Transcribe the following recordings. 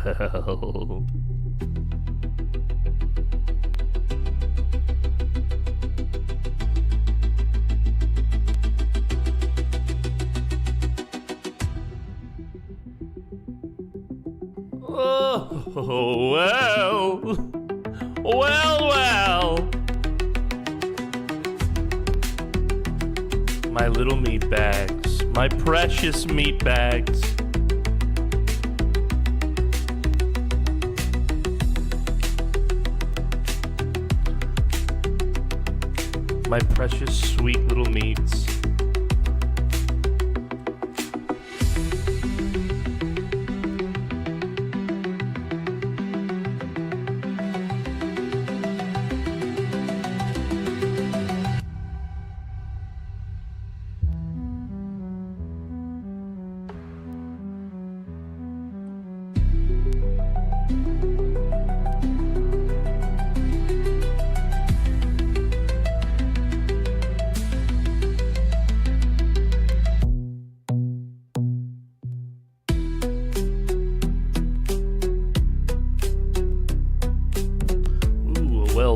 well. Oh, well. Well. My little meat bags. My precious meat bags. My precious sweet little meats.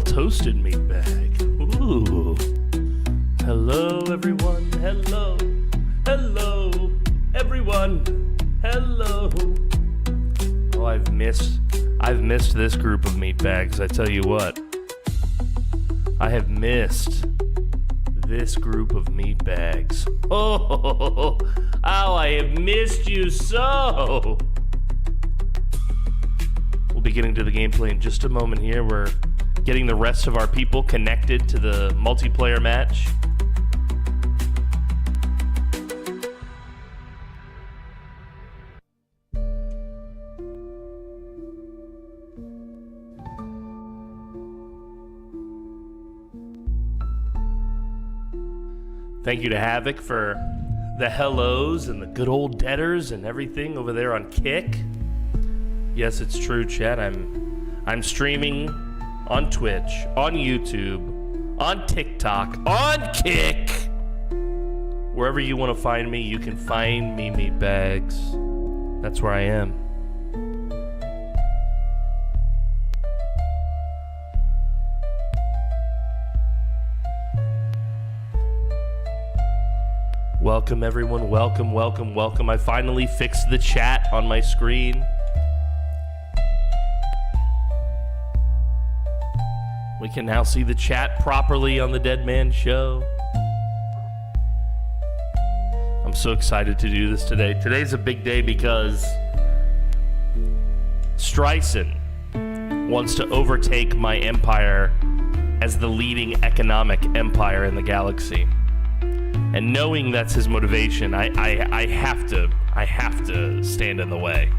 Toasted meat bag. Ooh. Hello, everyone. Hello. Hello, everyone. Hello. Oh, I've missed this group of meat bags. I tell you what. I have missed this group of meat bags. Oh, I have missed you so. We'll be getting to the gameplay in just a moment here. We're getting the rest of our people connected to the multiplayer match. Thank you to Havoc for the hellos and the good old deaders and everything over there on Kick. Yes, it's true, chat. I'm streaming on Twitch, on YouTube, on TikTok, on Kick. Wherever you want to find me, you can find me, meat bags. That's where I am. Welcome, everyone. Welcome, welcome, welcome. I finally fixed the chat on my screen. We can now see the chat properly on the Dead Man Show. I'm so excited to do this today. Today's a big day because Streisand wants to overtake my empire as the leading economic empire in the galaxy. And knowing that's his motivation, I have to stand in the way.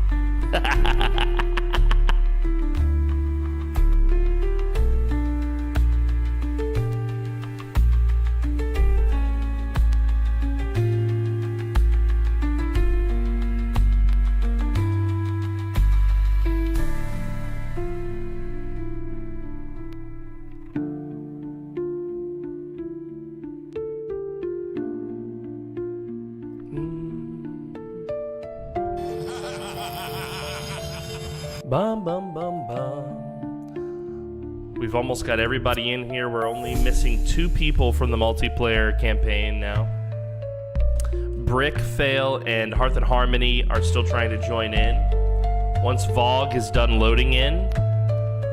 Bum, bum, bum, bum. We've almost got everybody in here. We're only missing 2 people from the multiplayer campaign now. Brick, Fail, and Hearth and Harmony are still trying to join in. Once Vogue is done loading in,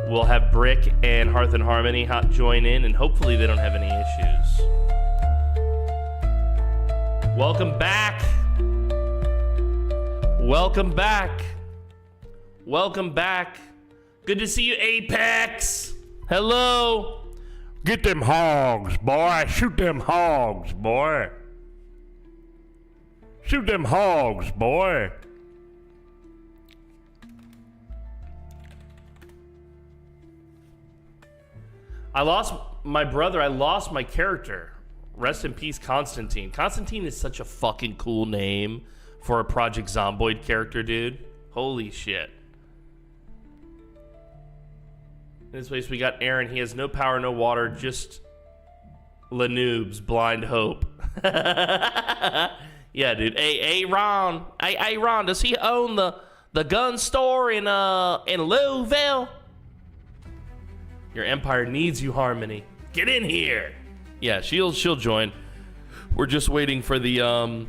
we'll have Brick and Hearth and Harmony join in, and hopefully they don't have any issues. Welcome back. Welcome back. Welcome back. Good to see you, Apex. Hello. Get them hogs, boy. Shoot them hogs, boy. Shoot them hogs, boy. I lost my brother. I lost my character. Rest in peace, Constantine. Constantine is such a fucking cool name for a Project Zomboid character, dude. Holy shit. In this place, we got Aaron. He has no power, no water, just Lanoob's blind hope. Yeah, dude. Hey, Ron. Hey, Ron, does he own the the gun store in Louisville. Your empire needs you, Harmony. Get in here. Yeah, she'll join. We're just waiting for the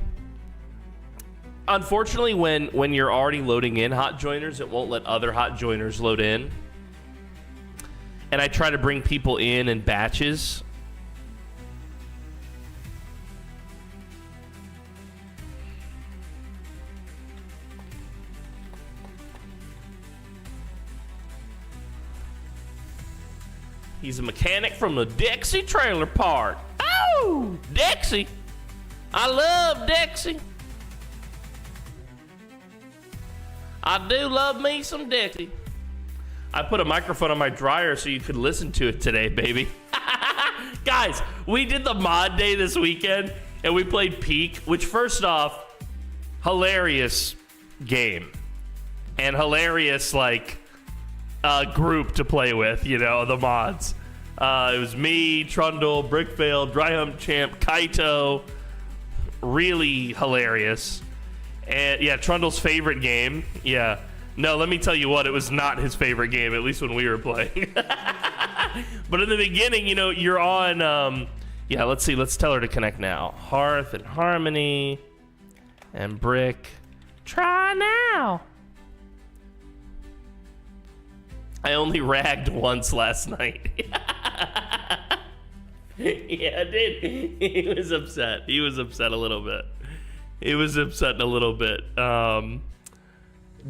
Unfortunately, when you're already loading in hot joiners, it won't let other hot joiners load in. And I try to bring people in batches. He's a mechanic from the Dixie Trailer Park. Oh, Dixie. I love Dixie. I do love me some Dixie. I put a microphone on my dryer so you could listen to it today, baby. Guys, we did the mod day this weekend, and we played Peak, which, first off, hilarious game. And hilarious, like, group to play with, you know, the mods. It was me, Trundle, Brickvale, Dry Hump Champ, Kaito. Really hilarious. And yeah, Trundle's favorite game. Yeah. No, let me tell you what, it was not his favorite game, at least when we were playing. But in the beginning, you know, you're on, yeah, let's see, let's tell her to connect now. Hearth and Harmony and Brick. Try now. I only ragged once last night. Yeah, dude. He was upset. He was upset a little bit. He was upset a little bit.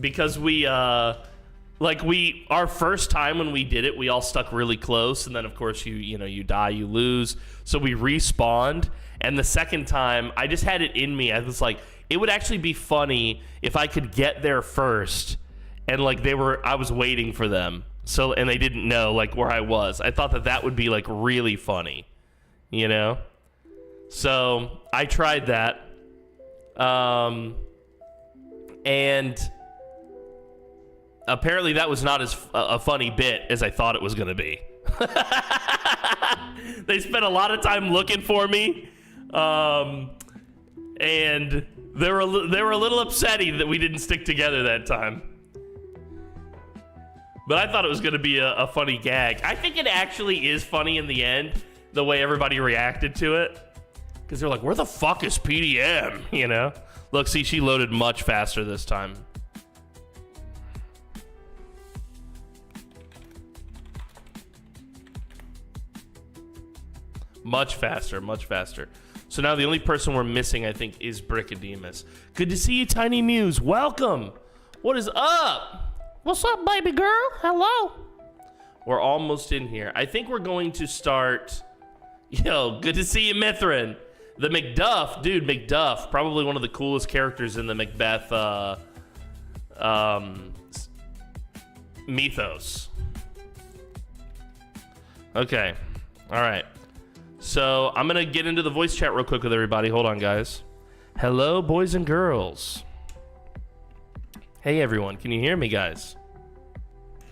Because our first time when we did it, we all stuck really close. And then, of course, you die, you lose. So we respawned. And the second time, I just had it in me. I was like, it would actually be funny if I could get there first. And like I was waiting for them. So, and they didn't know like where I was. I thought that would be like really funny, you know? So I tried that. And apparently that was not as a funny bit as I thought it was going to be. They spent a lot of time looking for me. And they were a little upsetty that we didn't stick together that time. But I thought it was going to be a funny gag. I think it actually is funny in the end, the way everybody reacted to it. Because they're like, where the fuck is PDM? You know? Look, see, she loaded much faster this time. Much faster, much faster. So now the only person we're missing, I think, is Brickademus. Good to see you, Tiny Muse. Welcome. What is up? What's up, baby girl? Hello. We're almost in here. I think we're going to start... Yo, good to see you, Mithrin. The Macduff, dude, Macduff, probably one of the coolest characters in the Macbeth mythos. Okay, all right. So I'm gonna get into the voice chat real quick with everybody. Hold on, guys. Hello, boys and girls. Hey, everyone, can you hear me, guys?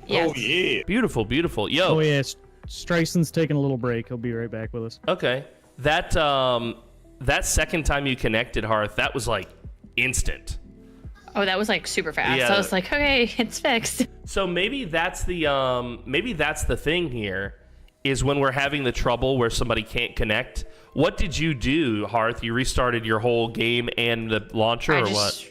Yes. Oh, yeah. Beautiful, beautiful. Yo. Oh, yeah, Stryson's taking a little break. He'll be right back with us. Okay. That second time you connected, Hearth, that was like instant. Oh, that was like super fast. Yeah. So I was like, okay, it's fixed. So maybe that's the thing here, is when we're having the trouble where somebody can't connect. What did you do, Hearth? You restarted your whole game and the launcher, what?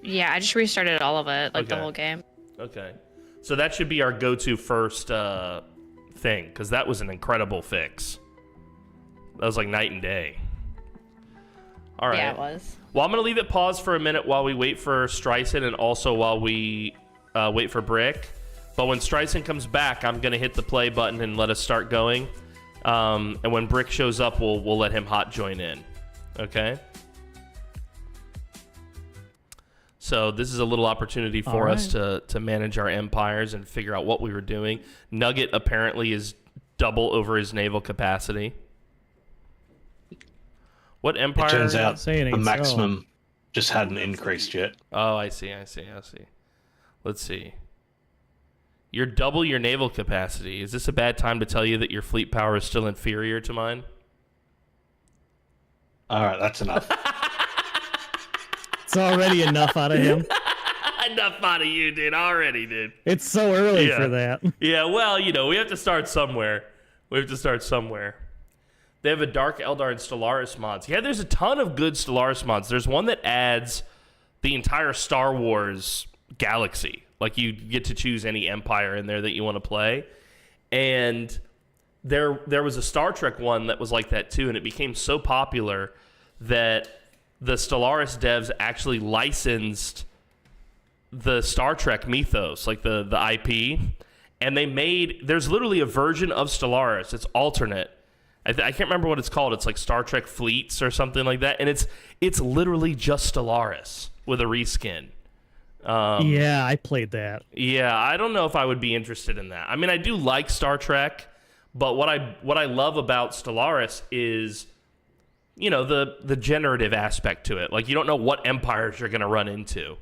Yeah, I just restarted all of it, like the Okay. whole game. Okay. So that should be our go-to first thing, because that was an incredible fix. That was like night and day. All right. Yeah, it was. Well, I'm going to leave it paused for a minute while we wait for Stryson and also while we wait for Brick. But when Stryson comes back, I'm going to hit the play button and let us start going. And when Brick shows up, we'll let him hot join in. Okay? So this is a little opportunity for us to manage our empires and figure out what we were doing. Nugget apparently is double over his naval capacity. What empire? It turns out Say it the ain't maximum just hadn't increased yet. Oh, I see. Let's see. You're double your naval capacity. Is this a bad time to tell you that your fleet power is still inferior to mine? All right, that's enough. It's already enough out of him. Enough out of you, dude. Already, dude. It's so early Yeah. for that. Yeah, well, we have to start somewhere. They have a Dark Eldar and Stellaris mods. Yeah, there's a ton of good Stellaris mods. There's one that adds the entire Star Wars galaxy. Like, you get to choose any empire in there that you want to play. And there was a Star Trek one that was like that too, and it became so popular that the Stellaris devs actually licensed the Star Trek mythos, like the IP, and there's literally a version of Stellaris. It's alternate. I can't remember what it's called. It's like Star Trek Fleets or something like that, and it's literally just Stellaris with a reskin. Yeah, I played that. Yeah, I don't know if I would be interested in that. I mean, I do like Star Trek, but what I love about Stellaris is, the generative aspect to it. Like, you don't know what empires you're going to run into,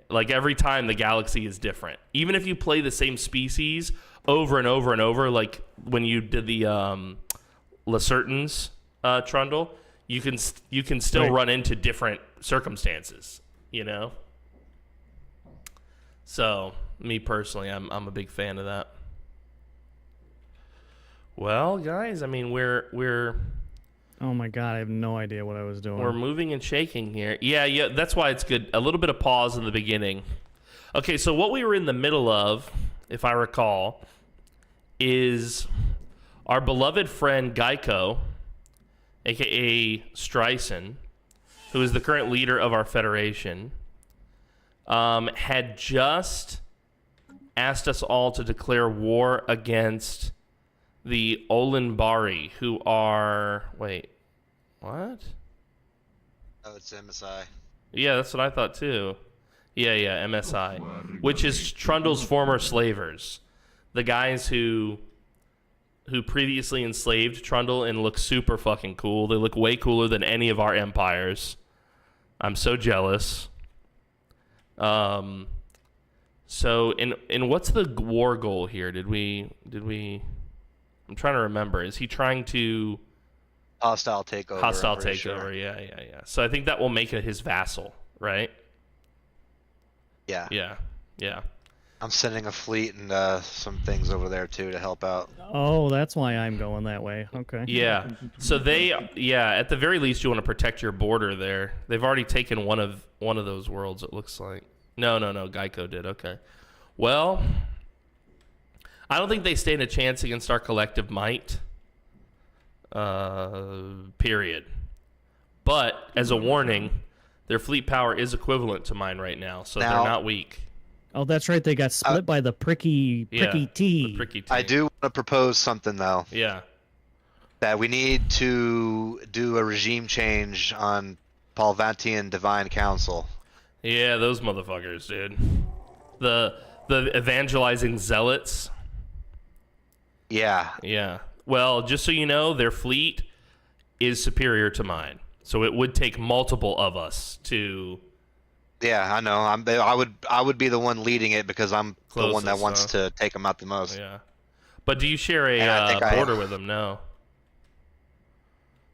Like, every time the galaxy is different. Even if you play the same species over and over and over, like when you did the Lacertans Trundle, you can still run into different circumstances, So, me personally, I'm a big fan of that. Well, guys, I mean, we're Oh my god, I have no idea what I was doing. we're moving and shaking here. Yeah, that's why it's good. A little bit of pause in the beginning. Okay, so what we were in the middle of, if I recall, is our beloved friend Geico, aka Streisand, who is the current leader of our federation, had just asked us all to declare war against the Olinbari, who are... Wait, what? Oh, it's MSI. Yeah, that's what I thought too. Yeah, MSI, which is Trundle's former slavers, the guys who previously enslaved Trundle and look super fucking cool. They look way cooler than any of our empires. I'm so jealous. So in what's the war goal here? Did we? I'm trying to remember. Is he trying to Hostile takeover. hostile I'm pretty takeover? sure. Yeah. So I think that will make it his vassal, right? Yeah. Yeah. I'm sending a fleet and some things over there too to help out. Oh, that's why I'm going that way. Okay. Yeah. So at the very least, you want to protect your border there. They've already taken one of those worlds, it looks like. No. Geico did. Okay. Well, I don't think they stand a chance against our collective might. Period. But as a warning, their fleet power is equivalent to mine right now, so they're not weak. Oh, that's right. They got split by the pricky T. The pricky T. I do want to propose something though. Yeah. That we need to do a regime change on Palvantian Divine Council. Yeah, those motherfuckers, dude. The evangelizing zealots. Yeah. Yeah. Well, just so you know, their fleet is superior to mine. So it would take multiple of us to... Yeah, I know. I would be the one leading it because I'm the one that wants to take them out the most. Yeah. But do you share And I a think I- border with them? No.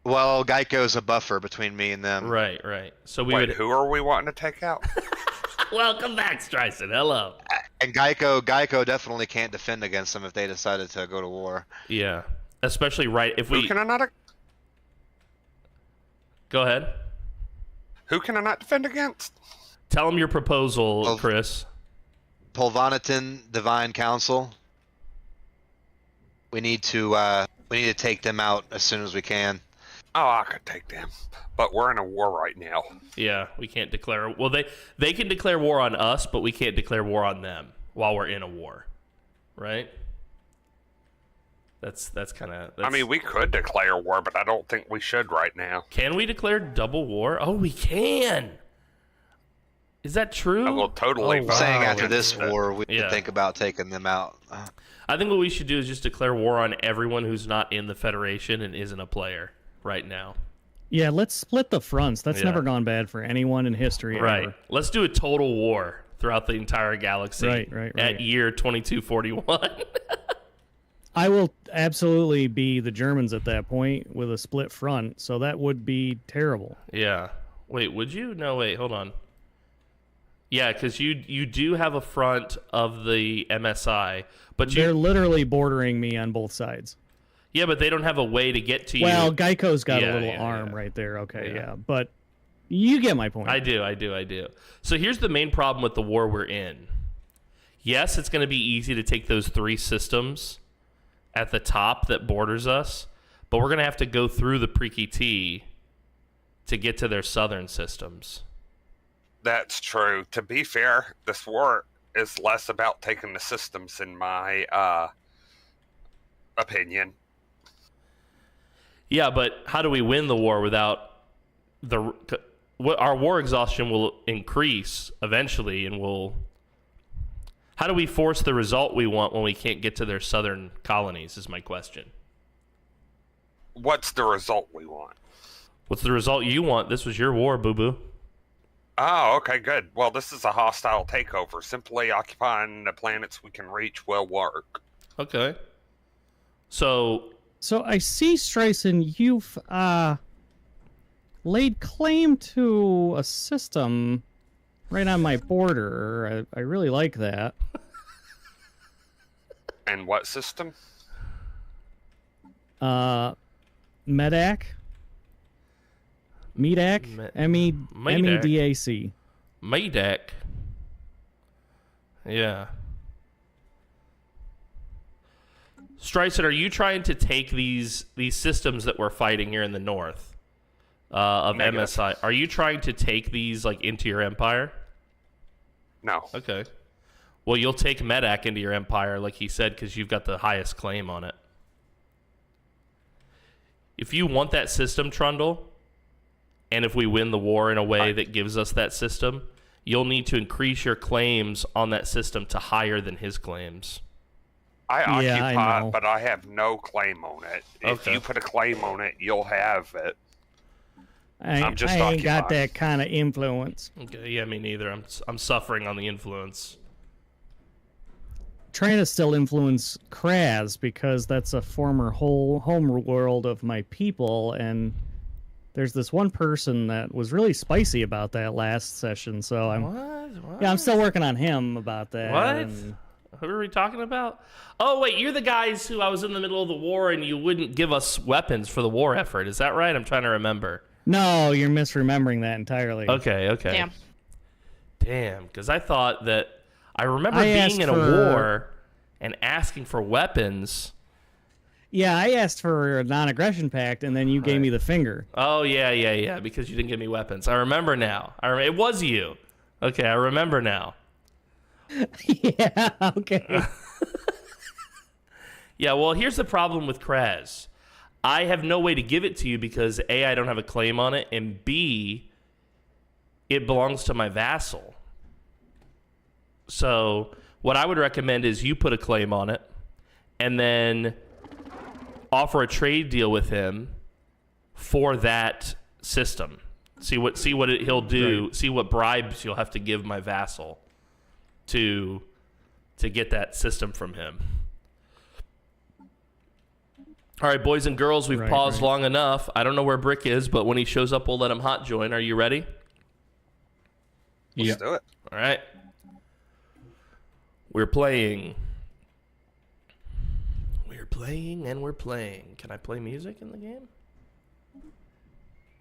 Well, Geico's a buffer between me and them. Right. So we Wait, would... who are we wanting to take out? Welcome back, Streisand. Hello. And Geico definitely can't defend against them if they decided to go to war. Yeah. Especially if we... Who can I not? Go ahead. Who can I not defend against? Tell them your proposal, Oh. Chris. Polvonitan Divine Council. We need to take them out as soon as we can. Oh, I could take them, but we're in a war right now. Yeah, we can't declare... Well, they can declare war on us, but we can't declare war on them while we're in a war. Right? That's kind of... I mean, we could declare war, but I don't think we should right now. Can we declare double war? Oh, we can! Is that true? I will totally Oh, vote wow. Saying after against this it. war, we Yeah. can think about taking them out. I think what we should do is just declare war on everyone who's not in the Federation and isn't a player right now. Yeah, let's split the fronts. That's Yeah. never gone bad for anyone in history. Right. Ever. Let's do a total war throughout the entire galaxy. Right. At year 2241. I will absolutely be the Germans at that point with a split front, so that would be terrible. Yeah. Wait, would you? No, wait, hold on. Yeah, because you do have a front of the MSI, but They're literally bordering me on both sides. yeah, but they don't have a way to get to you. Well, Geico's got Yeah, a little yeah, arm yeah. right there. Okay, Yeah. yeah. But you get my point. I do. So here's the main problem with the war we're in. Yes, it's going to be easy to take those 3 systems at the top that borders us, but we're going to have to go through the Prikiti to get to their southern systems. That's true. To be fair, this war is less about taking the systems, in my opinion. Yeah, but how do we win the war without our war exhaustion will increase eventually, and how do we force the result we want when we can't get to their southern colonies is my question. What's the result we want? What's the result you want? This was your war, boo-boo. Oh, okay, good. Well, this is a hostile takeover. Simply occupying the planets we can reach will work. Okay. So I see, Streisand, you've laid claim to a system right on my border. I really like that. And what system? Medac? Medac? MEDAC. Maydak. Yeah. Streisand, are you trying to take these systems that we're fighting here in the north of Negative. MSI? Are you trying to take these like into your empire? No. Okay. Well, you'll take Medak into your empire, like he said, because you've got the highest claim on it. If you want that system, Trundle, and if we win the war in a way that gives us that system, you'll need to increase your claims on that system to higher than his claims. I Yeah, I occupy, know. but I have no claim on it. If Okay. you put a claim on it, you'll have it. I just ain't got occupying. that kind of influence. Okay, yeah, me neither. I'm suffering on the influence. Trying to still influence Kraz because that's a former whole home world of my people, and there's this one person that was really spicy about that last session. So I'm still working on him about that. What? and- Who are we talking about? Oh, wait, you're the guys who I was in the middle of the war and you wouldn't give us weapons for the war effort. Is that right? I'm trying to remember. No, you're misremembering that entirely. Okay. Damn. Because I thought that I remember I being asked in a for- war and asking for weapons. Yeah, I asked for a non-aggression pact, and then you gave me the finger. Oh, yeah, because you didn't give me weapons. I remember now. It was you. Okay, I remember now. Yeah, okay. Yeah, well, here's the problem with Kraz. I have no way to give it to you because A, I don't have a claim on it, and B, it belongs to my vassal. So what I would recommend is you put a claim on it and then offer a trade deal with him for that system. See what he'll do. Right. See what bribes you'll have to give my vassal to get that system from him. All right, boys and girls, we've paused long enough. I don't know where Brick is, but when he shows up, we'll let him hot join. Are you ready? Let's do it. All right. We're playing. We're playing and we're playing. Can I play music in the game?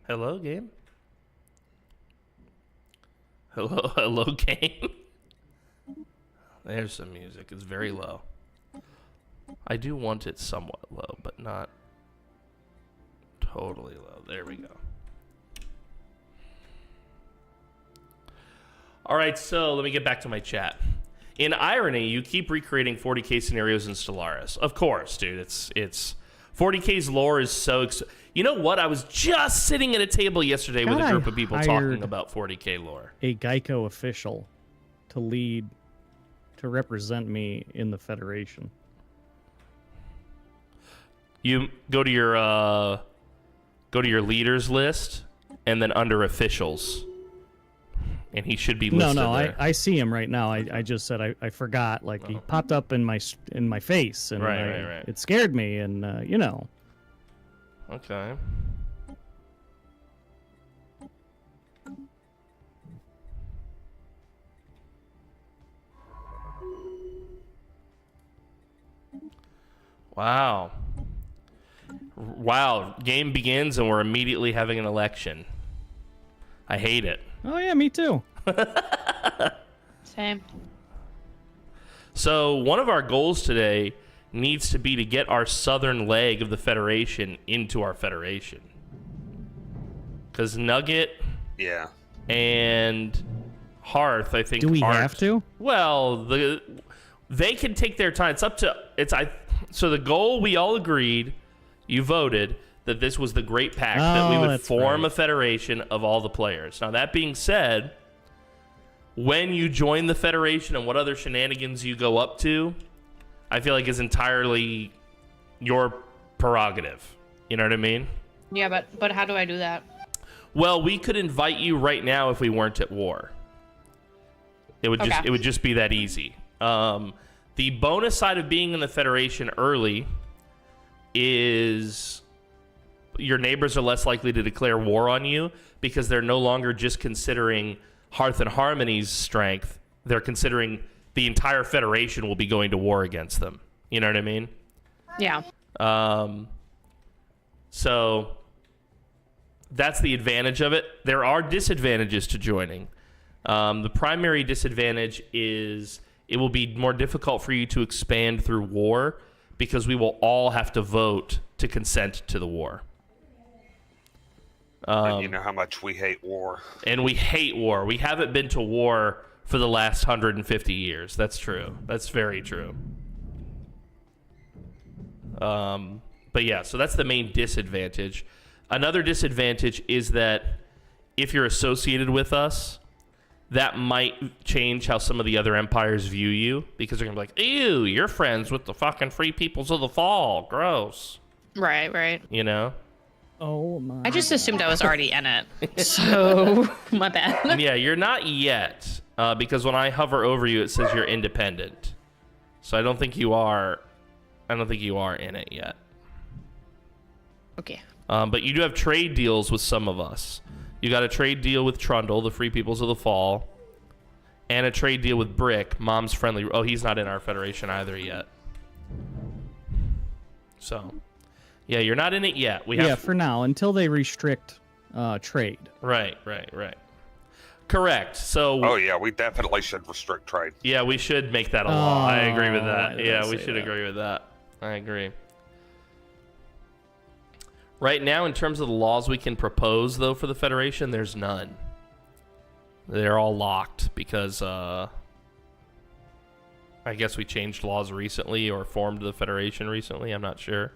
Hello, game? Hello, game? There's some music. It's very low. I do want it somewhat low, but not totally low. There we go. All right, so let me get back to my chat. In irony, you keep recreating 40k scenarios in Stellaris. Of course, dude. It's 40k's lore is so... You know what? I was just sitting at a table yesterday with a group of people talking about 40k lore. A Geico official to represent me in the Federation. You go to your leaders list, and then under officials, and he should be listed there. I see him right now. I just said I forgot. Like he popped up in my face, and right. It scared me, and Okay. Wow. Wow. Game begins and we're immediately having an election. I hate it. Oh yeah, me too. Same. So one of our goals today needs to be to get our southern leg of the Federation into our Federation. Because Nugget Yeah. and Hearth, I think. Do we aren't- have to? Well, they can take their time. It's up to so the goal, we all agreed, you voted that this was the great pact, that we Oh, would that's form right. a federation of all the players. Now that being said, when you join the federation and what other shenanigans you go up to, I feel like is entirely your prerogative. You know what I mean? Yeah, but how do I do that? Well, we could invite you right now if we weren't at war. It would just be that easy. The bonus side of being in the Federation early is your neighbors are less likely to declare war on you because they're no longer just considering Hearth and Harmony's strength. They're considering the entire Federation will be going to war against them. You know what I mean? Yeah. So that's the advantage of it. There are disadvantages to joining. The primary disadvantage is it will be more difficult for you to expand through war because we will all have to vote to consent to the war. And you know how much we hate war. And we hate war. We haven't been to war for the last 150 years. That's true. That's very true. But yeah, so that's the main disadvantage. Another disadvantage is that if you're associated with us, that might change how some of the other empires view you, because they're gonna be like, ew, you're friends with the fucking free peoples of the fall. Gross. Right. You know? Oh my. I just assumed I was already in it. So, my bad. Yeah, you're not yet, because when I hover over you, it says you're independent. So I don't think you are. I don't think you are in it yet. Okay. But you do have trade deals with some of us. You got a trade deal with Trundle, the Free Peoples of the Fall, and a trade deal with Brick, Mom's Friendly. Oh, he's not in our Federation either yet. So, yeah, you're not in it yet. We have Yeah, for now, until they restrict trade. Right. Correct. So, Oh yeah, we definitely should restrict trade. yeah, we should make that a law. I agree with why that. did I Yeah, we say should that? agree with that. I agree. Right now, in terms of the laws we can propose, though, for the Federation, there's none. They're all locked because, I guess we changed laws recently or formed the Federation recently. I'm not sure.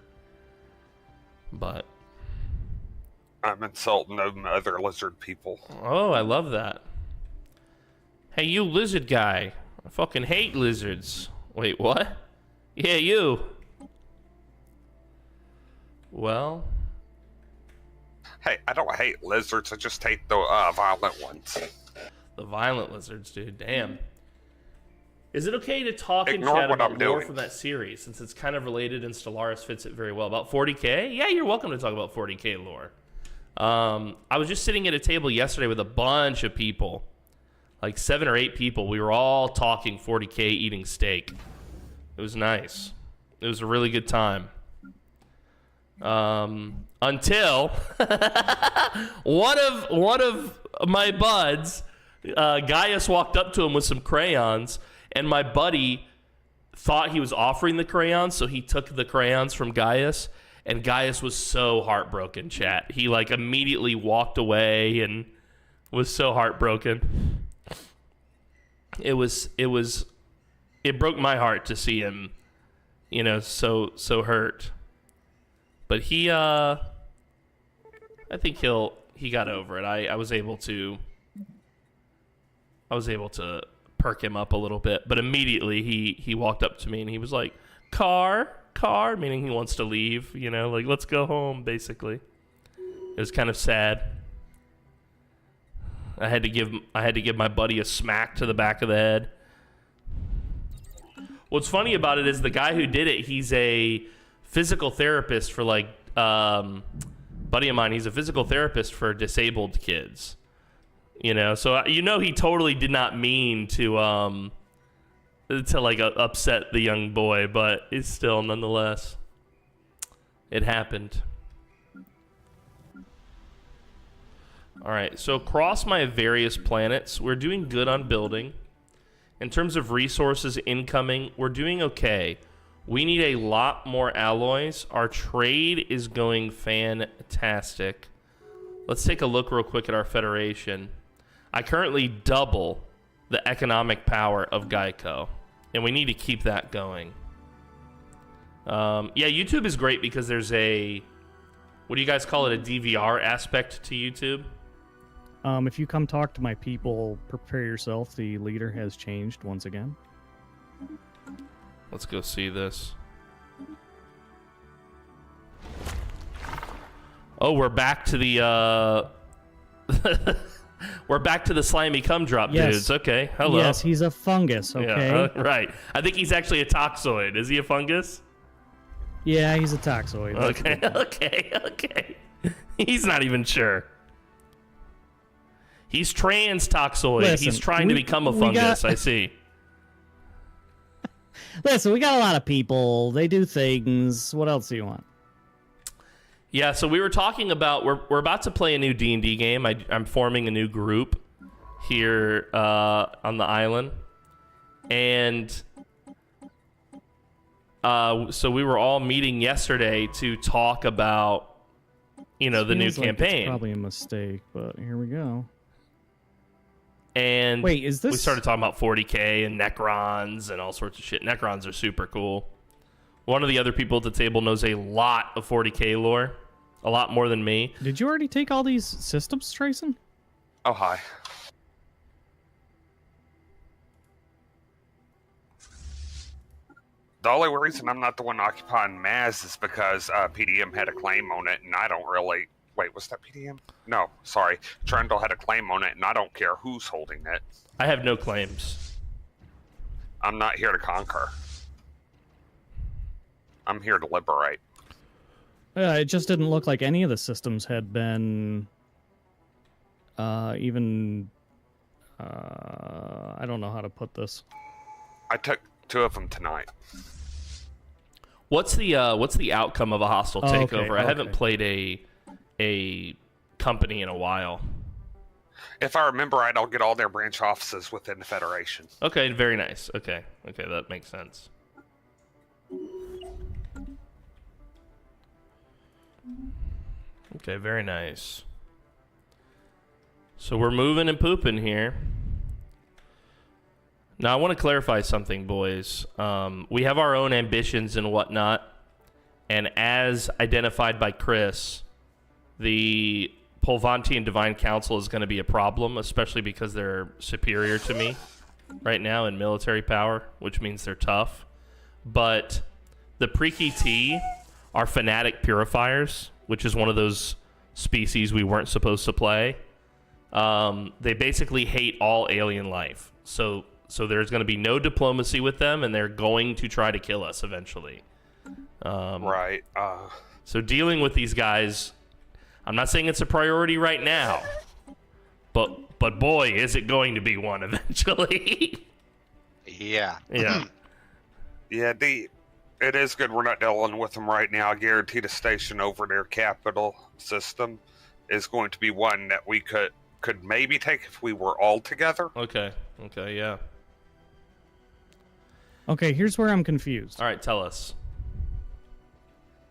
But, I'm insulting them other lizard people. oh, I love that. Hey, you lizard guy. I fucking hate lizards. Wait, what? Yeah, you. Well... Hey, I don't hate lizards. I just hate the violent ones. The violent lizards, dude. Damn. Is it okay to talk in Ignore chat what about I'm lore doing. from that series, since it's kind of related and Stellaris fits it very well? About 40k? Yeah, you're welcome to talk about 40k lore. I was just sitting at a table yesterday with a bunch of people, like 7 or 8 people. We were all talking 40k, eating steak. It was nice. It was a really good time. Until one of my buds, Gaius, walked up to him with some crayons, and my buddy thought he was offering the crayons, so he took the crayons from Gaius, and Gaius was so heartbroken, chat. He like immediately walked away and was so heartbroken. It broke my heart to see him, so hurt. But he, I think he got over it. I was able to perk him up a little bit. But immediately he walked up to me and he was like, car, meaning he wants to leave, like, let's go home, basically. It was kind of sad. I had to give my buddy a smack to the back of the head. What's funny about it is the guy who did it, he's a physical therapist for buddy of mine. He's a physical therapist for disabled kids, so he totally did not mean to upset the young boy, but it's still nonetheless. It happened. All right, so across my various planets, we're doing good on building. In terms of resources incoming, we're doing okay. We need a lot more alloys. Our trade is going fantastic. Let's take a look real quick at our Federation. I currently double the economic power of Geico, and we need to keep that going. Yeah, YouTube is great because there's a, what do you guys call it, a DVR aspect to YouTube? If you come talk to my people, prepare yourself. The leader has changed once again. Let's go see this. Oh, we're back to the we're back to the slimy cum drop dudes. Okay, hello. Yes, he's a fungus, okay? Yeah, right. I think he's actually a toxoid. Is he a fungus? Yeah, he's a toxoid. Okay, okay. He's not even sure. He's trans toxoid. Listen, he's trying to become a fungus. I see. Listen, we got a lot of people. They do things. What else do you want? Yeah, so we were talking about we're about to play a new D&D game. I'm forming a new group here on the island, and so we were all meeting yesterday to talk about the new campaign. It's probably a mistake, but here we go. And wait, is this? We started talking about 40k and Necrons and all sorts of shit. Necrons are super cool. One of the other people at the table knows a lot of 40k lore, a lot more than me. Did you already take all these systems, Trayson? Oh, hi. The only reason I'm not the one occupying Maz is because PDM had a claim on it, and I don't really... Wait, was that PDM? No, sorry. Trundle had a claim on it, and I don't care who's holding it. I have no claims. I'm not here to conquer. I'm here to liberate. It just didn't look like any of the systems had been even... I don't know how to put this. I took 2 of them tonight. What's the outcome of a hostile takeover? Okay. I haven't played a company in a while. If I remember right, I'll get all their branch offices within the Federation. Okay, very nice. Okay, that makes sense. Okay, very nice. So we're moving and pooping here. Now I want to clarify something, boys. We have our own ambitions and whatnot, and as identified by Chris, the Polvantian Divine Council is going to be a problem, especially because they're superior to me right now in military power, which means they're tough. But the Preeki are fanatic purifiers, which is one of those species we weren't supposed to play. They basically hate all alien life. So there's going to be no diplomacy with them, and they're going to try to kill us eventually. Right. So dealing with these guys, I'm not saying it's a priority right now, but boy, is it going to be one eventually. Yeah. Yeah. Yeah, it is good we're not dealing with them right now. I guarantee the station over their capital system is going to be one that we could maybe take if we were all together. Okay, yeah. Okay, here's where I'm confused. All right, tell us.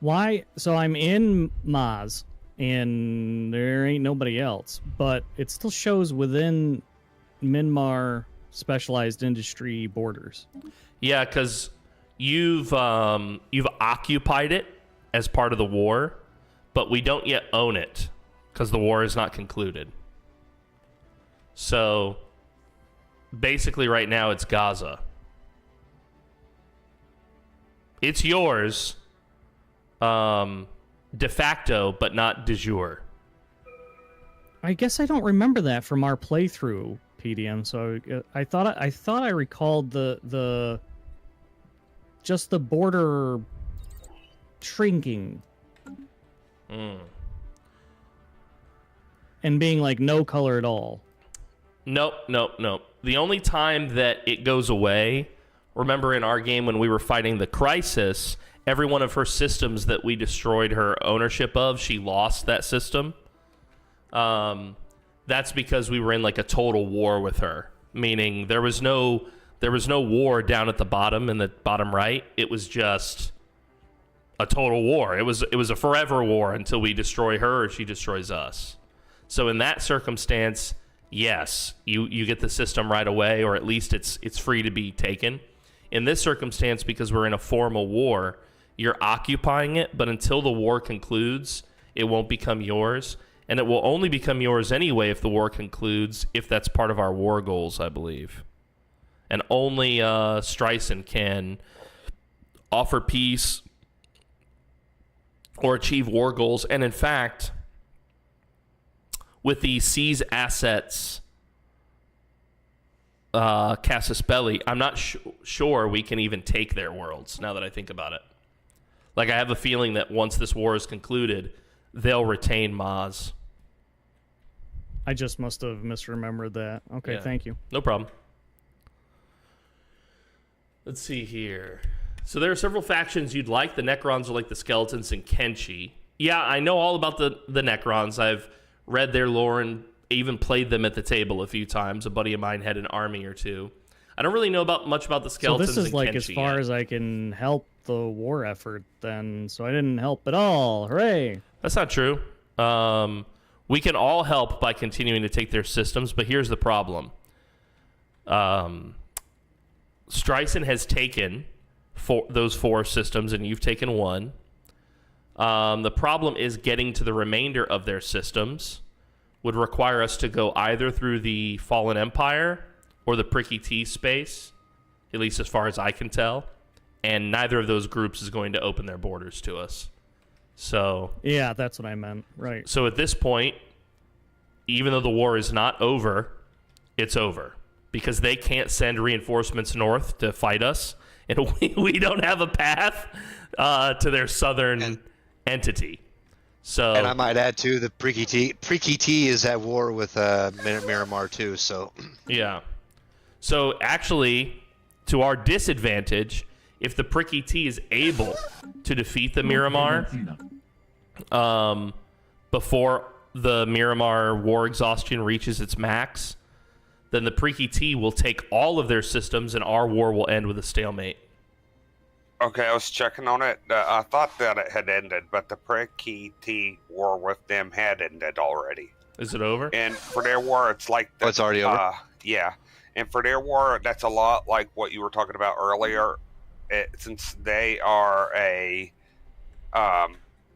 Why? So I'm in Maz, and there ain't nobody else, but it still shows within Myanmar specialized industry borders. Yeah, because you've occupied it as part of the war, but we don't yet own it because the war is not concluded. So basically right now it's Gaza. It's yours de facto, but not de jure. I guess I don't remember that from our playthrough, PDM. So I thought I recalled the just the border shrinking and being like no color at all. Nope. The only time that it goes away Remember in our game when we were fighting the Crisis, every one of her systems that we destroyed her ownership of, she lost that system. That's because we were in like a total war with her, meaning there was no war down at the bottom in the bottom right. It was just a total war. It was a forever war until we destroy her or she destroys us. So in that circumstance, yes, you get the system right away, or at least it's free to be taken. In this circumstance, because we're in a formal war, you're occupying it, but until the war concludes, it won't become yours. And it will only become yours anyway if the war concludes, if that's part of our war goals, I believe. And only Streisand can offer peace or achieve war goals. And in fact, with the Seize Assets Casus Belli, I'm not sure we can even take their worlds, now that I think about it. Like, I have a feeling that once this war is concluded, they'll retain Maz. I just must have misremembered that. Okay, Yeah. thank you. No problem. Let's see here. So there are several factions you'd like. The Necrons are like the Skeletons and Kenshi. Yeah, I know all about the Necrons. I've read their lore and even played them at the table a few times. A buddy of mine had an army or two. I don't really know much about the Skeletons and Kenshi. So this is like as far as I can help the war effort then. So I didn't help at all. Hooray! That's not true. We can all help by continuing to take their systems, but here's the problem. Streisand has taken those 4 systems, and you've taken 1. The problem is getting to the remainder of their systems would require us to go either through the Fallen Empire or the Pricky T space, at least as far as I can tell, and neither of those groups is going to open their borders to us. So yeah, that's what I meant. Right. So at this point, even though the war is not over, it's over. Because they can't send reinforcements north to fight us, and we don't have a path to their southern entity. So, and I might add too, the Pricky T is at war with Miramar too. So yeah. So actually, to our disadvantage, if the Pricky T is able to defeat the Miramar before the Miramar war exhaustion reaches its max, then the Pricky T will take all of their systems and our war will end with a stalemate. Okay, I was checking on it. I thought that it had ended, but the Pricky T war with them had ended already. Is it over? And for their war, it's like... Oh, it's already over? Yeah. And for their war, that's a lot like what you were talking about earlier. Since they are a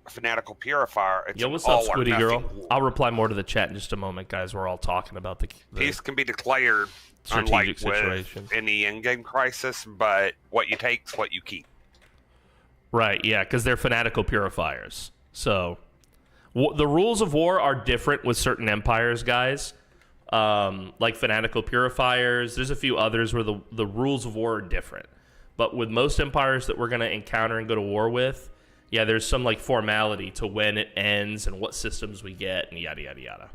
fanatical purifier, it's Yo, what's up, Squiddy Girl? war. I'll reply more to the chat in just a moment, guys. We're all talking about the Peace can be declared, strategic unlike situation. with any in-game crisis, but what you take is what you keep. Right, yeah, because they're fanatical purifiers. So, the rules of war are different with certain empires, guys. Like fanatical purifiers. There's a few others where the rules of war are different. But with most empires that we're going to encounter and go to war with, yeah, there's some like formality to when it ends and what systems we get and yada, yada, yada.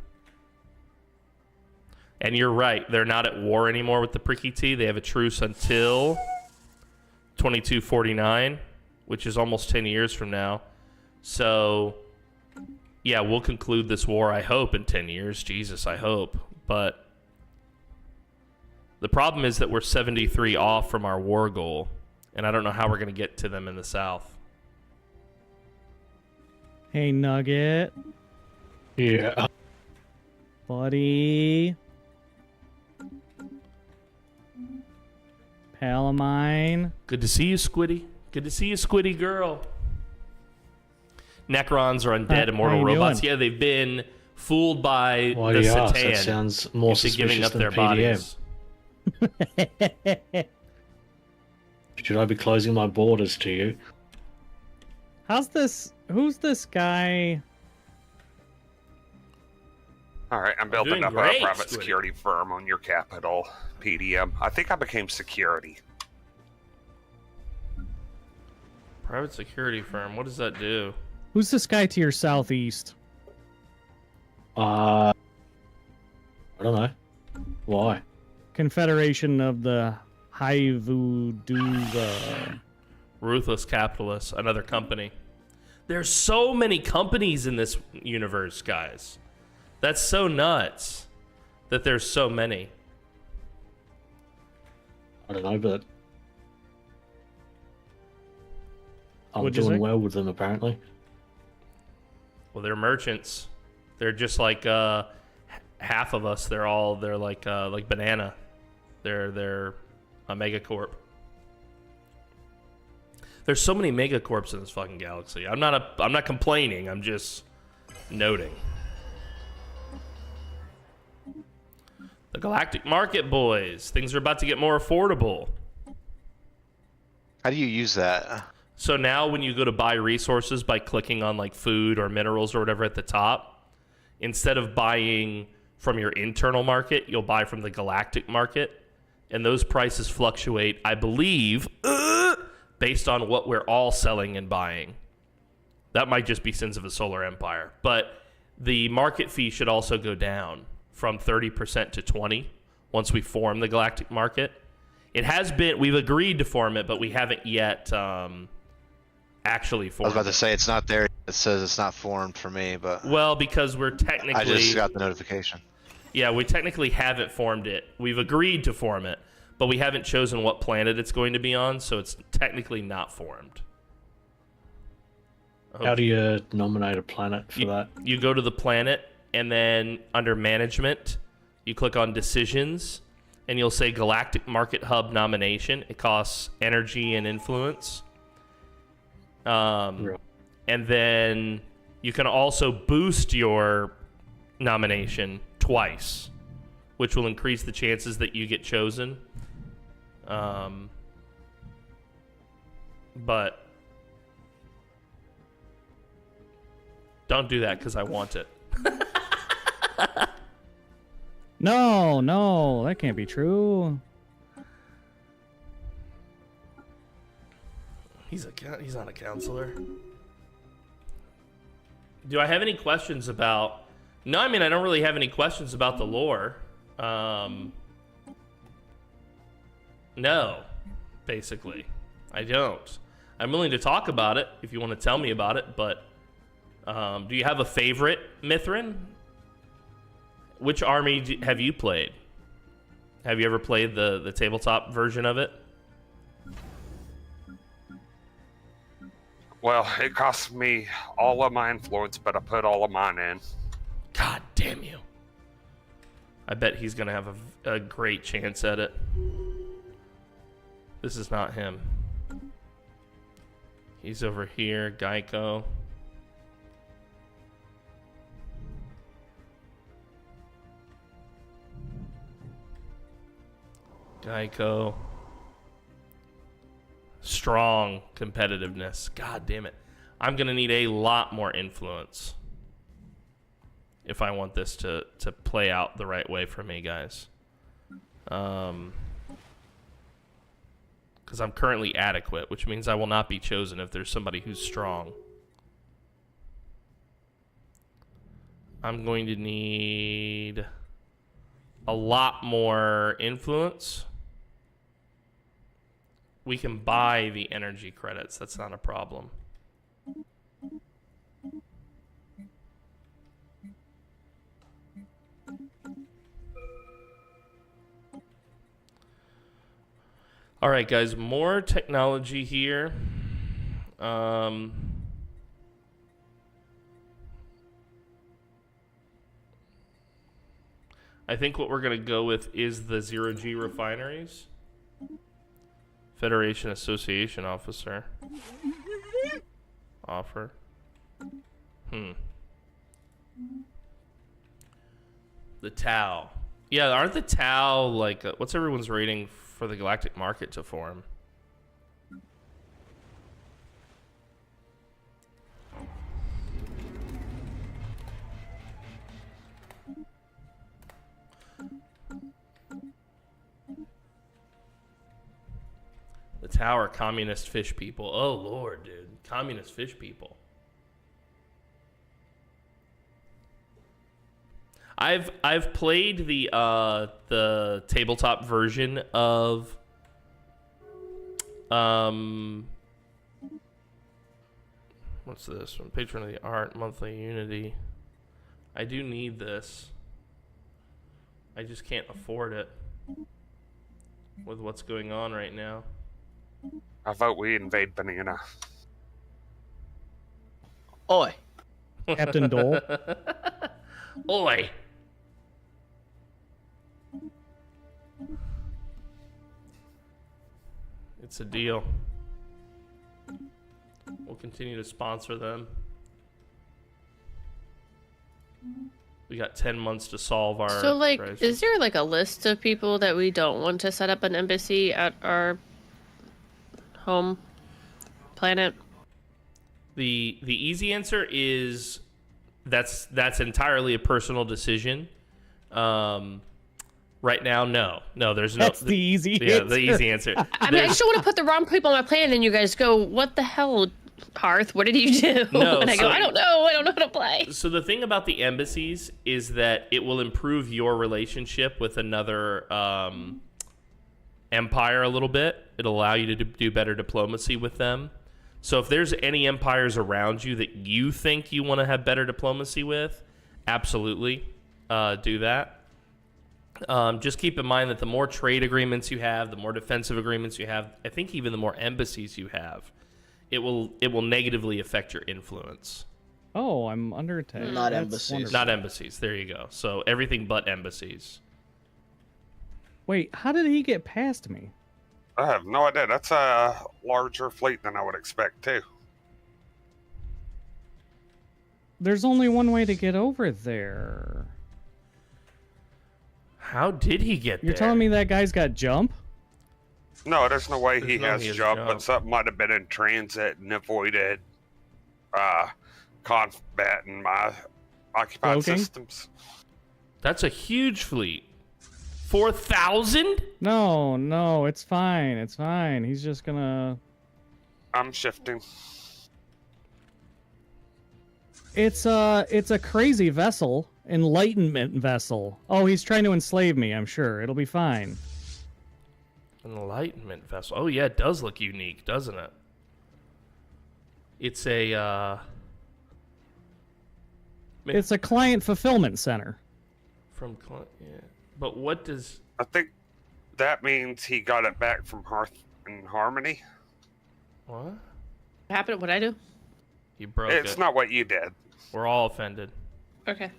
And you're right, they're not at war anymore with the Pricky T. They have a truce until 2249, which is almost 10 years from now. So, yeah, we'll conclude this war, I hope, in 10 years. Jesus, I hope. But the problem is that we're 73 off from our war goal, and I don't know how we're going to get to them in the south. Hey, Nugget. Yeah. Buddy. Pal of mine. Good to see you, Squiddy. Good to see you, Squiddy girl. Necrons are undead, immortal how you robots. doing? Yeah, they've been fooled by Why the do you ask? That Satan sounds more into giving suspicious up than their PDM. bodies. Should I be closing my borders to you? How's this? Who's this guy? All right, I'm building doing up great, a private Squiddy. security firm on your capital, PDM. I think I became security. Private security firm. What does that do? Who's this guy to your southeast? I don't know. Why? Confederation of the Haivuduga. Ruthless Capitalists, another company. There's so many companies in this universe, guys. That's so nuts that there's so many. I don't know, but I'm What'd you doing say? well with them apparently. Well, they're merchants. They're just like half of us. They're like Banana. They're a megacorp. There's so many megacorps in this fucking galaxy. I'm not complaining. I'm just noting. The galactic market, boys. Things are about to get more affordable. How do you use that? So now when you go to buy resources by clicking on like food or minerals or whatever at the top, instead of buying from your internal market, you'll buy from the galactic market. And those prices fluctuate, I believe, based on what we're all selling and buying. That might just be Sins of a Solar Empire. But the market fee should also go down from 30% to 20% once we form the galactic market. It has been, we've agreed to form it, but we haven't yet actually I formed was about to it. say it's not there. It says it's not formed for me, but Well, because we're technically... I just got the notification. Yeah, we technically haven't formed it. We've agreed to form it, but we haven't chosen what planet it's going to be on, so it's technically not formed. How do you nominate a planet for that? You go to the planet, and then under Management, you click on Decisions, and you'll say Galactic Market Hub nomination. It costs energy and influence. Right. And then you can also boost your nomination twice, which will increase the chances that you get chosen. But don't do that because I want it. No, that can't be true. He's not a counselor. Do I have any questions about... No, I mean, I don't really have any questions about the lore. No, basically. I don't. I'm willing to talk about it if you want to tell me about it, but do you have a favorite, Mithrin? Which army have you played? Have you ever played the tabletop version of it? Well, it cost me all of my influence, but I put all of mine in. God damn you. I bet he's going to have a great chance at it. This is not him. He's over here, Geico. Geico. Strong competitiveness. God damn it. I'm going to need a lot more influence if I want this to play out the right way for me, guys. Because I'm currently adequate, which means I will not be chosen if there's somebody who's strong. I'm going to need a lot more influence. We can buy the energy credits. That's not a problem. All right, guys, more technology here. I think what we're going to go with is the 0G refineries. Federation Association Officer. Offer. The Tau. Yeah, aren't the Tau like... what's everyone's rating for the galactic market to form? The Tau are communist fish people. Oh, Lord, dude. Communist fish people. I've played the tabletop version of What's this? From Patron of the Art, monthly Unity. I do need this. I just can't afford it with what's going on right now. I vote we invade Banana. Oi. Captain Dole. Oi! It's a deal. We'll continue to sponsor them. We got 10 months to solve our So, like, crisis. is there, like, a list of people that we don't want to set up an embassy at our home planet? The easy answer is that's entirely a personal decision. Right now, no, there's no. That's the easy Yeah, answer. the easy answer. I mean, I just don't want to put the wrong people on my planet and you guys go, what the hell, Hearth? What did you do? No, and I go, so- I don't know how to play. So the thing about the embassies is that it will improve your relationship with another empire a little bit. It'll allow you to do better diplomacy with them. So if there's any empires around you that you think you want to have better diplomacy with, absolutely do that. Just keep in mind that the more trade agreements you have, the more defensive agreements you have, I think even the more embassies you have, it will negatively affect your influence. Oh, I'm under attack. Not That's embassies. wonderful. Not embassies. There you go. So everything but embassies. Wait, how did he get past me? I have no idea. That's a larger fleet than I would expect, too. There's only one way to get over there. How did he get You're there? telling me that guy's got jump? No, there's no way There's he no has he has jump, jump. but something might have been in transit and avoided combat in my occupied Cloaking? systems. That's a huge fleet. 4,000? No, it's fine. It's fine. He's just gonna... I'm shifting. It's a crazy vessel. Enlightenment vessel. Oh, he's trying to enslave me, I'm sure. It'll be fine. Enlightenment vessel. Oh, yeah, it does look unique, doesn't it? It's a, It's a client fulfillment center. yeah. But what does... I think that means he got it back from Hearth and Harmony. What? What happened? What I do? You broke It's it. not what you did. We're all offended. Okay.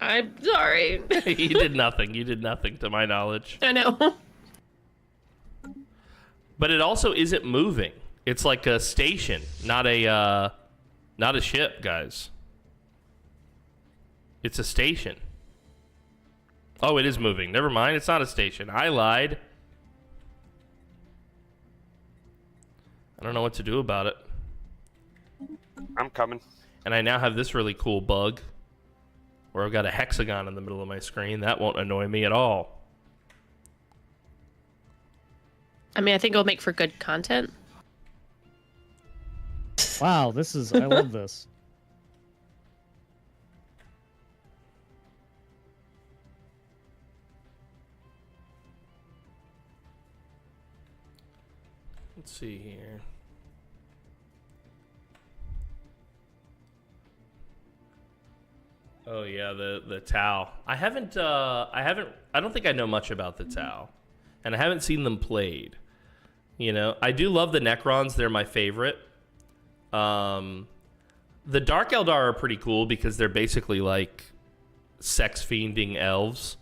I'm sorry. You did nothing. You did nothing, to my knowledge. I know. But it also isn't moving. It's like a station, not a ship, guys. It's a station. Oh, it is moving. Never mind. It's not a station. I lied. I don't know what to do about it. I'm coming. And I now have this really cool bug where I've got a hexagon in the middle of my screen. That won't annoy me at all. I mean, I think it'll make for good content. Wow, I love this. Let's see here. Oh yeah, the Tau. I don't think I know much about the Tau. And I haven't seen them played. You know, I do love the Necrons, they're my favorite. The Dark Eldar are pretty cool because they're basically like sex fiending elves.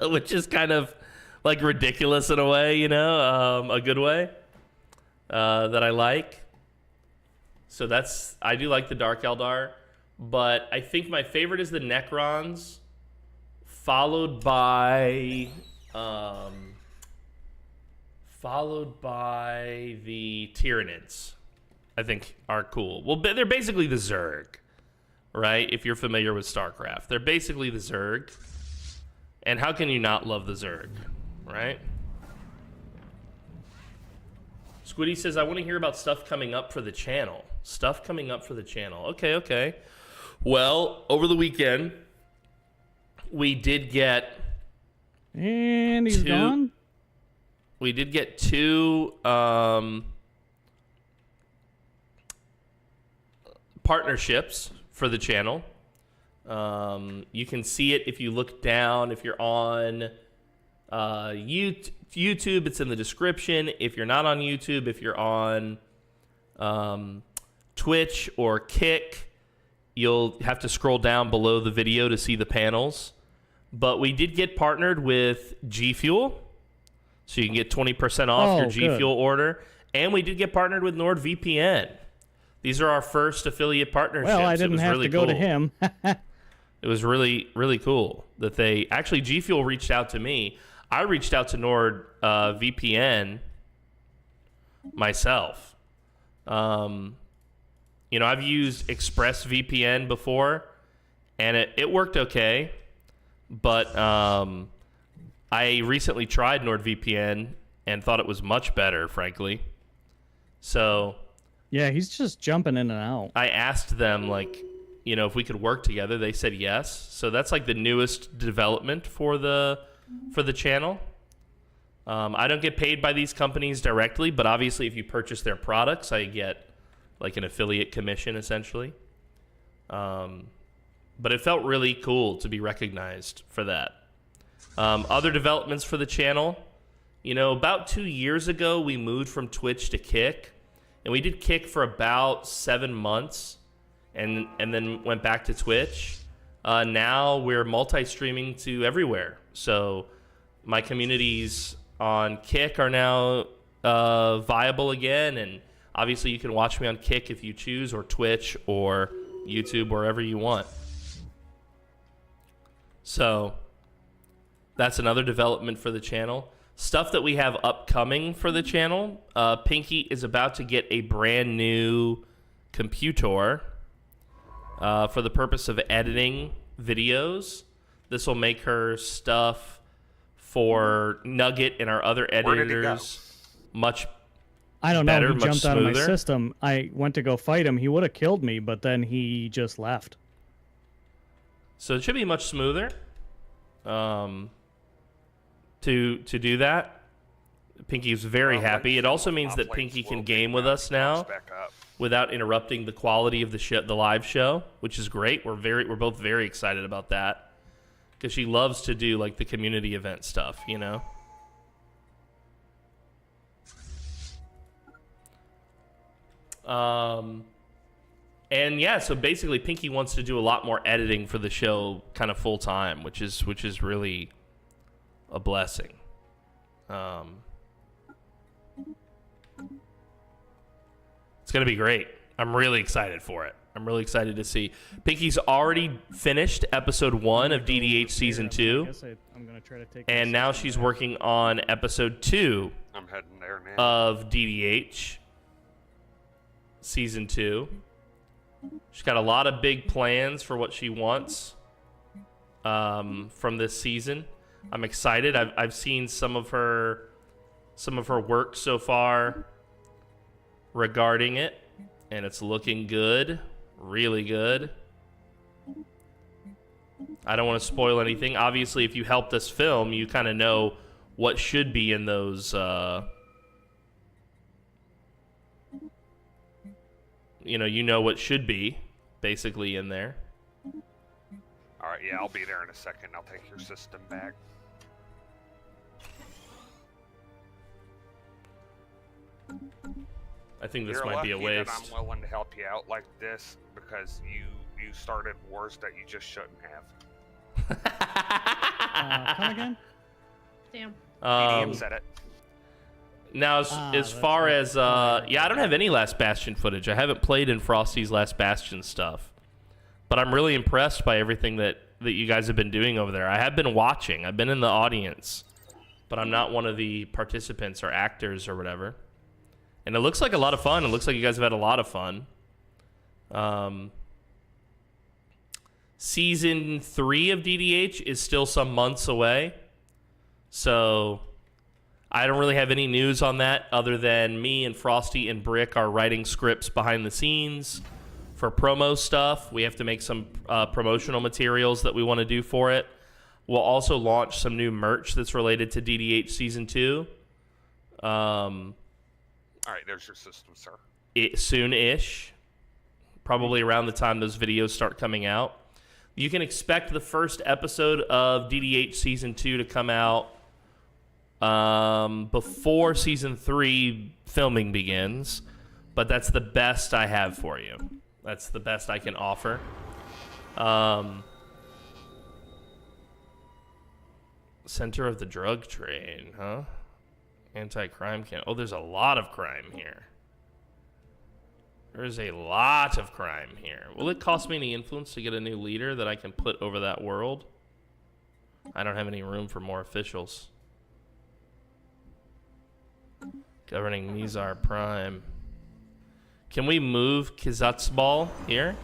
Which is kind of like ridiculous in a way, you know, a good way. That I like. So I do like the Dark Eldar. But I think my favorite is the Necrons, followed by the Tyranids. I think are cool. Well, they're basically the Zerg, right? If you're familiar with StarCraft, they're basically the Zerg. And how can you not love the Zerg, right? Squiddy says, I want to hear about stuff coming up for the channel. Stuff coming up for the channel. Okay. Well, over the weekend, we did get... And he's gone? We did get 2 partnerships for the channel. You can see it if you look down. If you're on YouTube, it's in the description. If you're not on YouTube, if you're on Twitch or Kick, you'll have to scroll down below the video to see the panels. But we did get partnered with G Fuel, so you can get 20% off your G Fuel order. And we did get partnered with NordVPN. These are our first affiliate partnerships. Well, I didn't have to go to him. It was really, really cool that they actually G Fuel reached out to me. I reached out to NordVPN myself. You know, I've used ExpressVPN before, and it worked okay. But I recently tried NordVPN and thought it was much better, frankly. So yeah, he's just jumping in and out. I asked them, like, you know, if we could work together. They said yes. So that's like the newest development for the channel. I don't get paid by these companies directly, but obviously if you purchase their products, I get like an affiliate commission essentially. But it felt really cool to be recognized for that. Other developments for the channel, you know, about 2 years ago, we moved from Twitch to Kick, and we did Kick for about 7 months, and then went back to Twitch. Now we're multi-streaming to everywhere. So my communities on Kick are now viable again, and obviously you can watch me on Kick if you choose, or Twitch, or YouTube, wherever you want. So that's another development for the channel. Stuff that we have upcoming for the channel. Pinky is about to get a brand new computer for the purpose of editing videos. This will make her stuff for Nugget and our other editors much I don't know. better, He much jumped out of my smoother. system. I went to go fight him. He would have killed me, but then he just left. So it should be much smoother to do that. Pinky's very happy. It also means that Pinky can game with us now without interrupting the quality of the live show, which is great. We're both very excited about that because she loves to do like the community event stuff, you know. And yeah, so basically Pinky wants to do a lot more editing for the show kind of full time, which is really a blessing. It's going to be great. I'm really excited for it. I'm really excited to see. Pinky's already finished episode 1 of DDH season 2. I'm gonna try to take And now she's working on episode 2 I'm heading there now. of DDH season 2. She's got a lot of big plans for what she wants from this season. I'm excited. I've seen some of her work so far regarding it, and it's looking good, really good. I don't want to spoil anything. Obviously, if you helped us film, you kind of know what should be in those. You know what should be basically in there. All right, yeah, I'll be there in a second. I'll take your system back. I think this You're might be a lucky that waste. I'm willing to help you out like this because you started wars that you just shouldn't have. Come again? Damn. PDM said it. Now, as far as yeah, I don't have any Last Bastion footage. I haven't played in Frosty's Last Bastion stuff, but I'm really impressed by everything that you guys have been doing over there. I have been watching. I've been in the audience, but I'm not one of the participants or actors or whatever. And it looks like a lot of fun. It looks like you guys have had a lot of fun. Season 3 of DDH is still some months away, so I don't really have any news on that other than me and Frosty and Brick are writing scripts behind the scenes for promo stuff. We have to make some promotional materials that we want to do for it. We'll also launch some new merch that's related to DDH Season 2. All right, there's your system, sir. Soon-ish, probably around the time those videos start coming out. You can expect the first episode of DDH Season 2 to come out before Season 3 filming begins, but that's the best I have for you. That's the best I can offer. Center of the drug trade, huh? Anti-crime camp. Oh, there's a lot of crime here. There's a lot of crime here. Will it cost me any influence to get a new leader that I can put over that world? I don't have any room for more officials. Governing Mizar Prime. Can we move Kizatsbal here?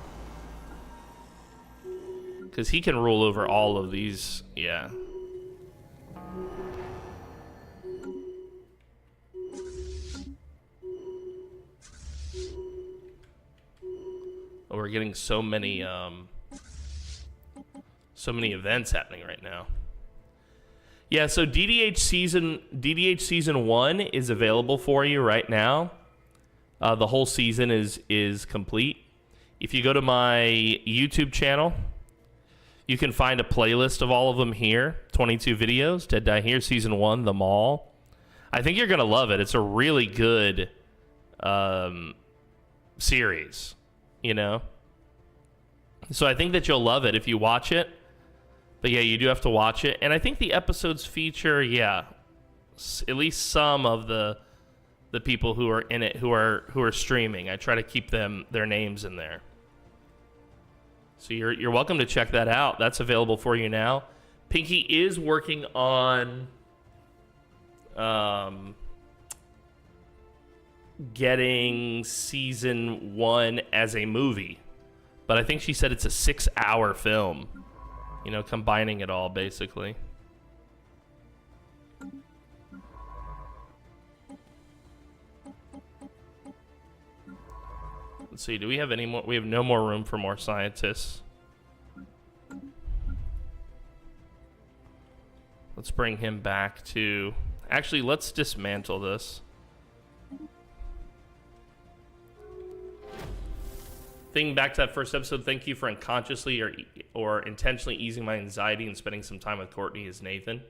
Because he can rule over all of these. Yeah. Oh, we're getting so many events happening right now. Yeah, so DDH season 1 is available for you right now. The whole season is complete. If you go to my YouTube channel, you can find a playlist of all of them here. 22 videos. Dead Die Here Season 1, The Mall. I think you're going to love it. It's a really good series, you know? So I think that you'll love it if you watch it. But yeah, you do have to watch it. And I think the episodes feature, yeah, at least some of the people who are in it who are streaming. I try to keep their names in there. So you're welcome to check that out. That's available for you now. Pinky is working on getting season 1 as a movie. But I think she said it's a 6-hour film. You know, combining it all, basically. Let's see, do we have any more? We have no more room for more scientists. Let's bring him back to... Actually, let's dismantle this. Thinking back to that first episode, thank you for unconsciously or intentionally easing my anxiety and spending some time with Courtney as Nathan.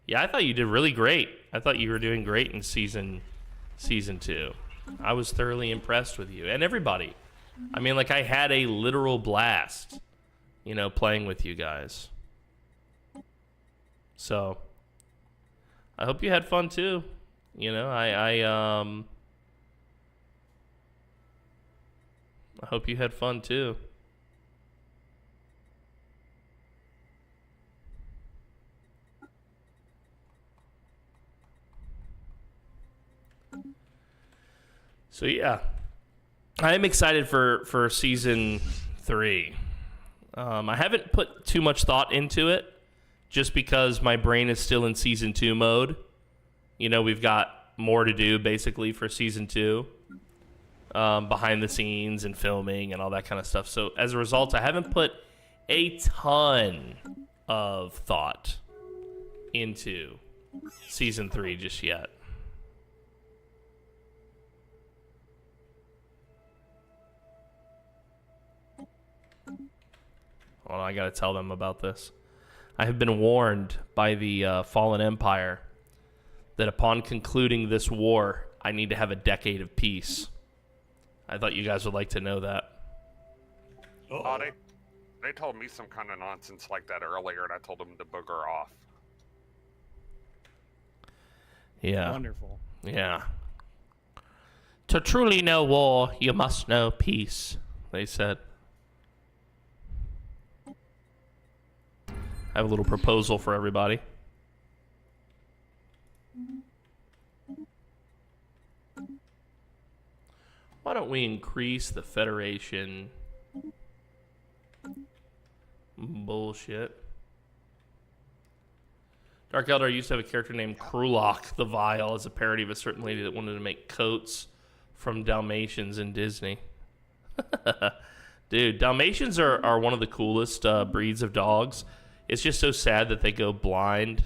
Yeah, I thought you did really great. I thought you were doing great in season 2. I was thoroughly impressed with you and everybody. I mean, like, I had a literal blast, you know, playing with you guys. So I hope you had fun too. You know, I hope you had fun too. So yeah, I am excited for season 3. I haven't put too much thought into it just because my brain is still in season 2 mode. You know, we've got more to do basically for season 2. Behind the scenes and filming and all that kind of stuff. So as a result, I haven't put a ton of thought into season 3 just yet. Well, I gotta tell them about this. I have been warned by the Fallen Empire that upon concluding this war, I need to have a decade of peace. I thought you guys would like to know that. Oh, they told me some kind of nonsense like that earlier, and I told them to booger off. Yeah. Wonderful. Yeah. To truly know war, you must know peace, they said. I have a little proposal for everybody. Why don't we increase the Federation bullshit? Dark Elder used to have a character named Krulok the Vile as a parody of a certain lady that wanted to make coats from Dalmatians in Disney. Dude, Dalmatians are one of the coolest breeds of dogs. It's just so sad that they go blind.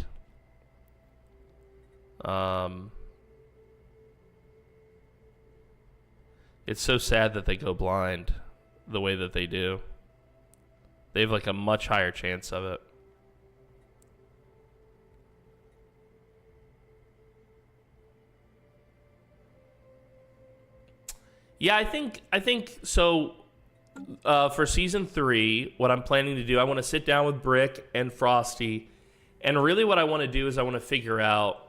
It's so sad that they go blind the way that they do. They have like a much higher chance of it. Yeah, I think so. For season 3, what I'm planning to do, I want to sit down with Brick and Frosty, and really what I want to do is I want to figure out,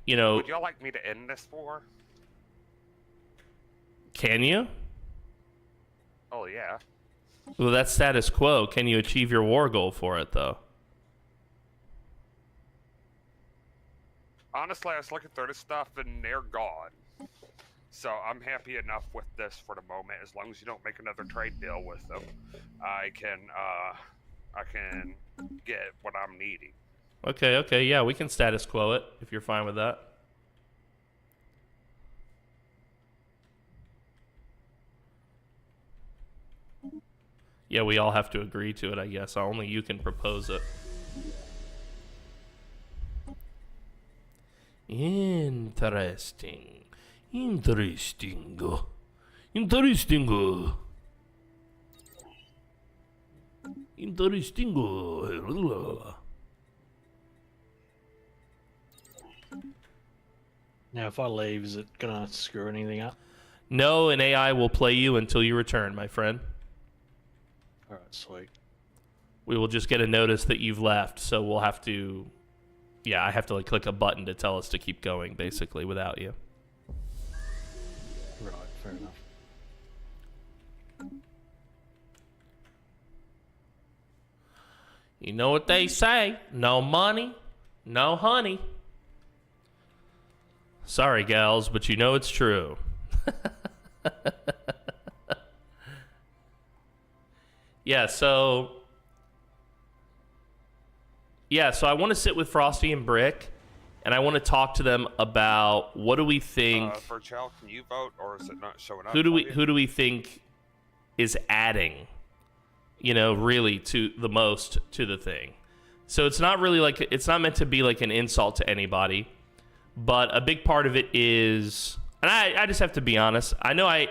you know, Would y'all like me to end this war? can you? Oh yeah. Well, that's status quo. Can you achieve your war goal for it, though? Honestly, I was looking through this stuff and they're gone. So I'm happy enough with this for the moment. As long as you don't make another trade deal with them, I can get what I'm needing. Okay, yeah, we can status quo it if you're fine with that. Yeah, we all have to agree to it, I guess. Only you can propose it. Interesting. Now, if I leave, is it gonna screw anything up? No, an AI will play you until you return, my friend. All right, sweet. We will just get a notice that you've left, so we'll have to... Yeah, I have to like click a button to tell us to keep going, basically, without you. Right, fair enough. You know what they say? No money, no honey. Sorry, gals, but you know it's true. Yeah, so I want to sit with Frosty and Brick, and I want to talk to them about what do we think. Virgil, can you vote, or is it not showing up? Who do we think is adding, really to the most to the thing? So it's not really like, it's not meant to be like an insult to anybody, but a big part of it is, and I just have to be honest. I know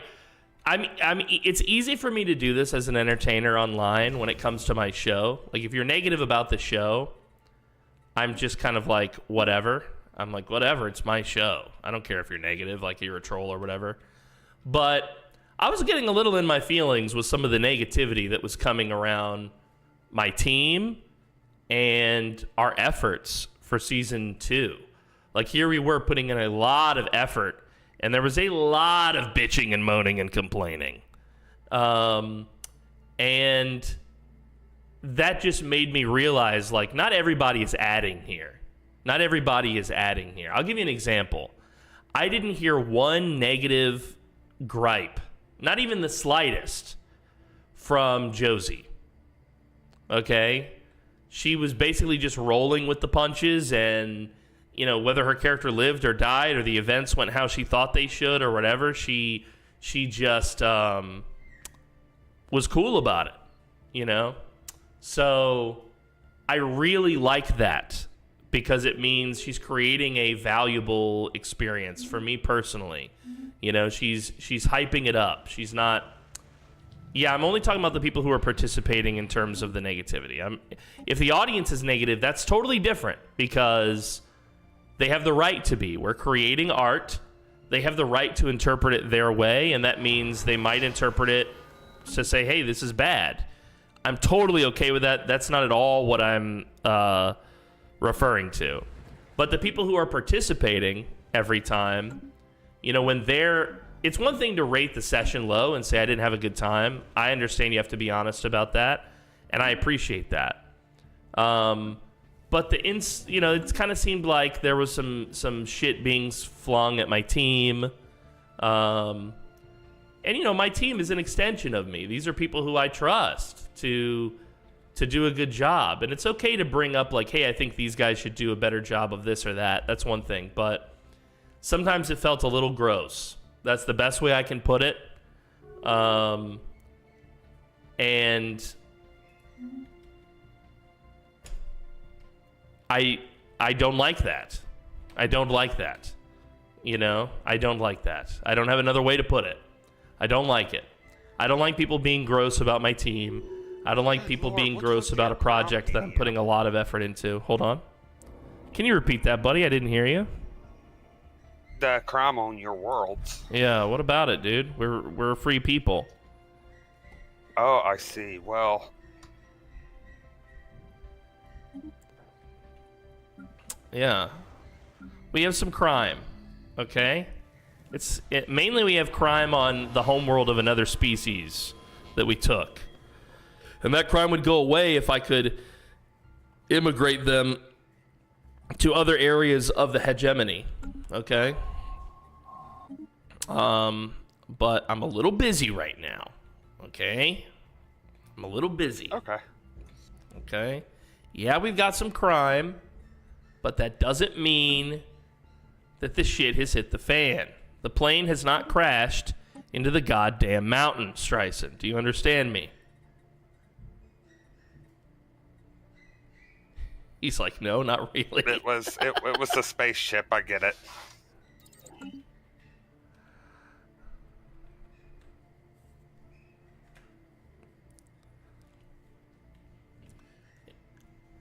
it's easy for me to do this as an entertainer online when it comes to my show. Like if you're negative about the show, I'm just kind of like, whatever. I'm like, whatever, it's my show. I don't care if you're negative, like you're a troll or whatever. But I was getting a little in my feelings with some of the negativity that was coming around my team and our efforts for season 2. Like here we were putting in a lot of effort, and there was a lot of bitching and moaning and complaining. And that just made me realize, like, not everybody is adding here. Not everybody is adding here. I'll give you an example. I didn't hear one negative gripe, not even the slightest, from Josie. Okay? She was basically just rolling with the punches, and, whether her character lived or died or the events went how she thought they should or whatever, she just was cool about it, So I really like that because it means she's creating a valuable experience for me personally. She's hyping it up. She's not... Yeah, I'm only talking about the people who are participating in terms of the negativity. If the audience is negative, that's totally different because they have the right to be. We're creating art. They have the right to interpret it their way, and that means they might interpret it to say, hey, this is bad. I'm totally okay with that. That's not at all what I'm referring to. But the people who are participating every time, when they're... It's one thing to rate the session low and say, I didn't have a good time. I understand you have to be honest about that, and I appreciate that. But it kind of seemed like there was some shit being flung at my team. And, my team is an extension of me. These are people who I trust to do a good job. And it's okay to bring up, like, hey, I think these guys should do a better job of this or that. That's one thing. But sometimes it felt a little gross. That's the best way I can put it. And I don't like that. I don't like that. You know, I don't like that. I don't have another way to put it. I don't like it. I don't like people being gross about my team. I don't like people being gross about a project that I'm putting a lot of effort into. Hold on. Can you repeat that, buddy? I didn't hear you. The crime on your worlds. Yeah, what about it, dude? We're free people. Oh, I see. Well, yeah. We have some crime, okay? Mainly we have crime on the homeworld of another species that we took. And that crime would go away if I could immigrate them to other areas of the hegemony, okay? But I'm a little busy right now, okay? I'm a little busy. okay. Okay? Yeah, we've got some crime, but that doesn't mean that the shit has hit the fan. The plane has not crashed into the goddamn mountain, Streisand. Do you understand me? He's like, no, not really. It was the spaceship. I get it.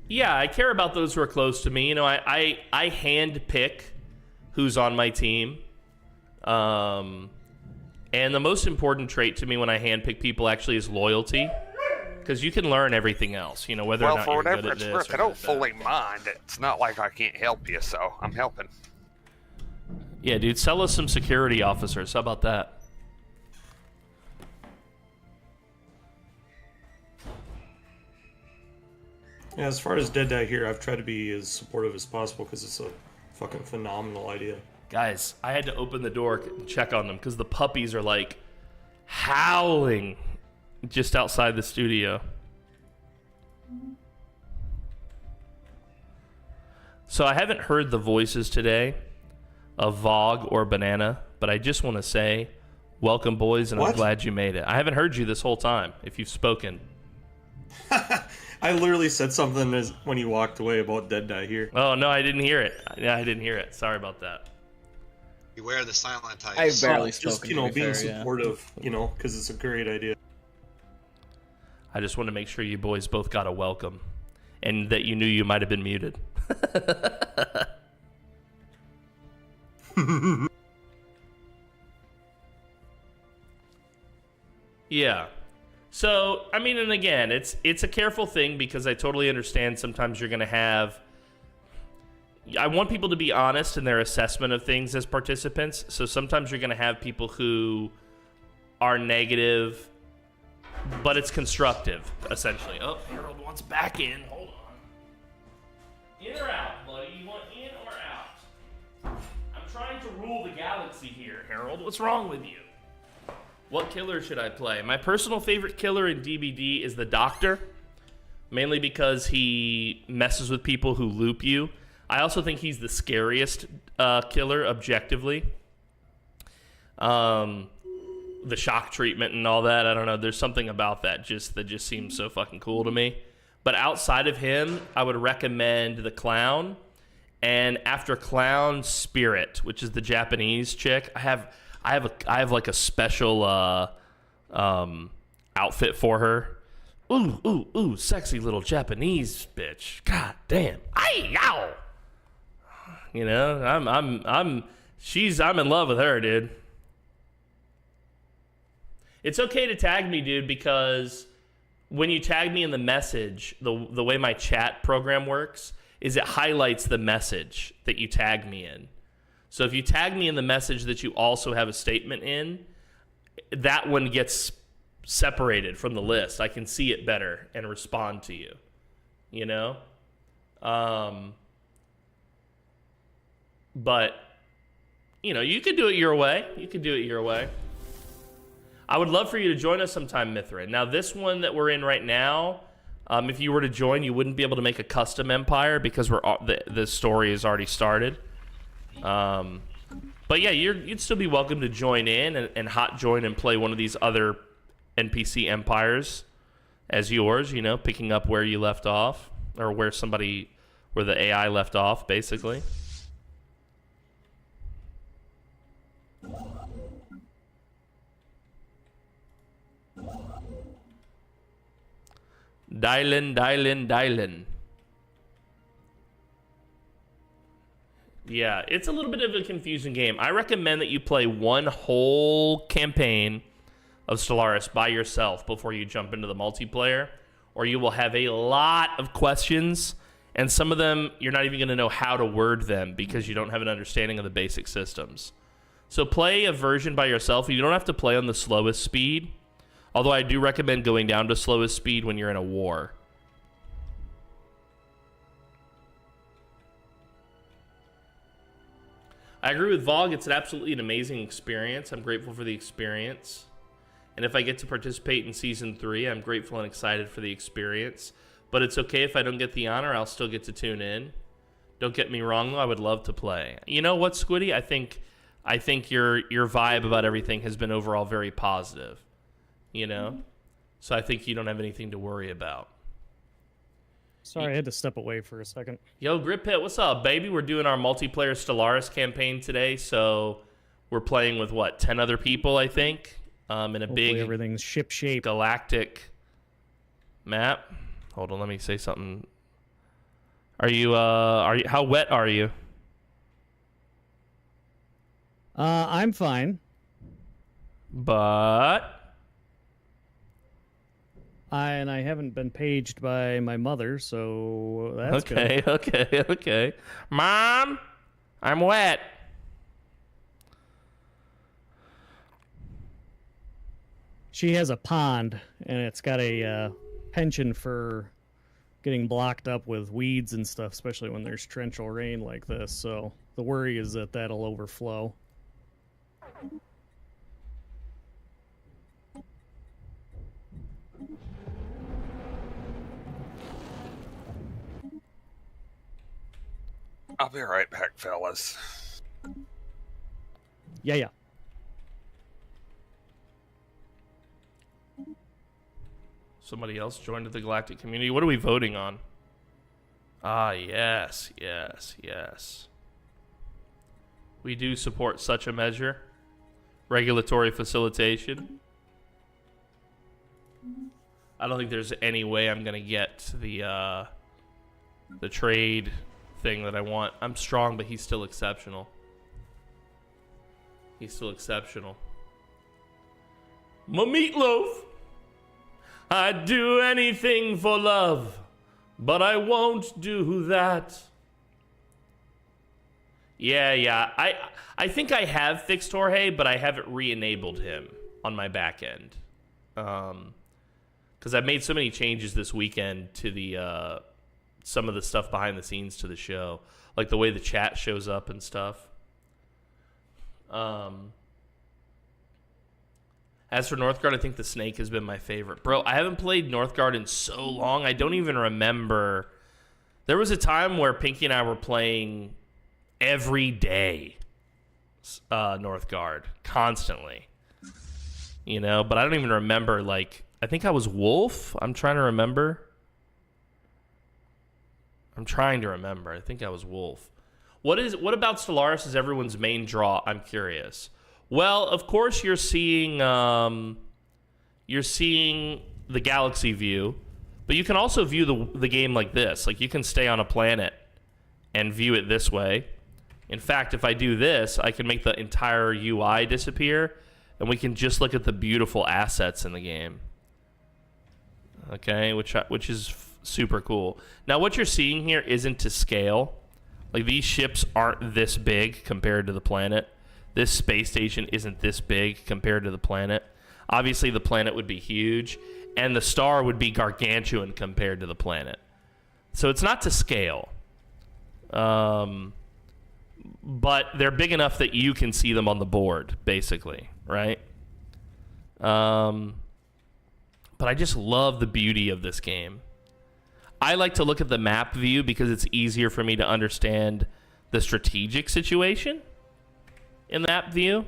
Yeah, I care about those who are close to me. You know, I hand pick who's on my team. And the most important trait to me when I hand pick people actually is loyalty. Because you can learn everything else, you know, whether or Well, not for you're whatever good at it's this. worth, or I don't good at that. fully mind. It's not like I can't help you, so I'm helping. Yeah, dude, sell us some security officers. How about that? Yeah, as far as Dead Die here, I've tried to be as supportive as possible because it's a fucking phenomenal idea. Guys, I had to open the door and check on them because the puppies are like howling just outside the studio. So I haven't heard the voices today of Vogue or Banana, but I just want to say, welcome, boys, and I'm What? glad you made it. I haven't heard you this whole time, if you've spoken. I literally said something when you walked away about Dead Die here. Oh, no, I didn't hear it. Yeah, I didn't hear it. Sorry about that. Beware the silent types. I've barely Just, spoken. you know, to be being fair, yeah. supportive, you know, because it's a great idea. I just want to make sure you boys both got a welcome and that you knew you might have been muted. Yeah. So, I mean, and again, it's a careful thing because I totally understand sometimes you're going to have... I want people to be honest in their assessment of things as participants. So sometimes you're going to have people who are negative, but it's constructive, essentially. Oh, Harold wants back in. Hold on. In or out, buddy? You want in or out? I'm trying to rule the galaxy here, Harold. What's wrong with you? What killer should I play? My personal favorite killer in DBD is the Doctor, mainly because he messes with people who loop you. I also think he's the scariest killer, objectively. The shock treatment and all that, I don't know. There's something about that just seems so fucking cool to me. But outside of him, I would recommend the Clown. And after Clown, Spirit, which is the Japanese chick. I have like a special outfit for her. Ooh, sexy little Japanese bitch. God damn. Ay, yow. You know, I'm in love with her, dude. It's okay to tag me, dude, because when you tag me in the message, the way my chat program works is it highlights the message that you tag me in. So if you tag me in the message that you also have a statement in, that one gets separated from the list. I can see it better and respond to you. You know? But, you know, you could do it your way. I would love for you to join us sometime, Mithrin. Now, this one that we're in right now, if you were to join, you wouldn't be able to make a custom empire because the story is already started. But yeah, you'd still be welcome to join in and hot join and play one of these other NPC empires as yours, you know, picking up where you left off or where the AI left off, basically. Dylan. Yeah, it's a little bit of a confusing game. I recommend that you play one whole campaign of Stellaris by yourself before you jump into the multiplayer, or you will have a lot of questions, and some of them you're not even going to know how to word them because you don't have an understanding of the basic systems. So play a version by yourself. You don't have to play on the slowest speed, although I do recommend going down to slowest speed when you're in a war. I agree with Vogue. It's absolutely an amazing experience. I'm grateful for the experience. And if I get to participate in Season 3, I'm grateful and excited for the experience. But it's okay if I don't get the honor. I'll still get to tune in. Don't get me wrong, though. I would love to play. You know what, Squiddy? I think your vibe about everything has been overall very positive. You know? So I think you don't have anything to worry about. Sorry, I had to step away for a second. Yo, Grip Pit, what's up, baby? We're doing our multiplayer Stellaris campaign today, so we're playing with, 10 other people, I think, in a Hopefully big everything's ship-shape. galactic map. Hold on, let me say something. Are you, how wet are you? I'm fine. But... I haven't been paged by my mother, so that's good. Okay. Mom, I'm wet. She has a pond, and it's got a penchant for getting blocked up with weeds and stuff, especially when there's torrential rain like this. So the worry is that that'll overflow. I'll be right back, fellas. Yeah. Somebody else joined the galactic community. What are we voting on? Ah, yes. We do support such a measure. Regulatory facilitation. I don't think there's any way I'm going to get the trade thing that I want. I'm strong, but he's still exceptional. My meatloaf. I'd do anything for love, but I won't do that. Yeah. I think I have fixed Jorge, but I haven't re-enabled him on my back end. Because I've made so many changes this weekend to the some of the stuff behind the scenes to the show, like the way the chat shows up and stuff. As for Northgard, I think the snake has been my favorite. Bro, I haven't played Northgard in so long, I don't even remember. There was a time where Pinky and I were playing every day Northgard, constantly. You know, but I don't even remember, like, I think I was Wolf. I'm trying to remember. I think I was Wolf. What about Stellaris is everyone's main draw? I'm curious. Well, of course you're seeing the galaxy view, but you can also view the game like this. Like, you can stay on a planet and view it this way. In fact, if I do this, I can make the entire UI disappear, and we can just look at the beautiful assets in the game. Okay, which is super cool. Now, what you're seeing here isn't to scale. Like, these ships aren't this big compared to the planet. This space station isn't this big compared to the planet. Obviously, the planet would be huge, and the star would be gargantuan compared to the planet. So it's not to scale. But they're big enough that you can see them on the board, basically, right? But I just love the beauty of this game. I like to look at the map view because it's easier for me to understand the strategic situation in that view,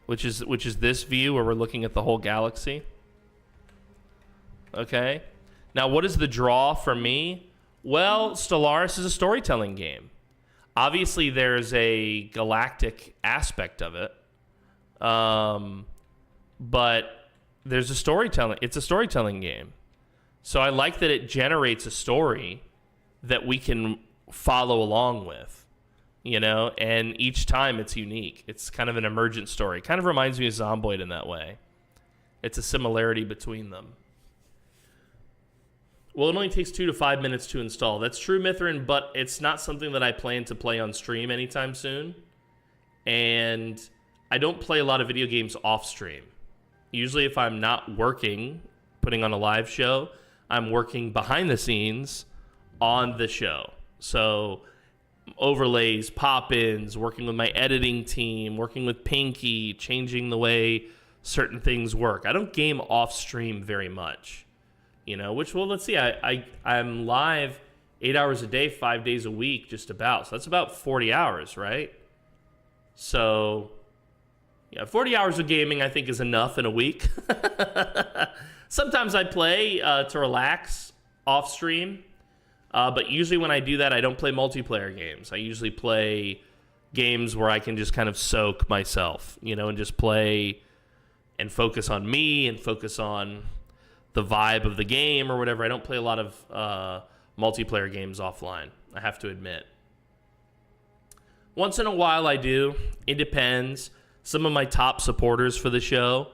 which is this view where we're looking at the whole galaxy. Okay. Now, what is the draw for me? Well, Stellaris is a storytelling game. Obviously, there's a galactic aspect of it, but there's a storytelling. It's a storytelling game. So I like that it generates a story that we can follow along with, you know, and each time it's unique. It's kind of an emergent story. Kind of reminds me of Zomboid in that way. It's a similarity between them. Well, it only takes 2 to 5 minutes to install. That's true, Mithrin, but it's not something that I plan to play on stream anytime soon. And I don't play a lot of video games off stream. Usually if I'm not working, putting on a live show, I'm working behind the scenes on the show. So overlays, pop-ins, working with my editing team, working with Pinky, changing the way certain things work. I don't game off stream very much, you know, which, well, let's see, I'm live 8 hours a day, 5 days a week, just about. So that's about 40 hours, right? So yeah, 40 hours of gaming I think is enough in a week. Sometimes I play to relax off stream, but usually when I do that, I don't play multiplayer games. I usually play games where I can just kind of soak myself, you know, and just play and focus on me and focus on the vibe of the game or whatever. I don't play a lot of multiplayer games offline, I have to admit. Once in a while I do. It depends. Some of my top supporters for the show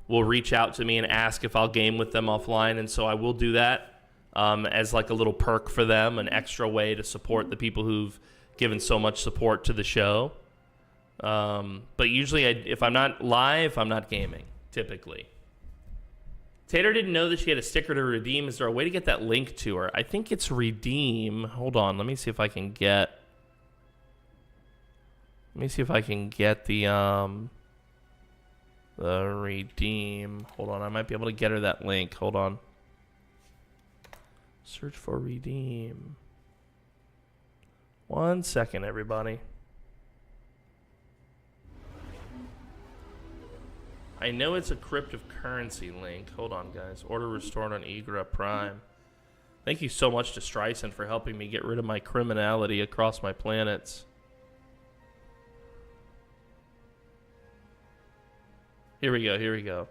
will reach out to me and ask if I'll game with them offline, and so I will do that as like a little perk for them, an extra way to support the people who've given so much support to the show. But usually if I'm not live, I'm not gaming, typically. Tater didn't know that she had a sticker to redeem. Is there a way to get that link to her? I think it's redeem. Hold on, let me see if I can get... Let me see if I can get the redeem. Hold on, I might be able to get her that link. Hold on. Search for redeem. 1 second, everybody. I know it's a cryptocurrency link. Hold on, guys. Order restored on Egra Prime. Thank you so much to Streisand for helping me get rid of my criminality across my planets. Here we go, here we go.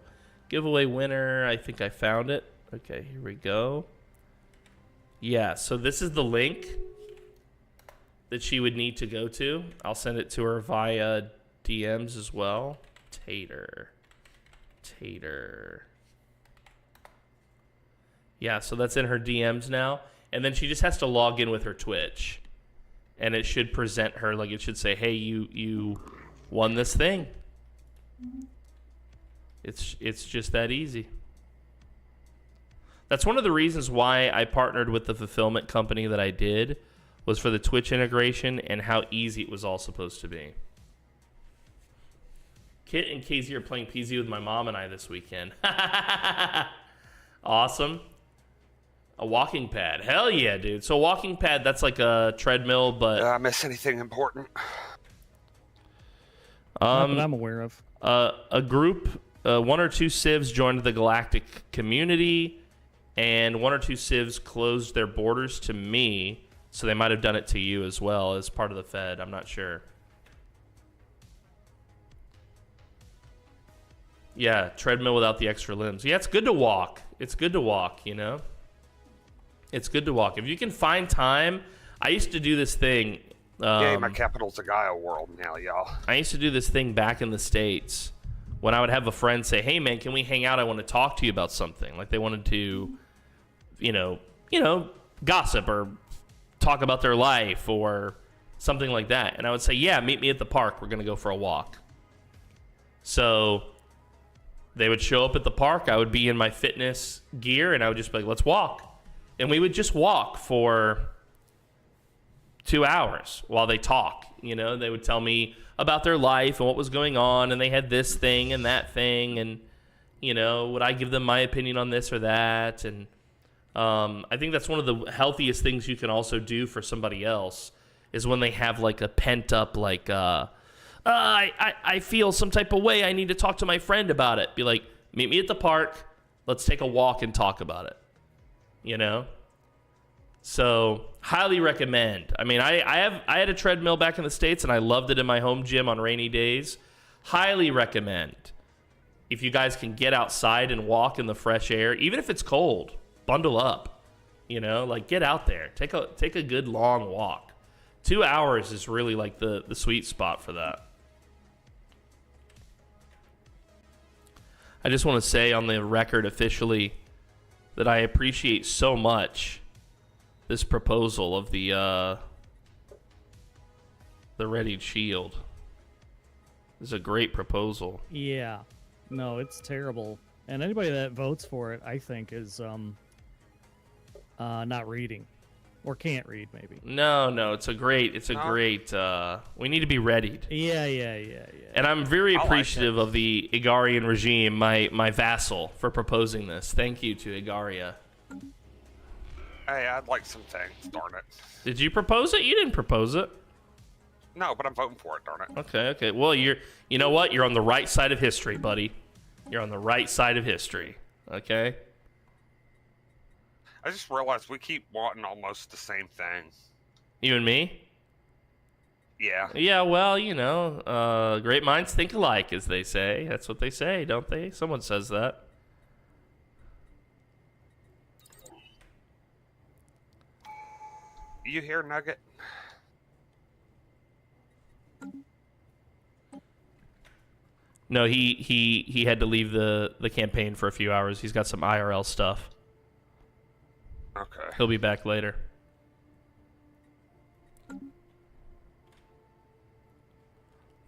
Giveaway winner, I think I found it. Okay, here we go. Yeah, so this is the link that she would need to go to. I'll send it to her via DMs as well. Tater. Yeah, so that's in her DMs now. And then she just has to log in with her Twitch. And it should present her, like it should say, hey, you won this thing. It's just that easy. That's one of the reasons why I partnered with the fulfillment company that I did, was for the Twitch integration and how easy it was all supposed to be. Kit and KZ are playing PZ with my mom and I this weekend. Awesome. A walking pad. Hell yeah, dude. So a walking pad, that's like a treadmill, but... miss anything important? Not that I'm aware of. A group... 1 or 2 civs joined the galactic community, and 1 or 2 civs closed their borders to me, so they might have done it to you as well as part of the Fed. I'm not sure. Yeah, treadmill without the extra limbs. Yeah, it's good to walk. It's good to walk, you know? It's good to walk. If you can find time, I used to do this thing. Yeah, my capital's a Gaia world now, y'all. I used to do this thing back in the States when I would have a friend say, hey, man, can we hang out? I want to talk to you about something. Like they wanted to, you know, gossip or talk about their life or something like that. And I would say, yeah, meet me at the park. We're going to go for a walk. So they would show up at the park. I would be in my fitness gear, and I would just be like, let's walk. And we would just walk for 2 hours while they talk. You know, they would tell me about their life and what was going on, and they had this thing and that thing, and, you know, would I give them my opinion on this or that? And I think that's one of the healthiest things you can also do for somebody else is when they have like a pent up, like, I feel some type of way. I need to talk to my friend about it. Be like, meet me at the park. Let's take a walk and talk about it. You know? So highly recommend. I mean, I had a treadmill back in the States, and I loved it in my home gym on rainy days. Highly recommend. If you guys can get outside and walk in the fresh air, even if it's cold, bundle up. You know, like get out there, take a good long walk. 2 hours is really like the sweet spot for that. I just want to say on the record officially that I appreciate so much this proposal of the readied shield. This is a great proposal. Yeah. No, it's terrible. And anybody that votes for it, I think, is not reading. Or can't read, maybe. No, it's a great, we need to be readied. Yeah. And I'm very appreciative of the Igarian regime, my vassal, for proposing this. Thank you to Igaria. Hey, I'd like some things, darn it. Did you propose it? You didn't propose it. No, but I'm voting for it, darn it. Okay. Well, you know what? You're on the right side of history, buddy. You're on the right side of history. Okay? I just realized we keep wanting almost the same thing. You and me? Yeah. Yeah, well, you know, great minds think alike, as they say. That's what they say, don't they? Someone says that. You hear, Nugget? No, he had to leave the campaign for a few hours. He's got some IRL stuff. Okay. He'll be back later.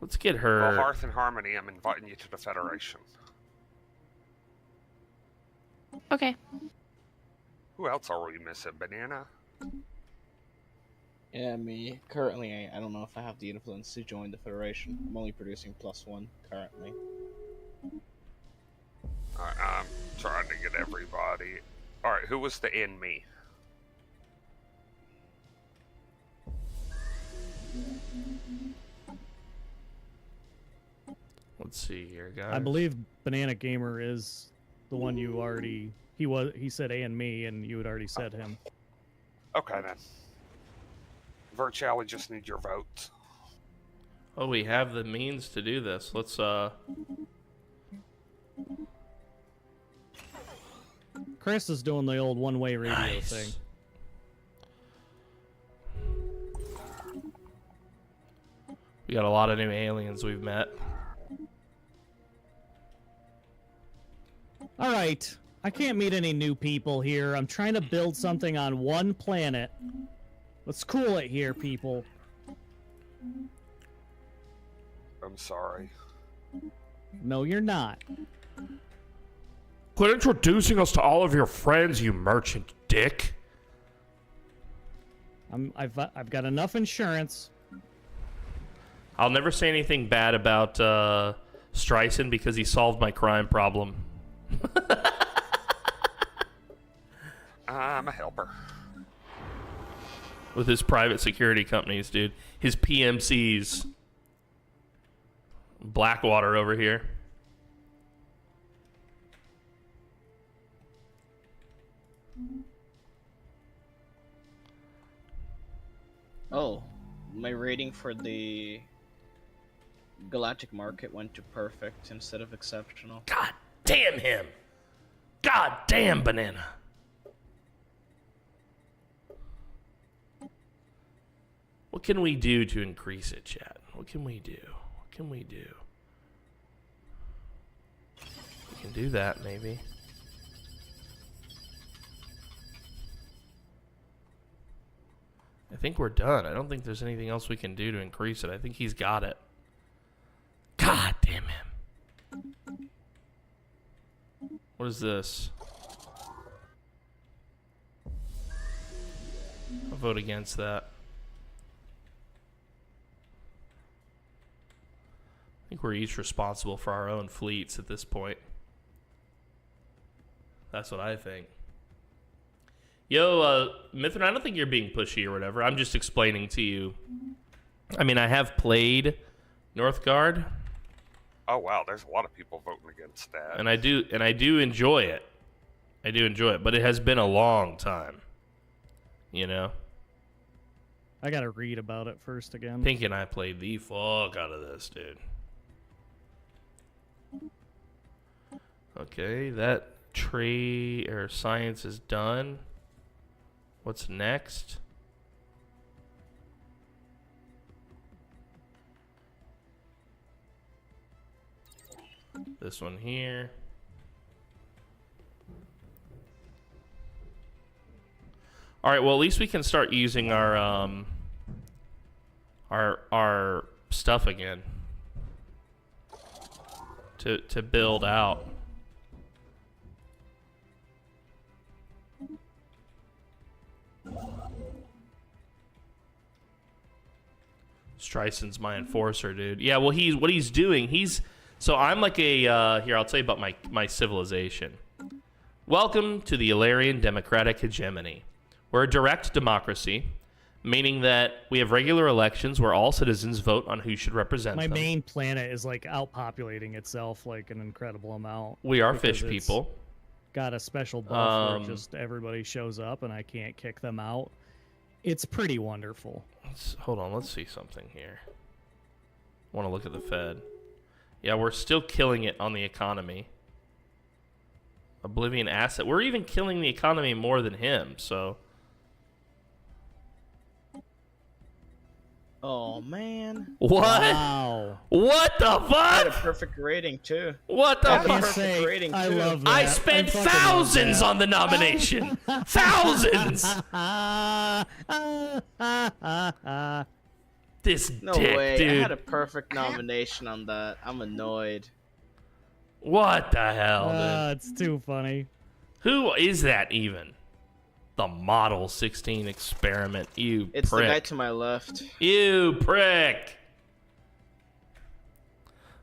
Let's get her... Well, Hearth and Harmony, I'm inviting you to the Federation. Okay. Who else are we missing? Banana? Yeah, me. Currently, I don't know if I have the influence to join the Federation. I'm only producing +1 currently. I'm trying to get everybody. Alright, who was the enemy? Let's see here, guys. I believe Banana Gamer is the one you already... He said and me, and you had already said him. Okay, then. Virtually, we just need your votes. Oh, we have the means to do this. Let's, Chris is doing the old one-way radio thing. We got a lot of new aliens we've met. All right. I can't meet any new people here. I'm trying to build something on one planet. Let's cool it here, people. I'm sorry. No, you're not. Quit introducing us to all of your friends, you merchant dick. I've got enough insurance. I'll never say anything bad about Streisand because he solved my crime problem. I'm a helper. With his private security companies, dude. His PMCs. Blackwater over here. Oh, my rating for the galactic market went to perfect instead of exceptional. God damn him! God damn Banana! What can we do to increase it, chat? What can we do? What can we do? We can do that, maybe. I think we're done. I don't think there's anything else we can do to increase it. I think he's got it. God damn him. What is this? I'll vote against that. I think we're each responsible for our own fleets at this point. That's what I think. Yo, Mithrin, I don't think you're being pushy or whatever. I'm just explaining to you. I mean, I have played Northgard. Oh wow, there's a lot of people voting against that. And I do enjoy it. I do enjoy it, but it has been a long time. You know? I gotta read about it first again. Thinking I played the fuck out of this, dude. Okay, that Trade or science is done. What's next? This one here. All right, well, at least we can start using our stuff again to build out. Stryson's my enforcer, dude. Yeah, well, what he's doing, so I'm like a here, I'll tell you about my civilization. Welcome to the Ilarian democratic hegemony. We're a direct democracy, meaning that we have regular elections where all citizens vote on who should represent My them. main planet is like outpopulating itself like an incredible amount. We are because fish it's people. Got a special buff where just everybody shows up and I can't kick them out. It's pretty wonderful. Hold on, let's see something here. I want to look at the Fed. Yeah, we're still killing it on the economy. Oblivion asset. We're even killing the economy more than him, so... Oh man. What? Wow. What the I had a fuck? perfect rating too. What the I had a fuck? perfect say, rating I too. love that. I spent fucking love thousands that. on the nomination. Thousands. This No dick, way. dude. I had a perfect nomination on that. I'm annoyed. What the hell, dude? It's too funny. Who is that even? The Model 16 experiment. You It's prick. the guy to my left. You prick.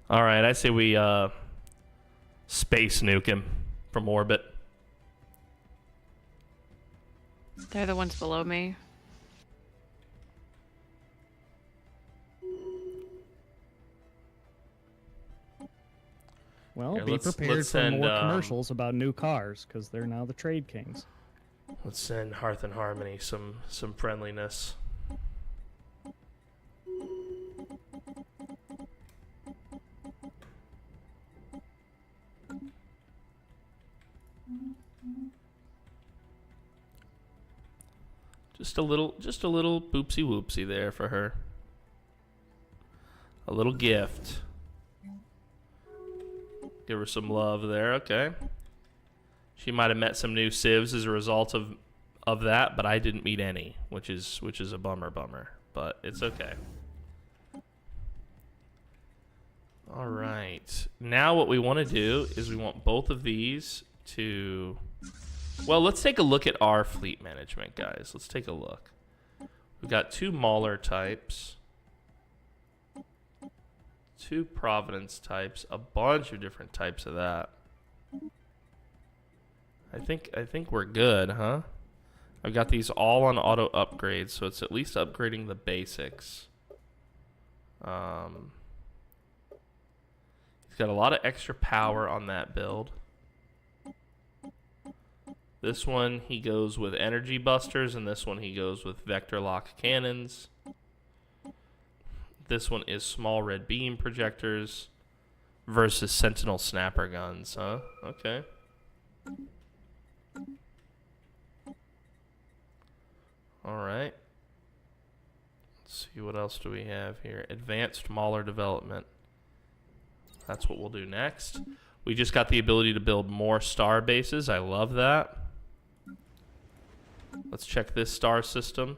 All right, I say we space nuke him from orbit. They're the ones below me. Well, Here, be let's prepared for send, more commercials about new cars because they're now the trade kings. Let's send Hearth and Harmony some friendliness. Just a little boopsie whoopsie there for her. A little gift. Give her some love there, okay. She might have met some new civs as a result of that, but I didn't meet any, which is a bummer, but it's okay. All right. Now what we want to do is we want both of these to... Well, let's take a look at our fleet management, guys. Let's take a look. We've got 2 Mauler types, 2 Providence types, a bunch of different types of that. I think we're good, huh? I've got these all on auto upgrades, so it's at least upgrading the basics. He's got a lot of extra power on that build. This one he goes with energy busters, and this one he goes with vector lock cannons. This one is small red beam projectors versus sentinel snapper guns, huh? Okay. Alright. Let's see, what else do we have here? Advanced Mauler development. That's what we'll do next. We just got the ability to build more star bases. I love that. Let's check this star system.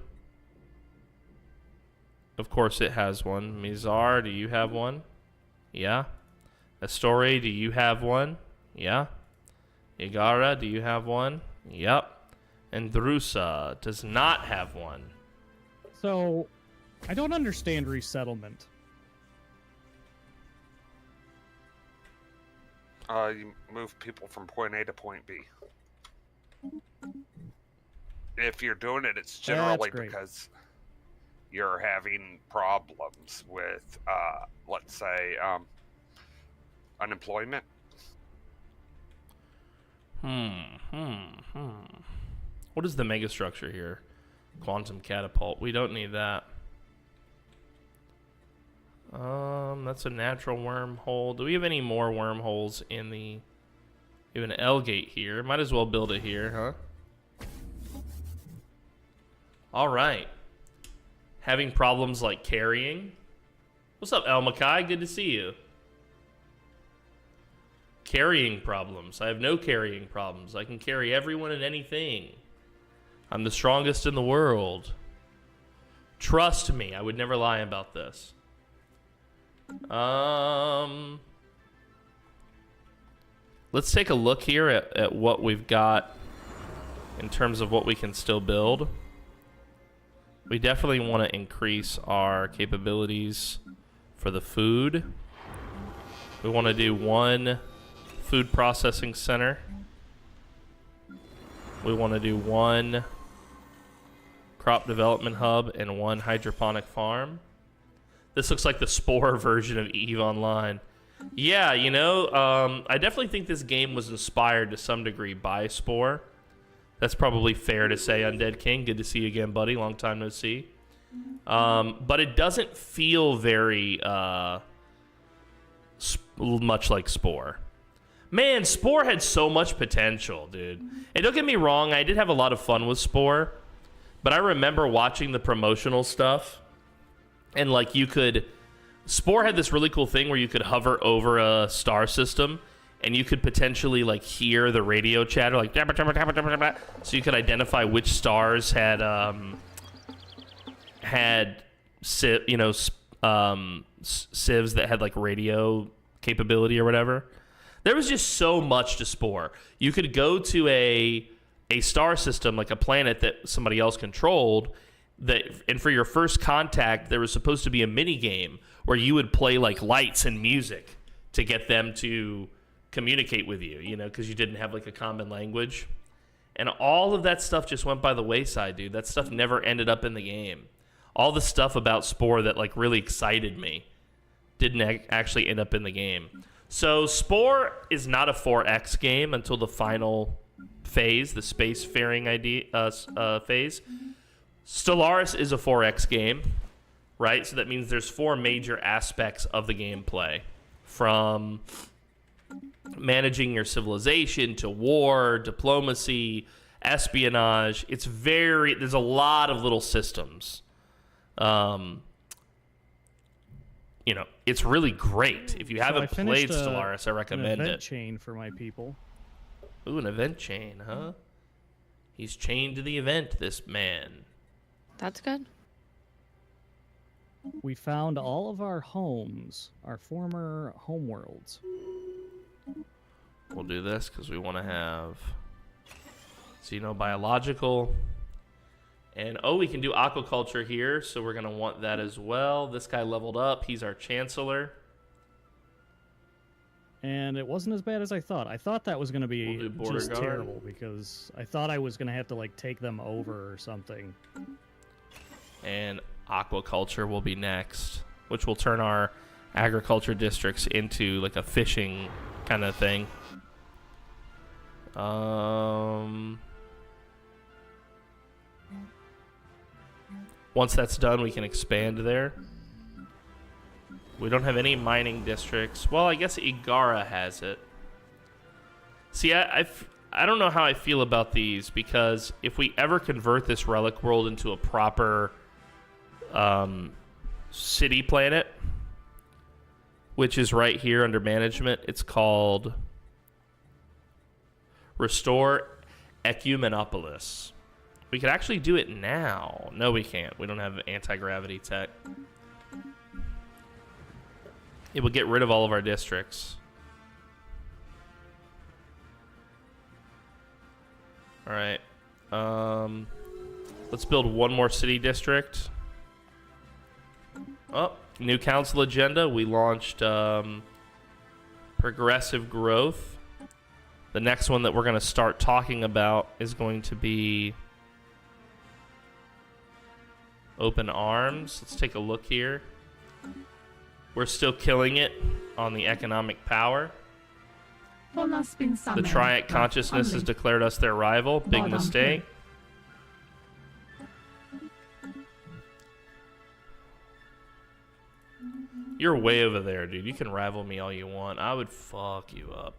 Of course it has one. Mizar, do you have one? Yeah. Astore, do you have one? Yeah. Igara, do you have one? Yep. And Drusa does not have one. So, I don't understand resettlement. You move people from point A to point B. If you're doing it, it's generally great. because you're having problems with, let's say, unemployment. What is the megastructure here? Quantum catapult. We don't need that. That's a natural wormhole. Do we have any more wormholes in the Do an L gate here. Might as well build it here, huh? All right. Having problems like carrying. What's up, El Makai? Good to see you. Carrying problems. I have no carrying problems. I can carry everyone and anything. I'm the strongest in the world. Trust me, I would never lie about this. Let's take a look here at what we've got in terms of what we can still build. We definitely want to increase our capabilities for the food. We want to do 1 food processing center. We want to do 1 crop development hub and 1 hydroponic farm. This looks like the Spore version of EVE Online. Yeah, you know, I definitely think this game was inspired to some degree by Spore. That's probably fair to say. Undead King, good to see you again, buddy. Long time no see. But it doesn't feel very much like Spore. Man, Spore had so much potential, dude. And don't get me wrong, I did have a lot of fun with Spore. But I remember watching the promotional stuff. And, like, you could... Spore had this really cool thing where you could hover over a star system and you could potentially like hear the radio chatter, like so you could identify which stars had sieves that had like radio capability or whatever. There was just so much to Spore. You could go to a star system, like a planet that somebody else controlled, and for your first contact, there was supposed to be a mini game where you would play like lights and music to get them to communicate with you, you know, because you didn't have like a common language. And all of that stuff just went by the wayside, dude. That stuff never ended up in the game. All the stuff about Spore that like really excited me didn't actually end up in the game. So Spore is not a 4X game until the final phase, the spacefaring phase. Stellaris is a 4X game, right? So that means there's 4 major aspects of the gameplay, from managing your civilization to war, diplomacy, espionage. There's a lot of little systems. You know, it's really great. If you haven't played Stellaris, I recommend an event it. Chain for my people. Ooh, an event chain, huh? He's chained to the event, this man. That's good. We found all of our homes, our former homeworlds. We'll do this because we want to have xenobiological. And, oh, we can do aquaculture here, so we're going to want that as well. This guy leveled up. He's our chancellor. And it wasn't as bad as I thought. I thought that was going to be We'll do border just guard. terrible, because I thought I was going to have to, like, take them over or something. And aquaculture will be next, which will turn our agriculture districts into like a fishing kind of thing. Once that's done, we can expand there. We don't have any mining districts. Well, I guess Igara has it. See, I don't know how I feel about these, because if we ever convert this relic world into a proper city planet, which is right here under management, it's called Restore Ecumenopolis. We could actually do it now. No, we can't. We don't have anti-gravity tech. It would get rid of all of our districts. All right. Let's build one more city district. Oh, new council agenda. We launched progressive growth. The next one that we're going to start talking about is going to be open arms. Let's take a look here. We're still killing it on the economic power. The Triad Consciousness has declared us their rival. Big mistake. You're way over there, dude. You can rival me all you want. I would fuck you up.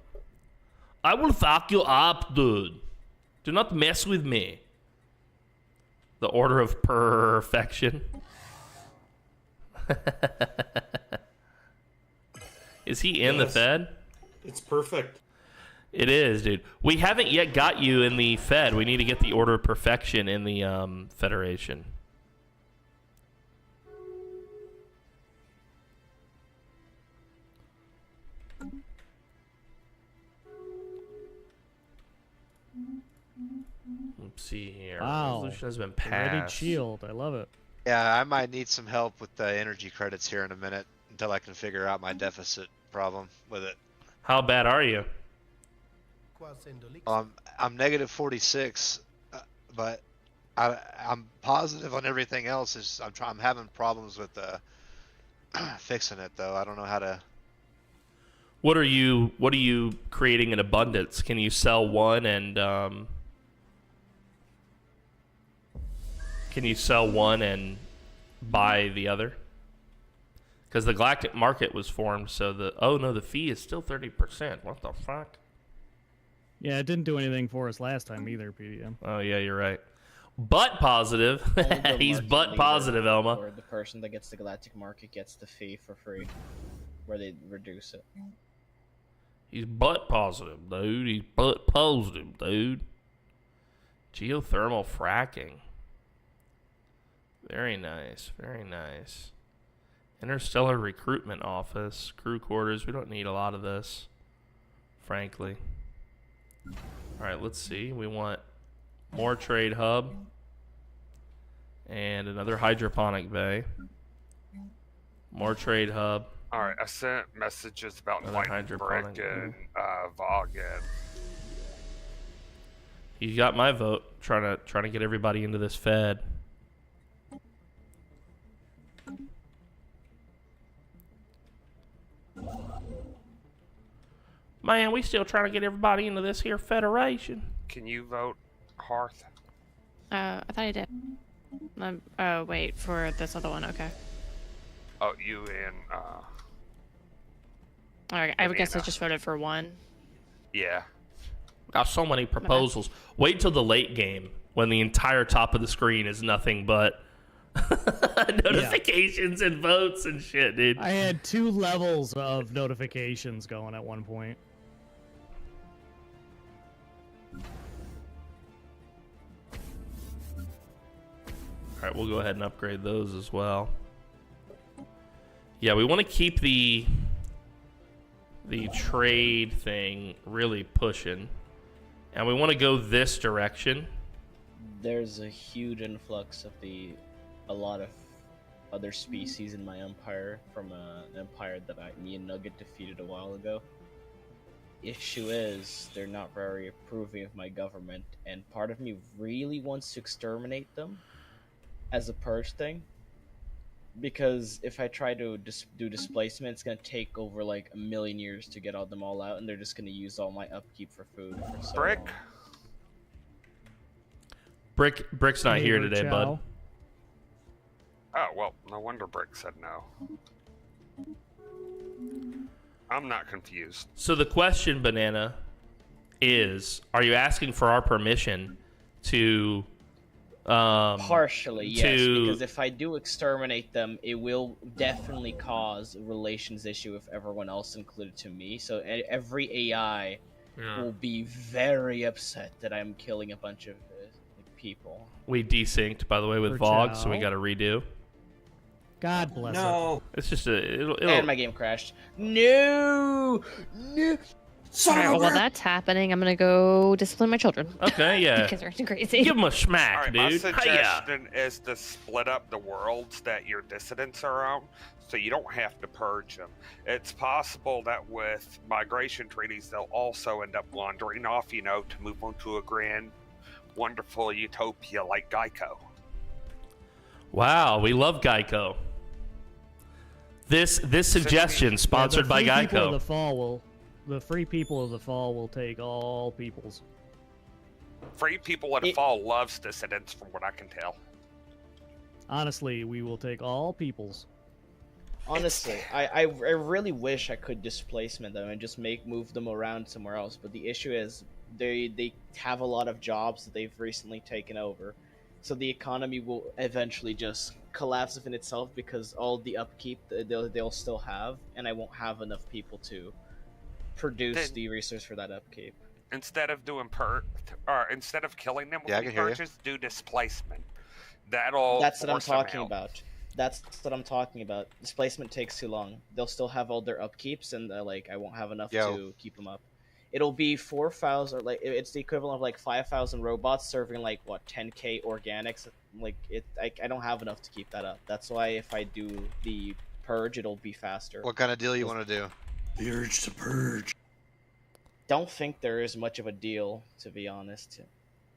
I will fuck you up, dude. Do not mess with me. The order of perfection. Is he in the Fed? It's perfect. It is, dude. We haven't yet got you in the Fed. We need to get the order of perfection in the Federation. Let's see here. Wow. Resolution has been Ready passed. shield. I love it. Yeah, I might need some help with the energy credits here in a minute until I can figure out my deficit problem with it. How bad are you? I'm negative 46, but I'm positive on everything else. I'm having problems with fixing it though. I don't know how to. What are you creating in abundance? Can you sell one and buy the other? Because the galactic market was formed, so the fee is still 30%. What the fuck? Yeah, it didn't do anything for us last time either, PDM. Oh yeah, you're right. Butt positive. He's butt positive, Elma. Or the person that gets the galactic market gets the fee for free, where they reduce it. He's butt positive, dude. He's butt positive, dude. Geothermal fracking. Very nice, very nice. Interstellar recruitment office, crew quarters. We don't need a lot of this, frankly. All right, let's see. We want more trade hub and another hydroponic bay. More trade hub. All right, I sent messages about Another like hydroponic Brick and Vogue and You got my vote. Trying to get everybody into this Fed. Man, we still trying to get everybody into this here Federation. Can you vote, Hearth? I thought I did. Oh, wait, for this other one, okay. Oh, you and Alright, I guess I Banana. just voted for one. Yeah. Got so many proposals. Wait till the late game when the entire top of the screen is nothing but notifications and votes and shit, dude. I had 2 levels of notifications going at one point. All right, we'll go ahead and upgrade those as well. Yeah, we want to keep the trade thing really pushing, and we want to go this direction. There's a huge influx of a lot of other species in my empire from an empire that me and Nugget defeated a while ago. Issue is, they're not very approving of my government, and part of me really wants to exterminate them as a purge thing. Because if I try to do displacement, it's gonna take over like 1 million years to get them all out, and they're just gonna use all my upkeep for food for so Brick? long. Brick's not here today, bud. Oh, well, no wonder Brick said no. I'm not confused. So the question, Banana, is: are you asking for our permission to? Partially, yes, because if I do exterminate them, it will definitely cause a relations issue with everyone else included to me. So every AI will be very upset that I'm killing a bunch of people. We desynced, by the way, with Vogue, so we got to redo. God bless No. It's just it'll And my game crashed. No! Alright, well, that's happening. I'm gonna go discipline my children. Okay, yeah. Because they're acting crazy. Give them a smack, All right, dude. my Hiya. suggestion is to split up the worlds that your dissidents are on, so you don't have to purge them. It's possible that with migration treaties, they'll also end up wandering off, to move on to a grand, wonderful utopia like Geico. Wow, we love Geico. This suggestion sponsored by Geico. The free people of the fall will take all peoples. Free people at a fall loves dissidents, from what I can tell. Honestly, we will take all peoples. Honestly, I really wish I could displacement them and just move them around somewhere else. But the issue is they have a lot of jobs that they've recently taken over, so the economy will eventually just collapse within itself because all the upkeep they'll still have, and I won't have enough people to produce the resource for that upkeep. Instead of doing instead of killing them with Yeah, I can hear you. purges, do displacement. That's what I'm talking about. That's what I'm talking about. Displacement takes too long. They'll still have all their upkeeps, and I won't have enough to keep them up. It'll be 4,000, or it's the equivalent of 5,000 robots serving 10k organics. I don't have enough to keep that up. That's why if I do the purge, it'll be faster. What kind of deal you want to do? The urge to purge. Don't think there is much of a deal, to be honest,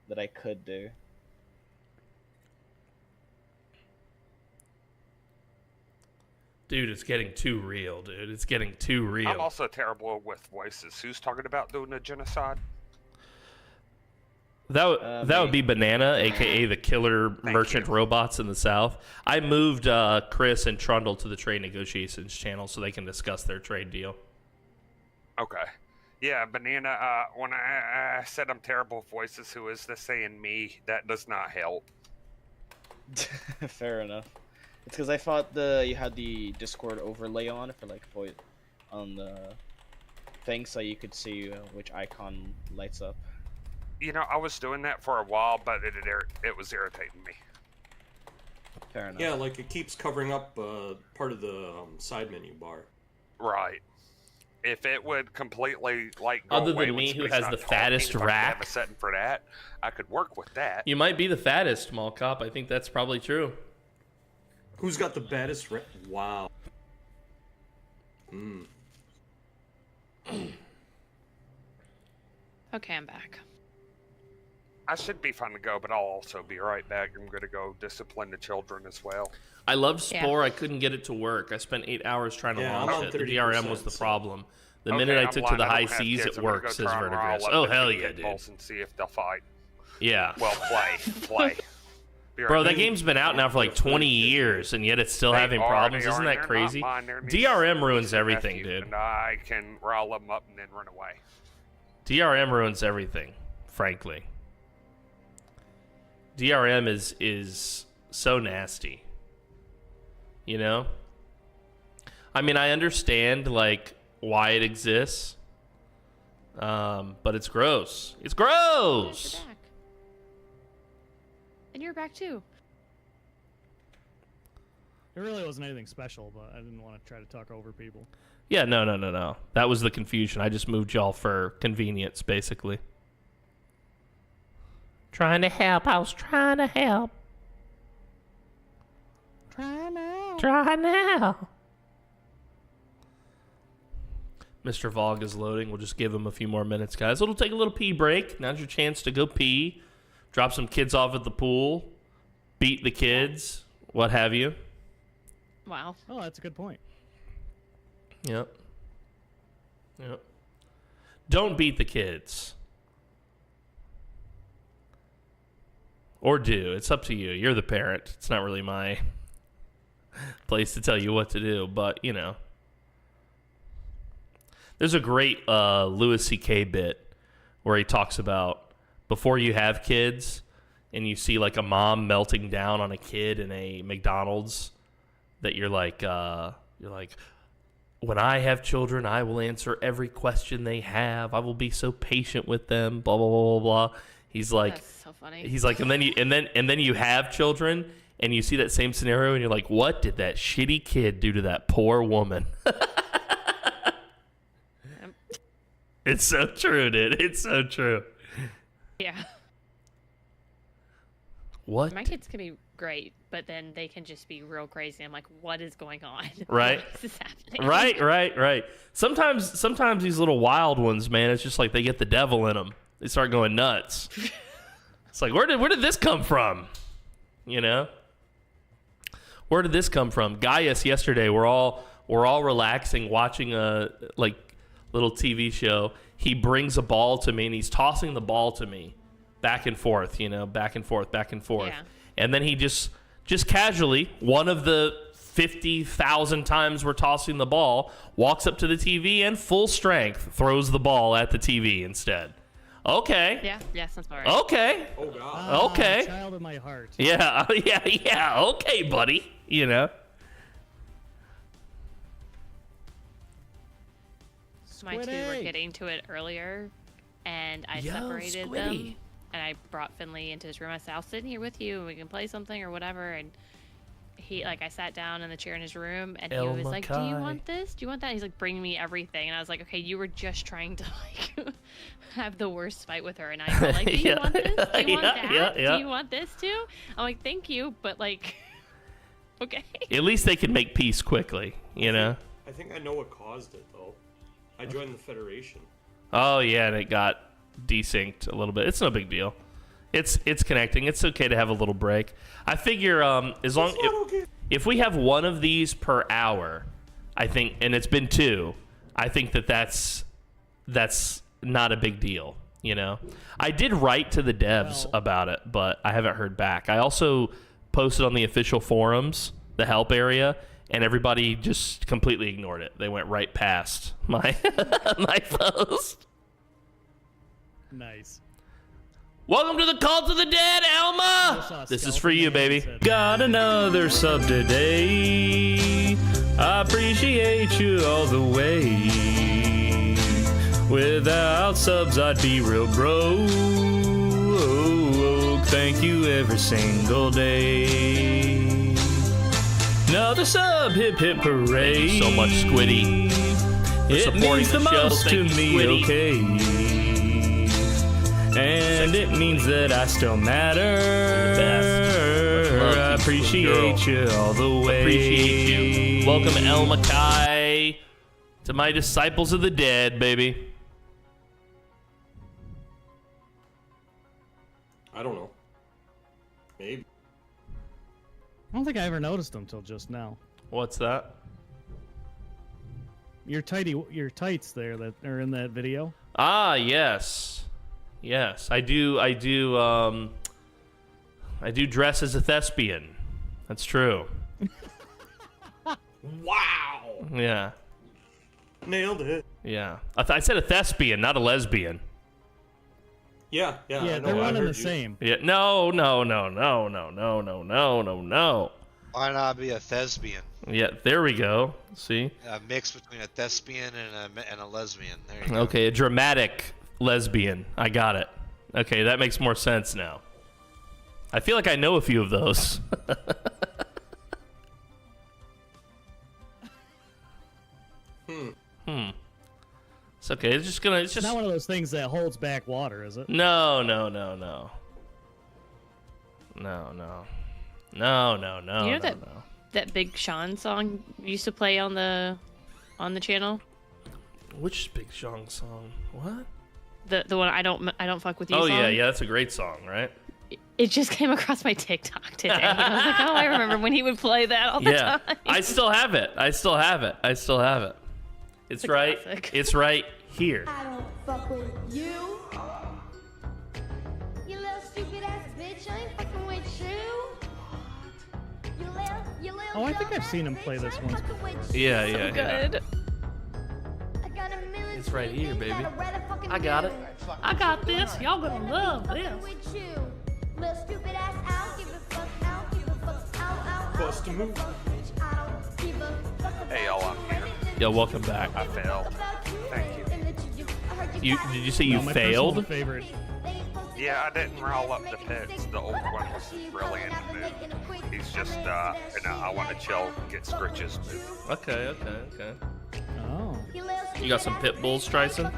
that I could do. Dude, it's getting too real, dude. It's getting too real. I'm also terrible with voices. Who's talking about doing a genocide? That would be Banana, aka the killer merchant robots in the South. I moved Chris and Trundle to the trade negotiations channel so they can discuss their trade deal. Okay. Yeah, Banana, when I said I'm terrible with voices, who is this saying me? That does not help. Fair enough. It's because I thought you had the Discord overlay on for on the thing, so you could see which icon lights up. You know, I was doing that for a while, but it was irritating me. Fair enough. Yeah, it keeps covering up part of the side menu bar. Right. If it would completely go Other away than when me, who somebody's has not the talking, fattest if I could have rack. a setting for that, I could work with that. You might be the fattest, Mall Cop. I think that's probably true. Who's got the baddest Wow. Okay, I'm back. I should be fine to go, but I'll also be right back. I'm going to go discipline the children as well. I love Spore. I couldn't get it to work. I spent 8 hours trying to launch it. The DRM was the problem. The minute I took to the high seas, it works, says Verdigris. Oh, hell yeah, dude. And see if they'll fight. Yeah. Well, play. Bro, that game's been out now for 20 years, and yet it's still having problems. Isn't that crazy? DRM ruins everything, dude. And I can rile them up and then run away. DRM ruins everything, frankly. DRM is so nasty. You know? I mean, I understand, why it exists, but it's gross. It's gross! You're back. And you're back, too. It really wasn't anything special, but I didn't want to try to talk over people. Yeah, no. That was the confusion. I just moved y'all for convenience, basically. Trying to help. I was trying to help. Try now. Mr. Vogue is loading. We'll just give him a few more minutes, guys. It'll take a little pee break. Now's your chance to go pee. Drop some kids off at the pool. Beat the kids. What have you. Wow. Oh, that's a good point. Yep. Don't beat the kids. Or do. It's up to you. You're the parent. It's not really my place to tell you what to do, but, There's a great Louis C.K. bit where he talks about before you have kids and you see, a mom melting down on a kid in a McDonald's, that you're like, when I have children, I will answer every question they have. I will be so patient with them, blah, blah, blah, blah, blah. He's like, that's so funny. He's like, and then you have children and you see that same scenario and you're like, what did that shitty kid do to that poor woman? It's so true, dude. It's so true. Yeah. What? My kids can be great, but then they can just be real crazy. I'm like, what is going on? Right. What is happening? Right. Sometimes these little wild ones, man, it's just like they get the devil in them. They start going nuts. It's like, where did this come from? Where did this come from? Gaius yesterday, we're all relaxing, watching a little TV show. He brings a ball to me and he's tossing the ball to me back and forth, back and forth. Yeah. And then he just casually, one of the 50,000 times we're tossing the ball, walks up to the TV and full strength throws the ball at the TV instead. Okay. Yeah, sounds about right. Okay. Oh god. Okay. Child of my heart. Yeah. Okay, buddy. You know. My two were getting to it earlier, and I separated them, and I brought Finley into his room. I said, I'll sit in here with you, and we can play something or whatever, and he, like, I sat down in the chair in his room, and he was like, do you want this? Do you want that? He's like, bring me everything, and I was like, okay, you were just trying to, like, have the worst fight with her, and I'm like, do you want this? Do you want that? Do you want this too? I'm like, thank you, but, like, okay. At least they can make peace quickly, you know? I think I know what caused it, though. I joined the Federation. Oh, yeah, and it got desynced a little bit. It's no big deal. It's connecting. It's okay to have a little break. I figure as long if we have one of these per hour, I think, and it's been 2, I think that's not a big deal, you know? I did write to the devs about it, but I haven't heard back. I also posted on the official forums, the help area, and everybody just completely ignored it. They went right past my my post. Nice. Welcome to the Cult of the Dead, Alma! This is for you, baby. Got another sub today. I appreciate you all the way. Without subs, I'd be real broke. Thank you every single day. Another sub, hip hip hooray. Thank you so much, Squiddy. It means the most to me, okay. And it means that I still matter. I appreciate you all the way. Appreciate you. Welcome, El Mackay, to my Disciples of the Dead, baby. I don't know. Maybe. I don't think I ever noticed them till just now. What's that? Your tights there that are in that video. Ah, yes. Yes, I do dress as a thespian. That's true. Wow. Yeah. Nailed it. Yeah. I said a thespian, not a lesbian. Yeah. Yeah, they're one and the same. Yeah. No. Why not be a thespian? Yeah, there we go. See? A mix between a thespian and a lesbian. There you go. Okay, a dramatic lesbian. I got it. Okay, that makes more sense now. I feel like I know a few of those. It's okay. It's just It's not one of those things that holds back water, is it? No. You know that Big Sean song used to play on the channel? Which Big Sean song? What? The one I don't fuck with you. Oh song? yeah, that's a great song, right? It just came across my TikTok today. And I was like, oh, I remember when he would play that all the time. I still have it. It's right. Classic. It's right here. I don't fuck with you. You little stupid ass bitch. I ain't fucking with you. You little Oh, I think I've seen him play this once. Yeah. Good. It's right here, baby. I got it. I got this. Y'all gonna love this. Little stupid ass out. Give a fuck out. Give a fuck out. Bust a move. Hey, y'all, I'm here. Yo, welcome back. I failed. Thank you. Did you say you my failed? personal favorite. Yeah, I didn't roll up the pits. The old one was really in the mood. He's just, I want to chill, get scritches moving. Okay. Oh. You got some pit bulls, Tryson?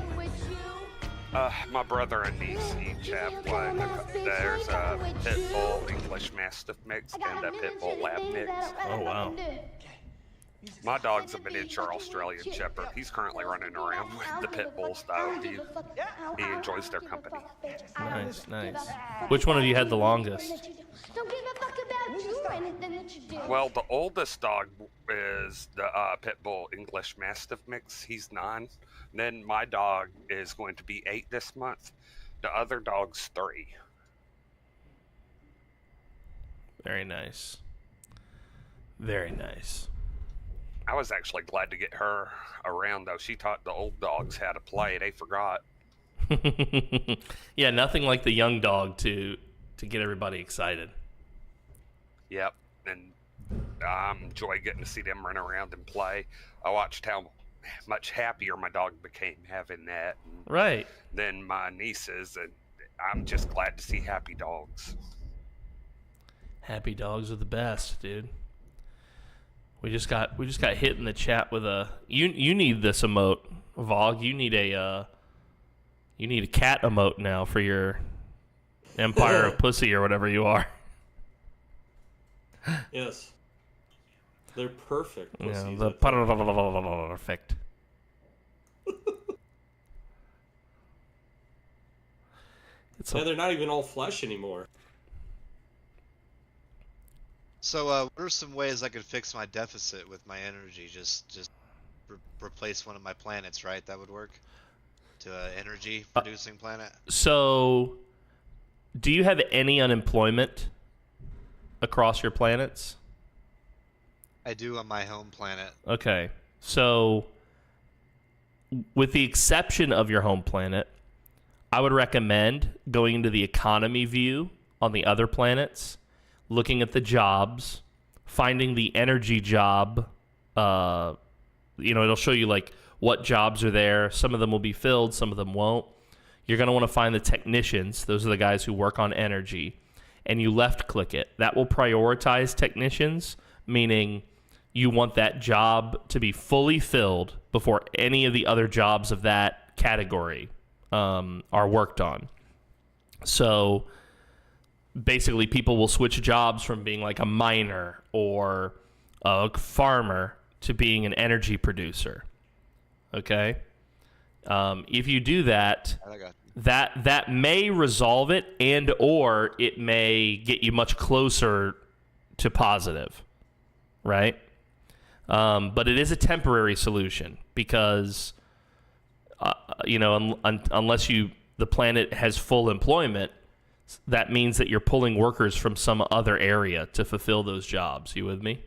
My brother and niece each have one. There's a pit bull English Mastiff mix and a pit bull lab mix. Oh wow. My dog's a miniature Australian Shepherd. He's currently running around with the pit bulls though. He enjoys their company. Nice. Which one of you had the longest? Don't give a fuck about you or anything that you do. Well, the oldest dog is the pit bull English Mastiff mix. He's 9. Then my dog is going to be 8 this month. The other dog's 3. Very nice. Very nice. I was actually glad to get her around, though. She taught the old dogs how to play. They forgot. Yeah, nothing like the young dog to get everybody excited. Yep, and I enjoy getting to see them run around and play. I watched how much happier my dog became having that. Right. Than my nieces, and I'm just glad to see happy dogs. Happy dogs are the best, dude. We just got hit in the chat with a you need this emote, Vogue. You need a cat emote now for your Empire of Pussy or whatever you are. Yes. They're perfect pussies. Yeah, the perfect. Yeah, they're not even all flesh anymore. So, what are some ways I could fix my deficit with my energy? Just replace one of my planets, right? That would work? To an energy-producing planet? So, do you have any unemployment across your planets? I do on my home planet. Okay. So, with the exception of your home planet, I would recommend going into the economy view on the other planets, looking at the jobs, finding the energy job. It'll show you like what jobs are there. Some of them will be filled, some of them won't. You're going to want to find the technicians. Those are the guys who work on energy. And you left click it. That will prioritize technicians, meaning you want that job to be fully filled before any of the other jobs of that category are worked on. So basically people will switch jobs from being like a miner or a farmer to being an energy producer. Okay? If you do that, that may resolve it, and or it may get you much closer to positive, right? But it is a temporary solution because unless the planet has full employment, that means that you're pulling workers from some other area to fulfill those jobs. You with me?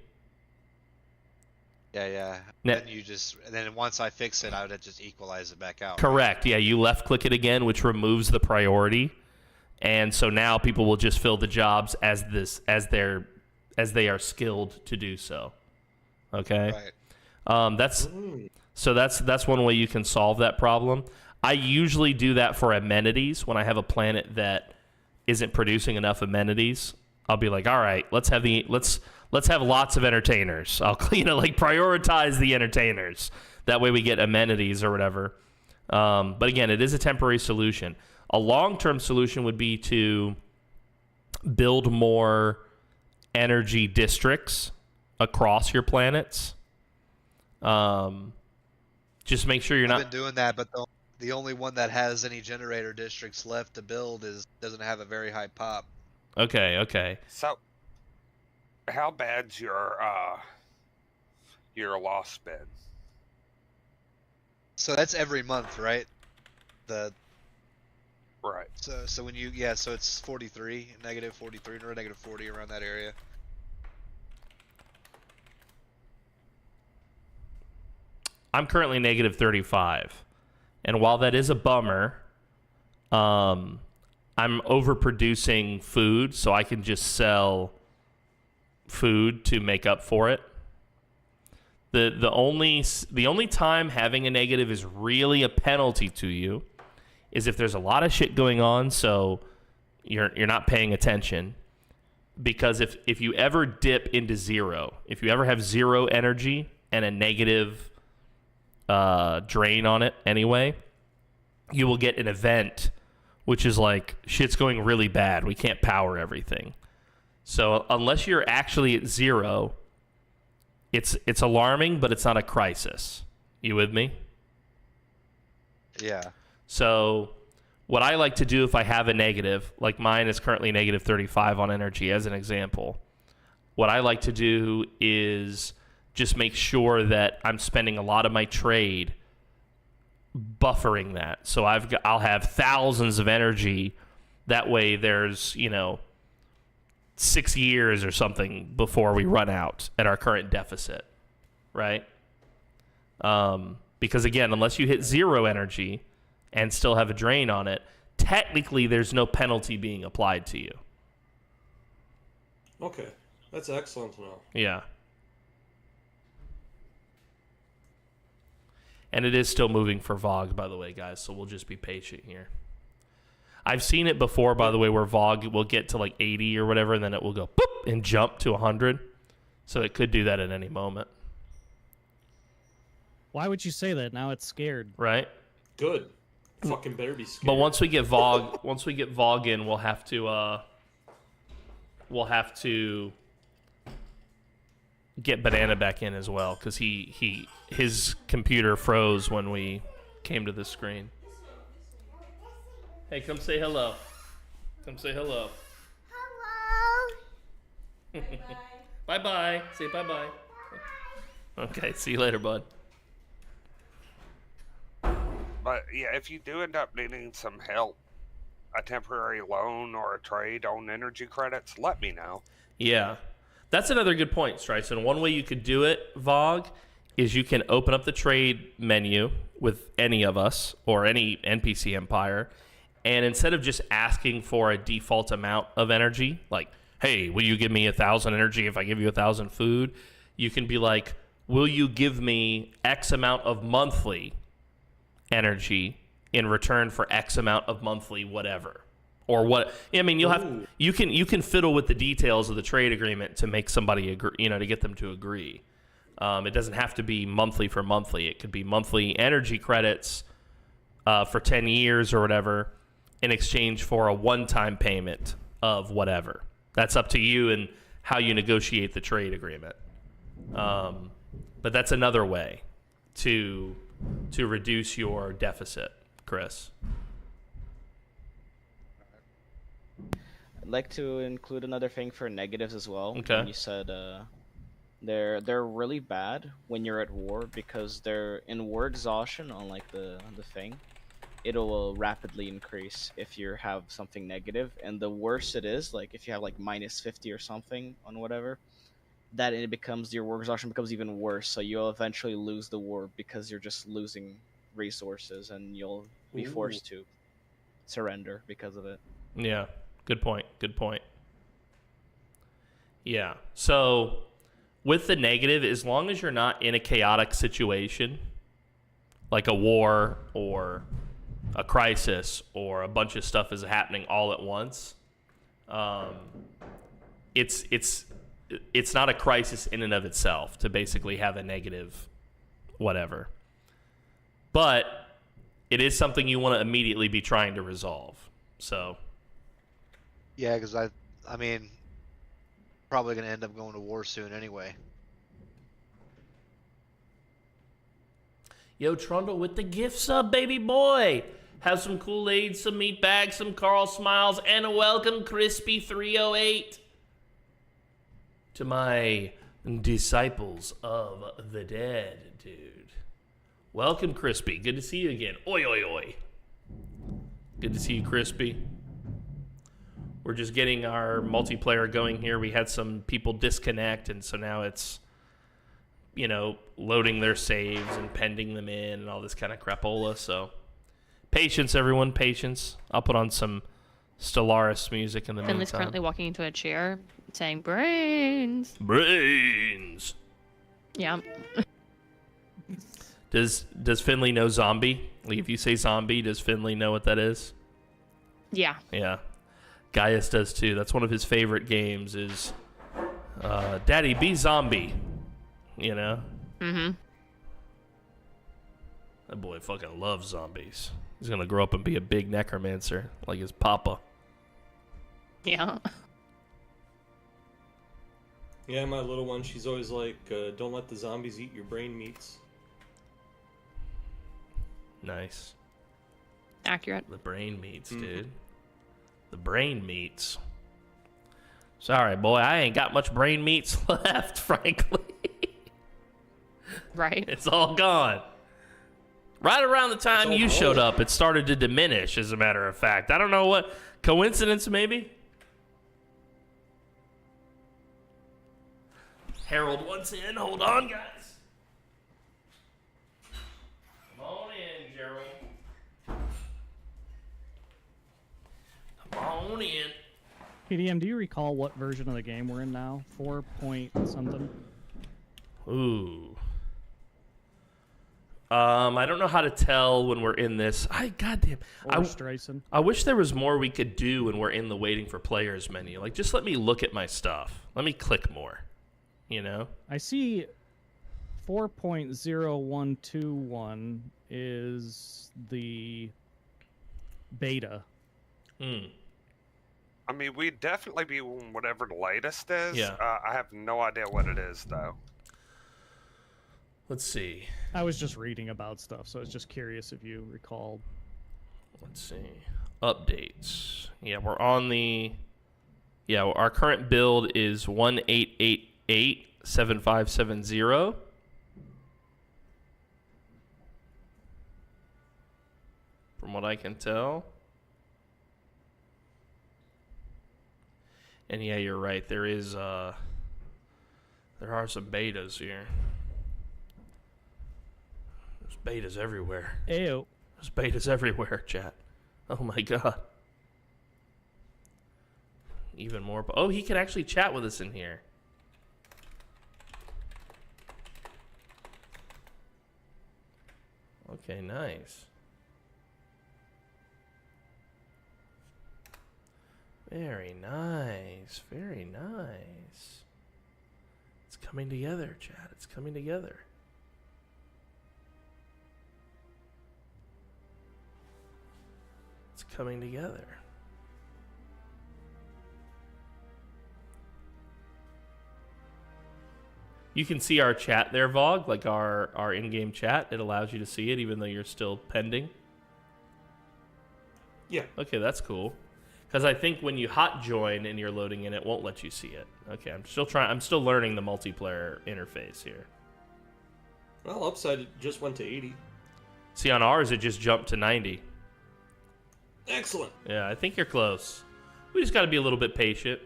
Yeah. Now, then once I fix it, I would just equalize it back out. Correct. Yeah, you left click it again, which removes the priority, and so now people will just fill the jobs as they are skilled to do so. Okay. Right. That's one way you can solve that problem. I usually do that for amenities when I have a planet that isn't producing enough amenities. I'll be like, all right, let's have lots of entertainers. I'll prioritize the entertainers. That way we get amenities or whatever. But again, it is a temporary solution. A long-term solution would be to build more energy districts across your planets. Just make sure you're I've been doing that, but the only one that has any generator districts left to build doesn't have a very high pop. Okay. So, how bad's your loss been? So that's every month, right? Right. So when so it's 43, negative 43, or negative 40 around that area. I'm currently negative 35. And while that is a bummer, I'm overproducing food, so I can just sell food to make up for it. The only time having a negative is really a penalty to you is if there's a lot of shit going on, so you're not paying attention. Because if you ever dip into zero, if you ever have zero energy and a negative drain on it anyway, you will get an event which is like, shit's going really bad, we can't power everything. So unless you're actually at zero, it's alarming, but it's not a crisis. You with me? Yeah. So what I like to do if I have a negative, like mine is currently negative 35 on energy as an example, what I like to do is just make sure that I'm spending a lot of my trade buffering that. So I'll have thousands of energy. That way there's, 6 years or something before we run out at our current deficit, right? Because again, unless you hit 0 energy and still have a drain on it, technically there's no penalty being applied to you. Okay, that's excellent to know. Yeah. And it is still moving for VOG, by the way, guys, so we'll just be patient here. I've seen it before, by the way, where VOG will get to like 80 or whatever, and then it will go boop and jump to 100. So it could do that at any moment. Why would you say that? Now it's scared. Right? Good. Fucking better be scared. But once we get VOG in, we'll have to get Banana back in as well, because his computer froze when we came to the screen. Hey, come say hello. Come say hello. Hello. Bye-bye. Say bye-bye. Okay, see you later, bud. But yeah, if you do end up needing some help, a temporary loan or a trade on energy credits, let me know. Yeah. That's another good point, Stryson. One way you could do it, VOG, is you can open up the trade menu with any of us or any NPC Empire, and instead of just asking for a default amount of energy, like, hey, will you give me 1,000 energy if I give you 1,000 food? You can be like, will you give me X amount of monthly energy in return for X amount of monthly whatever? Or what? I mean, you can fiddle with the details of the trade agreement to make somebody agree, to get them to agree. It doesn't have to be monthly for monthly. It could be monthly energy credits for 10 years or whatever in exchange for a one-time payment of whatever. That's up to you and how you negotiate the trade agreement. But that's another way to reduce your deficit, Chris. I'd like to include another thing for negatives as well. Okay. When you said they're really bad when you're at war, because they're in war exhaustion on like the thing. It'll rapidly increase if you have something negative, and the worse it is, like if you have like -50 or something on whatever, that it becomes, your war exhaustion becomes even worse. So you'll eventually lose the war because you're just losing resources, and you'll be forced to surrender because of it. Yeah. Good point. Good point. Yeah. So with the negative, as long as you're not in a chaotic situation, like a war or a crisis or a bunch of stuff is happening all at once, it's not a crisis in and of itself to basically have a negative whatever. But it is something you want to immediately be trying to resolve. So Yeah, because I mean, probably gonna end up going to war soon anyway. Yo, Trundle with the gift sub, baby boy. Have some Kool-Aid, some meat bags, some Carl Smiles, and a welcome Crispy 308 to my disciples of the dead, dude. Welcome, Crispy. Good to see you again. Oi, oi, oi. Good to see you, Crispy. We're just getting our multiplayer going here. We had some people disconnect, and so now it's, loading their saves and pending them in and all this kind of crapola. So patience, everyone, patience. I'll put on some Stellaris music in the Finley's meantime. currently walking into a chair saying brains. Brains. Yeah. Does Finley know zombie? Like, if you say zombie, does Finley know what that is? Yeah. Yeah. Gaius does too. That's one of his favorite games is Daddy, be zombie. Mm-hmm. That boy fucking loves zombies. He's gonna grow up and be a big necromancer like his papa. Yeah. Yeah, my little one, she's always like, don't let the zombies eat your brain meats. Nice. Accurate. The brain meats, dude. The brain meats. Sorry, boy, I ain't got much brain meats left, frankly. Right. It's all gone. Right around the time you showed up, it started to diminish, as a matter of fact. I don't know what. Coincidence, maybe? Harold wants in. Hold on, guys. Come on in, Gerald. Come on in. PDM, do you recall what version of the game we're in now? 4 point something? Ooh. I don't know how to tell when we're in this. Goddamn. I wish there was more we could do when we're in the waiting for players menu. Like, just let me look at my stuff. Let me click more. You know? I see 4.0121 is the beta. I mean, we'd definitely be whatever the latest is. Yeah. I have no idea what it is, though. Let's see. I was just reading about stuff, so I was just curious if you recalled. Let's see. Updates. Yeah, we're on the... Yeah, our current build is 1888-7570. From what I can tell. And yeah, you're right. There are some betas here. There's betas everywhere. Ew. There's betas everywhere, chat. Oh my god. Even more. Oh, he can actually chat with us in here. Okay, nice. Very nice. Very nice. It's coming together, chat. It's coming together. It's coming together. You can see our chat there, Vogue, like our in-game chat. It allows you to see it even though you're still pending. Yeah. Okay, that's cool. Because I think when you hot join and you're loading in, it won't let you see it. Okay, I'm still learning the multiplayer interface here. Well, upside it just went to 80. See, on ours, it just jumped to 90. Excellent. Yeah, I think you're close. We just got to be a little bit patient.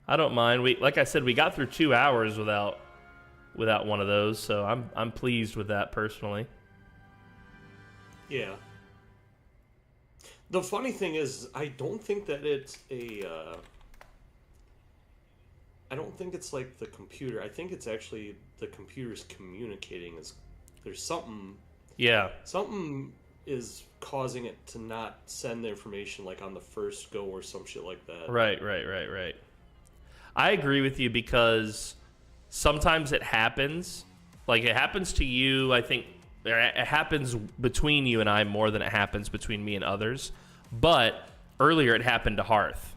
I don't mind. Like I said, we got through 2 hours without one of those, so I'm pleased with that personally. Yeah. The funny thing is, I don't think that it's I don't think it's like the computer. I think it's actually the computer's communicating. There's something. Yeah. Something is causing it to not send the information like on the first go or some shit like that. Right. I agree with you because sometimes it happens. Like, it happens to you, I think. It happens between you and I more than it happens between me and others. But earlier it happened to Hearth.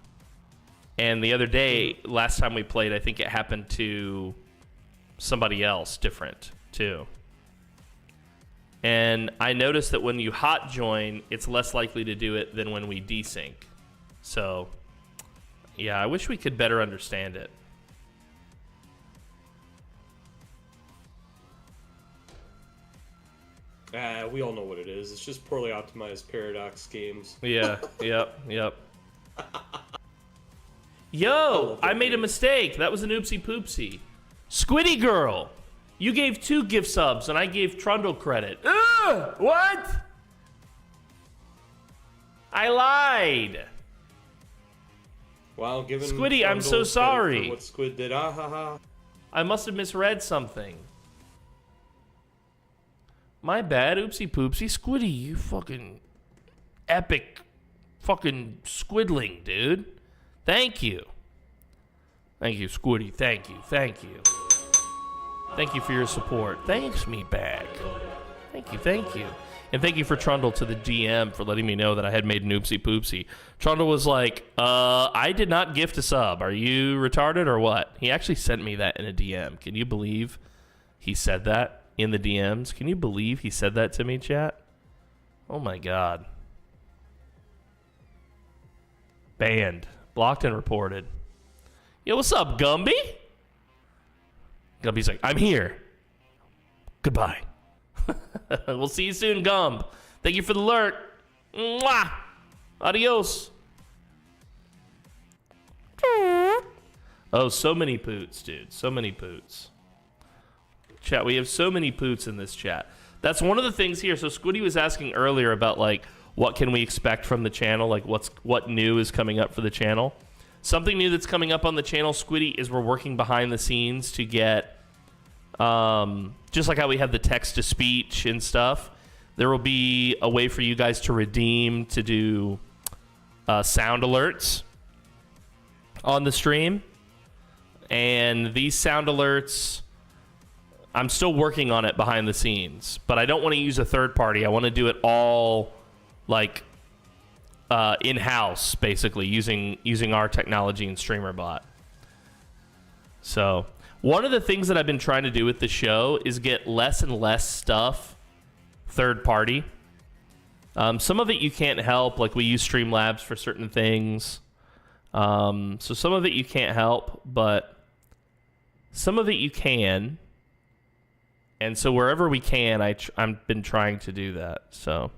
And the other day, last time we played, I think it happened to somebody else different too. And I noticed that when you hot join, it's less likely to do it than when we desync. So, yeah, I wish we could better understand it. We all know what it is. It's just poorly optimized Paradox games. Yeah, yep. Yo, I made a mistake. That was an oopsie poopsie. Squiddy Girl, you gave 2 gift subs and I gave Trundle credit. Ugh, what? I lied. Wow, given Squiddy, I'm so sorry. What Squid did, ah ha ha. I must have misread something. My bad, oopsie poopsie. Squiddy, you fucking epic fucking squidling, dude. Thank you. Thank you, Squiddy. Thank you. Thank you for your support. Thanks, me bag. Thank you. And thank you for Trundle to the DM for letting me know that I had made an oopsie poopsie. Trundle was like, I did not gift a sub. Are you retarded or what? He actually sent me that in a DM. Can you believe he said that in the DMs? Can you believe he said that to me, chat? Oh my god. Banned. Blocked and reported. Yo, what's up, Gumby? Gumby's like, I'm here. Goodbye. We'll see you soon, Gumb. Thank you for the lurk. Mwah! Adios. Oh, so many poots, dude. So many poots. Chat, we have so many poots in this chat. That's one of the things here. So Squiddy was asking earlier about, like, what can we expect from the channel? Like, what new is coming up for the channel? Something new that's coming up on the channel, Squiddy, is we're working behind the scenes to get, just like how we have the text-to-speech and stuff, there will be a way for you guys to redeem to do sound alerts on the stream. And these sound alerts, I'm still working on it behind the scenes, but I don't want to use a third party. I want to do it all, like, in-house, basically, using our technology and StreamerBot. So one of the things that I've been trying to do with the show is get less and less stuff third party. Some of it you can't help, like we use Streamlabs for certain things. So some of it you can't help, but some of it you can. And so wherever we can, I've been trying to do that. So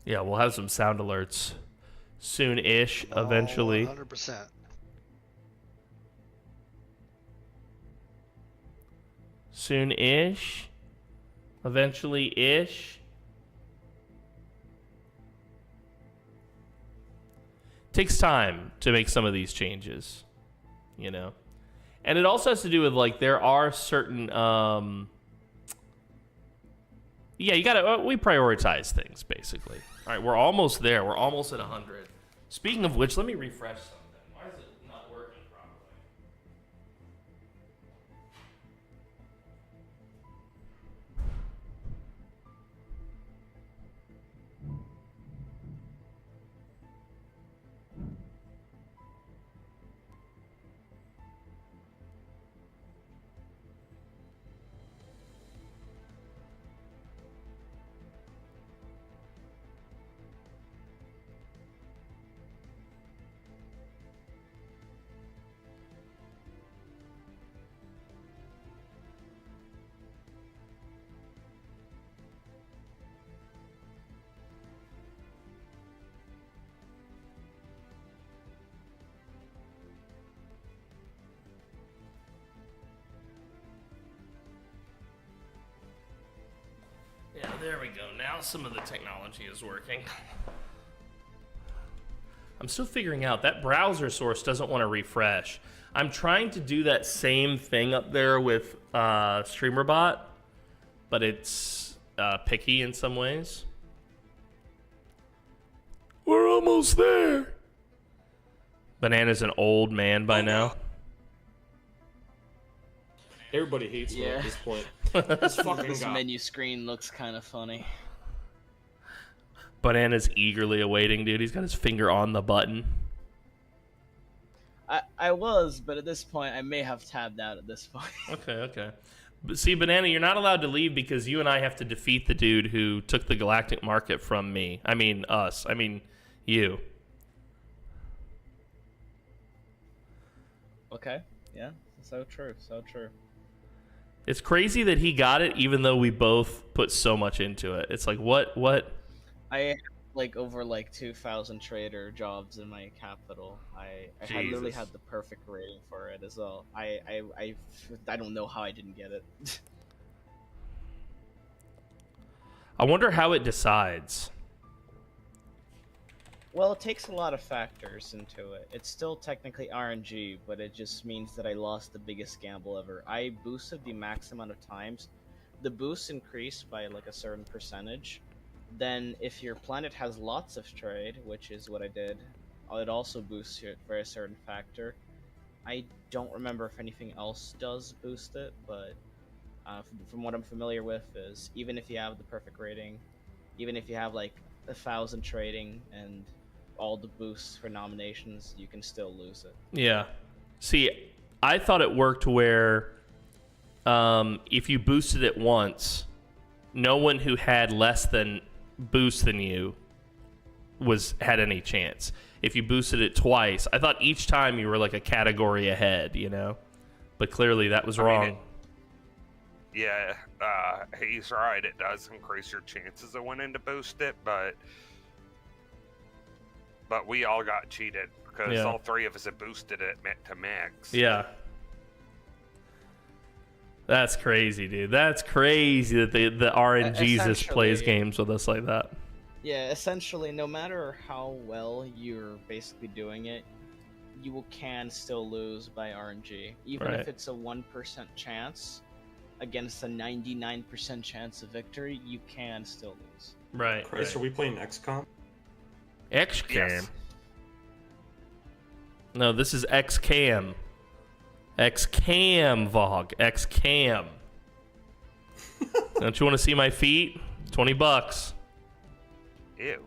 yeah, we'll have some sound alerts soon-ish, eventually. 100%. Soon-ish, eventually-ish. Takes time to make some of these changes, you know. And it also has to do with, like, there are certain yeah, you gotta we prioritize things, basically. All right, we're almost there. We're almost at 100. Speaking of which, let me refresh something. Why is it not working properly? Yeah, there we go. Now some of the technology is working. I'm still figuring out that browser source doesn't want to refresh. I'm trying to do that same thing up there with StreamerBot, but it's picky in some ways. We're almost there. Banana's an old man by now. Everybody hates me Yeah. at this point. This fucking This guy. menu screen looks kind of funny. Banana's eagerly awaiting, dude. He's got his finger on the button. I was, but at this point, I may have tabbed out at this point. Okay. But see, Banana, you're not allowed to leave because you and I have to defeat the dude who took the galactic market from me. I mean, us. I mean, you. Okay, yeah, so true, so true. It's crazy that he got it even though we both put so much into it. It's like, what? I have like over like 2,000 trader jobs in my capital. I had literally Jesus. had the perfect rating for it as well. I don't know how I didn't get it. I wonder how it decides. Well, it takes a lot of factors into it. It's still technically RNG, but it just means that I lost the biggest gamble ever. I boosted the max amount of times. The boost increased by like a certain percentage. Then if your planet has lots of trade, which is what I did, it also boosts it for a certain factor. I don't remember if anything else does boost it, but from what I'm familiar with is even if you have the perfect rating, even if you have like 1,000 trading and all the boosts for nominations, you can still lose it. Yeah. See, I thought it worked where if you boosted it once, no one who had less than boost than you had any chance. If you boosted it twice, I thought each time you were like a category ahead, you know? But clearly that was wrong. Yeah, he's right. It does increase your chances of winning to boost it, but we all got cheated because all three of us had boosted it to max. Yeah. That's crazy, dude. That's crazy that the RNGesus plays games with us like that. Yeah, essentially, no matter how well you're basically doing it, you can still lose by RNG. Even if it's a 1% chance against a 99% chance of victory, you can still lose. Right. Chris, are we playing XCOM? XCAM? Yes. No, this is XCAM. XCAM, Vog. XCAM. Don't you want to see my feet? $20. Ew.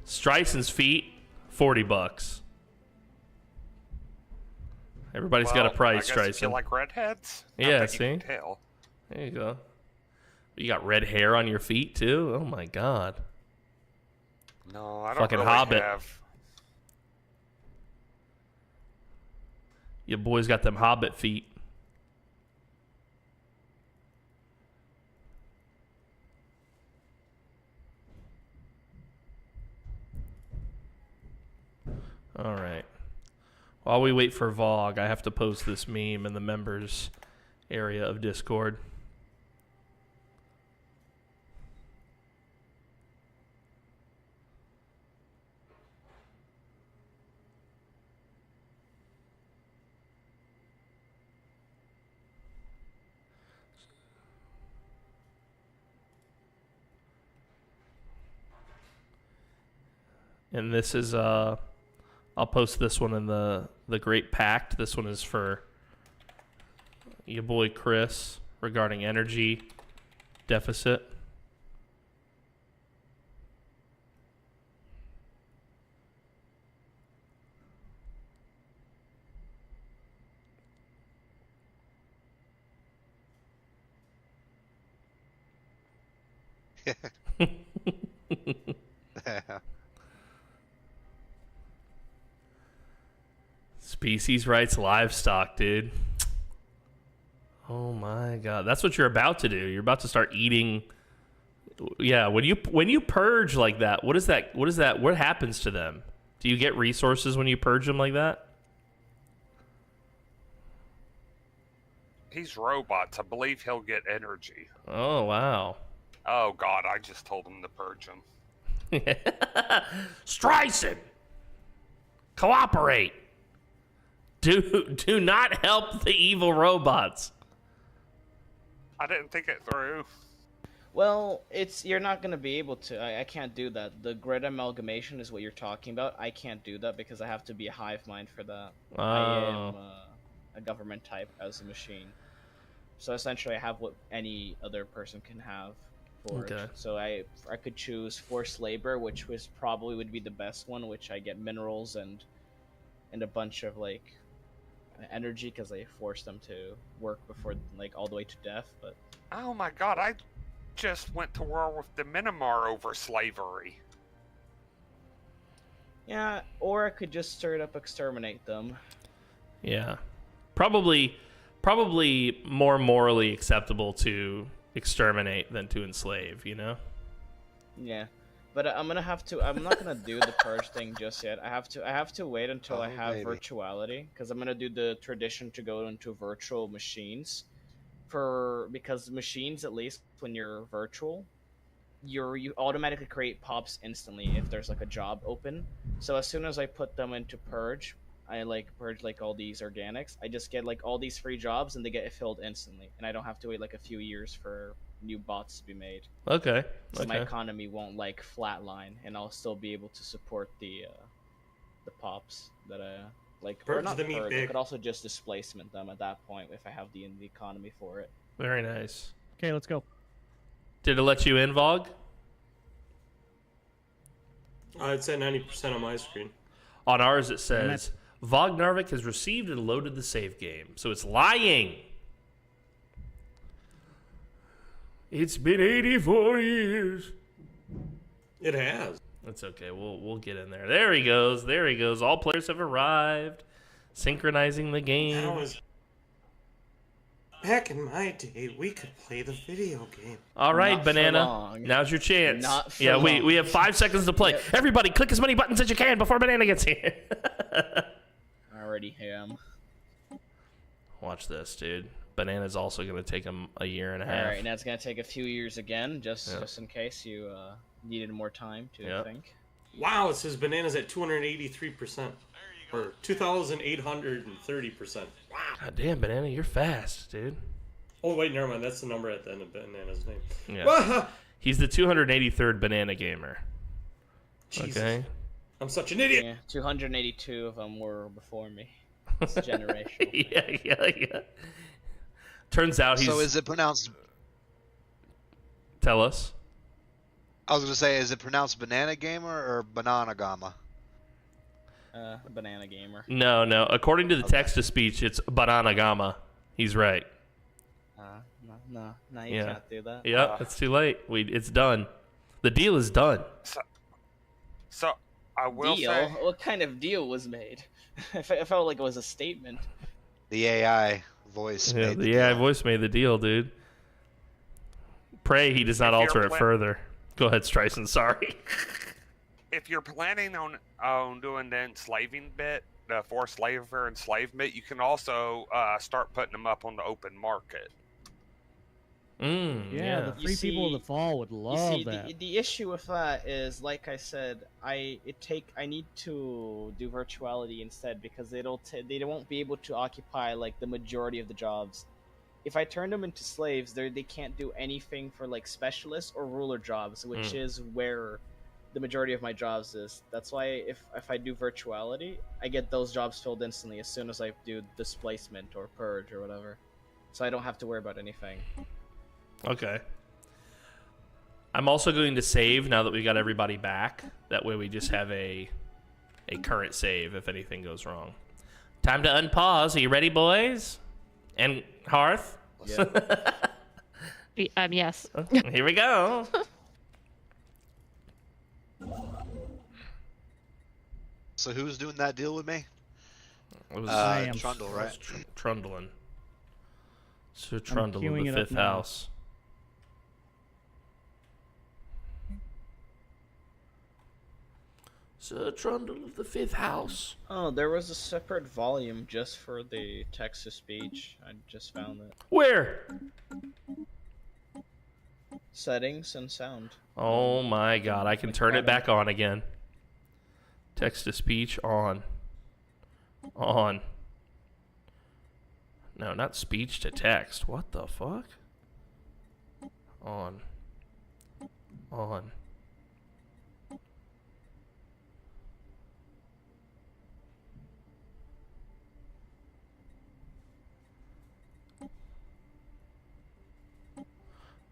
Stryson's feet, $40. Everybody's got a price, I guess Stryson. you like redheads? Yeah, Not that see? you can tell. There you go. You got red hair on your feet too? Oh my god. No, I don't Fucking really Hobbit. have. Your boy's got them Hobbit feet. All right. While we wait for Vogue, I have to post this meme in the members area of Discord. And this is I'll post this one in the Great Pact. This one is for your boy Chris regarding energy deficit. Species rights livestock, dude. Oh my god. That's what you're about to do. You're about to start eating. Yeah, when you purge like that, what happens to them? Do you get resources when you purge them like that? He's robots. I believe he'll get energy. Oh, wow. Oh god, I just told him to purge him. Stryson! Cooperate! Do not help the evil robots. I didn't think it through. Well, you're not going to be able to. I can't do that. The grid amalgamation is what you're talking about. I can't do that because I have to be a hive mind for that. Oh. I am a government type as a machine. So essentially I have what any other person can have for it. So I could choose forced labor, which would be the best one, which I get minerals and a bunch of like energy because I force them to work before like all the way to death. But oh my god, I just went to war with the Myanmar over slavery. Yeah, or I could just straight up exterminate them. Yeah, probably more morally acceptable to exterminate than to enslave, you know? Yeah, but I'm not gonna do the purge thing just yet. I have to wait until I have virtuality, because I'm gonna do the tradition to go into virtual machines, because machines, at least when you're virtual, you automatically create pops instantly if there's like a job open. So as soon as I put them into purge, I purge all these organics. I just get all these free jobs and they get filled instantly, and I don't have to wait a few years for new bots to be made. Okay. So my economy won't flatline, and I'll still be able to support the pops that Purge or not the meat purge. I pig. could also just displacement them at that point if I have the economy for it. Very nice. Okay, let's go. Did it let you in, Vogue? It's at 90% on my screen. On ours it says Vogue Narvik has received and loaded the save game, so it's lying. It's been 84 years. It has. That's okay. We'll get in there. There he goes. There he goes. All players have arrived. Synchronizing the game. Back in my day, we could play the video game. All right, Not for Banana. long. Now's your chance. Not for yeah, long. we have 5 seconds to play. Yep. Everybody, click as many buttons as you can before Banana gets here. I already am. Watch this, dude. Banana's also going to take him a year and a half. All right, now it's gonna take a few years again, just in case you needed more time to think. Wow, it says bananas at 283%. Or 2,830%. Wow. God damn, Banana, you're fast, dude. Oh, wait, never mind. That's the number at the end of Banana's name. Yeah. He's the 283rd Banana Gamer. Jesus. Okay. I'm such an idiot. Yeah, 282 of them were before me. It's generational. yeah. Turns out he's... So is it pronounced... Tell us. I was going to say, is it pronounced Banana Gamer or Banana Gamma? Banana Gamer. No. According to the text-to-speech, it's Banana Gamma. He's right. No, you can't do that. Yeah, it's too late. It's done. The deal is done. So I will deal? say... What kind of deal was made? I felt like it was a statement. The AI voice Yeah, made the AI voice made the deal, dude. Pray he does not alter it further. Go ahead, Streisand. Sorry. If you're planning on doing the enslaving bit, the forced labor enslavement, you can also start putting them up on the open market. Yeah, the free people of the fall would love that. The issue with that is, like I said, I need to do virtuality instead because they won't be able to occupy like the majority of the jobs. If I turn them into slaves, they can't do anything for like specialist or ruler jobs, which is where the majority of my jobs is. That's why if I do virtuality, I get those jobs filled instantly as soon as I do displacement or purge or whatever. So I don't have to worry about anything. Okay. I'm also going to save now that we got everybody back. That way we just have a current save if anything goes wrong. Time to unpause. Are you ready, boys? And Hearth? Yeah. Yes. Here we go. So who's doing that deal with me? It was Trundle, right? Trundling. Sir Trundle of the Fifth House. Sir Trundle of the Fifth House. Oh, there was a separate volume just for the text-to-speech. I just found it. Where? Settings and sound. Oh my god, I can turn it back on again. Text-to-speech on. On. No, not speech to text. What the fuck? On. On.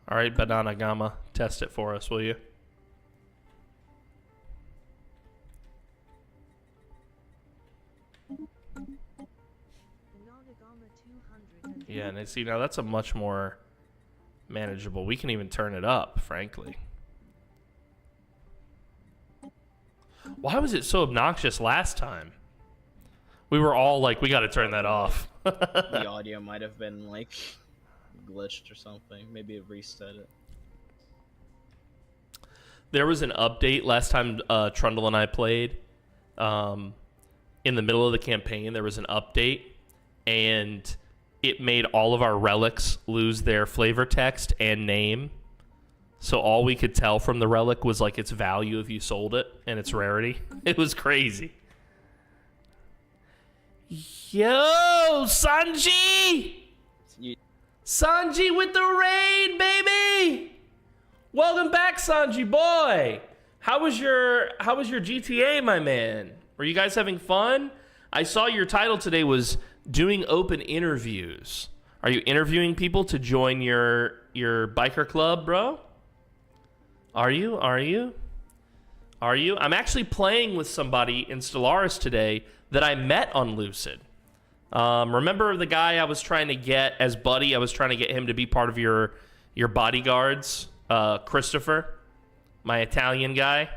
All right, Banana Gamma, test it for us, will you? Yeah, and see, now that's a much more manageable. We can even turn it up, frankly. Why was it so obnoxious last time? We were all like, we got to turn that off. The audio might have been like glitched or something. Maybe it reset it. There was an update last time Trundle and I played. In the middle of the campaign, there was an update, and it made all of our relics lose their flavor text and name. So all we could tell from the relic was like its value if you sold it and its rarity. It was crazy. Yo, Sanji! Sanji with the raid, baby! Welcome back, Sanji boy. How was your GTA, my man? Were you guys having fun? I saw your title today was doing open interviews. Are you interviewing people to join your biker club, bro? Are you? I'm actually playing with somebody in Stellaris today that I met on Lucid. Remember the guy I was trying to get as buddy? I was trying to get him to be part of your bodyguards, Christopher, my Italian guy.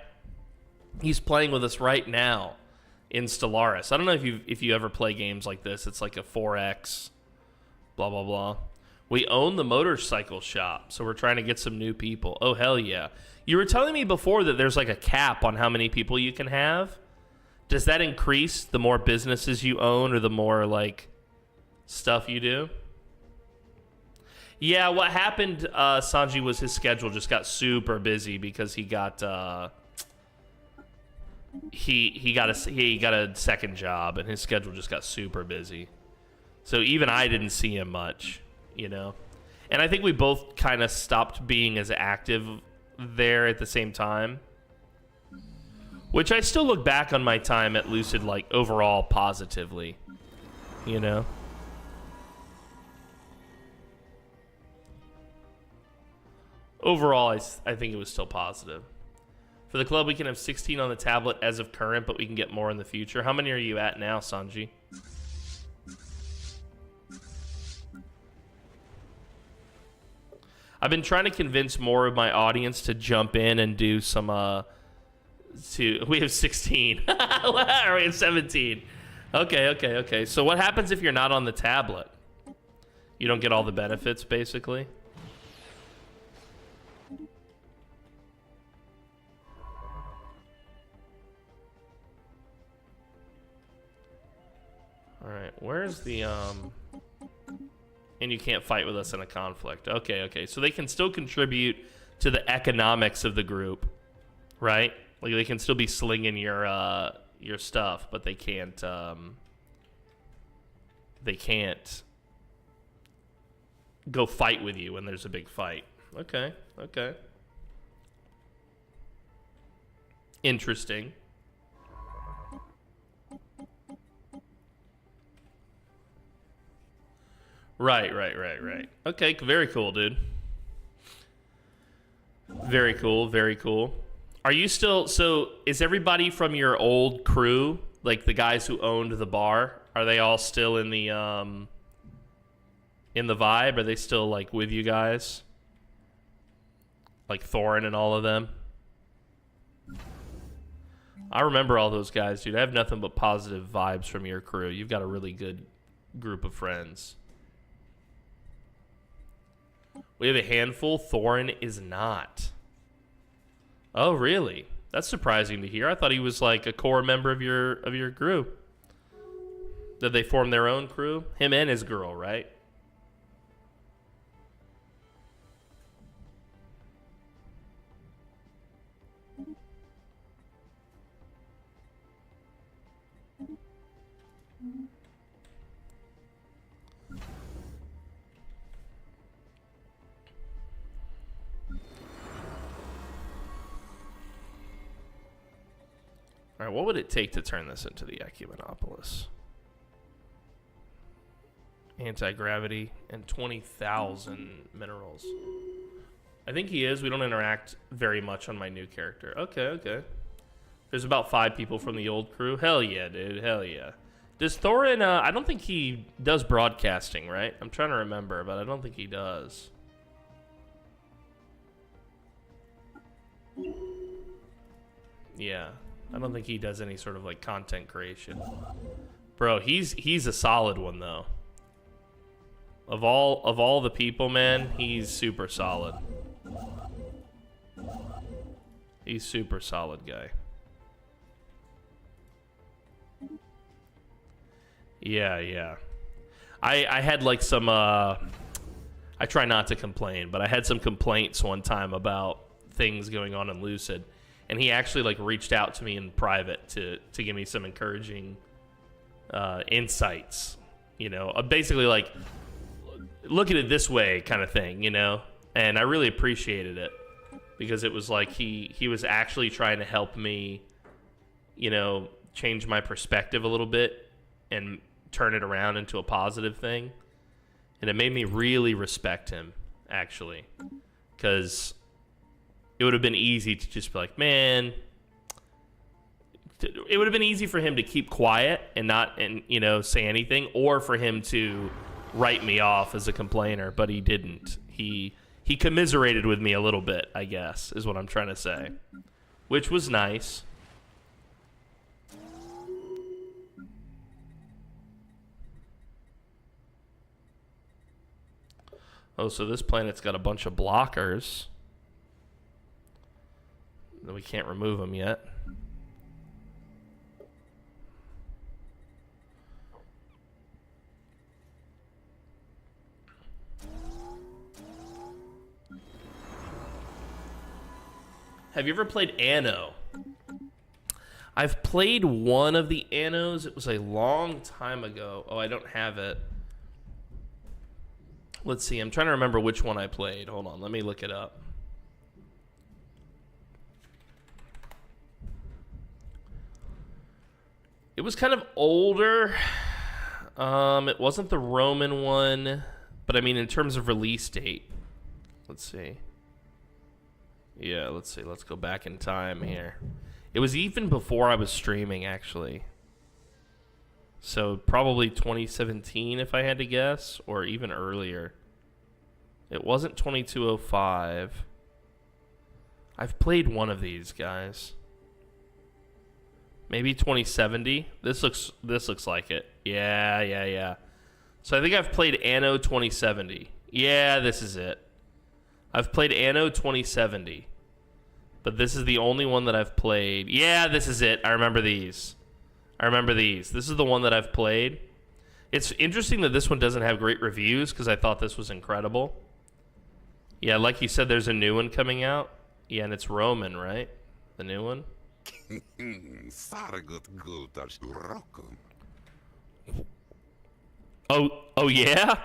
He's playing with us right now in Stellaris. I don't know if you ever play games like this. It's like a 4X, blah blah blah. We own the motorcycle shop, so we're trying to get some new people. Oh, hell yeah. You were telling me before that there's like a cap on how many people you can have. Does that increase the more businesses you own or the more like stuff you do? Yeah, what happened, Sanji, was his schedule just got super busy because he got he got a second job and his schedule just got super busy. So even I didn't see him much, you know. And I think we both kind of stopped being as active there at the same time. Which I still look back on my time at Lucid like overall positively, you know. Overall, I think it was still positive. For the club, we can have 16 on the tablet as of current, but we can get more in the future. How many are you at now, Sanji? I've been trying to convince more of my audience to jump in and do some, we have 16. We have 17. Okay. So what happens if you're not on the tablet? You don't get all the benefits, basically? Alright, where's the, and you can't fight with us in a conflict. Okay. So they can still contribute to the economics of the group, right? Like they can still be slinging your stuff, but they can't go fight with you when there's a big fight. Okay. Interesting. Right. Okay, very cool, dude. Very cool. Are you still, so is everybody from your old crew, like the guys who owned the bar, are they all still in the vibe? Are they still like with you guys? Like Thorin and all of them? I remember all those guys, dude. I have nothing but positive vibes from your crew. You've got a really good group of friends. We have a handful. Thorin is not. Oh, really? That's surprising to hear. I thought he was like a core member of your group. Did they form their own crew? Him and his girl, right? All right, what would it take to turn this into the Ecumenopolis? Anti-gravity and 20,000 minerals. I think he is. We don't interact very much on my new character. Okay. There's about 5 people from the old crew. Hell yeah, dude. Hell yeah. Does Thorin, I don't think he does broadcasting, right? I'm trying to remember, but I don't think he does. Yeah. I don't think he does any sort of like content creation. Bro, he's a solid one though. Of all the people, man, he's super solid. He's super solid guy. Yeah. I had like some I try not to complain, but I had some complaints one time about things going on in Lucid. And he actually like reached out to me in private to give me some encouraging insights, you know, basically like look at it this way kind of thing, you know. And I really appreciated it because it was like he was actually trying to help me, you know, change my perspective a little bit and turn it around into a positive thing. And it made me really respect him actually, because it would have been easy to just be like, man, it would have been easy for him to keep quiet and not, you know, say anything, or for him to write me off as a complainer, but he didn't. He commiserated with me a little bit, I guess, is what I'm trying to say, which was nice. Oh, so this planet's got a bunch of blockers. We can't remove them yet. Have you ever played Anno? I've played one of the Annos. It was a long time ago. Oh, I don't have it. Let's see. I'm trying to remember which one I played. Hold on. Let me look it up. It was kind of older. It wasn't the Roman one. But I mean, in terms of release date. Let's see. Yeah, let's see. Let's go back in time here. It was even before I was streaming, actually. So probably 2017, if I had to guess, or even earlier. It wasn't 2205. I've played one of these, guys. Maybe 2070. This looks like it. Yeah. So I think I've played Anno 2070. Yeah, this is it. I've played Anno 2070. But this is the only one that I've played. Yeah, this is it. I remember these. This is the one that I've played. It's interesting that this one doesn't have great reviews because I thought this was incredible. Yeah, like you said, there's a new one coming out. Yeah, and it's Roman, right? The new one? Oh yeah?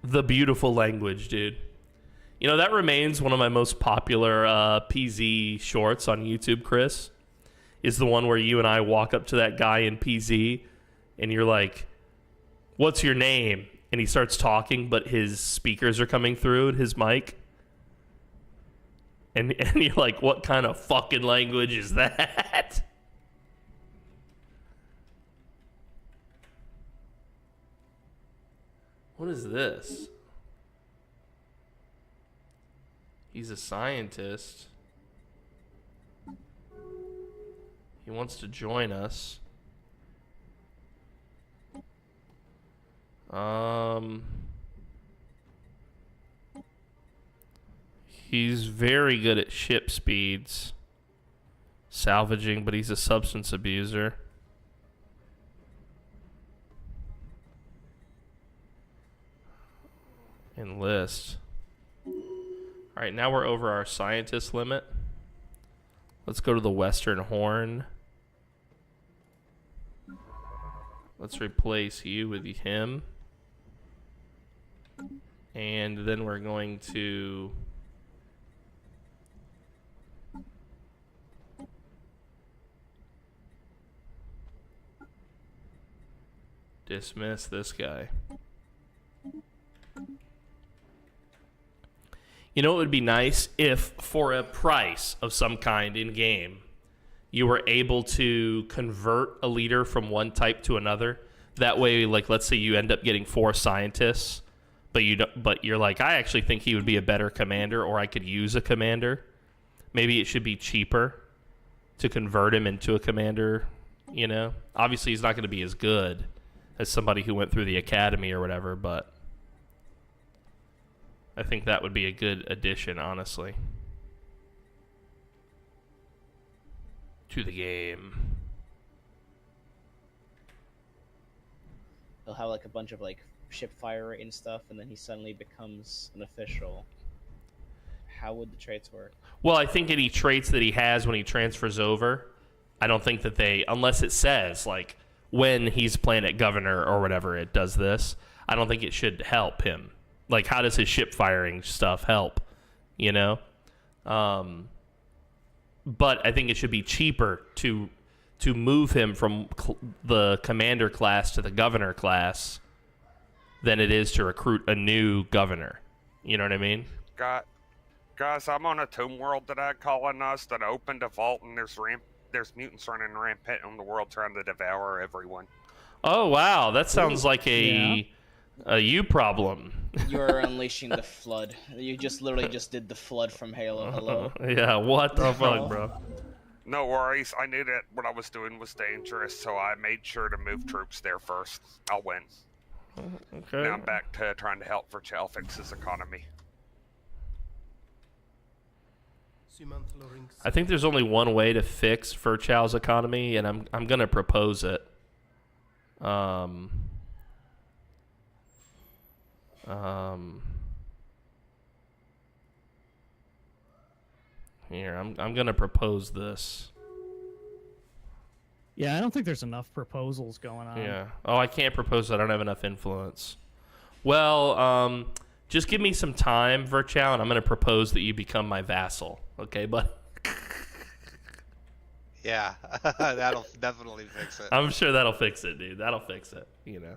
The beautiful language, dude. You know, that remains one of my most popular PZ shorts on YouTube, Chris. Is the one where you and I walk up to that guy in PZ and you're like, what's your name? And he starts talking, but his speakers are coming through and his mic. And you're like, what kind of fucking language is that? What is this? He's a scientist. He wants to join us. He's very good at ship speeds. Salvaging, but he's a substance abuser. Enlist. Alright, now we're over our scientist limit. Let's go to the Western Horn. Let's replace you with him. And then we're going to dismiss this guy. You know, it would be nice if, for a price of some kind in game, you were able to convert a leader from one type to another. That way, like, let's say you end up getting 4 scientists, but you're like, I actually think he would be a better commander, or I could use a commander. Maybe it should be cheaper to convert him into a commander. You know, obviously he's not going to be as good as somebody who went through the academy or whatever, but I think that would be a good addition, honestly, to the game. He'll have like a bunch of like ship fire rate and stuff, and then he suddenly becomes an official. How would the traits work? Well, I think any traits that he has when he transfers over, I don't think that they, unless it says like when he's planet governor or whatever, it does this. I don't think it should help him. Like, how does his ship firing stuff help? You know? But I think it should be cheaper to move him from the commander class to the governor class than it is to recruit a new governor. You know what I mean? Guys, I'm on a tomb world that I colonized that opened a vault, and there's mutants running rampant in the world trying to devour everyone. Oh, wow. That sounds like a you problem. You're unleashing the flood. You just literally just did the flood from Halo. Hello. Yeah, what the fuck, bro? No worries. I knew that what I was doing was dangerous, so I made sure to move troops there first. I'll win. Okay. Now I'm back to trying to help Virgil fix his economy. I think there's only one way to fix Virgil's economy, and I'm gonna propose it. Here, I'm gonna propose this. Yeah, I don't think there's enough proposals going on. Yeah. Oh, I can't propose that. I don't have enough influence. Well, just give me some time, Virgil, and I'm gonna propose that you become my vassal. Okay, bud? Yeah, that'll definitely fix it. I'm sure that'll fix it, dude. That'll fix it, you know.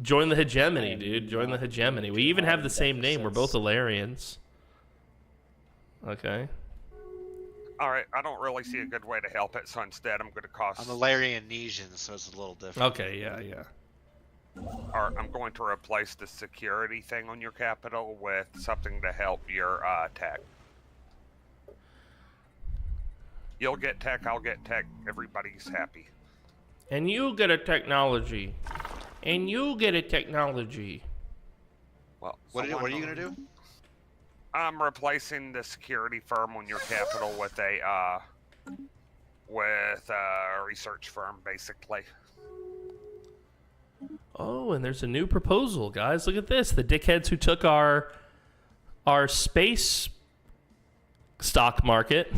Join the hegemony, dude. Join the hegemony. We even have the same name. We're both Ilarians. Okay. Alright, I don't really see a good way to help it, so instead I'm going to cost... I'm a Larianesian, so it's a little different. Okay, yeah. Alright, I'm going to replace the security thing on your capital with something to help your tech. You'll get tech, I'll get tech, everybody's happy. And you get a technology. And you get a technology. Well, what are you going to do? I'm replacing the security firm on your capital with a research firm, basically. Oh, and there's a new proposal, guys. Look at this. The dickheads who took our space stock market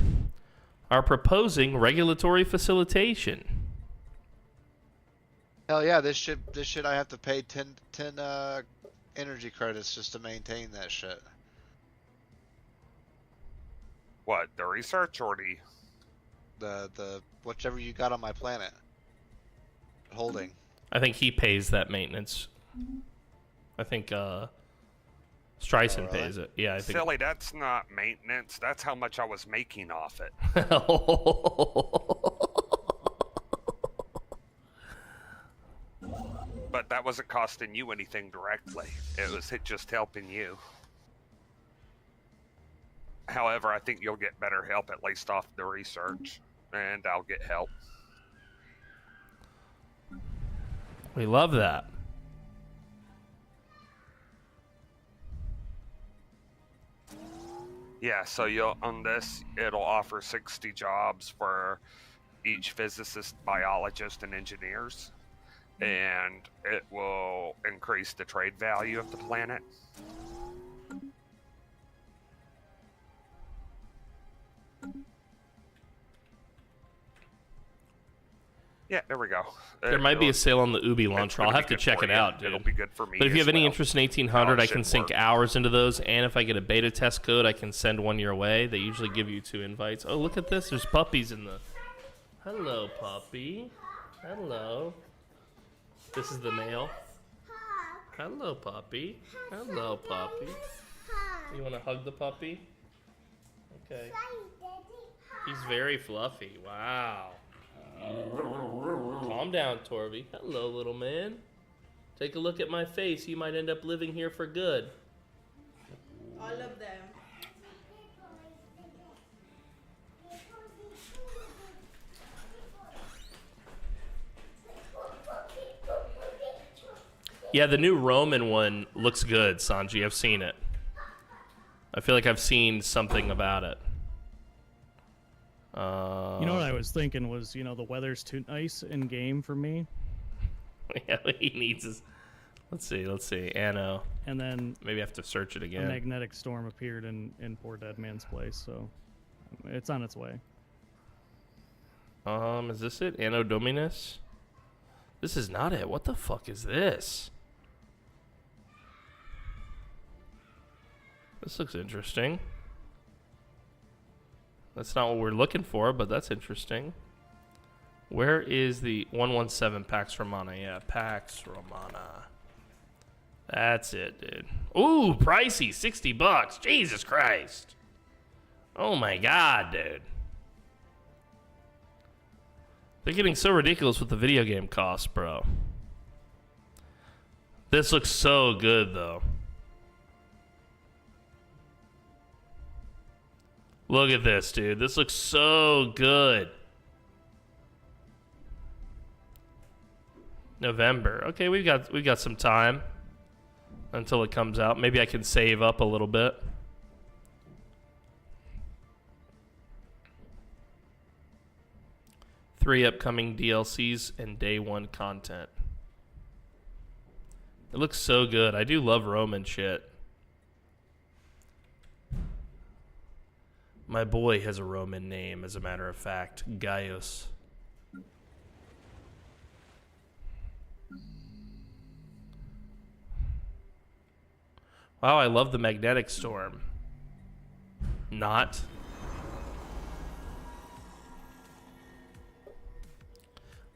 are proposing regulatory facilitation. Hell yeah, this shit I have to pay 10 energy credits just to maintain that shit. What, the research or the whichever you got on my planet. Holding. I think he pays that maintenance. I think Streisand pays it. Yeah, I think. Silly, that's not maintenance. That's how much I was making off it. But that wasn't costing you anything directly. It was just helping you. However, I think you'll get better help, at least off the research, and I'll get help. We love that. Yeah, so you'll on this, it'll offer 60 jobs for each physicist, biologist, and engineers, and it will increase the trade value of the planet. Yeah, there we go. There might be a sale on the Ubi launcher. I'll have to check it out, dude. It'll be good for me. But if you have any well. interest in 1800, I How can it should sink work. hours into those, and if I get a beta test code, I can send one your way. They usually give you 2 invites. Oh, look at this. There's puppies in the... Hello, puppy. Hello. This is the male. Hello, puppy. Hello, puppy. You want to hug the puppy? Okay. He's very fluffy. Wow. Calm down, Torby. Hello, little man. Take a look at my face. You might end up living here for good. All of them. Yeah, the new Roman one looks good, Sanji. I've seen it. I feel like I've seen something about it. You know what I was thinking was, the weather's too nice in game for me. Yeah, he needs his... Let's see. Anno. And then maybe I have to search it again. A magnetic storm appeared in PoorDeadMan's place, so it's on its way. Is this it? Anno Dominus? This is not it. What the fuck is this? This looks interesting. That's not what we're looking for, but that's interesting. Where is the 117 Pax Romana? Yeah, Pax Romana. That's it, dude. Ooh, pricey. $60. Jesus Christ. Oh my god, dude. They're getting so ridiculous with the video game costs, bro. This looks so good, though. Look at this, dude. This looks so good. November. Okay, we've got some time until it comes out. Maybe I can save up a little bit. Three upcoming DLCs and day one content. It looks so good. I do love Roman shit. My boy has a Roman name, as a matter of fact. Gaius. Wow, I love the magnetic storm. Not.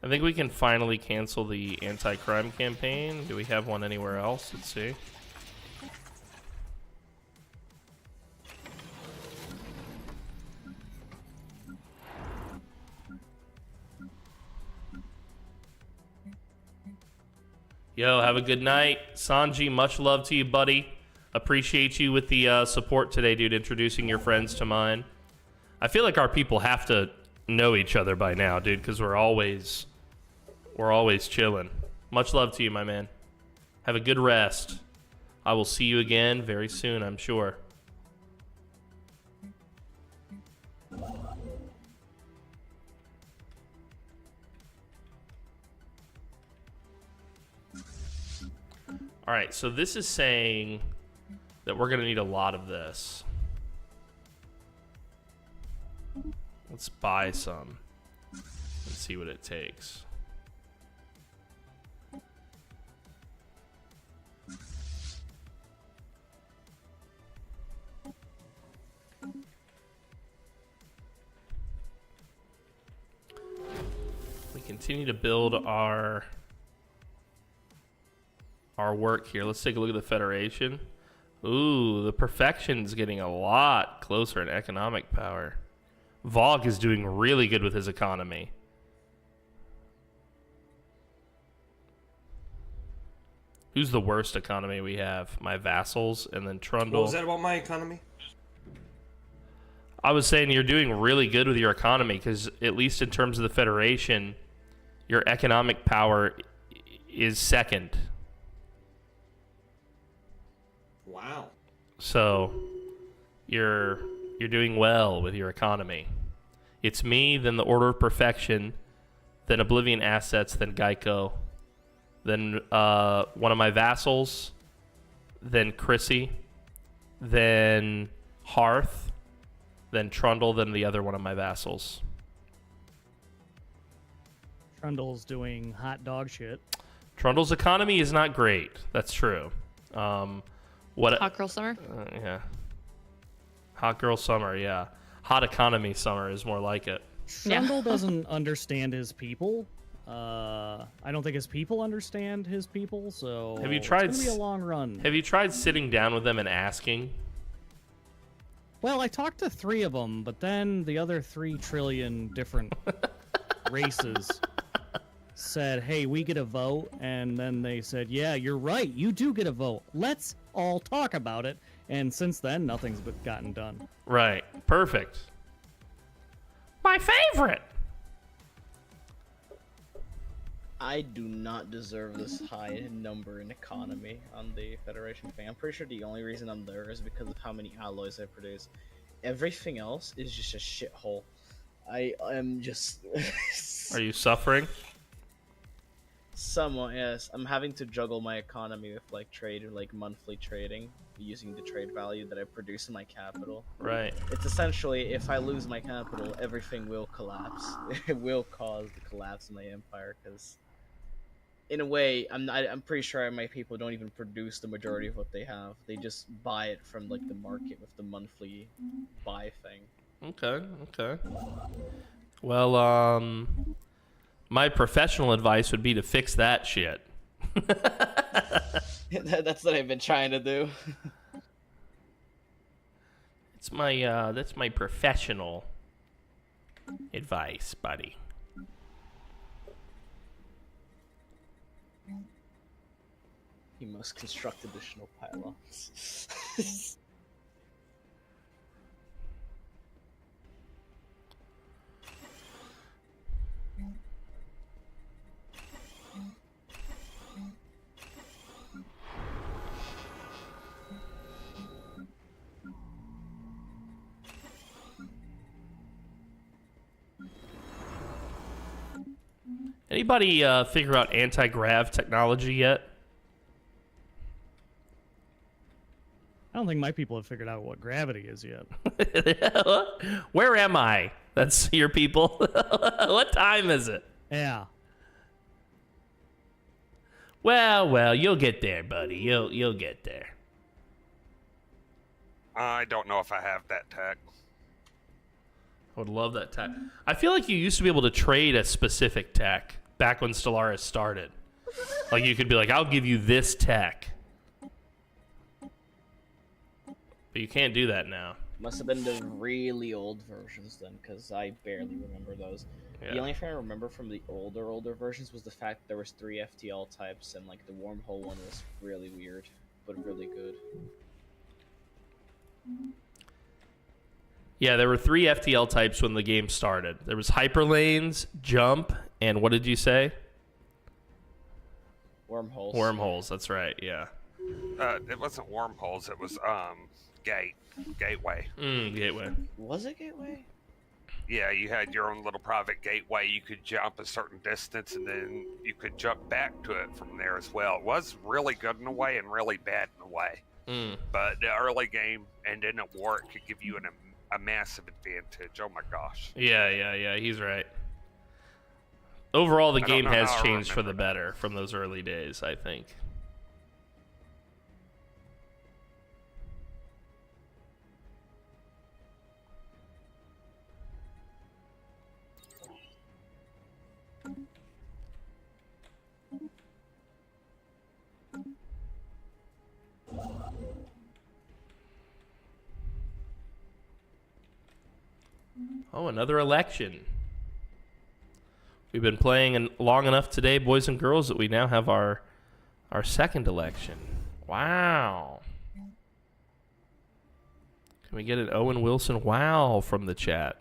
I think we can finally cancel the anti-crime campaign. Do we have one anywhere else? Let's see. Yo, have a good night. Sanji, much love to you, buddy. Appreciate you with the support today, dude, introducing your friends to mine. I feel like our people have to know each other by now, dude, because we're always chilling. Much love to you, my man. Have a good rest. I will see you again very soon, I'm sure. All right, so this is saying that we're going to need a lot of this. Let's buy some and see what it takes. We continue to build our work here. Let's take a look at the Federation. Ooh, the Perfection's getting a lot closer in economic power. Vogue is doing really good with his economy. Who's the worst economy we have? My vassals, and then Trundle. What was that about my economy? I was saying you're doing really good with your economy because, at least in terms of the Federation, your economic power is second. Wow. So you're doing well with your economy. It's me, then the Order of Perfection, then Oblivion Assets, then Geico, then one of my vassals, then Chrissy, then Hearth, then Trundle, then the other one of my vassals. Trundle's doing hot dog shit. Trundle's economy is not great. That's true. Hot girl summer? Yeah. Hot girl summer, yeah. Hot economy summer is more like it. Trundle doesn't understand his people. I don't think his people understand his people, so have you tried, it's gonna be a long run. Have you tried sitting down with them and asking? Well, I talked to 3 of them, but then the other 3 trillion different races said, hey, we get a vote, and then they said, yeah, you're right, you do get a vote. Let's all talk about it. And since then, nothing's gotten done. Right. Perfect. My favorite! I do not deserve this high number in economy on the Federation thing. I'm pretty sure the only reason I'm there is because of how many alloys I produce. Everything else is just a shithole. I am just... Are you suffering? Somewhat, yes. I'm having to juggle my economy with like trade or like monthly trading using the trade value that I produce in my capital. Right. It's essentially, if I lose my capital, everything will collapse. It will cause the collapse of my empire, because in a way, I'm pretty sure my people don't even produce the majority of what they have. They just buy it from like the market with the monthly buy thing. Okay. Well, my professional advice would be to fix that shit. That's what I've been trying to do. It's my that's my professional advice, buddy. You must construct additional pylons. Anybody figure out anti-grav technology yet? I don't think my people have figured out what gravity is yet. Where am I? That's your people. What time is it? Yeah. Well, you'll get there, buddy. You'll get there. I don't know if I have that tech. I would love that tech. I feel like you used to be able to trade a specific tech back when Stellaris started. Like you could be like, I'll give you this tech. But you can't do that now. Must have been the really old versions then, because I barely remember those. Yeah. The only thing I remember from the older versions was the fact that there was 3 FTL types, and like the wormhole one was really weird, but really good. Yeah, there were 3 FTL types when the game started. There was hyperlanes, jump, and what did you say? Wormholes. Wormholes, that's right, yeah. It wasn't wormholes, it was gateway. Gateway. Was it gateway? Yeah, you had your own little private gateway. You could jump a certain distance, and then you could jump back to it from there as well. It was really good in a way and really bad in a way. But the early game and in a war, it could give you a massive advantage. Oh my gosh. Yeah, he's right. Overall, the game has how I changed for the remember better from those early days, I think. Oh, another election. We've been playing long enough today, boys and girls, that we now have our second election. Wow. Can we get an Owen Wilson wow from the chat?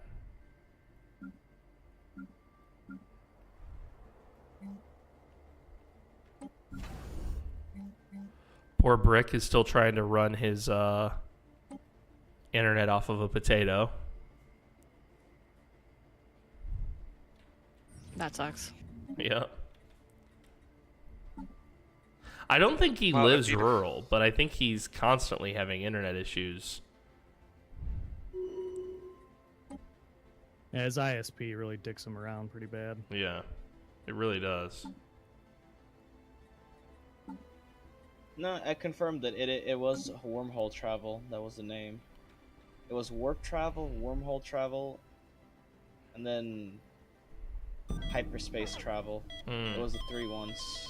Poor Brick is still trying to run his internet off of a potato. That sucks. Yeah. I don't think he lives rural, but I think he's constantly having internet issues. Yeah, his ISP really dicks him around pretty bad. Yeah, it really does. No, I confirmed that it was wormhole travel. That was the name. It was warp travel, wormhole travel, and then hyperspace travel. It was the 3 ones.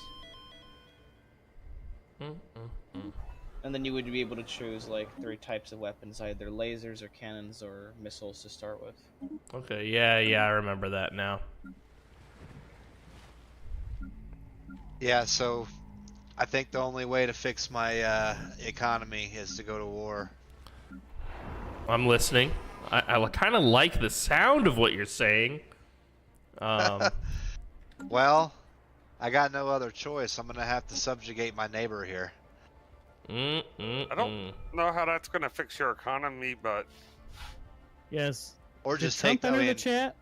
And then you would be able to choose like 3 types of weapons, either lasers or cannons or missiles to start with. Okay, yeah, I remember that now. Yeah, so I think the only way to fix my economy is to go to war. I'm listening. I kind of like the sound of what you're saying. Well, I got no other choice. I'm gonna have to subjugate my neighbor here. I don't know how that's gonna fix your economy, but yes. Or just Did take Trump them enter in. the chat?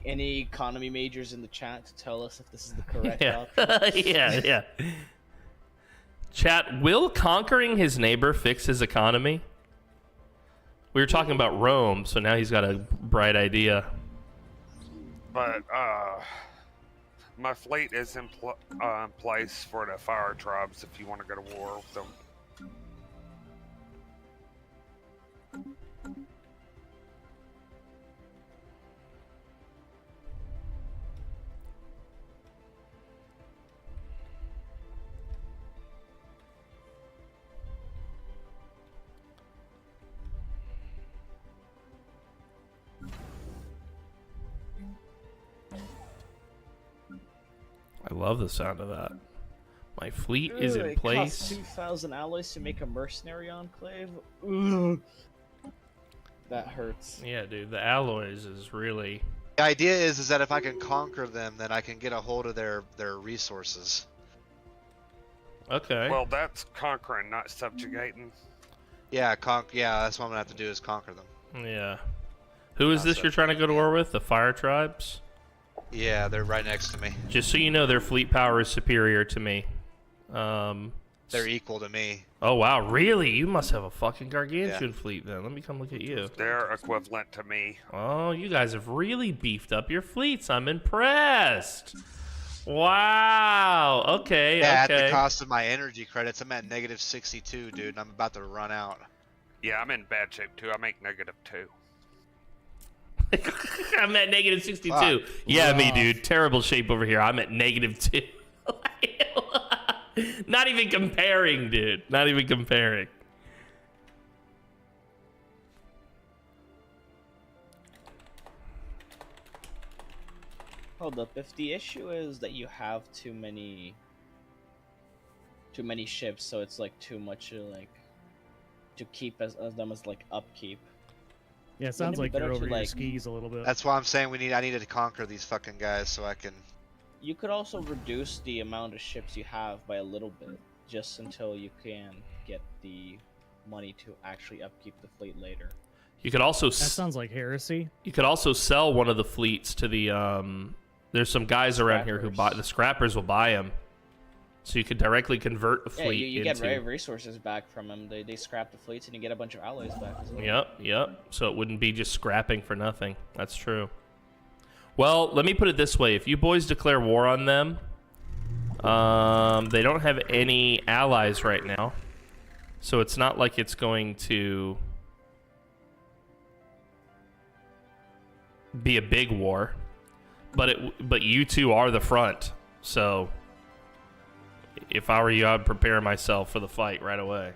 Any economy majors in the chat to tell us if this is the correct Yeah. option? yeah. Chat, will conquering his neighbor fix his economy? We were talking about Rome, so now he's got a bright idea. But my fleet is in place for the fire tribes if you want to go to war with them. I love the sound of that. My fleet is in It costs place. 2,000 alloys to make a mercenary enclave. Ugh. That hurts. Yeah, dude, the alloys is really... The idea is that if I can conquer them, then I can get a hold of their resources. Okay. Well, that's conquering, not subjugating. Yeah, that's what I'm gonna have to do is conquer them. Yeah. Who is this you're trying to go to war with? The Fire Tribes? Yeah, they're right next to me. Just so you know, their fleet power is superior to me. They're equal to me. Oh, wow. Really? You must have a fucking gargantuan fleet then. Let me come look at you. They're equivalent to me. Oh, you guys have really beefed up your fleets. I'm impressed. Wow. Okay, Yeah, okay. at the cost of my energy credits, I'm at negative 62, dude, and I'm about to run out. Yeah, I'm in bad shape too. I make -2. I'm at negative 62. Fuck. Yeah, me, dude. Terrible shape over here. I'm at -2. Not even comparing, dude. Not even comparing. Hold up. If the issue is that you have too many ships, so it's like too much like to keep as them as like upkeep. Yeah, it sounds like Wouldn't it you're be over better your to, skis a little bit. That's why I'm saying I needed to conquer these fucking guys so I can. You could also reduce the amount of ships you have by a little bit, just until you can get the money to actually upkeep the fleet later. You could also. That sounds like heresy. You could also sell one of the fleets to the. There's some guys around here who buy the scrappers will buy them, so you could directly convert a fleet. Yeah, you into... get resources back from them. They scrap the fleets and you get a bunch of alloys back as well. Yep. So it wouldn't be just scrapping for nothing. That's true. Well, let me put it this way: if you boys declare war on them, they don't have any allies right now, so it's not like it's going to be a big war. But you two are the front, so if I were you, I'd prepare myself for the fight right away.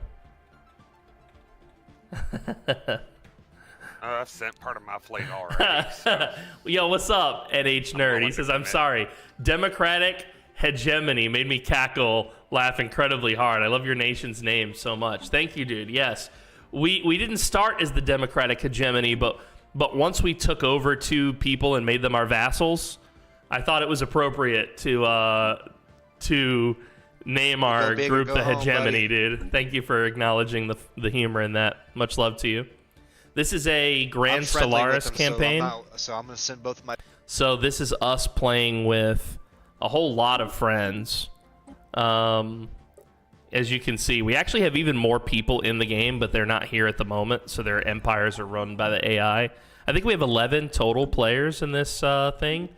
I've sent part of my fleet already. So. Yo, what's up, NH Nerd? He says, I'm sorry. Democratic hegemony made me cackle, laugh incredibly hard. I love your nation's name so much. Thank you, dude. Yes, we didn't start as the Democratic hegemony, but once we took over 2 people and made them our vassals, I thought it was appropriate to name our group the hegemony, dude. Thank you for acknowledging the humor in that. Much love to you. This is a Grand Stellaris campaign. So I'm going to send both of my... So this is us playing with a whole lot of friends. As you can see, we actually have even more people in the game, but they're not here at the moment, so their empires are run by the AI. I think we have 11 total players in this thing.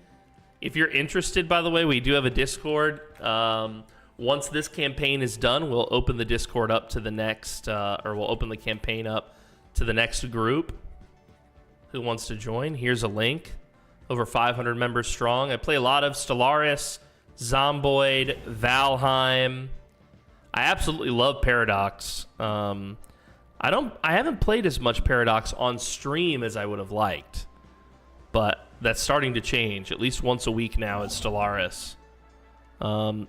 If you're interested, by the way, we do have a Discord. Once this campaign is done, we'll open the Discord up to the next, or we'll open the campaign up to the next group. Who wants to join? Here's a link. Over 500 members strong. I play a lot of Stellaris, Zomboid, Valheim. I absolutely love Paradox. I haven't played as much Paradox on stream as I would have liked, but that's starting to change. At least once a week now is Stellaris.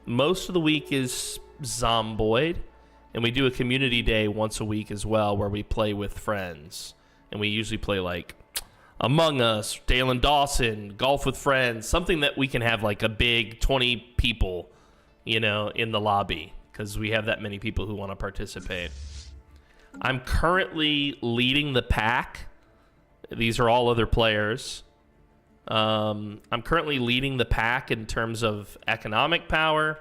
Most of the week is Zomboid, and we do a community day once a week as well, where we play with friends, and we usually play like Among Us, Dale and Dawson, Golf with Friends, something that we can have like a big 20 people, in the lobby, because we have that many people who want to participate. I'm currently leading the pack. These are all other players. I'm currently leading the pack in terms of economic power.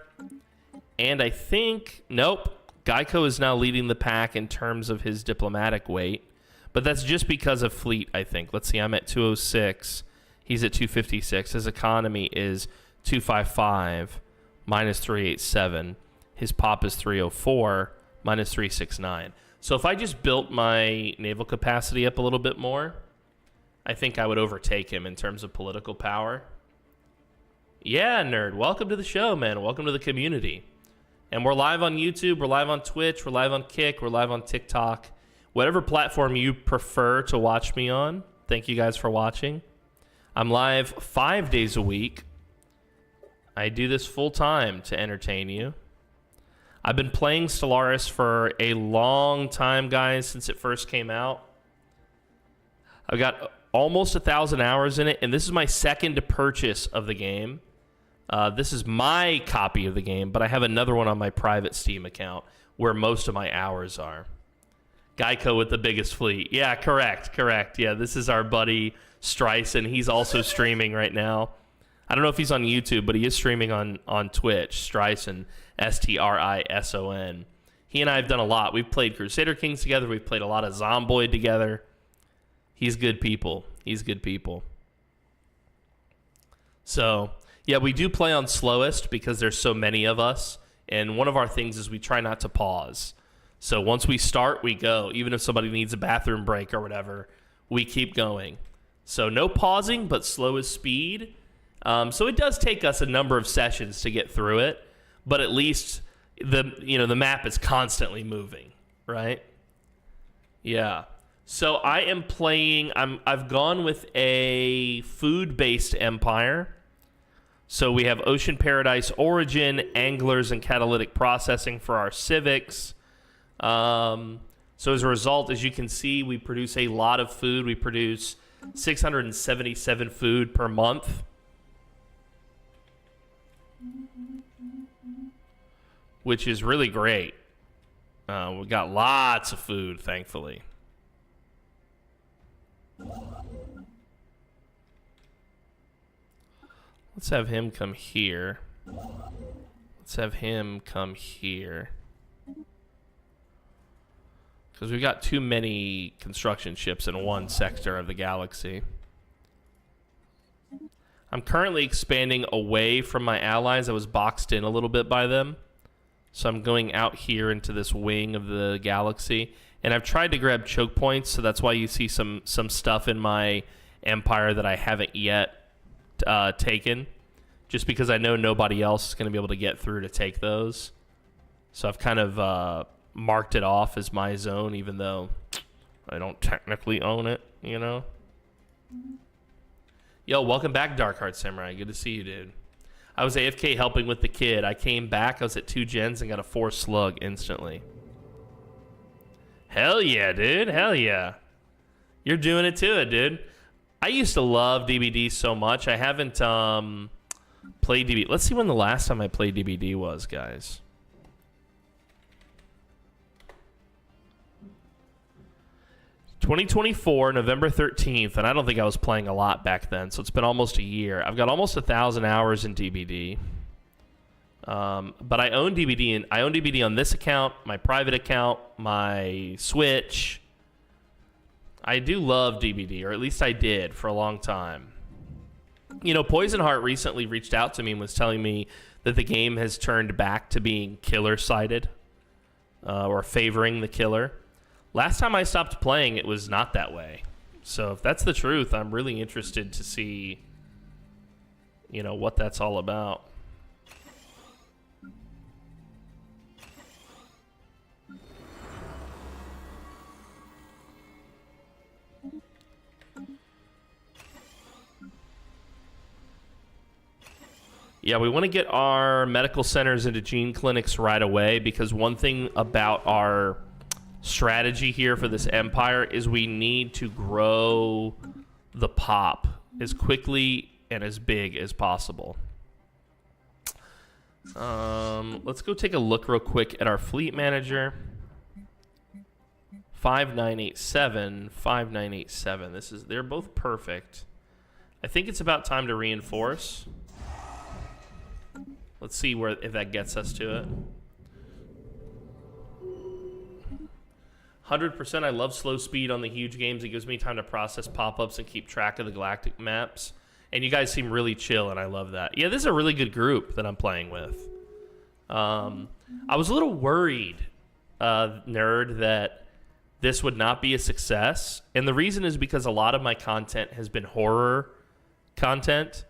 And I think, nope, Geico is now leading the pack in terms of his diplomatic weight. But that's just because of fleet, I think. Let's see, I'm at 206. He's at 256. His economy is 255, minus 387. His pop is 304, minus 369. So if I just built my naval capacity up a little bit more, I think I would overtake him in terms of political power. Yeah, nerd. Welcome to the show, man. Welcome to the community. And we're live on YouTube. We're live on Twitch. We're live on Kick. We're live on TikTok. Whatever platform you prefer to watch me on, thank you guys for watching. I'm live 5 days a week. I do this full time to entertain you. I've been playing Stellaris for a long time, guys, since it first came out. I've got almost 1,000 hours in it, and this is my second purchase of the game. This is my copy of the game, but I have another one on my private Steam account where most of my hours are. Geico with the biggest fleet. Yeah, correct. Yeah, this is our buddy Streisand. He's also streaming right now. I don't know if he's on YouTube, but he is streaming on Twitch. Streisand, Strison. He and I have done a lot. We've played Crusader Kings together. We've played a lot of Zomboid together. He's good people. So, yeah, we do play on slowest because there's so many of us. And one of our things is we try not to pause. So once we start, we go. Even if somebody needs a bathroom break or whatever, we keep going. So no pausing, but slow as speed. So it does take us a number of sessions to get through it, but at least the map is constantly moving, right? Yeah. So I am playing. I've gone with a food-based empire. So we have Ocean Paradise Origin, Anglers, and Catalytic Processing for our civics. So as a result, as you can see, we produce a lot of food. We produce 677 food per month. Which is really great. We got lots of food, thankfully. Let's have him come here. Because we've got too many construction ships in one sector of the galaxy. I'm currently expanding away from my allies. I was boxed in a little bit by them. So I'm going out here into this wing of the galaxy. And I've tried to grab choke points, so that's why you see some stuff in my empire that I haven't yet taken. Just because I know nobody else is going to be able to get through to take those. So I've kind of marked it off as my zone, even though I don't technically own it, you know? Yo, welcome back, Darkheart Samurai. Good to see you, dude. I was AFK helping with the kid. I came back. I was at 2 gens and got a 4 slug instantly. Hell yeah, dude. Hell yeah. You're doing it to it, dude. I used to love DBD so much. I haven't played DBD. Let's see when the last time I played DBD was, guys. ...2024, November 13th, and I don't think I was playing a lot back then, so it's been almost a year. I've got almost 1,000 hours in DBD. But I own DBD, and I own DBD on this account, my private account, my Switch. I do love DBD, or at least I did for a long time. You know, Poison Heart recently reached out to me and was telling me that the game has turned back to being killer-sided, or favoring the killer. Last time I stopped playing, it was not that way. So if that's the truth, I'm really interested to see, you know, what that's all about. Yeah, we want to get our medical centers into gene clinics right away, because one thing about our strategy here for this empire is we need to grow the pop as quickly and as big as possible. Let's go take a look real quick at our fleet manager. 5987, 5987. They're both perfect. I think it's about time to reinforce. Let's see if that gets us to it. 100%. I love slow speed on the huge games. It gives me time to process pop-ups and keep track of the galactic maps. And you guys seem really chill, and I love that. Yeah, this is a really good group that I'm playing with. I was a little worried, nerd, that this would not be a success. And the reason is because a lot of my content has been horror content.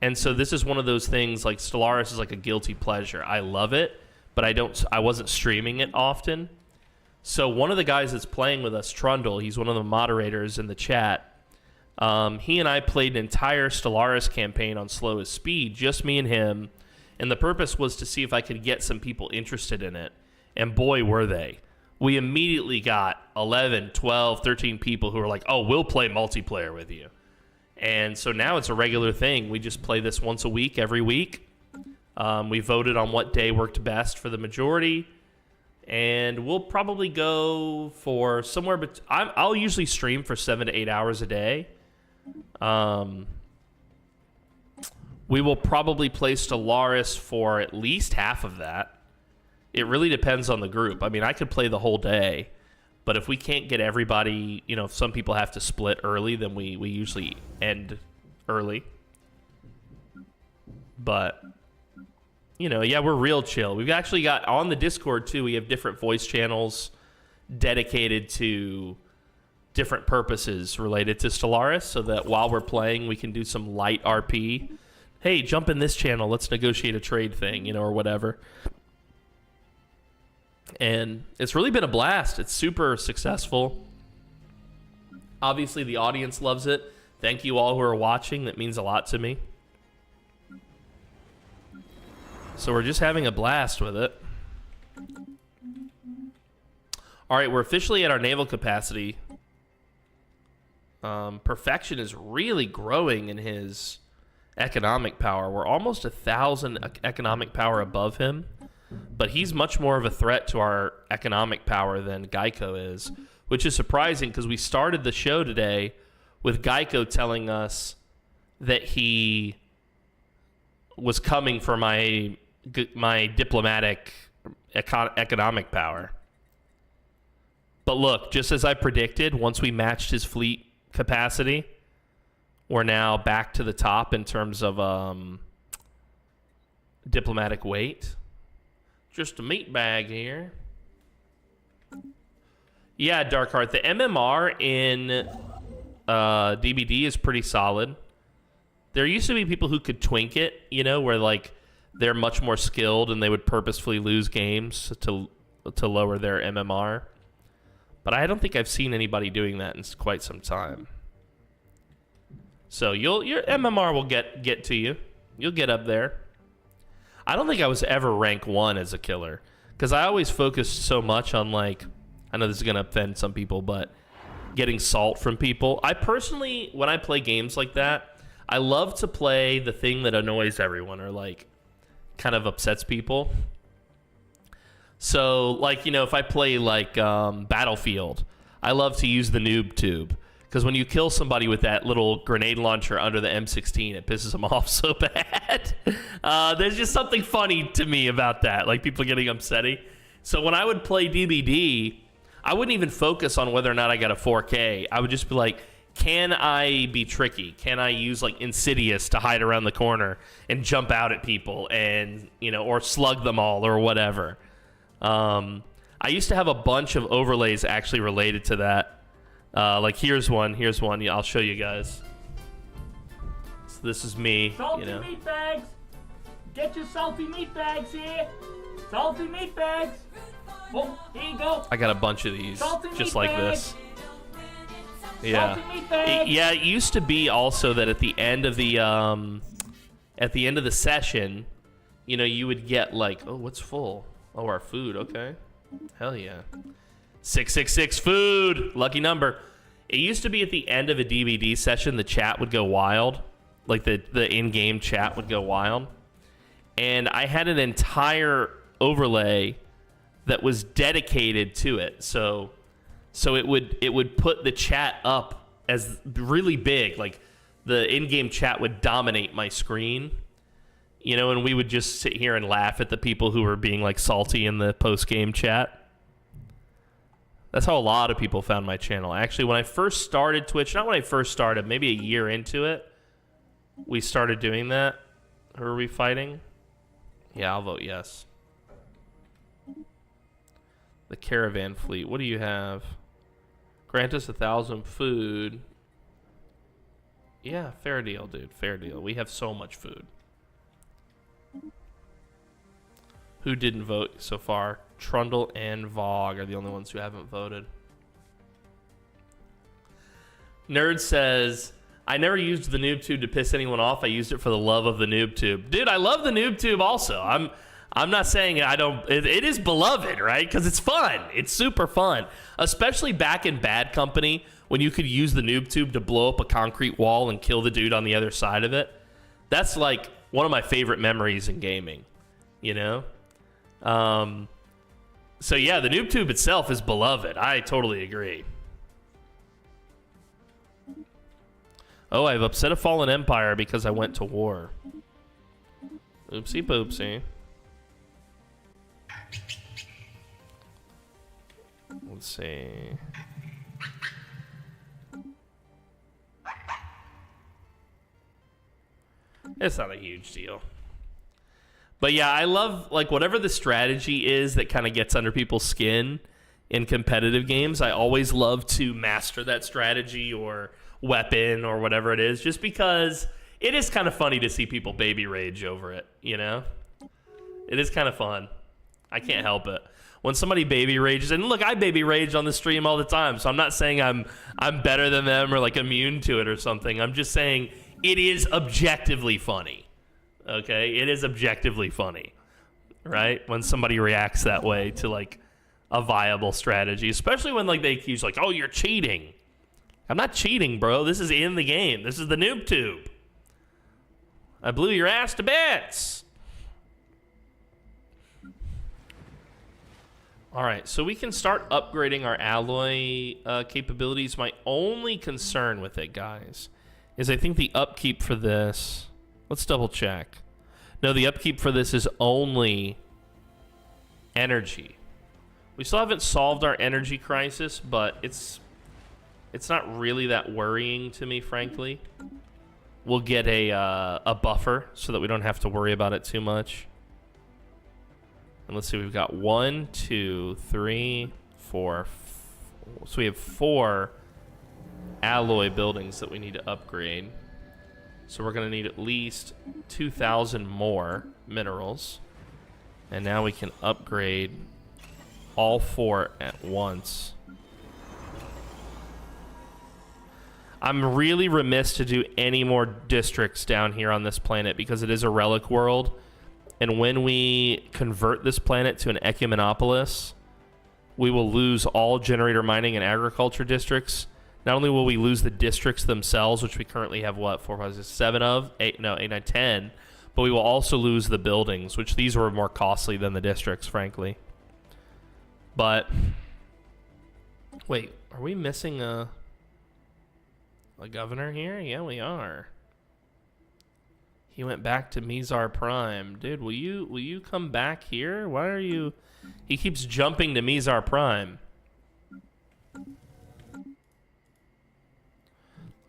And so this is one of those things, like Stellaris is like a guilty pleasure. I love it, but I wasn't streaming it often. So one of the guys that's playing with us, Trundle, he's one of the moderators in the chat. He and I played an entire Stellaris campaign on slowest speed, just me and him. And the purpose was to see if I could get some people interested in it. And boy, were they. We immediately got 11, 12, 13 people who were like, oh, we'll play multiplayer with you. And so now it's a regular thing. We just play this once a week, every week. We voted on what day worked best for the majority. And we'll probably go for somewhere, but I'll usually stream for 7 to 8 hours a day. We will probably play Stellaris for at least half of that. It really depends on the group. I mean, I could play the whole day, but if we can't get everybody, you know, if some people have to split early, then we usually end early. But, you know, yeah, we're real chill. We've actually got, on the Discord, too, we have different voice channels dedicated to different purposes related to Stellaris, so that while we're playing, we can do some light RP. Hey, jump in this channel, let's negotiate a trade thing, you know, or whatever. And it's really been a blast. It's super successful. Obviously, the audience loves it. Thank you all who are watching. That means a lot to me. So we're just having a blast with it. All right, we're officially at our naval capacity. Perfection is really growing in his economic power. We're almost 1,000 economic power above him, but he's much more of a threat to our economic power than Geico is, which is surprising because we started the show today with Geico telling us that he was coming for my diplomatic economic power. But look, just as I predicted, once we matched his fleet capacity, we're now back to the top in terms of diplomatic weight. Just a meat bag here. Yeah, Darkheart, the MMR in DBD is pretty solid. There used to be people who could twink it, you know, where like they're much more skilled and they would purposefully lose games to lower their MMR. But I don't think I've seen anybody doing that in quite some time. So your MMR will get to you. You'll get up there. I don't think I was ever rank 1 as a killer, because I always focused so much on, like, I know this is going to offend some people, but getting salt from people. I personally, when I play games like that, I love to play the thing that annoys everyone or, like, kind of upsets people. So, like, you know, if I play, like, Battlefield, I love to use the noob tube. Because when you kill somebody with that little grenade launcher under the M16, it pisses them off so bad. There's just something funny to me about that, like people getting upsetty. So when I would play DBD, I wouldn't even focus on whether or not I got a 4K. I would just be like, can I be tricky? Can I use like Insidious to hide around the corner and jump out at people and, you know, or slug them all or whatever. I used to have a bunch of overlays actually related to that. Like here's one. Yeah, I'll show you guys. So this is me. Salty you know. meat bags. Get your salty meat bags here. Salty meat bags. Oh, here you go. I got a bunch of these, salty just meat like bags. this. Yeah. Salty meat bags. Yeah. It used to be also that at the end of the session, you know, you would get like, oh, what's full? Oh, our food. Okay. Hell yeah. 666 food, lucky number. It used to be at the end of a DVD session, the chat would go wild, like the in-game chat would go wild, and I had an entire overlay that was dedicated to it. So it would put the chat up as really big, like the in-game chat would dominate my screen, you know, and we would just sit here and laugh at the people who were being like salty in the post-game chat. That's how a lot of people found my channel. Actually, when I first started Twitch, not when I first started, maybe a year into it, we started doing that. Who are we fighting? Yeah, I'll vote yes. The caravan fleet. What do you have? Grant us 1,000 food. Yeah, fair deal, dude. Fair deal. We have so much food. Who didn't vote so far? Trundle and Vogue are the only ones who haven't voted. Nerd says, I never used the noob tube to piss anyone off. I used it for the love of the noob tube. Dude, I love the noob tube also. I'm not saying I don't. It is beloved, right? Because it's fun. It's super fun. Especially back in Bad Company when you could use the noob tube to blow up a concrete wall and kill the dude on the other side of it. That's like one of my favorite memories in gaming, you know? So yeah, the noob tube itself is beloved. I totally agree. Oh, I've upset a fallen empire because I went to war. Oopsie poopsie. Let's see. It's not a huge deal. But yeah, I love, like, whatever the strategy is that kind of gets under people's skin in competitive games, I always love to master that strategy or weapon or whatever it is, just because it is kind of funny to see people baby rage over it, you know? It is kind of fun. I can't help it. When somebody baby rages, and look, I baby rage on the stream all the time, so I'm not saying I'm better than them or like immune to it or something. I'm just saying it is objectively funny. Okay? It is objectively funny, right? When somebody reacts that way to like a viable strategy, especially when like they accuse like, oh, you're cheating. I'm not cheating, bro. This is in the game. This is the noob tube. I blew your ass to bits. All right, so we can start upgrading our alloy capabilities. My only concern with it, guys, is I think the upkeep for this... Let's double check. No, the upkeep for this is only energy. We still haven't solved our energy crisis, but it's not really that worrying to me, frankly. We'll get a buffer so that we don't have to worry about it too much. And let's see, we've got 1, 2, 3, 4. So we have 4 alloy buildings that we need to upgrade. So we're going to need at least 2,000 more minerals. And now we can upgrade all 4 at once. I'm really remiss to do any more districts down here on this planet because it is a relic world. And when we convert this planet to an ecumenopolis, we will lose all generator mining and agriculture districts. Not only will we lose the districts themselves, which we currently have, what, 4, 5, 6, 7 of? 8, 9, 10. But we will also lose the buildings, which these were more costly than the districts, frankly. But, wait, are we missing a governor here? Yeah, we are. He went back to Mizar Prime. Dude, will you come back here? Why are you... He keeps jumping to Mizar Prime.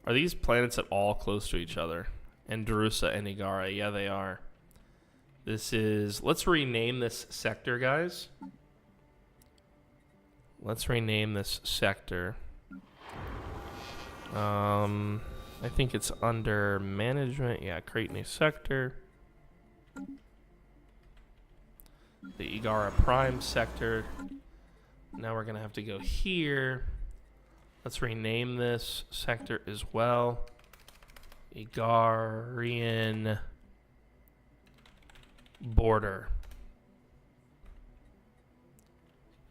Are these planets at all close to each other? Andrusa and Igara. Yeah, they are. This is... Let's rename this sector, guys. Let's rename this sector. I think it's under management. Yeah, create new sector. The Igara Prime sector. Now we're going to have to go here. Let's rename this sector as well. Igarian border.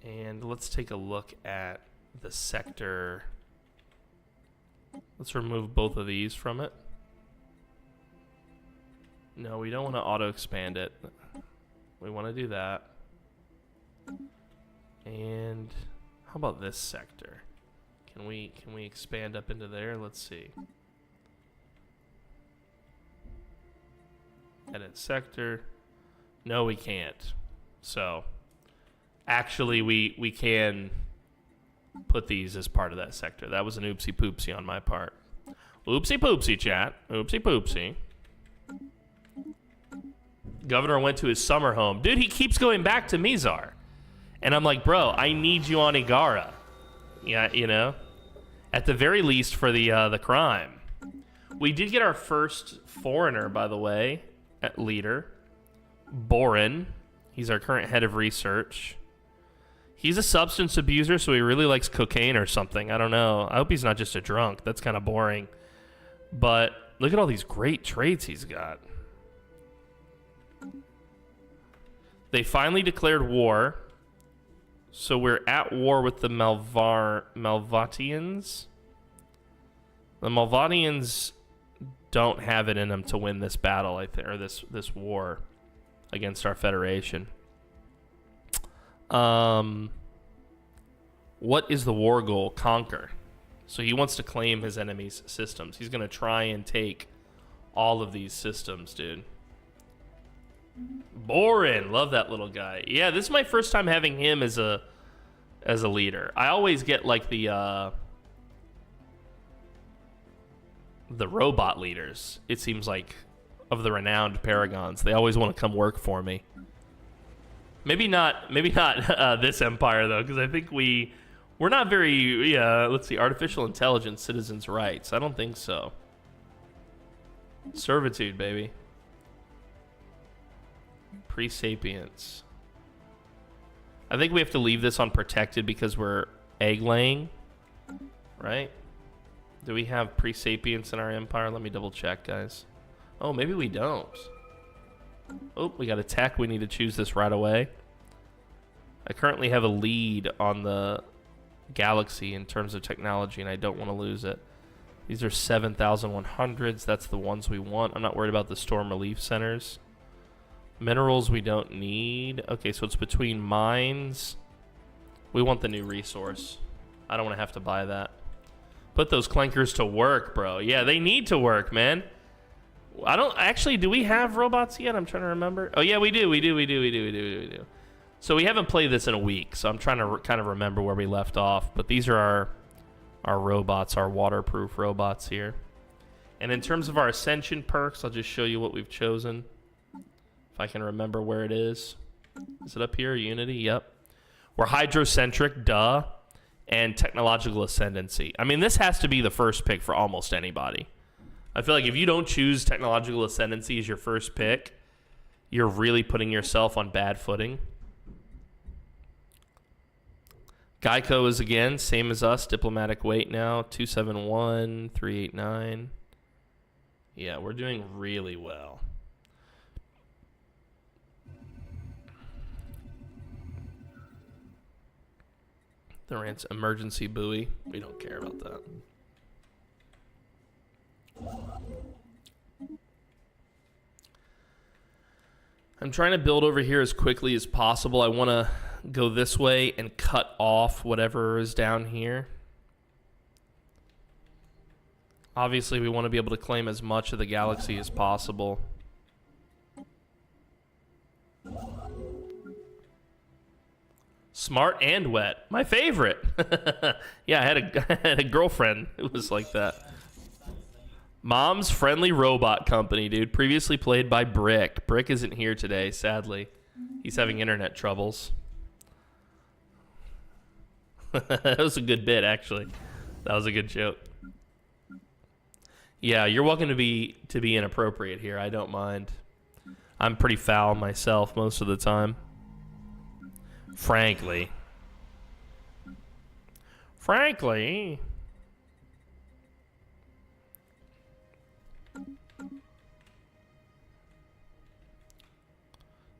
And let's take a look at the sector. Let's remove both of these from it. No, we don't want to auto-expand it. We want to do that. And how about this sector? Can we expand up into there? Let's see. Edit sector. No, we can't. So, actually, we can put these as part of that sector. That was an oopsie poopsie on my part. Oopsie poopsie, chat. Oopsie poopsie. Governor went to his summer home. Dude, he keeps going back to Mizar. And I'm like, bro, I need you on Igara. Yeah, you know? At the very least for the crime. We did get our first foreigner, by the way, at leader. Borin. He's our current head of research. He's a substance abuser, so he really likes cocaine or something. I don't know. I hope he's not just a drunk. That's kind of boring. But look at all these great traits he's got. They finally declared war. So we're at war with the Malvatians. The Malvatians don't have it in them to win this battle, or this war against our Federation. What is the war goal? Conquer. So he wants to claim his enemy's systems. He's going to try and take all of these systems, dude. Borin, love that little guy. Yeah, this is my first time having him as a leader. I always get like the robot leaders. It seems like of the renowned paragons. They always want to come work for me. Maybe not this empire though, because I think we're not very. Let's see, artificial intelligence, citizens' rights. I don't think so. Servitude, baby. Pre-sapience. I think we have to leave this unprotected because we're egg laying, right? Do we have pre-sapience in our empire? Let me double check, guys. Oh, maybe we don't. Oh, we got a tech. We need to choose this right away. I currently have a lead on the galaxy in terms of technology, and I don't want to lose it. These are 7,100s. That's the ones we want. I'm not worried about the storm relief centers. Minerals we don't need. Okay, so it's between mines. We want the new resource. I don't want to have to buy that. Put those clankers to work, bro. Yeah, they need to work, man. I don't actually. Do we have robots yet? I'm trying to remember. Oh yeah, we do. We do. So we haven't played this in a week, so I'm trying to kind of remember where we left off. But these are our robots, our waterproof robots here. And in terms of our ascension perks, I'll just show you what we've chosen. If I can remember where it is. Is it up here? Unity? Yep. We're hydrocentric, duh. And technological ascendancy. I mean, this has to be the first pick for almost anybody. I feel like if you don't choose technological ascendancy as your first pick, you're really putting yourself on bad footing. Geico is, again, same as us. Diplomatic weight now. 271, 389. Yeah, we're doing really well. The rant's emergency buoy. We don't care about that. I'm trying to build over here as quickly as possible. I want to go this way and cut off whatever is down here. Obviously, we want to be able to claim as much of the galaxy as possible. Smart and wet. My favorite. Yeah, I had a girlfriend who was like that. Mom's Friendly Robot Company, dude. Previously played by Brick. Brick isn't here today, sadly. He's having internet troubles. That was a good bit, actually. That was a good joke. Yeah, you're welcome to be inappropriate here. I don't mind. I'm pretty foul myself most of the time. Frankly.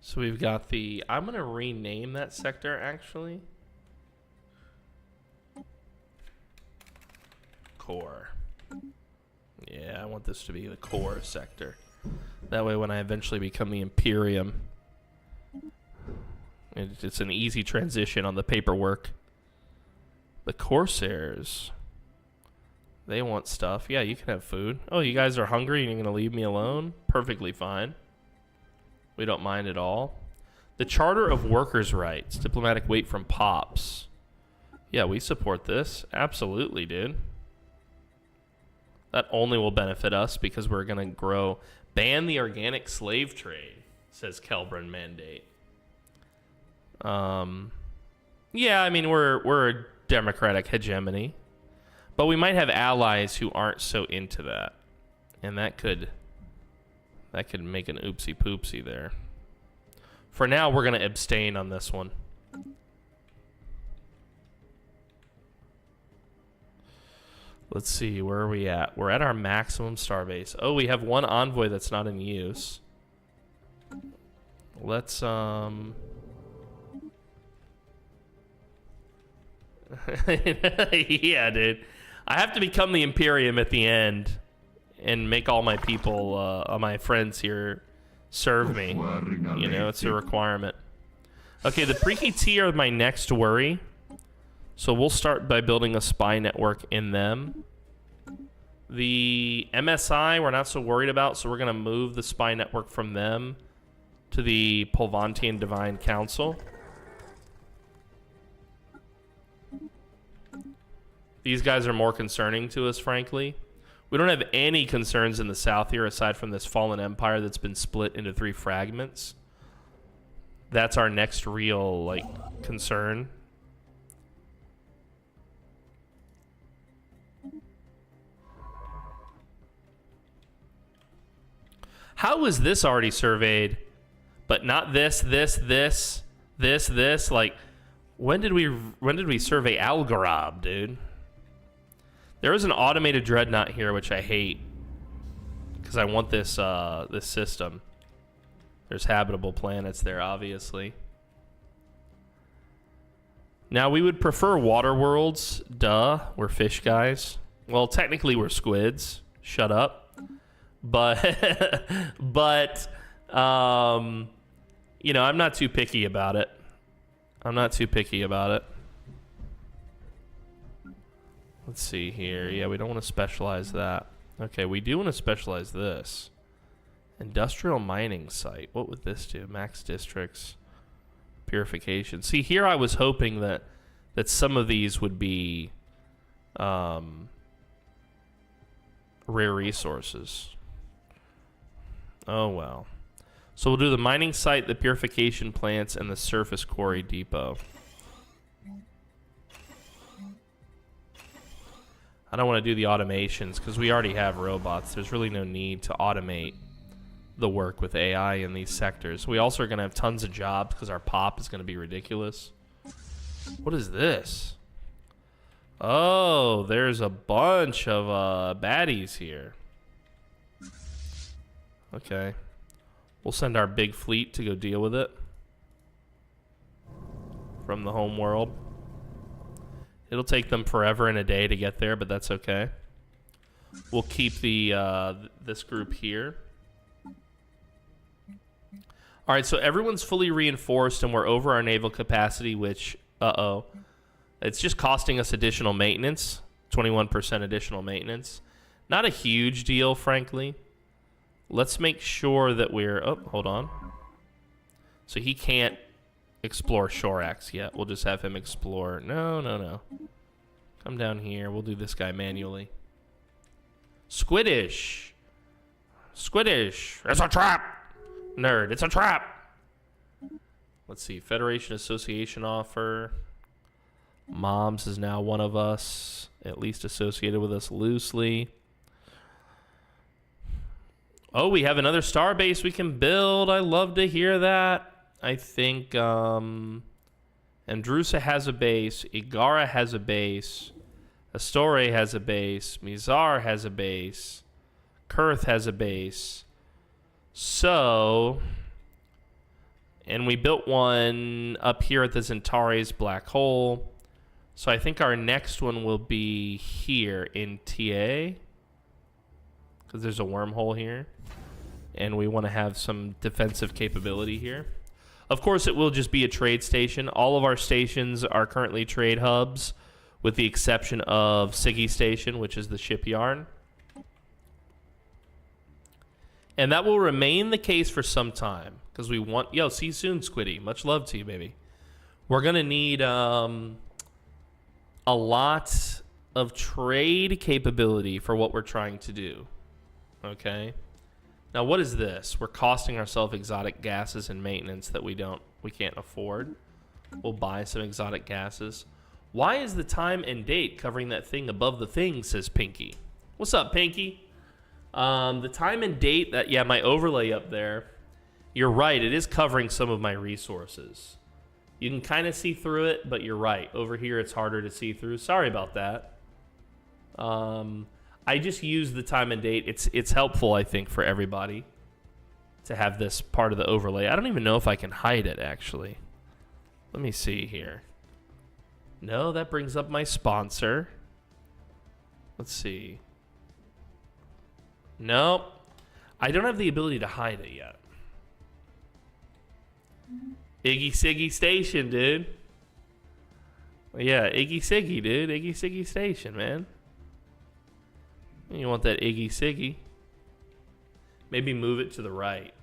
So we've got the... I'm going to rename that sector, actually. Core. Yeah, I want this to be the core sector. That way when I eventually become the Imperium, it's an easy transition on the paperwork. The Corsairs. They want stuff. Yeah, you can have food. Oh, you guys are hungry and you're going to leave me alone? Perfectly fine. We don't mind at all. The Charter of Workers' Rights. Diplomatic weight from Pops. Yeah, we support this. Absolutely, dude. That only will benefit us because we're going to grow. Ban the organic slave trade, says Kelbrin Mandate. Yeah, I mean, we're a democratic hegemony. But we might have allies who aren't so into that. And that could make an oopsie poopsie there. For now, we're going to abstain on this one. Let's see, where are we at? We're at our maximum starbase. Oh, we have one envoy that's not in use. Let's, yeah, dude. I have to become the Imperium at the end and make all my people, my friends here serve me. You know, it's a requirement. Okay, the Preaky are my next worry. So we'll start by building a spy network in them. The MSI we're not so worried about, so we're going to move the spy network from them to the Polvantian Divine Council. These guys are more concerning to us, frankly. We don't have any concerns in the south here aside from this fallen empire that's been split into 3 fragments. That's our next real, like, concern. How was this already surveyed, but not this? Like, when did we survey Algorab, dude? There is an automated dreadnought here, which I hate, because I want this this system. There's habitable planets there, obviously. Now, we would prefer water worlds. Duh, we're fish guys. Well, technically, we're squids. Shut up. But, you know, I'm not too picky about it. Let's see here. Yeah, we don't want to specialize that. Okay, we do want to specialize this. Industrial mining site. What would this do? Max districts. Purification. See, here I was hoping that some of these would be rare resources. Oh, well. So we'll do the mining site, the purification plants, and the surface quarry depot. I don't want to do the automations because we already have robots. There's really no need to automate the work with AI in these sectors. We also are going to have tons of jobs because our pop is going to be ridiculous. What is this? Oh, there's a bunch of baddies here. Okay. We'll send our big fleet to go deal with it from the home world. It'll take them forever and a day to get there, but that's okay. We'll keep the this group here. All right, so everyone's fully reinforced and we're over our naval capacity, which, it's just costing us additional maintenance, 21% additional maintenance. Not a huge deal, frankly. Let's make sure that we're, oh, hold on. So he can't explore Shorax yet. We'll just have him explore. No. Come down here. We'll do this guy manually. Squiddish. It's a trap. Nerd, it's a trap. Let's see. Federation Association offer. Moms is now one of us, at least associated with us loosely. Oh, we have another star base we can build. I love to hear that. I think Andrusa has a base. Igara has a base. Astore has a base. Mizar has a base. Kurth has a base. So, and we built one up here at the Zentares black hole. So I think our next one will be here in TA. Because there's a wormhole here. And we want to have some defensive capability here. Of course, it will just be a trade station. All of our stations are currently trade hubs, with the exception of Siggy Station, which is the shipyard. And that will remain the case for some time. Because we want... Yo, see you soon, Squiddy. Much love to you, baby. We're going to need a lot of trade capability for what we're trying to do. Okay? Now, what is this? We're costing ourselves exotic gases and maintenance that we can't afford. We'll buy some exotic gases. Why is the time and date covering that thing above the thing, says Pinky. What's up, Pinky? The time and date, my overlay up there, you're right, it is covering some of my resources. You can kind of see through it, but you're right. Over here, it's harder to see through. Sorry about that. I just use the time and date. It's helpful, I think, for everybody to have this part of the overlay. I don't even know if I can hide it, actually. Let me see here. No, that brings up my sponsor. Let's see. Nope. I don't have the ability to hide it yet. Iggy Siggy Station, dude. Yeah, Iggy Siggy, dude. Iggy Siggy Station, man. You want that Iggy Siggy. Maybe move it to the right.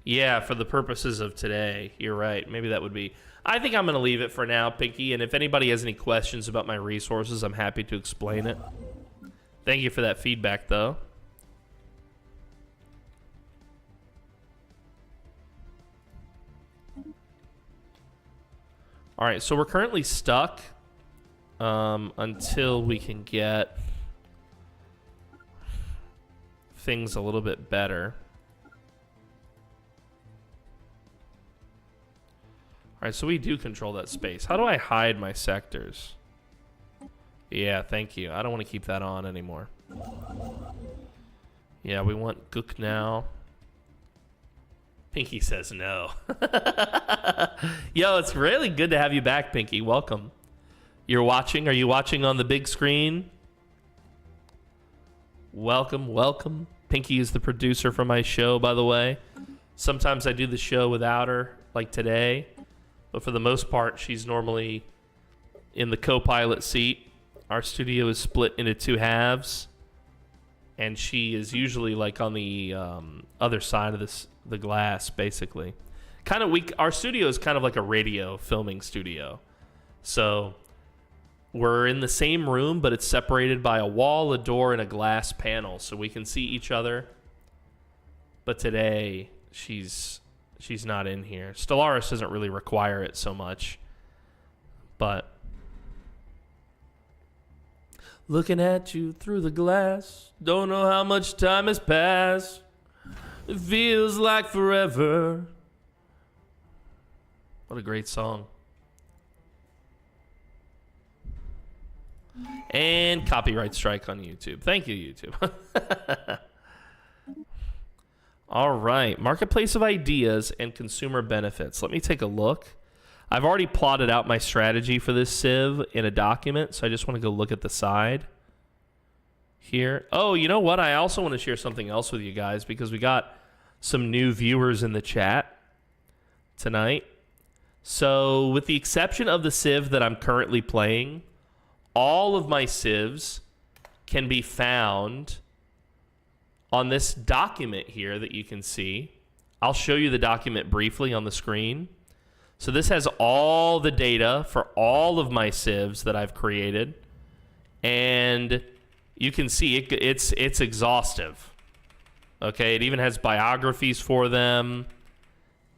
Yeah, for the purposes of today. You're right. Maybe that would be... I think I'm going to leave it for now, Pinky. And if anybody has any questions about my resources, I'm happy to explain it. Thank you for that feedback, though. All right, so we're currently stuck until we can get things a little bit better. All right, so we do control that space. How do I hide my sectors? Yeah, thank you. I don't want to keep that on anymore. Yeah, we want Gook now. Pinky says no. Yo, it's really good to have you back, Pinky. Welcome. You're watching? Are you watching on the big screen? Welcome, welcome. Pinky is the producer for my show, by the way. Sometimes I do the show without her, like today. But for the most part, she's normally in the co-pilot seat. Our studio is split into two halves. And she is usually like on the other side of the glass, basically. Kind of weak. Our studio is kind of like a radio filming studio. So we're in the same room, but it's separated by a wall, a door, and a glass panel, so we can see each other. But today, she's not in here. Stellaris doesn't really require it so much. But looking at you through the glass, don't know how much time has passed. It feels like forever. What a great song. And copyright strike on YouTube. Thank you, YouTube. All right. Marketplace of ideas and consumer benefits. Let me take a look. I've already plotted out my strategy for this Civ in a document, so I just want to go look at the side here. Oh, you know what? I also want to share something else with you guys because we got some new viewers in the chat tonight. So with the exception of the Civ that I'm currently playing, all of my civs can be found on this document here that you can see. I'll show you the document briefly on the screen. So this has all the data for all of my civs that I've created. And you can see it's exhaustive. Okay, it even has biographies for them.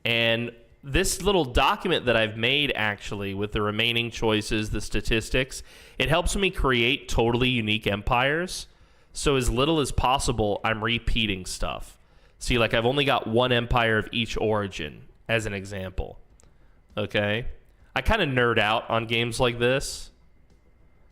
And this little document that I've made, actually, with the remaining choices, the statistics, it helps me create totally unique empires. So as little as possible, I'm repeating stuff. See, like I've only got one empire of each origin, as an example. Okay? I kind of nerd out on games like this.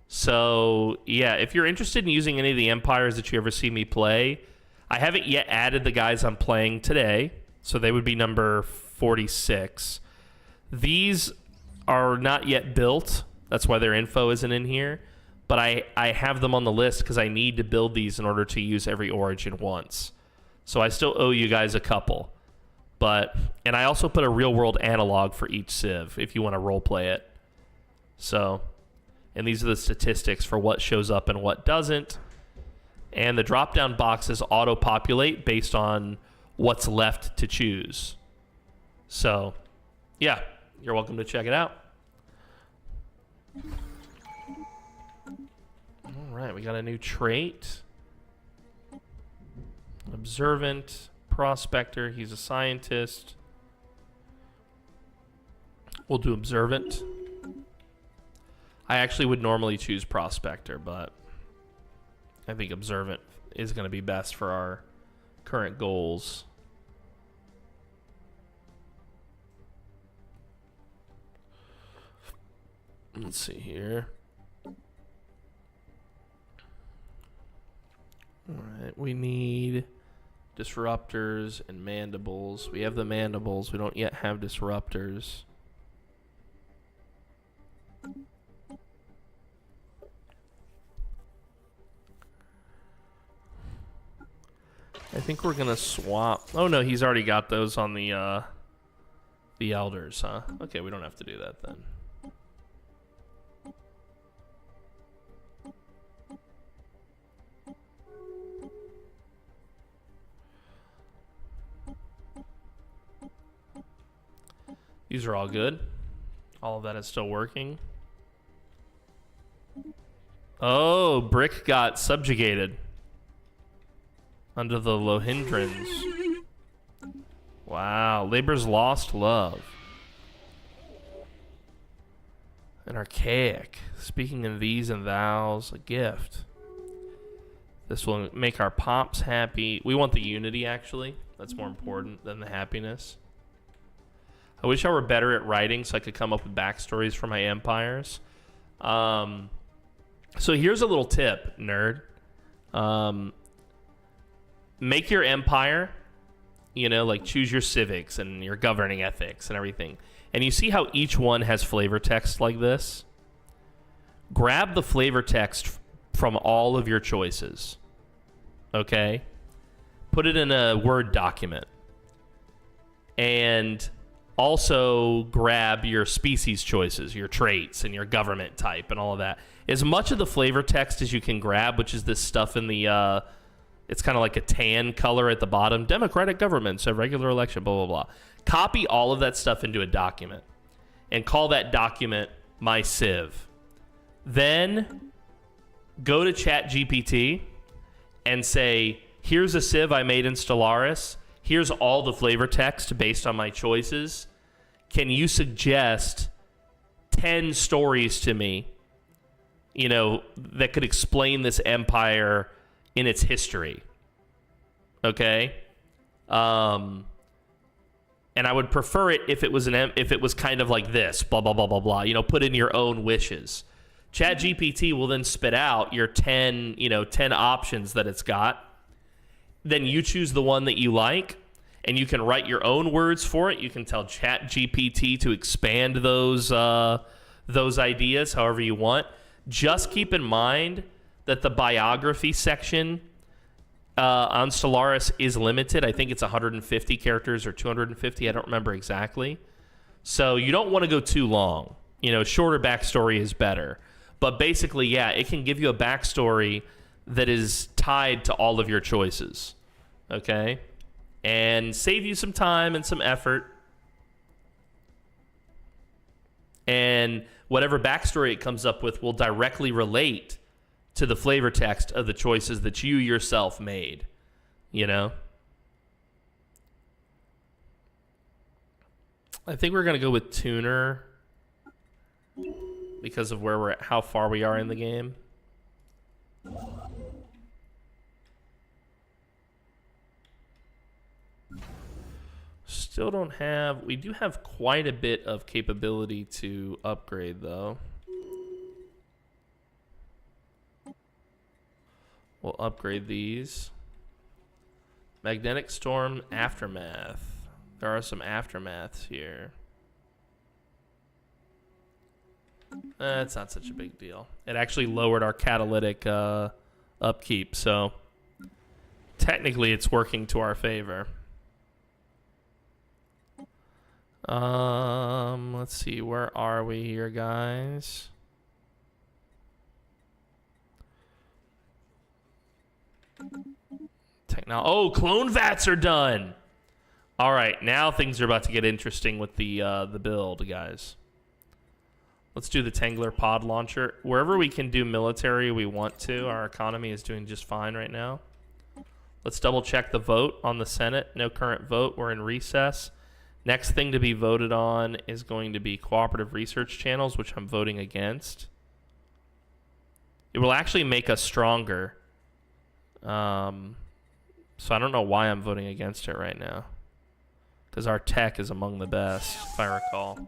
So, yeah, if you're interested in using any of the empires that you ever see me play, I haven't yet added the guys I'm playing today. So they would be number 46. These are not yet built. That's why their info isn't in here. But I have them on the list because I need to build these in order to use every origin once. So I still owe you guys a couple. And I also put a real-world analog for each Civ if you want to role-play it. So, and these are the statistics for what shows up and what doesn't. And the drop-down boxes auto-populate based on what's left to choose. So, yeah, you're welcome to check it out. All right, we got a new trait. Observant, prospector, he's a scientist. We'll do observant. I actually would normally choose prospector, but I think observant is going to be best for our current goals. Let's see here. All right, we need disruptors and mandibles. We have the mandibles. We don't yet have disruptors. I think we're gonna swap. Oh no, he's already got those on the The elders, huh? Okay, we don't have to do that then. These are all good. All of that is still working. Oh, Brick got subjugated under the Lohindrans. Wow, Labor's lost love. An archaic. Speaking in these and thous, a gift. This will make our pops happy. We want the unity, actually. That's more important than the happiness. I wish I were better at writing so I could come up with backstories for my empires. So here's a little tip, nerd. Make your empire, you know, like choose your civics and your governing ethics and everything. And you see how each one has flavor text like this? Grab the flavor text from all of your choices. Okay? Put it in a Word document. And also grab your species choices, your traits, and your government type, and all of that. As much of the flavor text as you can grab, which is this stuff in the, it's kind of like a tan color at the bottom. Democratic governments, a regular election, blah, blah, blah. Copy all of that stuff into a document and call that document My Civ. Then go to ChatGPT and say, here's a Civ I made in Stellaris. Here's all the flavor text based on my choices. Can you suggest 10 stories to me, you know, that could explain this empire in its history? Okay? And I would prefer it if it was kind of like this, blah, blah, blah, blah, blah. You know, put in your own wishes. ChatGPT will then spit out your 10 options that it's got. Then you choose the one that you like, and you can write your own words for it. You can tell ChatGPT to expand those ideas however you want. Just keep in mind that the biography section on Stellaris is limited. I think it's 150 characters or 250. I don't remember exactly. So you don't want to go too long. You know, shorter backstory is better. But basically, yeah, it can give you a backstory that is tied to all of your choices, okay? And save you some time and some effort. And whatever backstory it comes up with will directly relate to the flavor text of the choices that you yourself made, you know? I think we're going to go with Tuner because of where we're at, how far we are in the game. Still don't have... We do have quite a bit of capability to upgrade, though. We'll upgrade these. Magnetic Storm Aftermath. There are some aftermaths here. It's not such a big deal. It actually lowered our catalytic upkeep, so technically it's working to our favor. Let's see, where are we here, guys? Oh, clone vats are done. All right, now things are about to get interesting with the build, guys. Let's do the Tangler pod launcher. Wherever we can do military, we want to. Our economy is doing just fine right now. Let's double check the vote on the Senate. No current vote. We're in recess. Next thing to be voted on is going to be cooperative research channels, which I'm voting against. It will actually make us stronger. So I don't know why I'm voting against it right now. Because our tech is among the best, if I recall.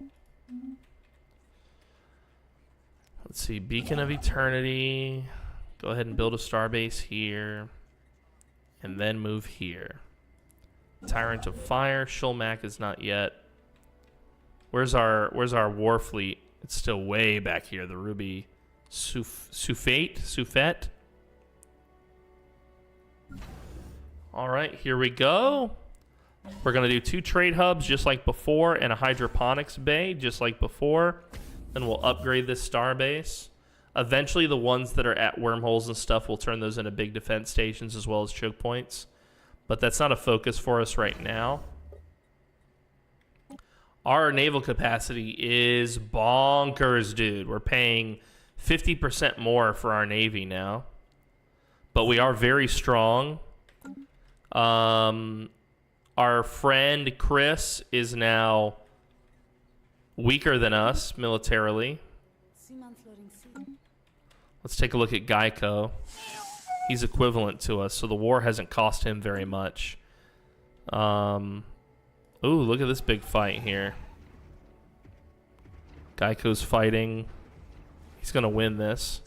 Let's see, Beacon of Eternity. Go ahead and build a starbase here. And then move here. Tyrant of Fire. Shulmak is not yet. Where's our war fleet? It's still way back here. The Ruby Sufet. All right, here we go. We're going to do 2 trade hubs just like before and a hydroponics bay just like before. Then we'll upgrade this star base. Eventually, the ones that are at wormholes and stuff, we'll turn those into big defense stations as well as choke points. But that's not a focus for us right now. Our naval capacity is bonkers, dude. We're paying 50% more for our Navy now. But we are very strong. Our friend Chris is now weaker than us militarily. Let's take a look at Geico. He's equivalent to us, so the war hasn't cost him very much. Ooh, look at this big fight here. Geico's fighting. He's going to win this.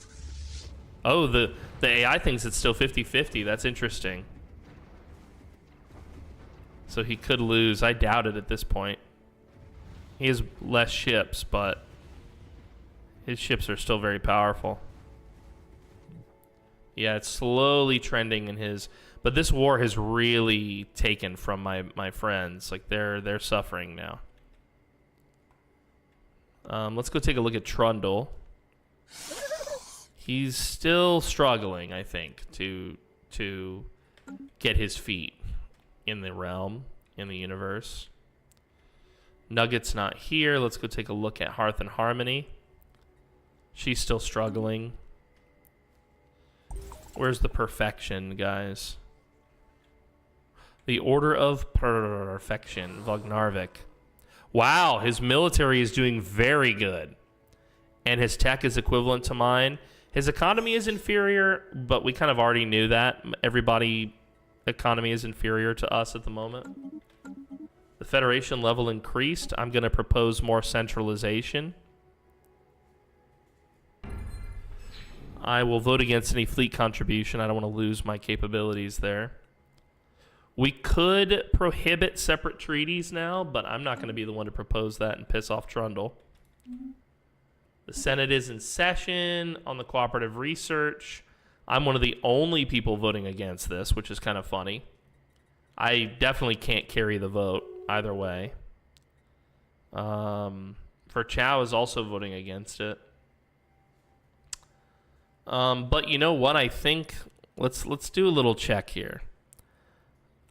Oh, the AI thinks it's still 50-50. That's interesting. So he could lose. I doubt it at this point. He has less ships, but his ships are still very powerful. Yeah, it's slowly trending in his... But this war has really taken from my friends. Like, they're suffering now. Let's go take a look at Trundle. He's still struggling, I think, to get his feet in the realm, in the universe. Nugget's not here. Let's go take a look at Hearth and Harmony. She's still struggling. Where's the perfection, guys? The Order of Perfection, Vognarvik. Wow, his military is doing very good. And his tech is equivalent to mine. His economy is inferior, but we kind of already knew that. Everybody economy is inferior to us at the moment. The Federation level increased. I'm going to propose more centralization. I will vote against any fleet contribution. I don't want to lose my capabilities there. We could prohibit separate treaties now, but I'm not going to be the one to propose that and piss off Trundle. The Senate is in session on the cooperative research. I'm one of the only people voting against this, which is kind of funny. I definitely can't carry the vote either way. For Chow is also voting against it. But you know what? I think let's do a little check here.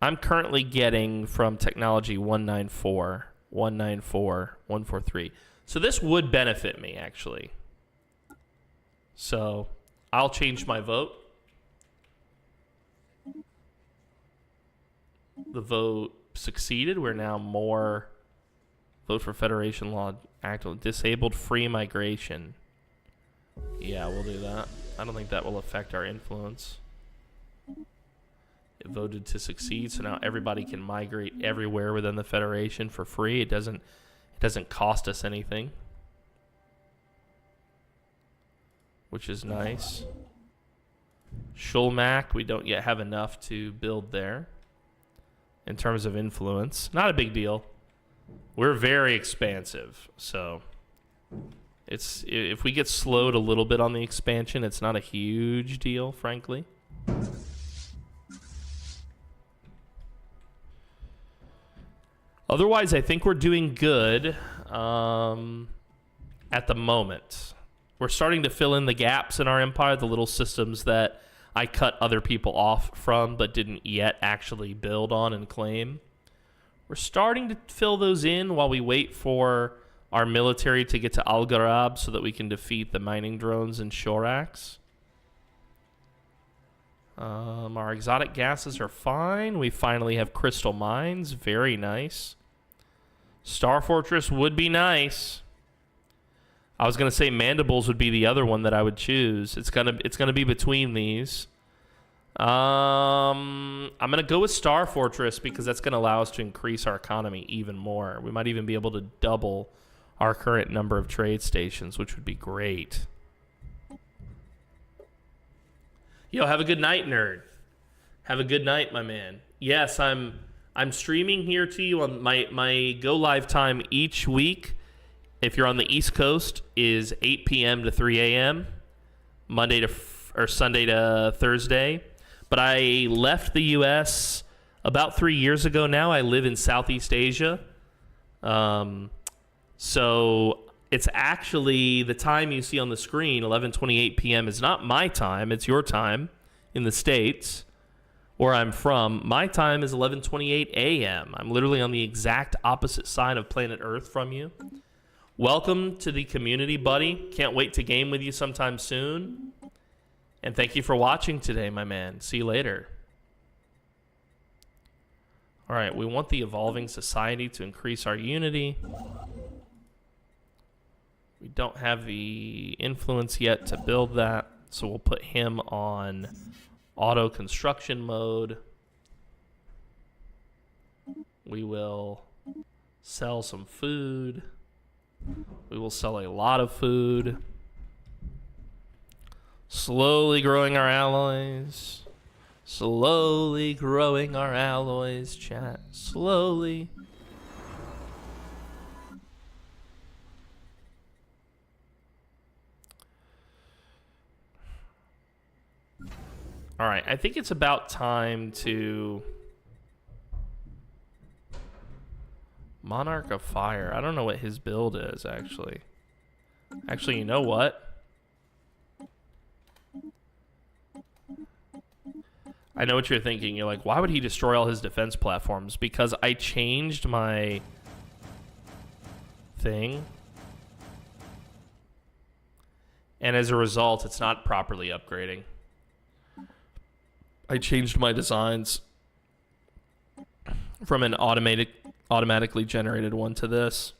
I'm currently getting from technology 194, 194, 143. So this would benefit me, actually. So I'll change my vote. The vote succeeded. We're now more vote for Federation law act disabled free migration. Yeah, we'll do that. I don't think that will affect our influence. It voted to succeed, so now everybody can migrate everywhere within the Federation for free. It doesn't cost us anything, which is nice. Shulmak, we don't yet have enough to build there in terms of influence. Not a big deal. We're very expansive, so it's if we get slowed a little bit on the expansion, it's not a huge deal, frankly. Otherwise, I think we're doing good at the moment. We're starting to fill in the gaps in our empire, the little systems that I cut other people off from but didn't yet actually build on and claim. We're starting to fill those in while we wait for our military to get to Al-Gharab so that we can defeat the mining drones in Shorax. Our exotic gases are fine. We finally have crystal mines. Very nice. Star Fortress would be nice. I was gonna say mandibles would be the other one that I would choose. It's gonna be between these. I'm gonna go with Star Fortress because that's gonna allow us to increase our economy even more. We might even be able to double our current number of trade stations, which would be great. Yo, have a good night, nerd. Have a good night, my man. Yes, I'm streaming here to you on my go live time each week. If you're on the East Coast, is 8 p.m. to 3 a.m. Monday to or Sunday to Thursday. But I left the U.S. about 3 years ago now. I live in Southeast Asia. So it's actually the time you see on the screen, 11:28 p.m. is not my time. It's your time in the States where I'm from. My time is 11:28 a.m. I'm literally on the exact opposite side of planet Earth from you. Welcome to the community, buddy. Can't wait to game with you sometime soon. And thank you for watching today, my man. See you later. All right, we want the evolving society to increase our unity. We don't have the influence yet to build that, so we'll put him on auto construction mode. We will sell some food. We will sell a lot of food. Slowly growing our alloys. Slowly growing our alloys, chat. Slowly. All right, I think it's about time to... Monarch of Fire. I don't know what his build is, actually. Actually, you know what? I know what you're thinking. You're like, why would he destroy all his defense platforms? Because I changed my thing. And as a result, it's not properly upgrading. I changed my designs from an automatically generated one to this.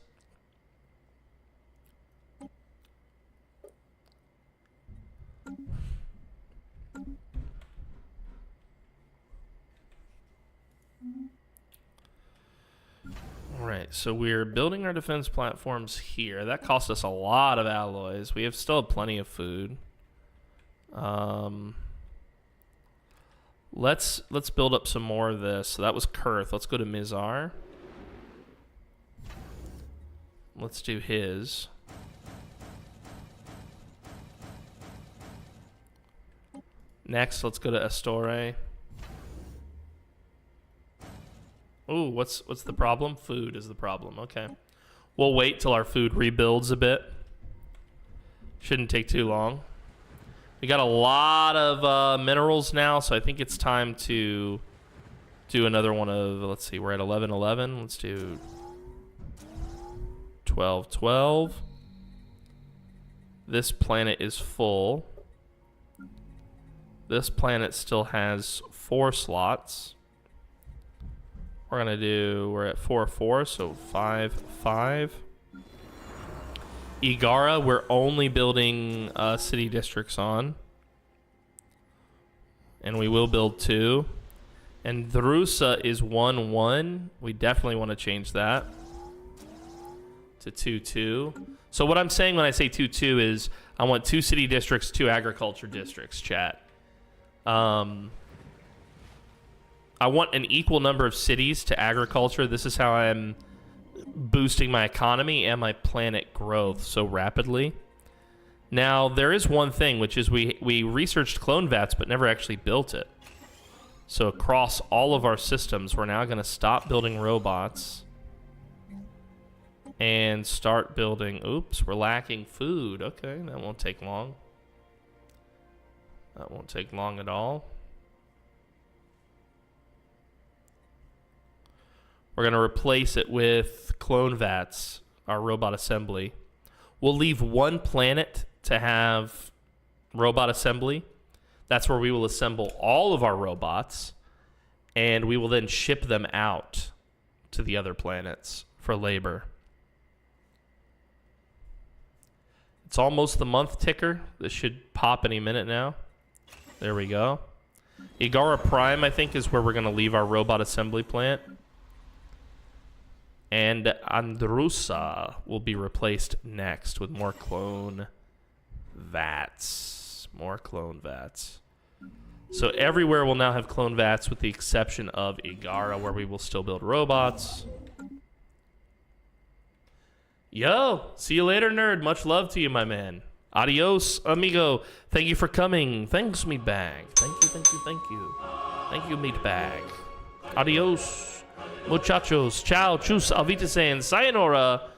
All right, so we're building our defense platforms here. That cost us a lot of alloys. We have still have plenty of food. Let's build up some more of this. So that was Kurth. Let's go to Mizar. Let's do his. Next, let's go to Astore. Ooh, what's the problem? Food is the problem. Okay. We'll wait till our food rebuilds a bit. Shouldn't take too long. We got a lot of minerals now, so I think it's time to do another one of, let's see, we're at 11:11. Let's do 12:12. This planet is full. This planet still has 4 slots. We're at 4:4, so 5:5. Igara, we're only building city districts on. And we will build 2. And Drusa is 1:1. We definitely want to change that to 2:2. So what I'm saying when I say 2:2 is I want 2 city districts, 2 agriculture districts, chat. I want an equal number of cities to agriculture. This is how I'm boosting my economy and my planet growth so rapidly. Now, there is one thing, which is we researched clone vats but never actually built it. So across all of our systems, we're now going to stop building robots and start building... Oops, we're lacking food. Okay, that won't take long. That won't take long at all. We're going to replace it with clone vats, our robot assembly. We'll leave one planet to have robot assembly. That's where we will assemble all of our robots, and we will then ship them out to the other planets for labor. It's almost the month ticker. This should pop any minute now. There we go. Igara Prime, I think, is where we're going to leave our robot assembly plant. And Andrusa will be replaced next with more clone vats. More clone vats. So everywhere will now have clone vats with the exception of Igara, where we will still build robots. Yo, see you later, nerd. Much love to you, my man. Adios, amigo. Thank you for coming. Thanks, meatbag. Thank you, thank you, thank you. Thank you, meatbag. Adios, muchachos. Ciao, chus, avitasen, sayonara.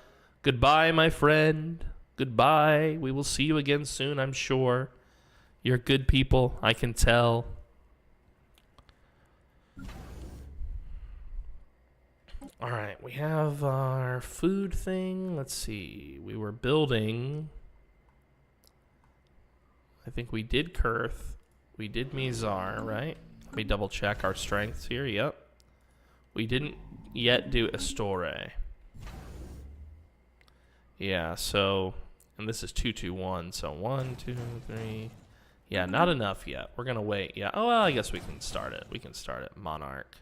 Goodbye, my friend. Goodbye. We will see you again soon, I'm sure. You're good people, I can tell. All right, we have our food thing. Let's see. We were building. I think we did Kurth. We did Mizar, right? Let me double check our strengths here. Yep. We didn't yet do Astore. Yeah, so, and this is 221. So 1, 2, 3. Yeah, not enough yet. We're going to wait. Yeah. Oh, well, I guess we can start it. We can start it. Monarch.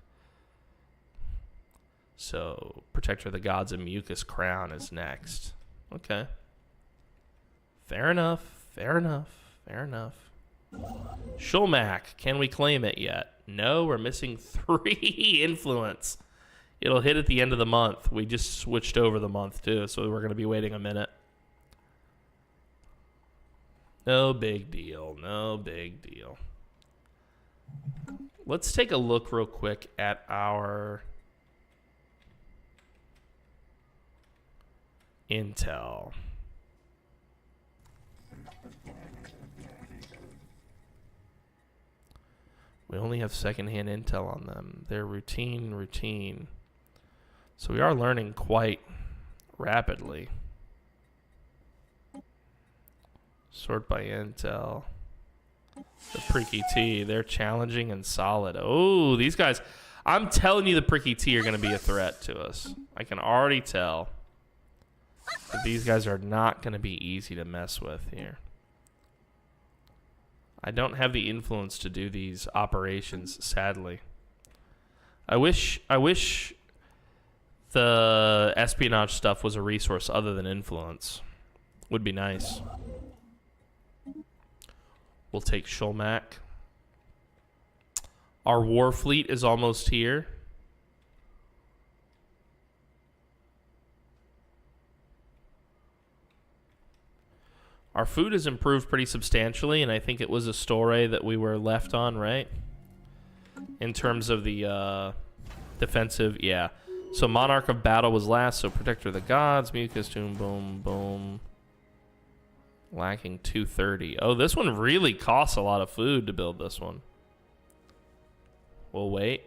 So, Protector of the Gods and Mucus Crown is next. Okay. Fair enough. Fair enough. Fair enough. Shulmak, can we claim it yet? No, we're missing 3 influence. It'll hit at the end of the month. We just switched over the month, too, so we're going to be waiting a minute. No big deal. No big deal. Let's take a look real quick at our intel. We only have secondhand intel on them. They're routine. So we are learning quite rapidly. Sort by intel. The Pricky T, they're challenging and solid. Oh, these guys, I'm telling you the Pricky T are going to be a threat to us. I can already tell that these guys are not going to be easy to mess with here. I don't have the influence to do these operations, sadly. I wish the espionage stuff was a resource other than influence. Would be nice. We'll take Shulmak. Our war fleet is almost here. Our food has improved pretty substantially, and I think it was Astore that we were left on, right? In terms of the defensive, yeah. So Monarch of Battle was last, so Protector of the Gods, Mucus Tomb, boom, boom. Lacking 230. Oh, this one really costs a lot of food to build this one. We'll wait.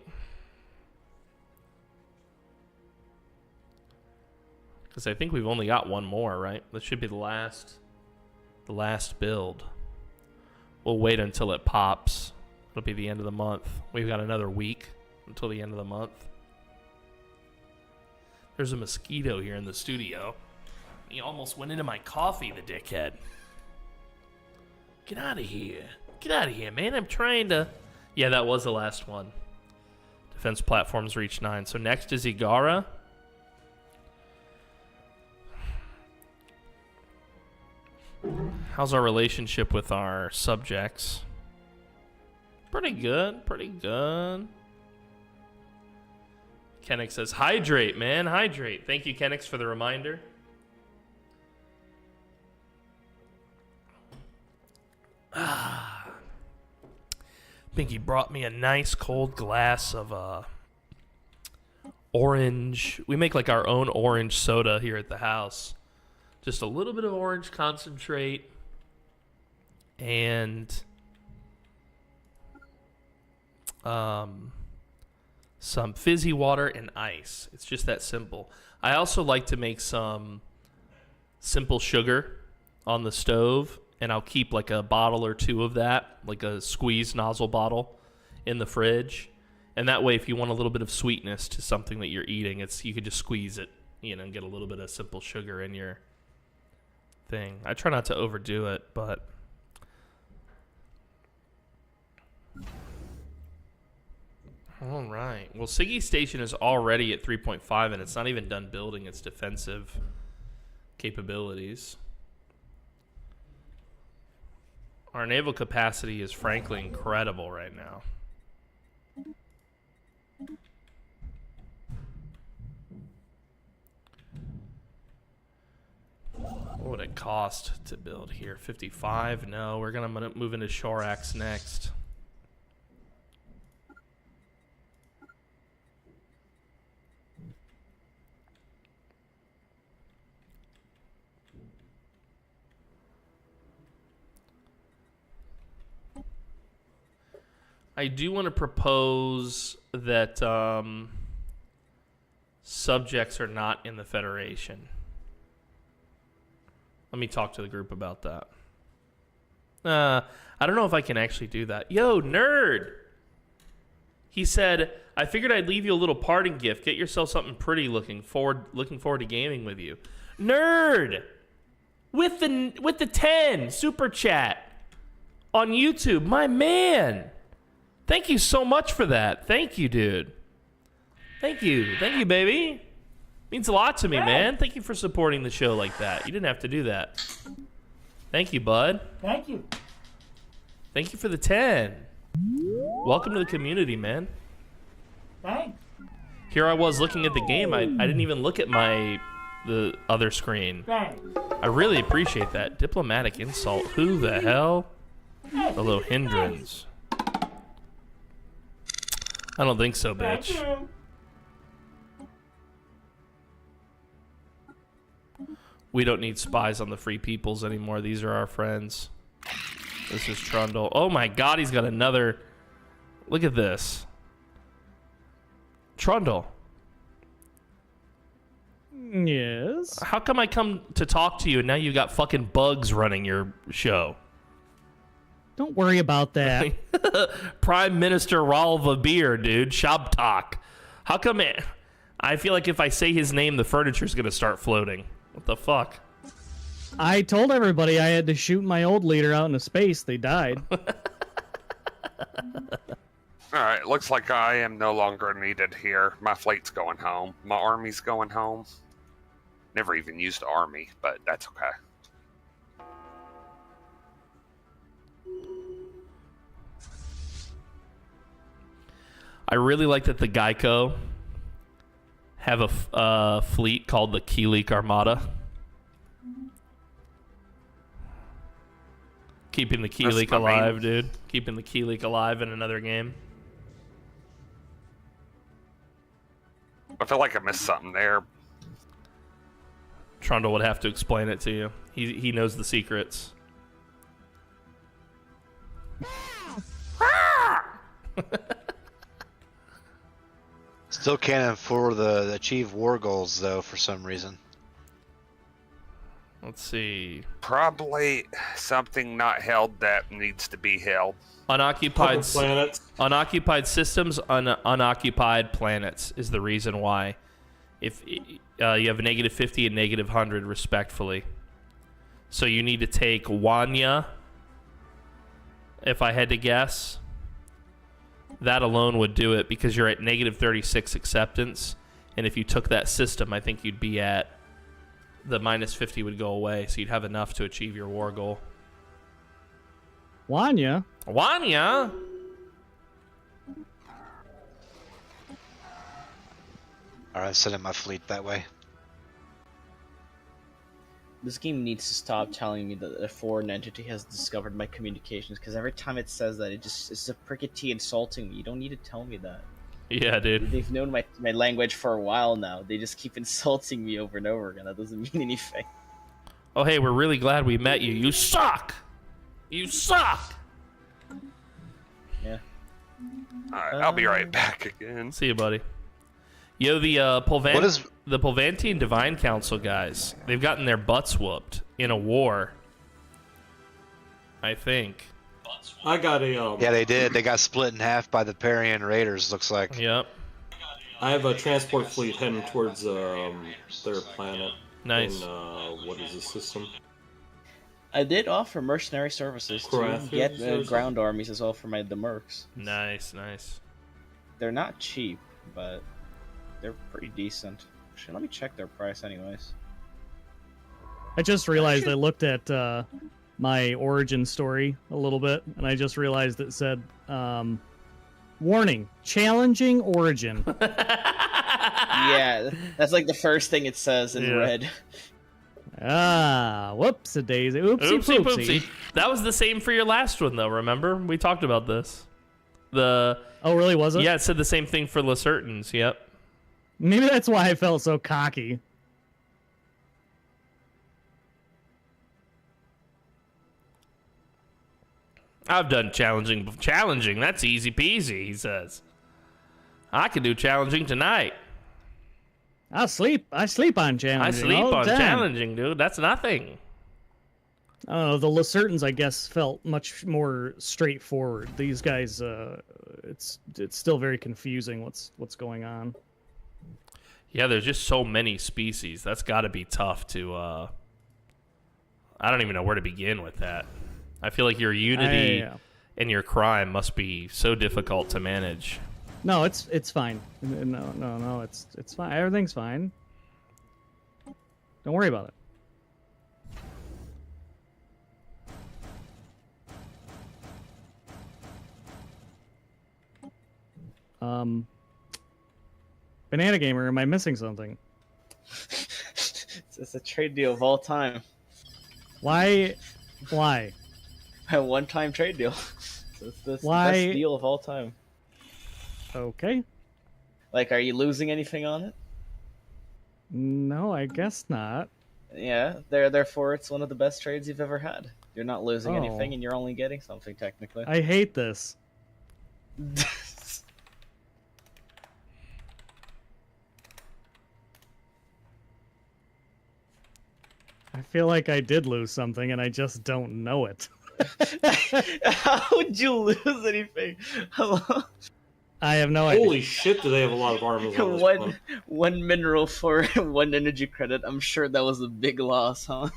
Because I think we've only got one more, right? This should be the last build. We'll wait until it pops. It'll be the end of the month. We've got another week until the end of the month. There's a mosquito here in the studio. He almost went into my coffee, the dickhead. Get out of here. Get out of here, man. I'm trying to... Yeah, that was the last one. Defense platforms reach 9. So next is Igara. How's our relationship with our subjects? Pretty good. Pretty good. Kenix says, hydrate, man. Hydrate. Thank you, Kenix, for the reminder. Pinky brought me a nice cold glass of orange. We make like our own orange soda here at the house. Just a little bit of orange concentrate and some fizzy water and ice. It's just that simple. I also like to make some simple sugar on the stove, and I'll keep like a bottle or two of that, like a squeeze nozzle bottle, in the fridge. And that way, if you want a little bit of sweetness to something that you're eating, you could just squeeze it, and get a little bit of simple sugar in your thing. I try not to overdo it, but all right. Well, Siggy Station is already at 3.5, and it's not even done building its defensive capabilities. Our naval capacity is frankly incredible right now. What would it cost to build here? 55? No, we're going to move into Shorax next. I do want to propose that subjects are not in the Federation. Let me talk to the group about that. I don't know if I can actually do that. Yo, nerd! He said, I figured I'd leave you a little parting gift. Get yourself something pretty. Looking forward to gaming with you. Nerd! With the 10 super chat on YouTube. My man! Thank you so much for that. Thank you, dude. Thank you, baby. Means a lot to me, man. Thank you for supporting the show like that. You didn't have to do that. Thank you, bud. Thank you. Thank you for the 10. Welcome to the community, man. Thanks. Here I was looking at the game. I didn't even look at the other screen. Thanks. I really appreciate that. Diplomatic insult. Who the hell? Hello, hindrance. I don't think so, bitch. Thank you. We don't need spies on the free peoples anymore. These are our friends. This is Trundle. Oh my god, he's got another... Look at this. Trundle. Yes? How come I come to talk to you and now you got fucking bugs running your show? Don't worry about that. Prime Minister Ralva Beer, dude. Shabtak. How come it... I feel like if I say his name, the furniture's gonna start floating. What the fuck? I told everybody I had to shoot my old leader out into space. They died. Alright, looks like I am no longer needed here. My fleet's going home. My army's going home. Never even used the army, but that's okay. I really like that the Geico have a fleet called the Keelik Armada. Keeping the Keelik alive, dude. Keeping the Keelik alive in another game. I feel like I missed something there. Trundle would have to explain it to you. He knows the secrets. Still can't afford the achieve war goals though for some reason. Let's see. Probably something not held that needs to be held. Unoccupied planets. Unoccupied systems, unoccupied planets is the reason why. If you have a -50 and -100 respectfully. So you need to take Wanya, if I had to guess. That alone would do it because you're at -36 acceptance. And if you took that system, I think you'd be at the -50 would go away. So you'd have enough to achieve your war goal. Wanya? Wanya? Alright, sending my fleet that way. This game needs to stop telling me that a foreign entity has discovered my communications, because every time it says that, it's a prickety insulting me. You don't need to tell me that. Yeah, dude. They've known my language for a while now. They just keep insulting me over and over again. That doesn't mean anything. Oh, hey, we're really glad we met you. You suck! You suck! Yeah. Alright, I'll be right back again. See you, buddy. Yo, the the Polvantian Divine Council guys, they've gotten their butts whooped in a war. I think. I got a Yeah, they did. They got split in half by the Parian Raiders, looks like. Yep. I have a transport fleet heading towards their planet. Nice. In, what is the system? I did offer mercenary services to get ground armies as well for the mercs. Nice, nice. They're not cheap, but they're pretty decent. Actually, let me check their price anyways. I just realized I looked at my origin story a little bit, and I just realized it said, warning, challenging origin. Yeah, that's like the first thing it says in red. Ah, whoops-a-daisy. Oopsie-poopsie. That was the same for your last one, though, remember? We talked about this. Oh, really, was it? Yeah, it said the same thing for Lacertans, yep. Maybe that's why I felt so cocky. I've done challenging. Challenging, that's easy peasy, he says. I can do challenging tonight. I sleep on challenging. I sleep all the on time. challenging, dude. That's nothing. The Lacertans, I guess, felt much more straightforward. These guys, it's still very confusing what's going on. Yeah, there's just so many species. That's got to be tough to. I don't even know where to begin with that. I feel like your unity and your crime must be so difficult to manage. No, it's fine. No, it's fine. Everything's fine. Don't worry about it. Banana Gamer, am I missing something? It's a trade deal of all time. Why? A one-time trade deal. It's the best deal of all time. Okay. Like, are you losing anything on it? No, I guess not. Yeah, therefore it's one of the best trades you've ever had. You're not losing anything, and you're only getting something, technically. I hate this. I feel like I did lose something, and I just don't know it. How would you lose anything? Hello? I have no idea. Holy shit, do they have a lot of armies on this one. One mineral for 1 energy credit. I'm sure that was a big loss, huh?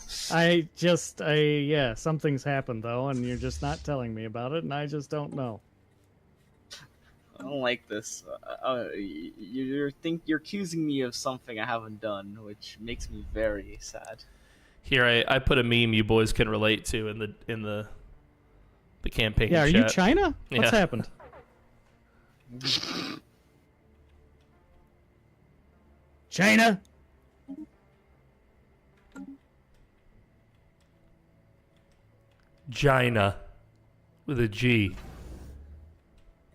Yeah, something's happened, though, and you're just not telling me about it, and I just don't know. I don't like this. You're accusing me of something I haven't done, which makes me very sad. Here, I put a meme you boys can relate to in the campaign. Yeah, are chat. you China? What's Yeah. happened? China? Gina. With a G.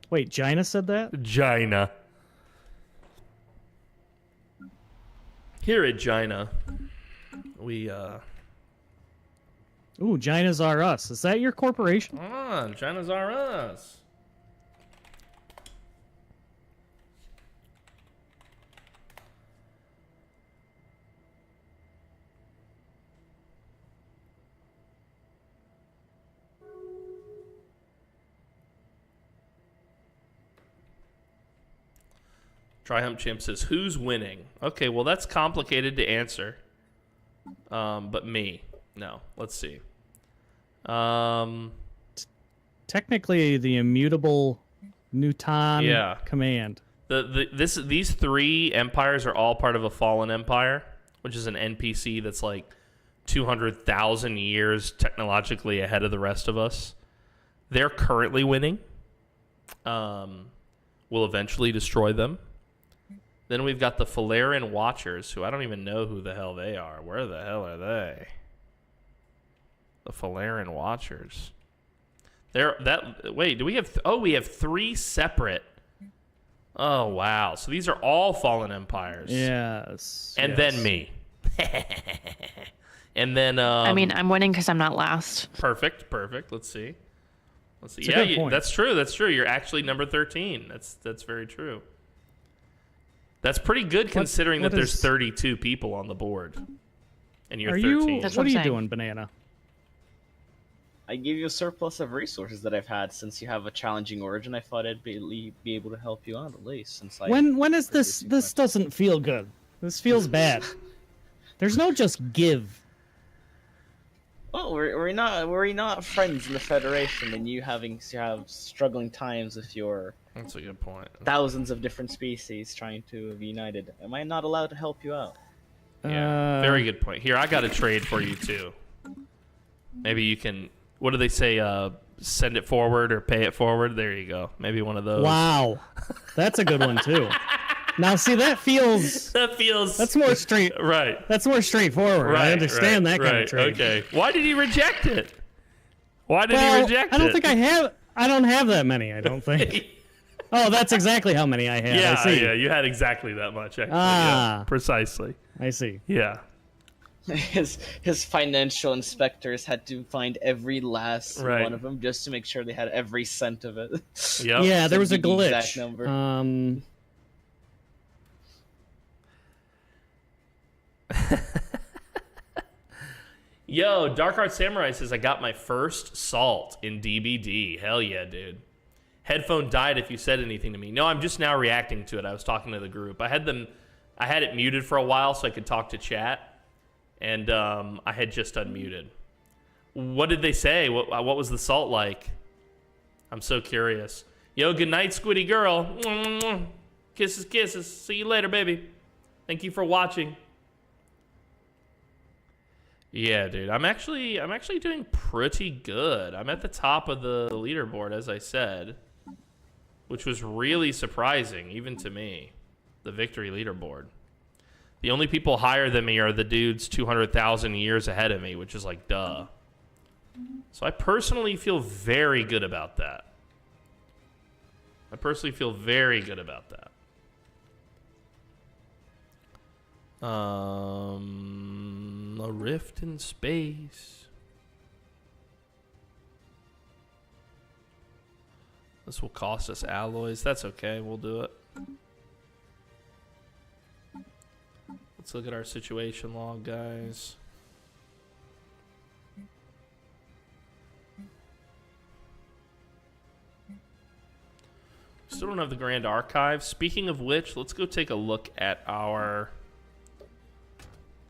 Wait, Gina said that? Gina. Here at Gina, we, Ooh, Gina's R Us. Is that your corporation? Ah, Gina's R Us. Tryhump Chimp says, who's winning? Okay, well, that's complicated to answer. But me. No, let's see. Technically, the immutable Newton command. These three empires are all part of a fallen empire, which is an NPC that's like 200,000 years technologically ahead of the rest of us. They're currently winning. We'll eventually destroy them. Then we've got the Falarian Watchers, who I don't even know who the hell they are. Where the hell are they? The Falarian Watchers. Wait, do we have... we have 3 separate... Oh, wow. So these are all fallen empires. Yes. And then me. And then... I mean, I'm winning because I'm not last. Perfect. Let's see. It's a good point. That's true. You're actually number 13. That's very true. That's pretty good considering that there's 32 people on the board. And you're 13. What are you doing, Banana? I gave you a surplus of resources that I've had since you have a challenging origin. I thought I'd be able to help you out at least. Since When is this? This doesn't feel good. This feels bad. There's no just give. Well, we're not friends in the Federation, and you have struggling times with your. That's a good point. Thousands of different species trying to be united. Am I not allowed to help you out? Yeah, very good point. Here, I got a trade for you too. Maybe you can. What do they say? Send it forward or pay it forward. There you go. Maybe one of those. Wow, that's a good one too. Now, see, that feels. That's more straight. Right. That's more straightforward. Right, I understand that kind of trade. Okay. Why did he reject it? Why did he reject it? I don't think I have. I don't have that many. I don't think. Oh, that's exactly how many I had. I see. Yeah. You had exactly that much. Actually. Ah. Yeah, precisely. I see. Yeah. his financial inspectors had to find every last one of them just to make sure they had every cent of it. Yep. Yeah, there was a The exact glitch. number. Yo, Dark Heart Samurai says I got my first salt in DBD. Hell yeah, dude. Headphone died if you said anything to me. No, I'm just now reacting to it. I was talking to the group. I had it muted for a while so I could talk to chat, and I had just unmuted. What did they say? What was the salt like? I'm so curious. Yo, good night, Squiddy girl. Kisses, kisses. See you later, baby. Thank you for watching. Yeah, dude. I'm actually doing pretty good. I'm at the top of the leaderboard, as I said, which was really surprising, even to me. The victory leaderboard. The only people higher than me are the dudes 200,000 years ahead of me, which is like, duh. So I personally feel very good about that. A rift in space. This will cost us alloys. That's okay. We'll do it. Let's look at our situation log, guys. Still don't have the Grand Archive. Speaking of which, let's go take a look at our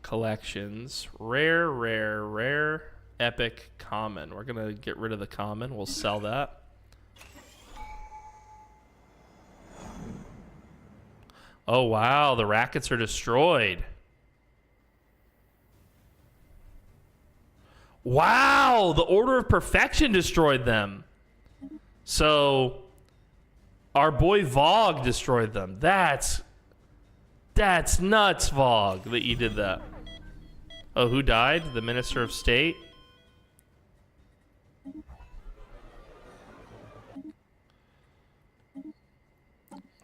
collections. Rare, epic, common. We're gonna get rid of the common. We'll sell that. Oh wow, the rackets are destroyed. Wow, the Order of Perfection destroyed them. So our boy Vogue destroyed them. That's nuts, Vogue, that you did that. Oh, who died? The Minister of State?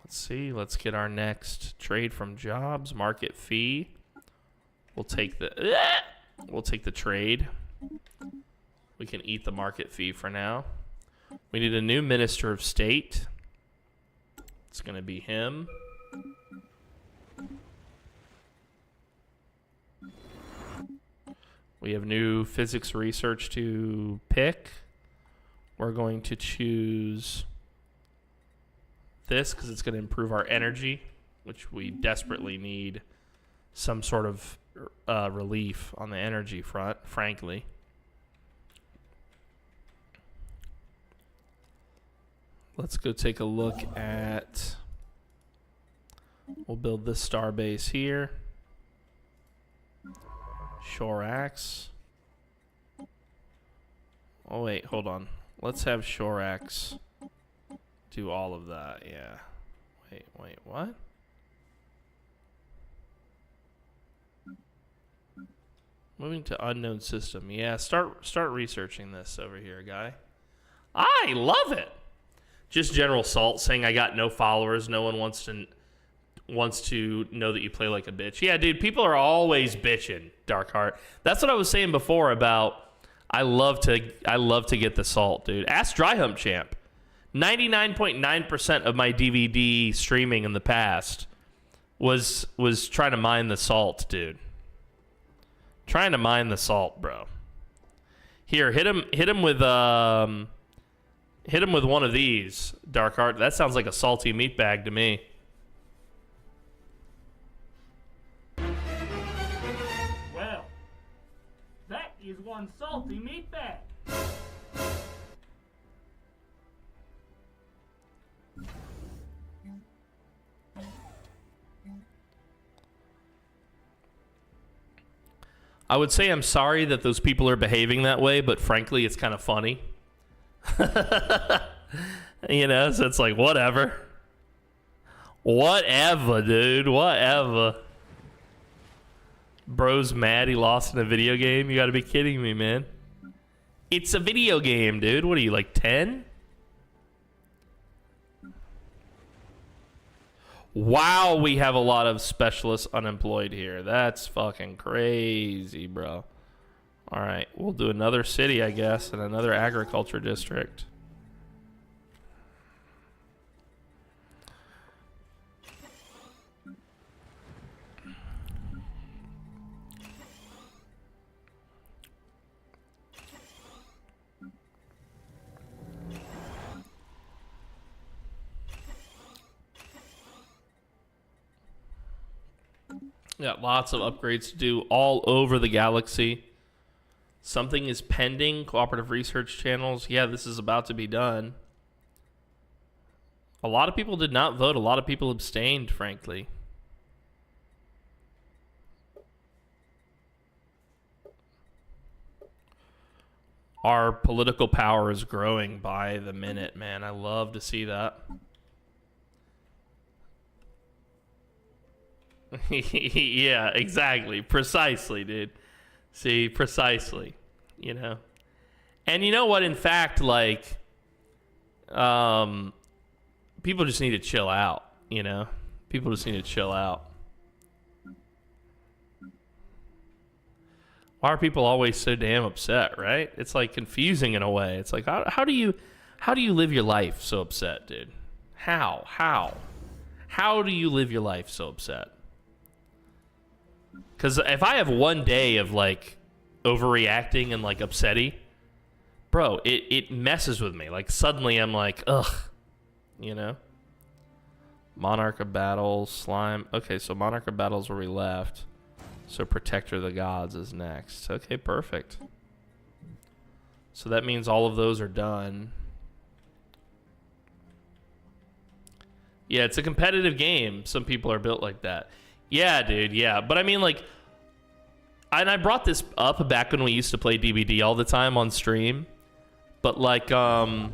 Let's see. Let's get our next trade from jobs. Market fee. We'll take the trade. We can eat the market fee for now. We need a new Minister of State. It's going to be him. We have new physics research to pick. We're going to choose this because it's going to improve our energy, which we desperately need some sort of relief on the energy front, frankly. Let's go take a look at... We'll build this star base here. Shorax. Oh wait, hold on. Let's have Shorax do all of that. Yeah. Wait, what? Moving to unknown system. Yeah, start researching this over here, guy. I love it. Just General Salt saying I got no followers. No one wants to know that you play like a bitch. Yeah, dude, people are always bitching, Darkheart. That's what I was saying before about I love to get the salt, dude. Ask Dry Hump Champ. 99.9% of my DVD streaming in the past was trying to mine the salt, dude. Trying to mine the salt, bro. Here, hit him with one of these, Darkheart. That sounds like a salty meat bag to me. Well, that is one salty meat bag. I would say I'm sorry that those people are behaving that way, but frankly, it's kind of funny. You know, so it's like, whatever. Whatever, dude. Whatever. Bro's mad he lost in a video game? You gotta be kidding me, man. It's a video game, dude. What are you, like 10? Wow, we have a lot of specialists unemployed here. That's fucking crazy, bro. All right, we'll do another city, I guess, and another agriculture district. Yeah, lots of upgrades to do all over the galaxy. Something is pending. Cooperative research channels. Yeah, this is about to be done. A lot of people did not vote. A lot of people abstained, frankly. Our political power is growing by the minute, man. I love to see that. Yeah, exactly. Precisely, dude. See, precisely. You know? And you know what? In fact, like, people just need to chill out, you know? People just need to chill out. Why are people always so damn upset, right? It's like confusing in a way. It's like, how do you live your life so upset, dude? How do you live your life so upset? Because if I have one day of, like, overreacting and, like, upsetty, bro, it messes with me. Like, suddenly I'm like, ugh, you know? Monarch of Battles, Slime. Okay, so Monarch of Battles where we left. So Protector of the Gods is next. Okay, perfect. So that means all of those are done. Yeah, it's a competitive game. Some people are built like that. Yeah, dude, yeah. But I mean, like, and I brought this up back when we used to play DBD all the time on stream. But, like, yeah,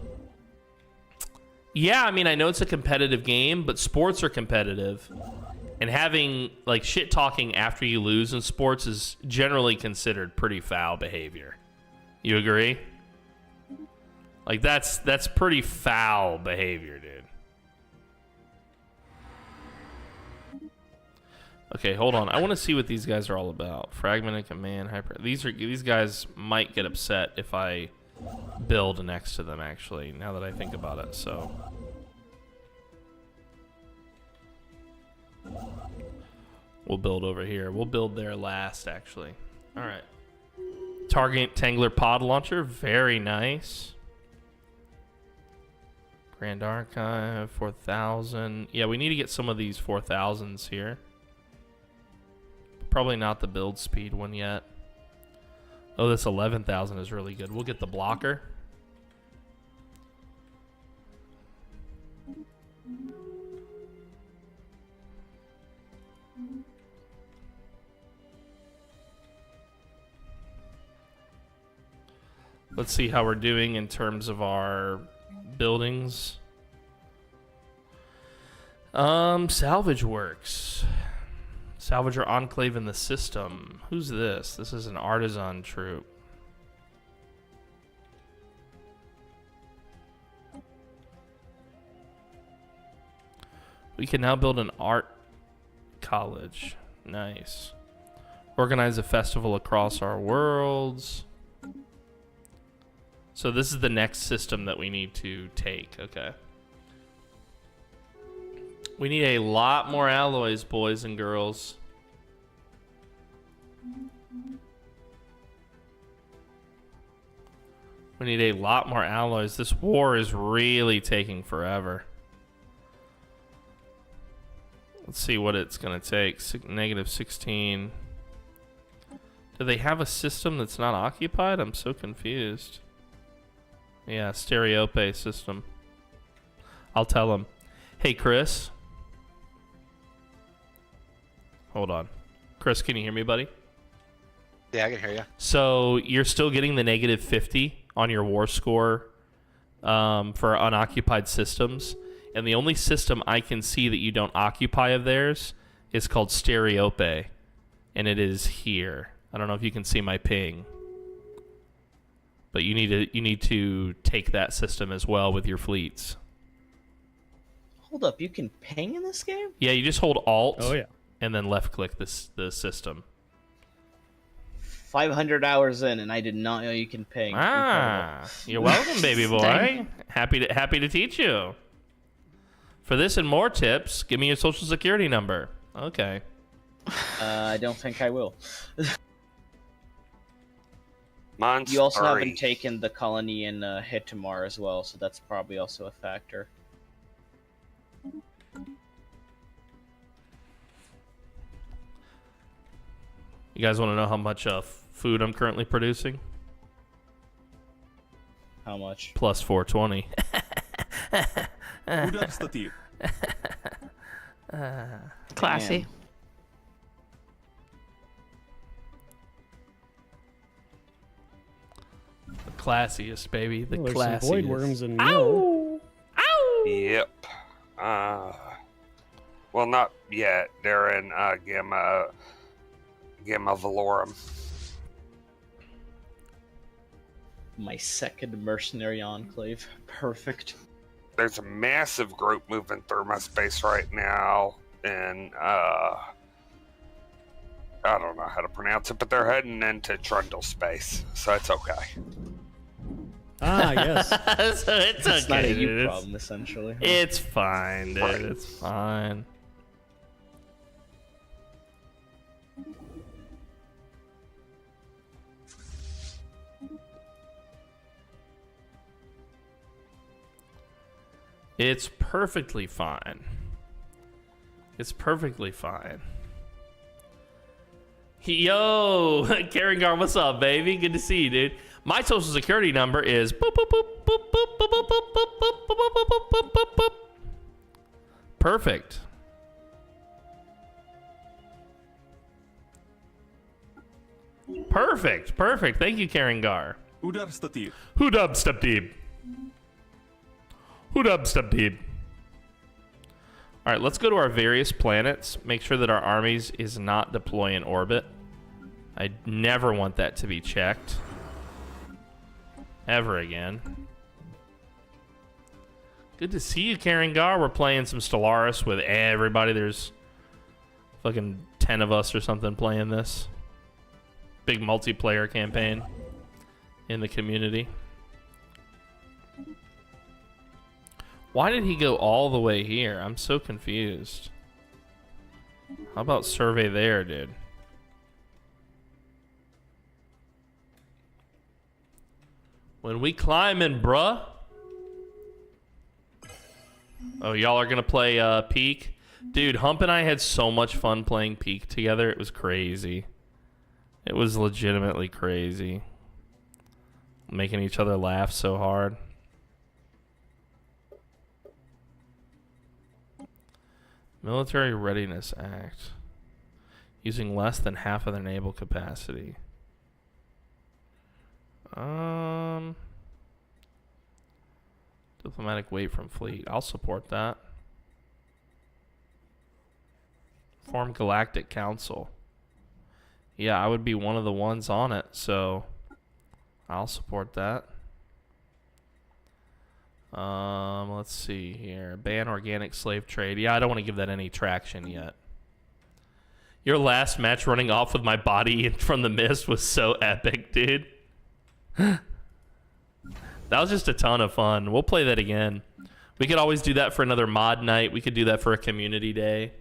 I mean, I know it's a competitive game, but sports are competitive. And having, like, shit-talking after you lose in sports is generally considered pretty foul behavior. You agree? Like, that's pretty foul behavior, dude. Okay, hold on. I want to see what these guys are all about. Fragmented Command, Hyper... These guys might get upset if I build next to them, actually, now that I think about it, so... We'll build over here. We'll build there last, actually. All right. Target Tangler Pod Launcher. Very nice. Grand Archive, 4,000. Yeah, we need to get some of these 4,000s here. Probably not the build speed one yet. Oh, this 11,000 is really good. We'll get the blocker. Let's see how we're doing in terms of our buildings. Salvage works. Salvager Enclave in the system. Who's this? This is an artisan troop. We can now build an art college. Nice. Organize a festival across our worlds. So this is the next system that we need to take. Okay. We need a lot more alloys, boys and girls. We need a lot more alloys. This war is really taking forever. Let's see what it's going to take. -16. Do they have a system that's not occupied? I'm so confused. Yeah, Stereope system. I'll tell them. Hey, Chris. Hold on. Chris, can you hear me, buddy? Yeah, I can hear you. So you're still getting the -50 on your war score for unoccupied systems. And the only system I can see that you don't occupy of theirs is called Stereope. And it is here. I don't know if you can see my ping. But you need to take that system as well with your fleets. Hold up, you can ping in this game? Yeah, you just hold Alt. Oh, yeah. And then left click the system. 500 hours in, and I did not know you can ping. Ah, you're welcome, baby boy. Happy to teach you. For this and more tips, give me your social security number. Okay. I don't think I will. Mine's You also 3. haven't taken the colony in Hit Tomorrow as well, so that's probably also a factor. You guys want to know how much food I'm currently producing? How much? Plus 420. Classy. The classiest, baby. The There's classiest. some void worms in Mill. Yep. Well, not yet. They're in Gamma Valorum. My second mercenary enclave. Perfect. There's a massive group moving through my space right now, and I don't know how to pronounce it, but they're heading into Trundle space, so it's okay. Ah, yes. So it's okay. It's not a you dude. problem, essentially. It's fine, dude. Right. It's fine. It's perfectly fine. It's perfectly fine. Yo, Karengar, what's up, baby? Good to see you, dude. My social security number is boop, boop, boop, boop, boop, boop, boop, boop, boop, boop, boop, boop, boop, boop, boop. Perfect. Perfect. Perfect. Thank you, Karengar. Hudab Stapdeeb. Hudab Stapdeeb. Hudab Stapdeeb. All right, let's go to our various planets. Make sure that our armies is not deploy in orbit. I never want that to be checked. Ever again. Good to see you, Karengar. We're playing some Stellaris with everybody. There's fucking 10 of us or something playing this. Big multiplayer campaign in the community. Why did he go all the way here? I'm so confused. How about survey there, dude? When we climbing, bruh. Oh, y'all are gonna play Peak? Dude, Hump and I had so much fun playing Peak together. It was crazy. It was legitimately crazy. Making each other laugh so hard. Military Readiness Act. Using less than half of their naval capacity. Diplomatic weight from fleet. I'll support that. Form Galactic Council. Yeah, I would be one of the ones on it, so I'll support that. Let's see here. Ban organic slave trade. Yeah, I don't want to give that any traction yet. Your last match running off with my body from the mist was so epic, dude. That was just a ton of fun. We'll play that again. We could always do that for another mod night. We could do that for a community day.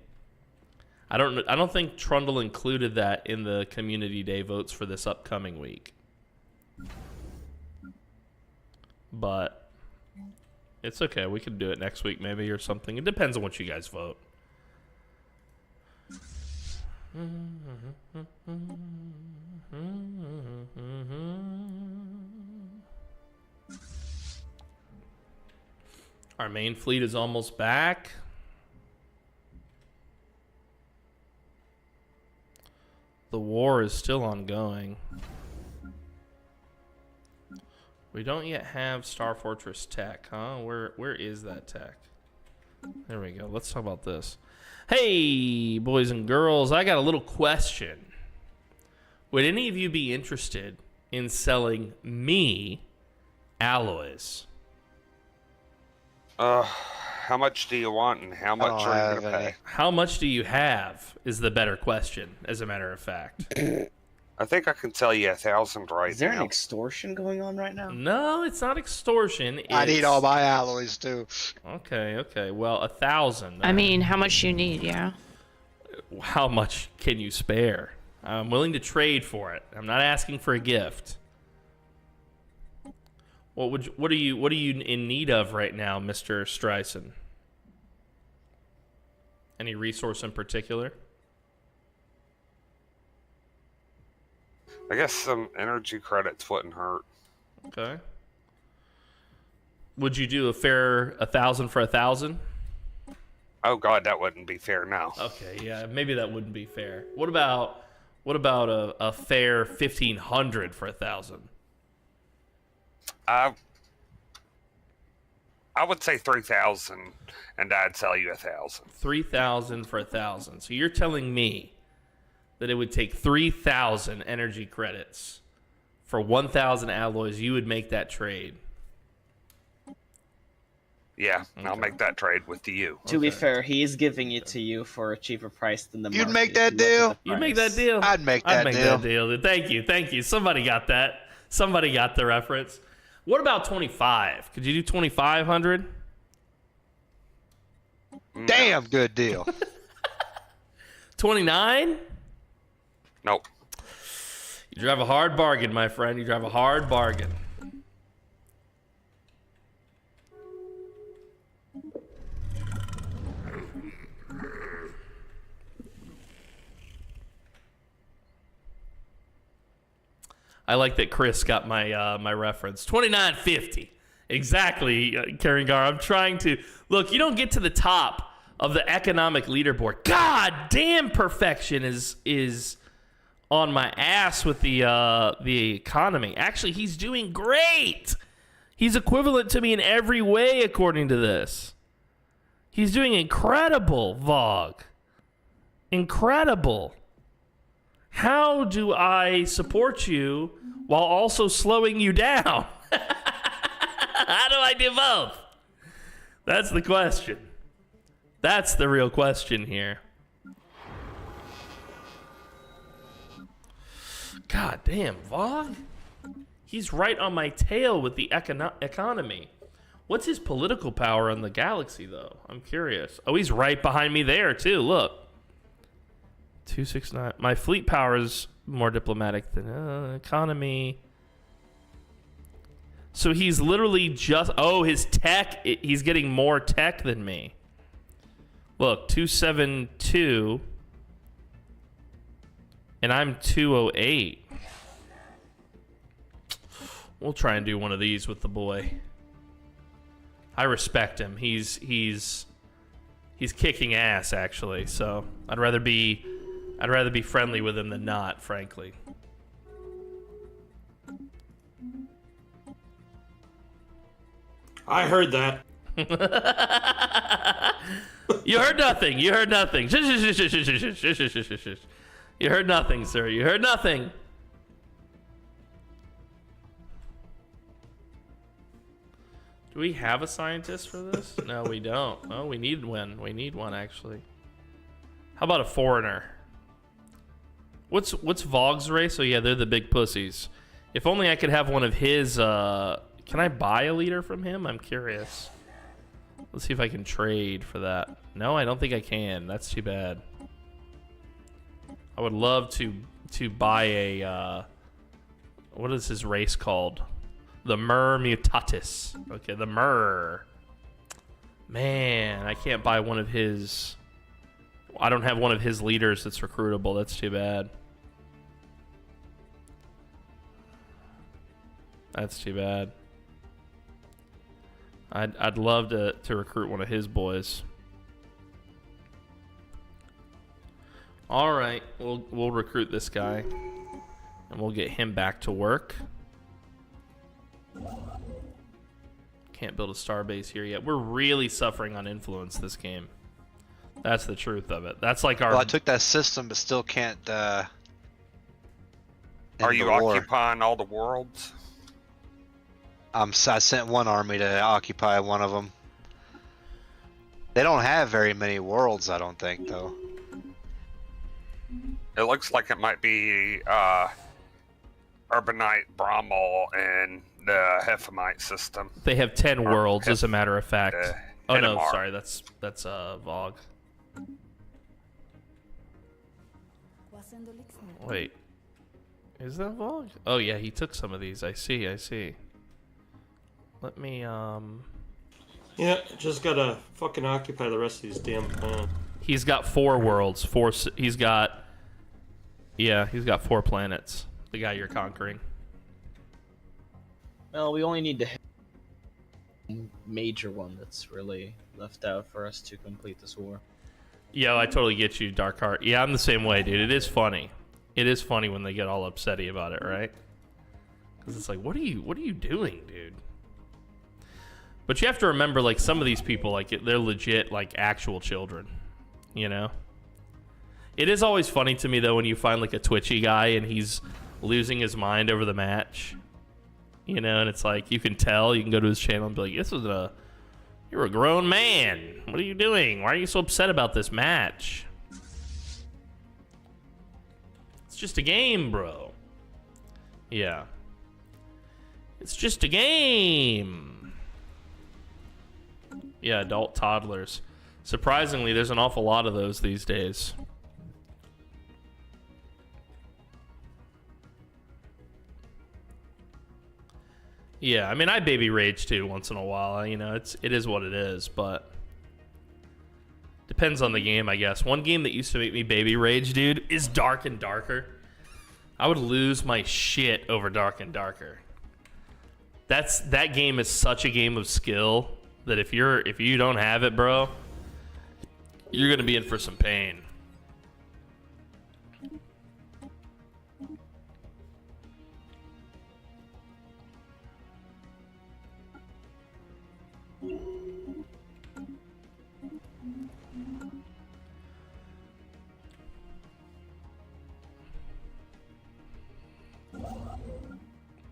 I don't think Trundle included that in the community day votes for this upcoming week. But it's okay. We could do it next week maybe or something. It depends on what you guys vote. Our main fleet is almost back. The war is still ongoing. We don't yet have Star Fortress tech, huh? Where is that tech? There we go. Let's talk about this. Hey, boys and girls, I got a little question. Would any of you be interested in selling me alloys? How much do you want, and how much don't are you have going to any. pay? How much do you have is the better question, as a matter of fact. I think I can tell you 1,000 right Is there now. an extortion going on right now? No, it's not extortion. I need it's- all my alloys too. Okay. Well, 1,000. I mean, how much do you need? Yeah. How much can you spare? I'm willing to trade for it. I'm not asking for a gift. What are you in need of right now, Mr. Streisand? Any resource in particular? I guess some energy credits wouldn't hurt. Okay. Would you do a fair 1,000 for 1,000? Oh God, that wouldn't be fair now. Okay, yeah, maybe that wouldn't be fair. What about a fair 1,500 for 1,000? I would say 3,000, and I'd sell you 1,000. 3,000 for 1,000. So you're telling me that it would take 3,000 energy credits for 1,000 alloys, you would make that trade? Yeah, I'll make that trade with you. To be fair, he's giving it to you for a cheaper price than the You'd market. make that If you look deal? at the You'd make price. that deal? I'd make that deal. Thank you. Somebody got that. Somebody got the reference. What about 25? Could you do 2,500? Damn good deal. 29? Nope. You drive a hard bargain, my friend. You drive a hard bargain. I like that Chris got my my reference. 29.50. Exactly, Karingar. I'm trying to look. You don't get to the top of the economic leaderboard. God damn, perfection is on my ass with the economy. Actually, he's doing great. He's equivalent to me in every way, according to this. He's doing incredible, Vogue. Incredible. How do I support you while also slowing you down? How do I do both? That's the question. That's the real question here. God damn, Vogue. He's right on my tail with the economy. What's his political power on the galaxy, though? I'm curious. Oh, he's right behind me there, too. Look. 269. My fleet power is more diplomatic than economy. So he's literally just... Oh, his tech... He's getting more tech than me. Look, 272. And I'm 208. We'll try and do one of these with the boy. I respect him. He's kicking ass, actually. So I'd rather be friendly with him than not, frankly. I heard that. You heard nothing. You heard nothing. You heard nothing, sir. You heard nothing. Do we have a scientist for this? No, we don't. Oh, we need one. We need one, actually. How about a foreigner? What's Vogue's race? Oh, yeah, they're the big pussies. If only I could have one of his... Can I buy a leader from him? I'm curious. Let's see if I can trade for that. No, I don't think I can. That's too bad. I would love to buy a... what is his race called? The Mur Mutatis. Okay, the Mur. Man, I can't buy one of his... I don't have one of his leaders that's recruitable. That's too bad. That's too bad. I'd love to recruit one of his boys. All right, we'll recruit this guy, and we'll get him back to work. Can't build a starbase here yet. We're really suffering on influence this game. That's the truth of it. That's like our... Well, I took that system, but still can't... Are you occupying all the worlds? I sent one army to occupy one of them. They don't have very many worlds, I don't think, though. It looks like it might be Urbanite, Bromwell, and the Hephemite system. They have 10 worlds, as a matter of fact. Oh no, NMR. sorry, that's Vogue. Wait, is that Vogue? Oh yeah, he took some of these. I see. Let me Yeah, just gotta fucking occupy the rest of these damn planets. He's got 4 worlds. He's got 4 planets. The guy you're conquering. Well, we only need to hit major one that's really left out for us to complete this war. Yo, I totally get you, Darkheart. Yeah, I'm the same way, dude. It is funny. It is funny when they get all upsetty about it, right? Because it's like, what are you doing, dude? But you have to remember, like, some of these people, like, they're legit, like, actual children, you know? It is always funny to me, though, when you find, like, a twitchy guy and he's losing his mind over the match, you know? And it's like, you can tell, you can go to his channel and be like, you're a grown man. What are you doing? Why are you so upset about this match? It's just a game, bro. Yeah. It's just a game. Yeah, adult toddlers. Surprisingly, there's an awful lot of those these days. Yeah, I mean, I baby rage too once in a while. You know, it is what it is, but depends on the game, I guess. One game that used to make me baby rage, dude, is Dark and Darker. I would lose my shit over Dark and Darker. That game is such a game of skill that if you don't have it, bro, you're gonna be in for some pain.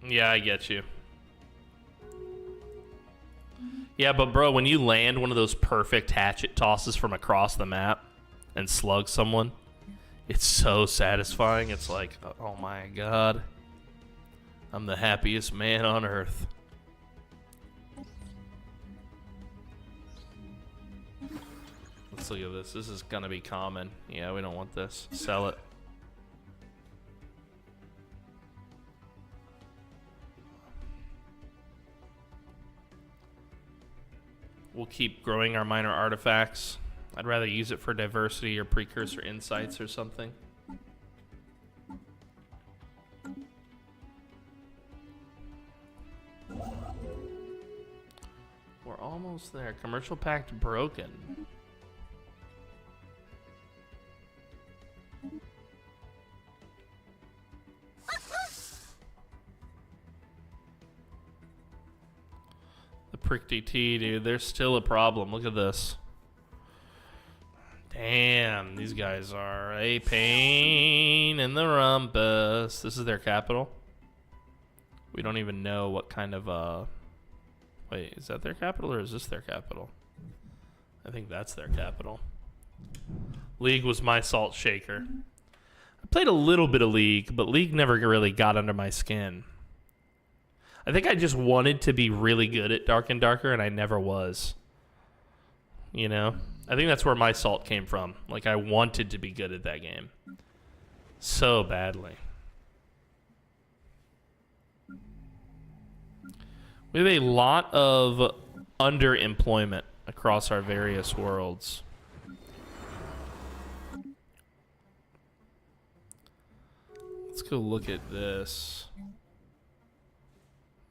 Yeah, I get you. Yeah, but bro, when you land one of those perfect hatchet tosses from across the map and slug someone, it's so satisfying. It's like, oh my god, I'm the happiest man on earth. Let's look at this. This is gonna be common. Yeah, we don't want this. Sell it. We'll keep growing our minor artifacts. I'd rather use it for diversity or precursor insights or something. We're almost there. Commercial pact broken. Prick DT, dude, they're still a problem. Look at this. Damn, these guys are a pain in the rumpus. This is their capital. We don't even know what kind of wait, is that their capital or is this their capital? I think that's their capital. League was my salt shaker. I played a little bit of League, but League never really got under my skin. I think I just wanted to be really good at Dark and Darker, and I never was. You know? I think that's where my salt came from. Like, I wanted to be good at that game. So badly. We have a lot of underemployment across our various worlds. Let's go look at this.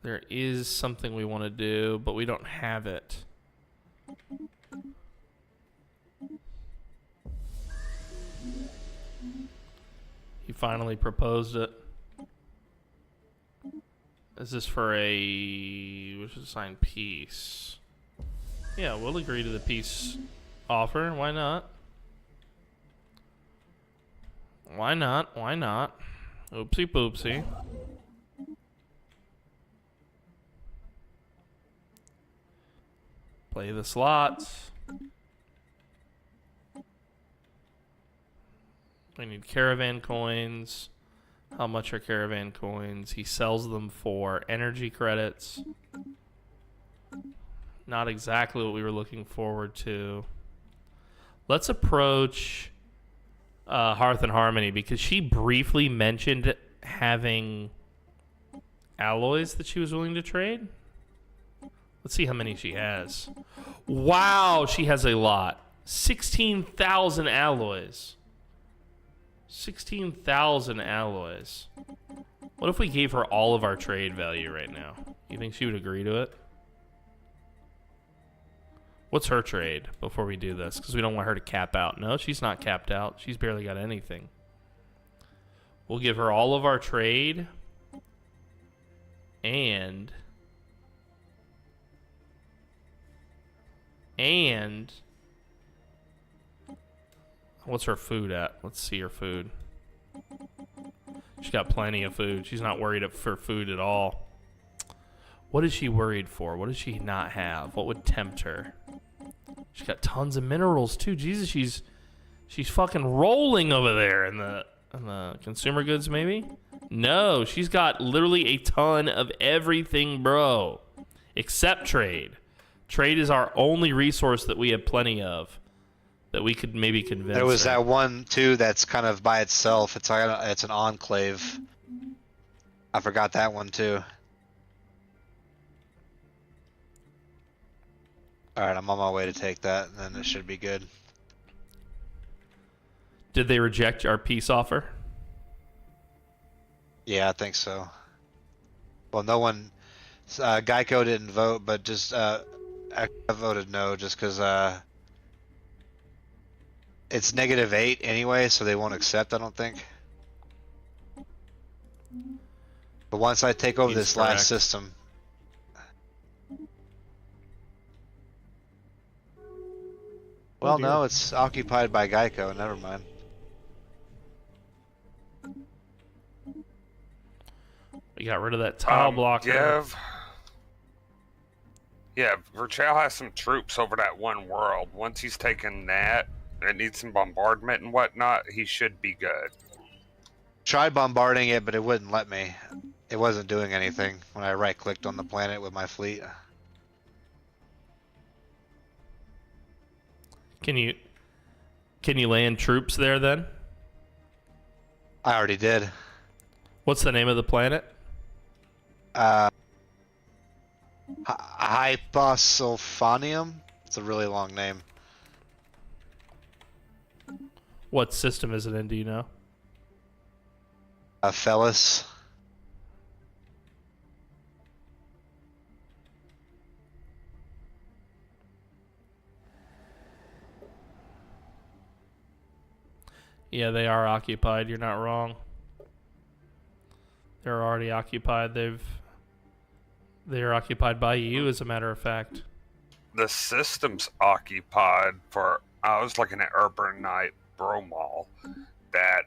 There is something we want to do, but we don't have it. He finally proposed it. Is this for we should sign peace? Yeah, we'll agree to the peace offer. Why not? Why not? Why not? Oopsie poopsie. Play the slots. I need caravan coins. How much are caravan coins? He sells them for energy credits. Not exactly what we were looking forward to. Let's approach Hearth and Harmony, because she briefly mentioned having alloys that she was willing to trade. Let's see how many she has. Wow, she has a lot. 16,000 alloys. 16,000 alloys. What if we gave her all of our trade value right now? You think she would agree to it? What's her trade before we do this? Because we don't want her to cap out. No, she's not capped out. She's barely got anything. We'll give her all of our trade. And what's her food at? Let's see her food. She's got plenty of food. She's not worried for food at all. What is she worried for? What does she not have? What would tempt her? She's got tons of minerals too. Jesus, she's fucking rolling over there in the consumer goods, maybe? No, she's got literally a ton of everything, bro. Except trade. Trade is our only resource that we have plenty of, that we could maybe convince There was her. that one too that's kind of by itself. It's like it's an enclave. I forgot that one too. All right, I'm on my way to take that, and then it should be good. Did they reject our peace offer? Yeah, I think so. Well, no one, Geico didn't vote, but just I voted no, just because it's -8 anyway, so they won't accept. I don't think. But once I take over this last system. Well, no, it's occupied by Geico. Never mind. We got rid of that tile blocker. Yeah, Virchow has some troops over that one world. Once he's taken that, it needs some bombardment and whatnot, he should be good. Tried bombarding it, but it wouldn't let me. It wasn't doing anything when I right-clicked on the planet with my fleet. Can you land troops there then? I already did. What's the name of the planet? Hyposulfanium. It's a really long name. What system is it in? Do you know? Fellas. Yeah, they are occupied. You're not wrong. They're already occupied. They are occupied by you, as a matter of fact. The system's occupied for, I was looking at Urban Knight Bromal, that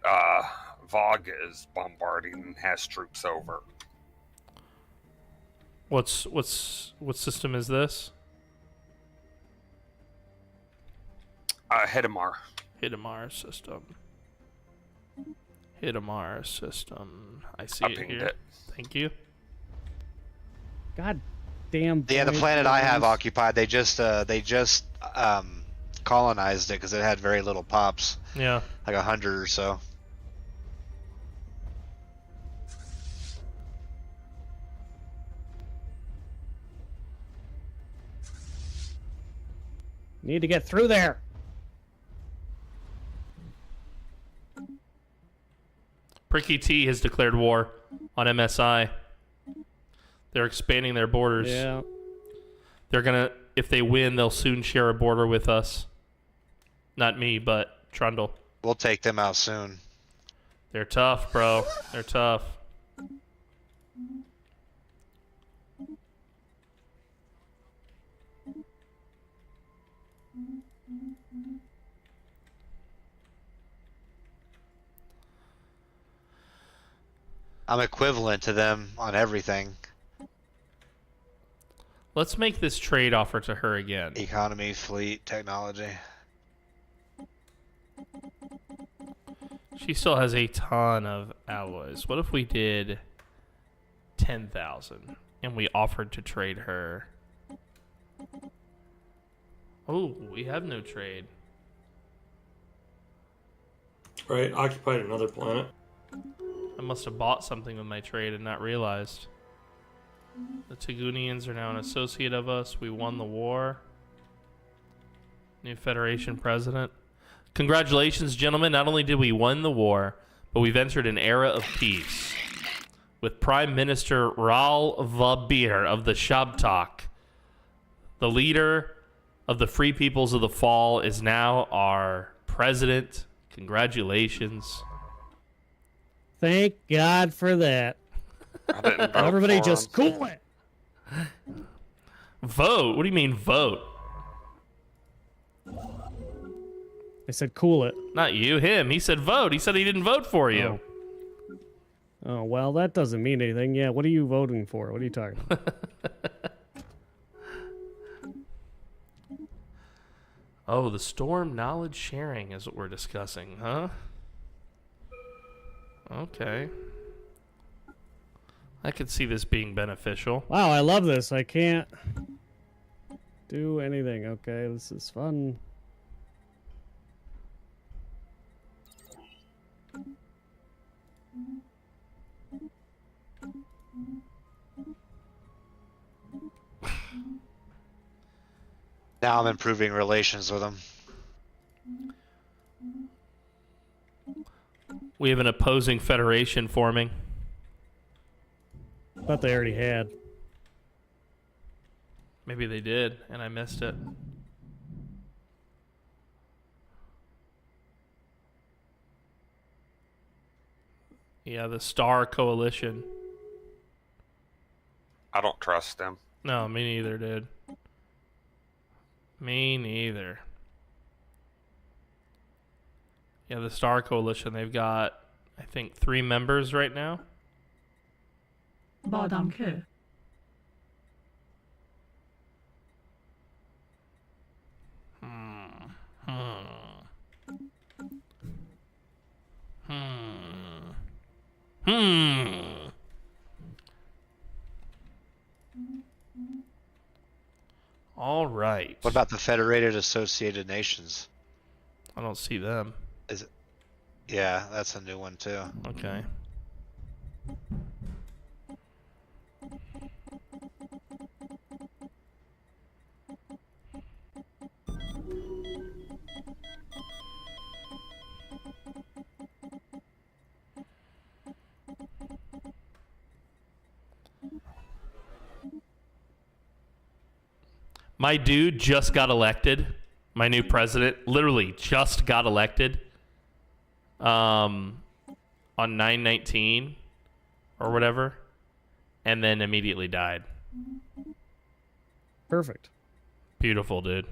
Vogue is bombarding and has troops over. What system is this? Hidamar. Hidamar system. Hidamar system. I see it here. Thank you. God damn. Yeah, the planet I have occupied, they just colonized it because it had very little pops. Yeah. Like 100 or so. Need to get through there. Pricky T has declared war on MSI. They're expanding their borders. Yeah. They're gonna, if they win, they'll soon share a border with us. Not me, but Trundle. We'll take them out soon. They're tough, bro. They're tough. I'm equivalent to them on everything. Let's make this trade offer to her again. Economy, fleet, technology. She still has a ton of alloys. What if we did 10,000 and we offered to trade her? Oh, we have no trade. Right, occupied another planet. I must have bought something with my trade and not realized. The Tagunians are now an associate of us. We won the war. New Federation president. Congratulations, gentlemen. Not only did we win the war, but we've entered an era of peace. With Prime Minister Raul Vabir of the Shabtak. The leader of the Free Peoples of the Fall is now our president. Congratulations. Thank God for that. I didn't vote Everybody for just him. cool it. Vote? What do you mean vote? I said cool it. Not you, him. He said vote. He said he didn't vote for you. Oh, well, that doesn't mean anything. Yeah, what are you voting for? What are you talking about? Oh, the storm knowledge sharing is what we're discussing, huh? Okay. I could see this being beneficial. Wow, I love this. I can't do anything. Okay, this is fun. Now I'm improving relations with them. We have an opposing federation forming. Thought they already had. Maybe they did, and I missed it. Yeah, the Star Coalition. I don't trust them. No, me neither, dude. Me neither. Yeah, the Star Coalition, they've got, I think, 3 members right now. Badam kö. All right. What about the Federated Associated Nations? I don't see them. Is it? Yeah, that's a new one too. Okay. My dude just got elected. My new president literally just got elected. On 9/19 or whatever, and then immediately died. Perfect. Beautiful, dude.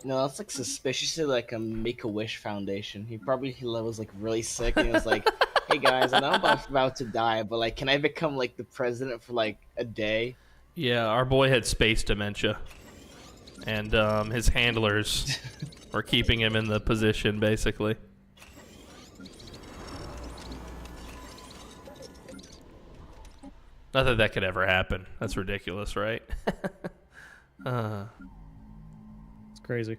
No, that's like suspiciously like a Make-A-Wish Foundation. He was like really sick and he was like, "Hey guys, I know I'm about to die, but like, can I become like the president for like a day?" Yeah, our boy had space dementia, and his handlers were keeping him in the position, basically. Not that that could ever happen. That's ridiculous, right? It's crazy.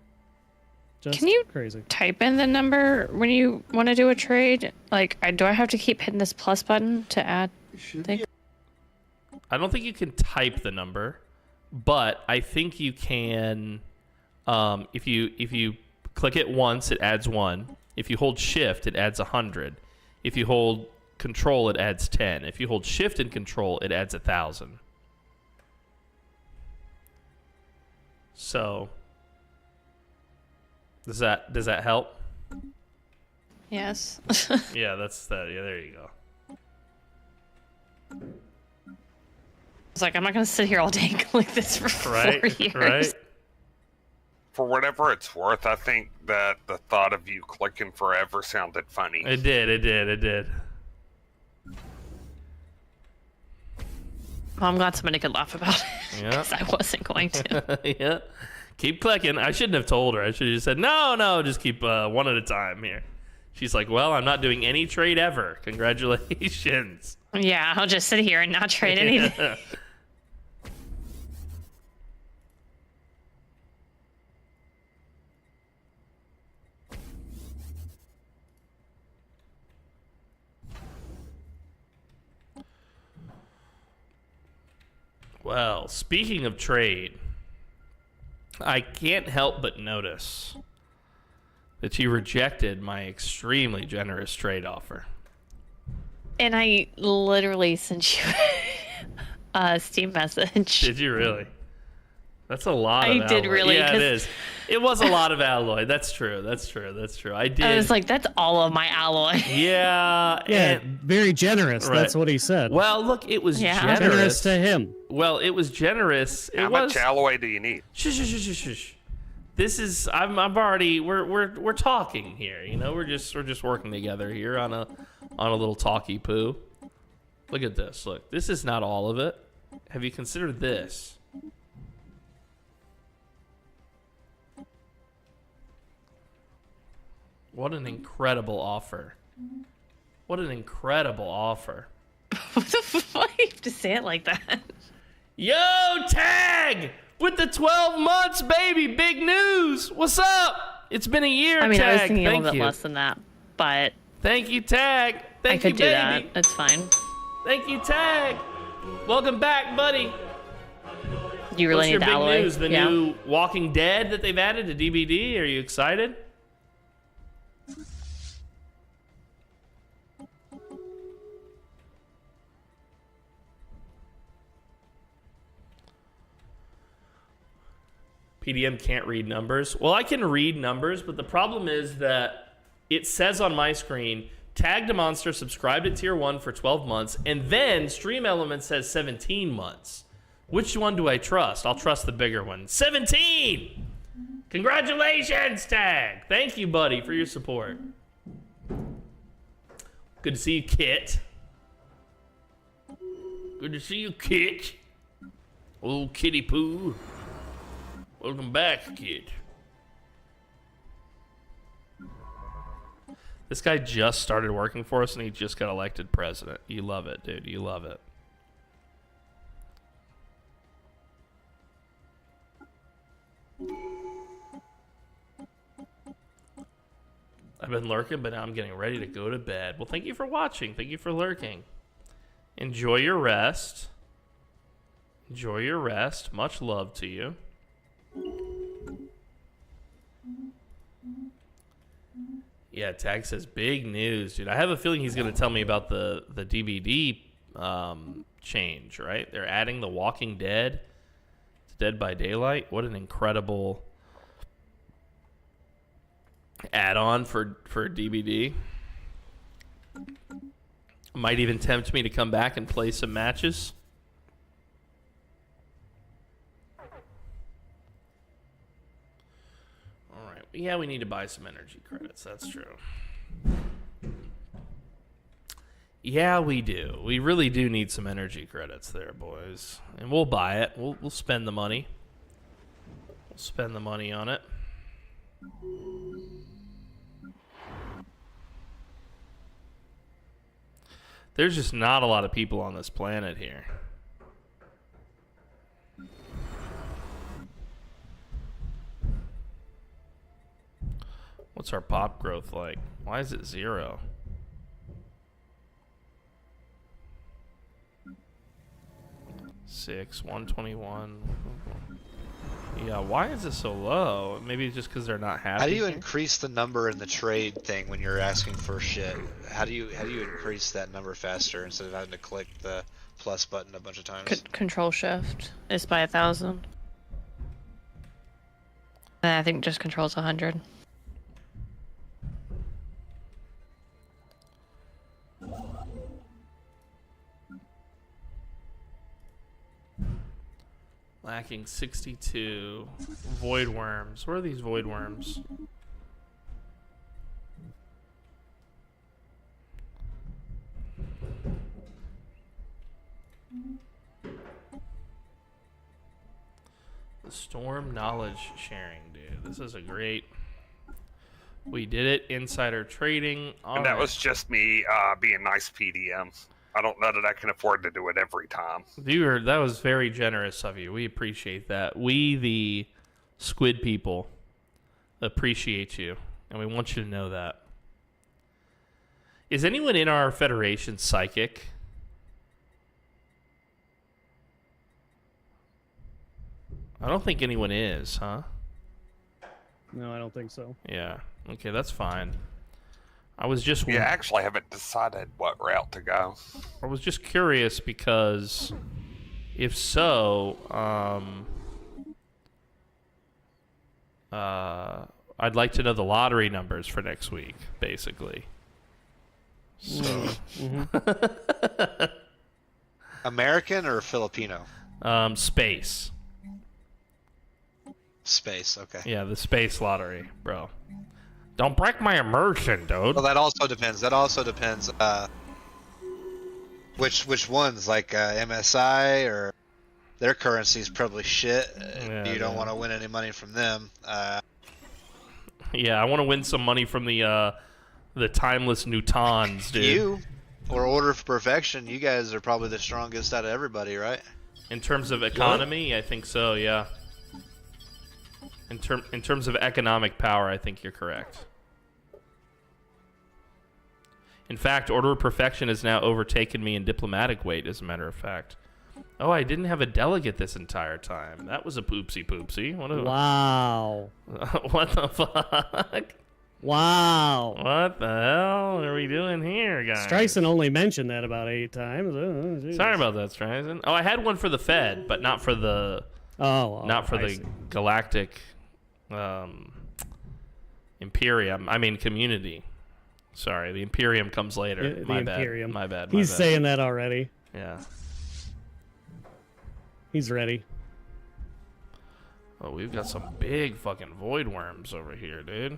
Just Can you crazy. type in the number when you want to do a trade? Like, do I have to keep hitting this plus button to add thing? I don't think you can type the number, but I think you can. If you click it once, it adds 1. If you hold Shift, it adds 100. If you hold Control, it adds 10. If you hold Shift and Control, it adds 1,000. So, does that help? Yes. Yeah, that's that. Yeah, there you go. It's like, I'm not going to sit here all day and click this for 4 years. Right. For whatever it's worth, I think that the thought of you clicking forever sounded funny. It did. Well, I'm glad somebody could laugh about it. Yeah. Because I wasn't going to. Yeah. Keep clicking. I shouldn't have told her. I should have just said, no, just keep one at a time here. She's like, well, I'm not doing any trade ever. Congratulations. Yeah, I'll just sit here and not trade anything. Well, speaking of trade, I can't help but notice that you rejected my extremely generous trade offer. And I literally sent you a Steam message. Did you really? That's a lot of alloy. I did really. Yeah, it is. It was a lot of alloy. That's true. I did. I was like, that's all of my alloy. Yeah. Yeah, very generous. Right. That's what he said. Well, look, it was generous. Generous to him. Well, it was generous. How much alloy do you need? Shush. This is I'm already we're talking here, you know. We're just working together here on a little talky poo. Look at this. Look, this is not all of it. Have you considered this? What an incredible offer. What an incredible offer. Why do you have to say it like that? Yo, Tag! With the 12 months, baby, big news. What's up? It's been a year, I mean, Tag. I was thinking a Thank little bit you. less than that, but Thank you, Tag. Thank I you, could do baby. that. It's fine. Thank you, Tag. Welcome back, buddy. You really What's need your the big alloy? news? The Yeah. new Walking Dead that they've added to DBD? Are you excited? PDM can't read numbers. Well, I can read numbers, but the problem is that it says on my screen, tagged a monster, subscribed at tier 1 for 12 months, and then Stream Element says 17 months. Which one do I trust? I'll trust the bigger one. 17! Congratulations, Tag! Thank you, buddy, for your support. Good to see you, Kit. Good to see you, Kit. Old kitty poo. Welcome back, kid. This guy just started working for us and he just got elected president. You love it, dude. You love it. I've been lurking, but now I'm getting ready to go to bed. Well, thank you for watching. Thank you for lurking. Enjoy your rest. Enjoy your rest. Much love to you. Yeah, Tag says big news, dude. I have a feeling he's going to tell me about the DBD change, right? They're adding The Walking Dead to Dead by Daylight. What an incredible add-on for DBD. Might even tempt me to come back and play some matches. Alright, yeah, we need to buy some energy credits, that's true. Yeah, we do. We really do need some energy credits there, boys. And we'll buy it. We'll spend the money. We'll spend the money on it. There's just not a lot of people on this planet here. What's our pop growth like? Why is it 0? Six, 121. Yeah, why is it so low? Maybe it's just because they're not happy. How do you increase the number in the trade thing when you're asking for shit? How do you increase that number faster instead of having to click the plus button a bunch of times? Control shift is by 1,000. And I think just controls 100. Lacking 62. Void worms. Where are these void worms? Storm knowledge sharing, dude. This is a great... We did it. Insider trading. And that was just me being nice PDM. I don't know that I can afford to do it every time. Viewer, that was very generous of you. We appreciate that. We, the squid people, appreciate you. And we want you to know that. Is anyone in our Federation psychic? I don't think anyone is, huh? No, I don't think so. Yeah. Okay, that's fine. I was just... Yeah, actually I haven't decided what route to go. I was just curious because if so, I'd like to know the lottery numbers for next week, basically. So... American or Filipino? Space. Space, okay. Yeah, the space lottery, bro. Don't break my immersion, dude. Well, that also depends. Which ones, like MSI or their currency's probably shit. You don't want to win any money from them. Yeah, I want to win some money from the timeless Newtons, dude. You or Order of Perfection, you guys are probably the strongest out of everybody, right? In terms of economy, I think so. Yeah. In terms of economic power, I think you're correct. In fact, Order of Perfection has now overtaken me in diplomatic weight, as a matter of fact. Oh, I didn't have a delegate this entire time. That was a poopsie. Wow. What the fuck? Wow. What the hell are we doing here, guys? Streisand only mentioned that about 8 times. Oh, sorry about that, Streisand. Oh, I had one for the Fed, but not for the... not for the galactic Imperium. I mean, community. Sorry, the Imperium comes later. My bad. He's saying that already. Yeah. He's ready. Oh, we've got some big fucking void worms over here, dude.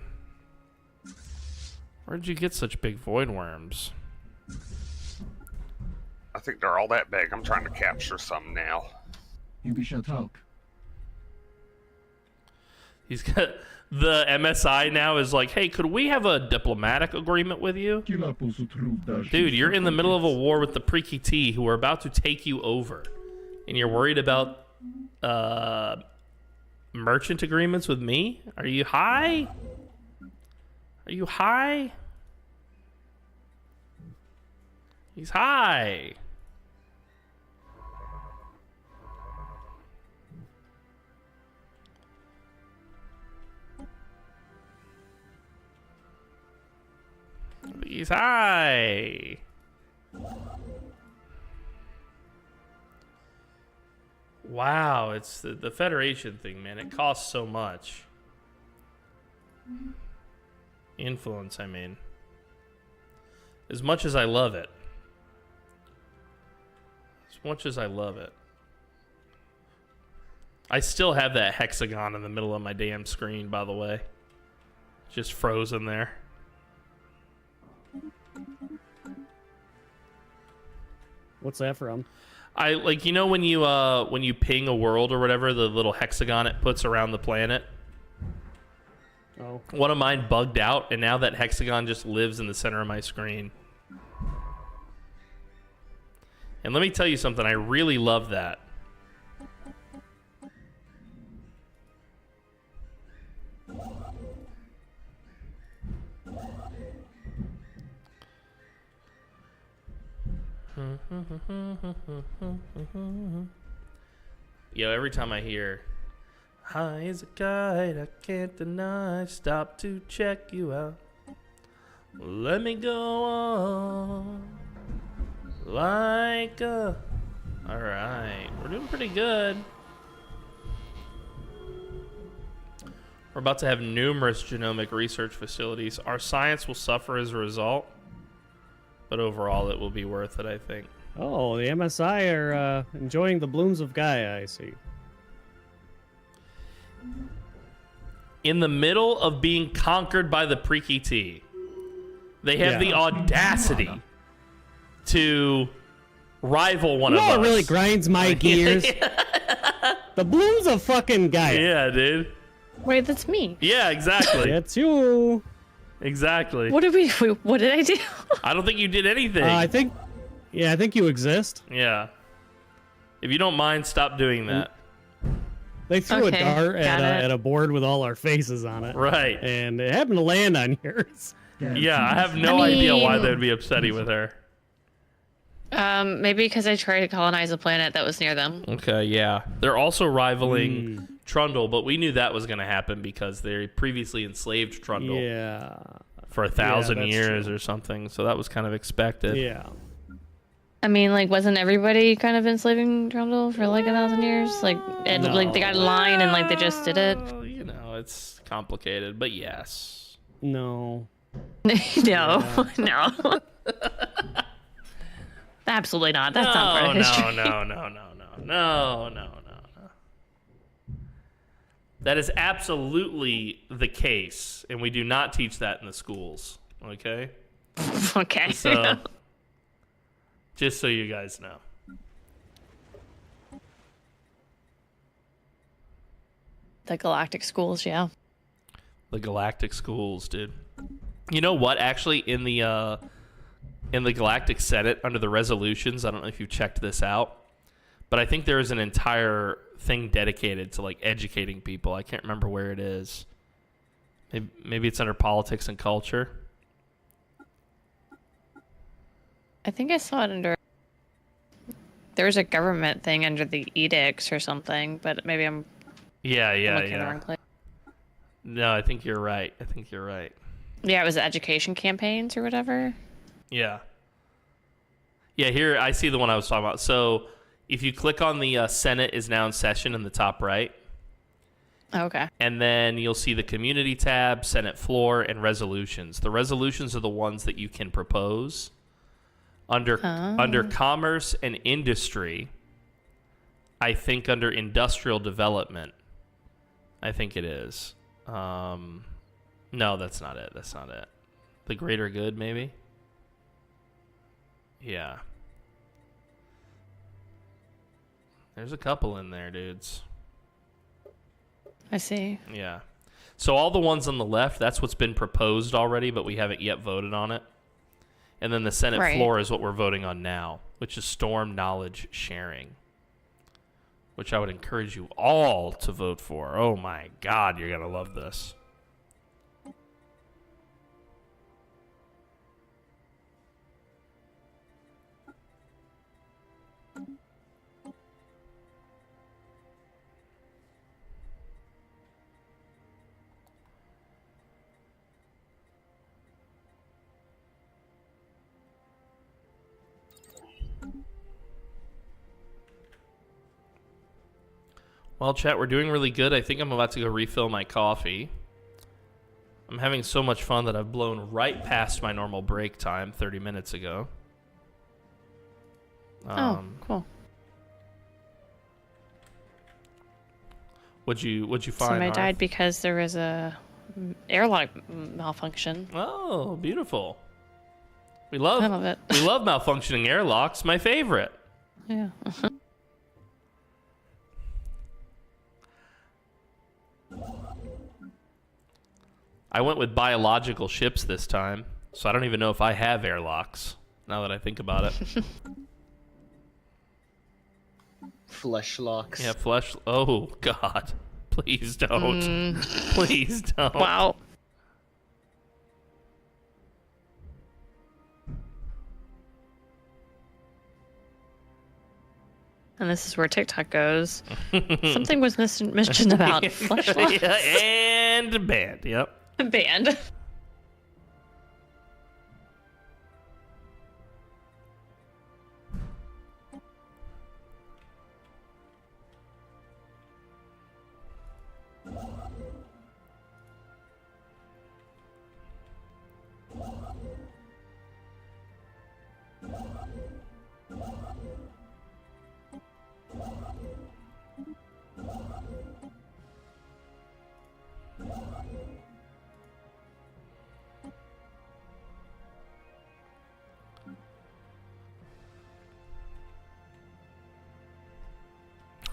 Where'd you get such big void worms? I think they're all that big. I'm trying to capture some now. You shall talk. He's got the MSI now is like, hey, could we have a diplomatic agreement with you? Dude, you're in the middle of a war with the Prikiti who are about to take you over. And you're worried about merchant agreements with me? Are you high? Are you high? He's high. He's high. Wow, it's the Federation thing, man. It costs so much. Influence, I mean. As much as I love it. As much as I love it. I still have that hexagon in the middle of my damn screen, by the way. Just frozen there. What's that from? I like, you know, when you ping a world or whatever, the little hexagon it puts around the planet. Oh. One of mine bugged out, and now that hexagon just lives in the center of my screen. And let me tell you something, I really love that. Yo, every time I hear high as a kite, I can't deny, stop to check you out, let me go on like a... Alright, we're doing pretty good. We're about to have numerous genomic research facilities. Our science will suffer as a result, but overall it will be worth it, I think. Oh, the MSI are enjoying the blooms of Gaia, I see. In the middle of being conquered by the Prikiti, they have the audacity to rival one of us. It really grinds my gears. The Bloom's a fucking guy. Yeah, dude. Wait, that's me. Yeah, exactly. That's you. Exactly. What did what did I do? I don't think you did anything. I think you exist. Yeah. If you don't mind, stop doing that. They threw Okay, a dart got it. at a board with all our faces on it. Right. And it happened to land on yours. Yeah, I have no idea why they would be upsetting with her. Maybe because I tried to colonize a planet that was near them. Okay, yeah. They're also rivaling Trundle, but we knew that was going to happen because they previously enslaved Trundle. Yeah. For 1,000 that's years true. or something, so that was kind of expected. Yeah. I mean, like, wasn't everybody kind of enslaving Trundle for like 1,000 years? Like, and like they got in line and like they just did it. Well, you know, it's complicated, but yes. No. No, no. Absolutely not. That's not part of history. No. That is absolutely the case, and we do not teach that in the schools. Okay. Okay. So, just so you guys know. The galactic schools, yeah. The galactic schools, dude. You know what? Actually, in the Galactic Senate, under the resolutions, I don't know if you checked this out, but I think there is an entire thing dedicated to like educating people. I can't remember where it is. Maybe it's under politics and culture. I think I saw it under. There was a government thing under the edicts or something, but maybe I'm. Yeah. looking in the wrong place. No, I think you're right. Yeah, it was education campaigns or whatever. Yeah. Yeah, here I see the one I was talking about. So if you click on the Senate is now in session in the top right, Okay. and then you'll see the community tab, Senate floor, and resolutions. The resolutions are the ones that you can propose. Under commerce and industry, I think under industrial development, I think it is. No, that's not it. The greater good, maybe? Yeah. There's a couple in there, dudes. I see. Yeah. So all the ones on the left, that's what's been proposed already, but we haven't yet voted on it. And then the Senate floor is what we're voting on now, which is storm knowledge sharing, which I would encourage you all to vote for. Oh my God, you're going to love this. Well, chat, we're doing really good. I think I'm about to go refill my coffee. I'm having so much fun that I've blown right past my normal break time 30 minutes ago. Cool. What'd you find? Somebody Harv? died because there was a airlock malfunction. Oh, beautiful. I love it. We love malfunctioning airlocks. My favorite. Yeah. I went with biological ships this time, so I don't even know if I have airlocks, now that I think about it. Flesh locks. Yeah, flesh... Oh, God. Please don't. Please don't. Wow. And this is where TikTok goes. Something was mentioned about flesh locks. Yeah, and banned, yep. Banned.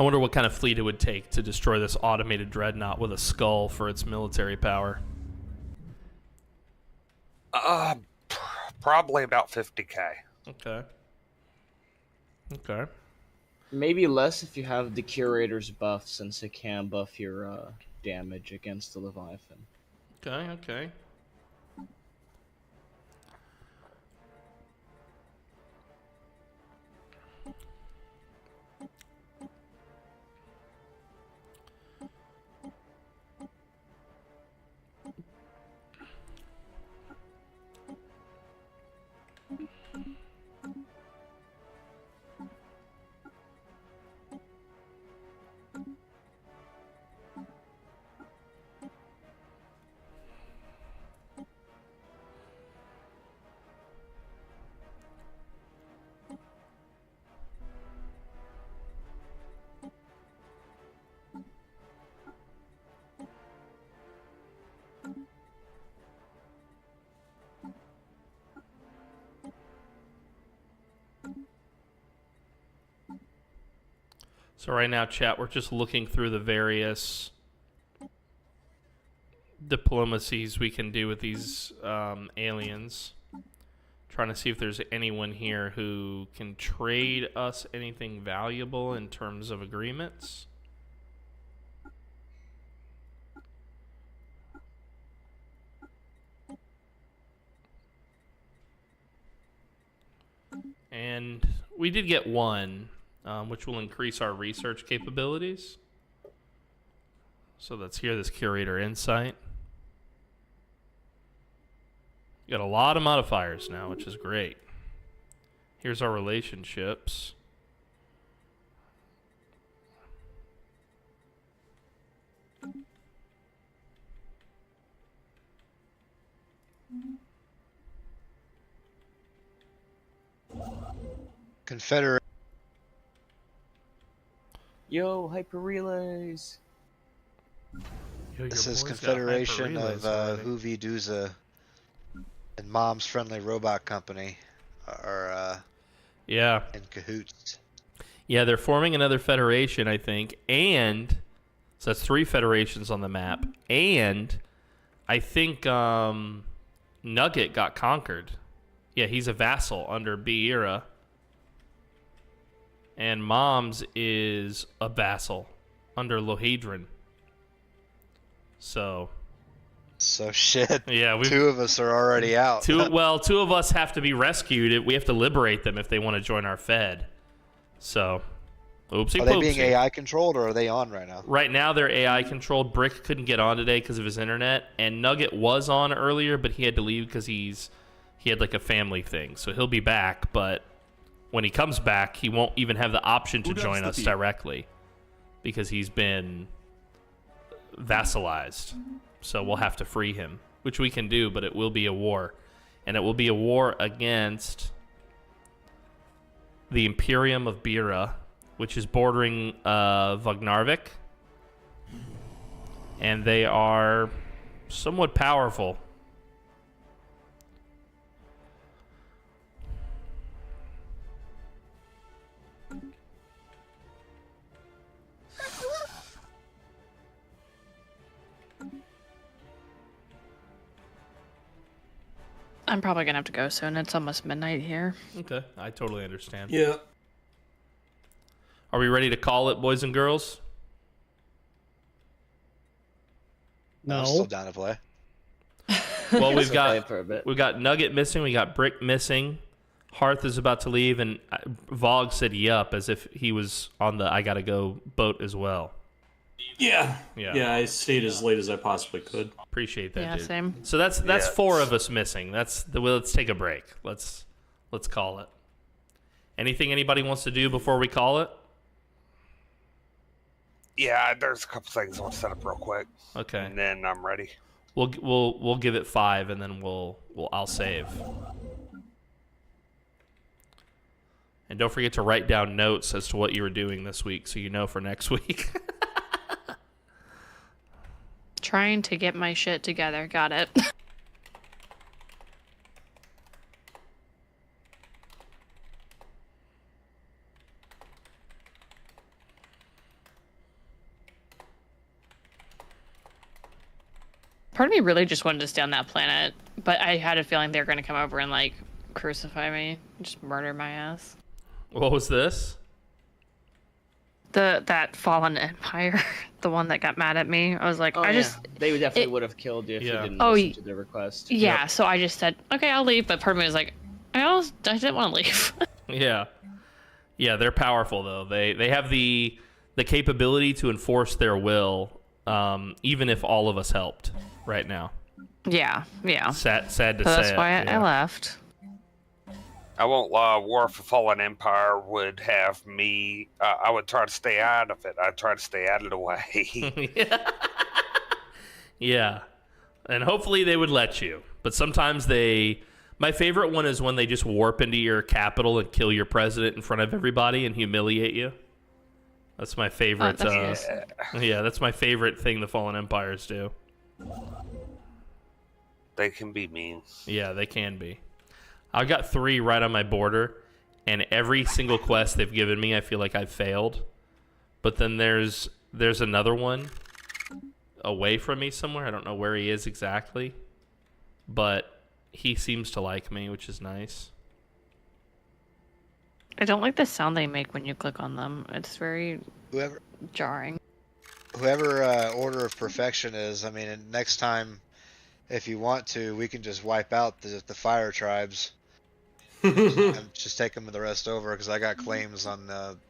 I wonder what kind of fleet it would take to destroy this automated dreadnought with a skull for its military power. Probably about 50k. Okay. Okay. Maybe less if you have the Curator's buff, since it can buff your damage against the Leviathan. Okay, okay. So right now, chat, we're just looking through the various diplomacies we can do with these aliens. Trying to see if there's anyone here who can trade us anything valuable in terms of agreements. And we did get one, which will increase our research capabilities. So let's hear this Curator Insight. Got a lot of modifiers now, which is great. Here's our relationships. Confederate. Yo, hyper relays. This is Confederation of Hoovy Dooza and Mom's Friendly Robot Company are yeah, in cahoots. Yeah, they're forming another federation, I think, and so that's 3 federations on the map. And I think Nugget got conquered. Yeah, he's a vassal under B era. And Mom's is a vassal under Lohadron. So shit. Yeah, 2 of us are already out. 2 of us have to be rescued. We have to liberate them if they want to join our Fed. So, oopsie Are they poopsie. being AI controlled or are they on right now? Right now they're AI controlled. Brick couldn't get on today because of his internet, and Nugget was on earlier, but he had to leave because he had like a family thing. So he'll be back, but when he comes back, he won't even have the option to join us directly because he's been vassalized. So we'll have to free him, which we can do, but it will be a war. And it will be a war against the Imperium of Bira, which is bordering Vagnarvik. And they are somewhat powerful. I'm probably gonna have to go soon. It's almost midnight here. Okay, I totally understand. Yeah. Are we ready to call it, boys and girls? No. I'm still down to play. Well, we've got Nugget missing, we got Brick missing, Hearth is about to leave, and Vogue said yup as if he was on the I gotta go boat as well. Yeah. I stayed as late as I possibly could. Appreciate that. Yeah, dude. same. So that's 4 of us missing. Let's take a break. Let's call it. Anything anybody wants to do before we call it? Yeah, there's a couple things I want to set up real quick. Okay. And then I'm ready. We'll give it 5 and then I'll save. And don't forget to write down notes as to what you were doing this week so you know for next week. Trying to get my shit together. Got it. Part of me really just wanted to stay on that planet, but I had a feeling they were going to come over and like crucify me, just murder my ass. What was this? That fallen empire, the one that got mad at me. I was like, they definitely would have killed you if you didn't listen to their request. Yeah, so I just said, okay, I'll leave. But part of me was like, I didn't want to leave. Yeah, they're powerful though. They have the capability to enforce their will, even if all of us helped right now. Yeah. Sad to say. That's why I left. I won't lie, War for Fallen Empire would have me, I would try to stay out of it. I'd try to stay out of the way. Yeah. And hopefully they would let you. But sometimes my favorite one is when they just warp into your capital and kill your president in front of everybody and humiliate you. That's my favorite. That's my favorite thing the Fallen Empires do. They can be mean. Yeah, they can be. I've got 3 right on my border, and every single quest they've given me, I feel like I've failed. But then there's another one away from me somewhere. I don't know where he is exactly, but he seems to like me, which is nice. I don't like the sound they make when you click on them. It's very jarring. Whoever Order of Perfection is, I mean, next time, if you want to, we can just wipe out the fire tribes. And just take them and the rest over, because I got claims on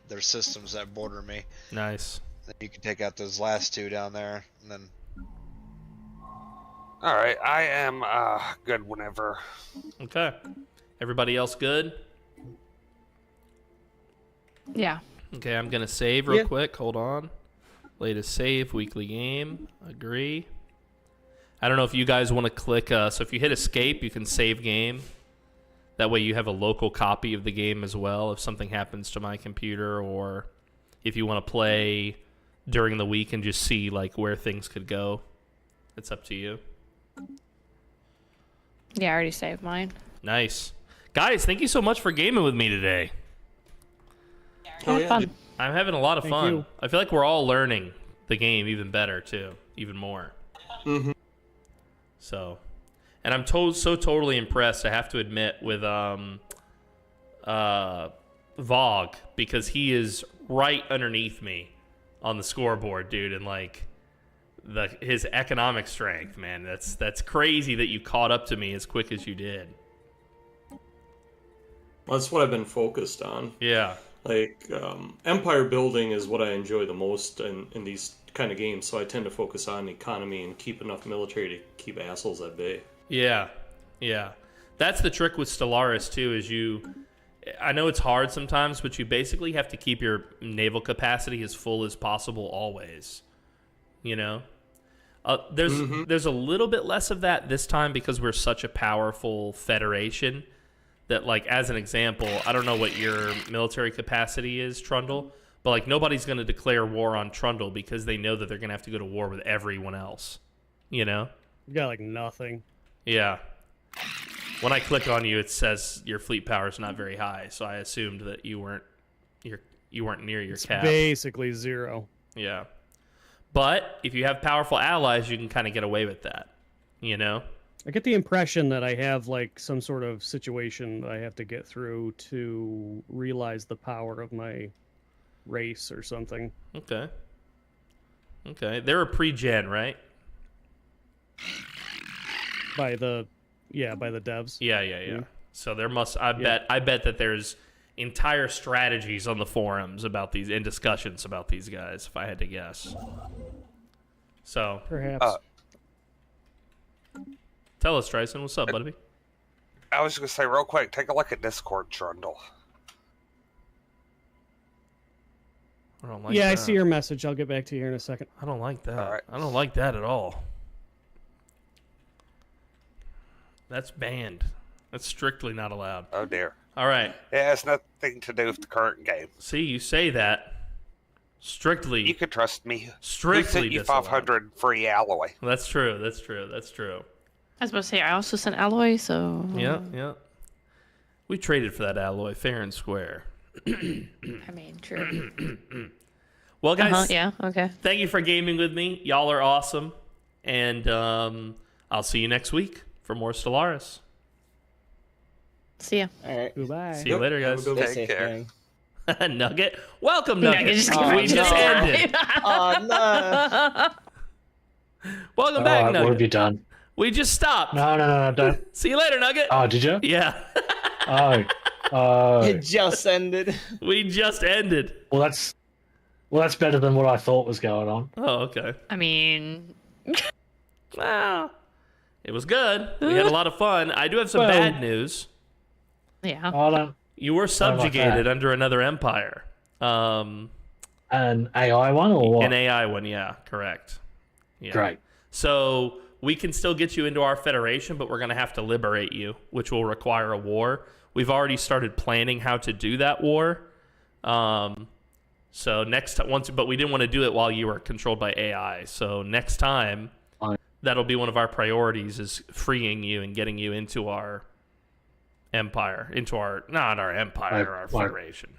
their systems that border me. Nice. Then you can take out those last 2 down there, and then. All right, I am good whenever. Okay. Everybody else good? Yeah. Okay, I'm gonna save real quick. Hold on. Latest save, weekly game. Agree. I don't know if you guys want to click. So if you hit escape, you can save game. That way you have a local copy of the game as well if something happens to my computer, or if you want to play during the week and just see like where things could go. It's up to you. Yeah, I already saved mine. Nice. Guys, thank you so much for gaming with me today. Fun. I'm having a lot of fun. you. I feel like we're all learning the game even better too, even more. Mm-hmm. So, and I'm so totally impressed, I have to admit, with Vogue, because he is right underneath me on the scoreboard, dude, and like his economic strength, man. That's crazy that you caught up to me as quick as you did. Well, that's what I've been focused on. Yeah. Like, empire building is what I enjoy the most in these kind of games, so I tend to focus on economy and keep enough military to keep assholes at bay. Yeah. That's the trick with Stellaris, too, is I know it's hard sometimes, but you basically have to keep your naval capacity as full as possible always. You know? There's a little bit less of that this time because we're such a powerful federation that, like, as an example, I don't know what your military capacity is, Trundle, but, like, nobody's going to declare war on Trundle because they know that they're going to have to go to war with everyone else. You know? You got, like, nothing. Yeah. When I click on you, it says your fleet power is not very high, so I assumed that you weren't near your cap. Basically 0. Yeah. But if you have powerful allies, you can kind of get away with that, you know? I get the impression that I have like some sort of situation that I have to get through to realize the power of my race or something. Okay. They're a pre-gen, right? By the devs. Yeah. So there must I bet that there's entire strategies on the forums about these and discussions about these guys, if I had to guess. So perhaps. Tell us, Tryson, what's up, buddy? I was going to say real quick, take a look at Discord, Trundle. I don't like that. I see your message. I'll get back to you here in a second. I don't like that. All right. I don't like that at all. That's banned. That's strictly not allowed. Oh, dear. All right. It has nothing to do with the current game. See, you say that. Strictly. You can trust me. Strictly We sent you disallowed. 500 free alloy. That's true. I was about to say, I also sent alloy, so... Yeah. We traded for that alloy fair and square. I mean, true. Well, guys, yeah, okay. Thank you for gaming with me. Y'all are awesome. And I'll see you next week for more Stellaris. See ya. All right. Goodbye. See you later, guys. Stay Take safe, care. gang. Nugget. Welcome, Nugget. Nugget just Oh, we just no. ended. Oh no! Welcome back, Alright, what have Nugget. you done? We just stopped. No, don't. See you later, Nugget. Oh, did you? Yeah. Oh. It just ended. We just ended. Well, that's better than what I thought was going on. Oh, okay. I mean, Well, it was good. We had a lot of fun. I do have some Well- bad news. yeah. I don't. You were like subjugated that. under another empire. An AI one or what? An AI one, yeah, correct. Yeah. Great. So we can still get you into our federation, but we're going to have to liberate you, which will require a war. We've already started planning how to do that war. So next time, but we didn't want to do it while you were controlled by AI. So next time, Fine. that'll be one of our priorities: is freeing you and getting you into our empire, not our empire, our federation.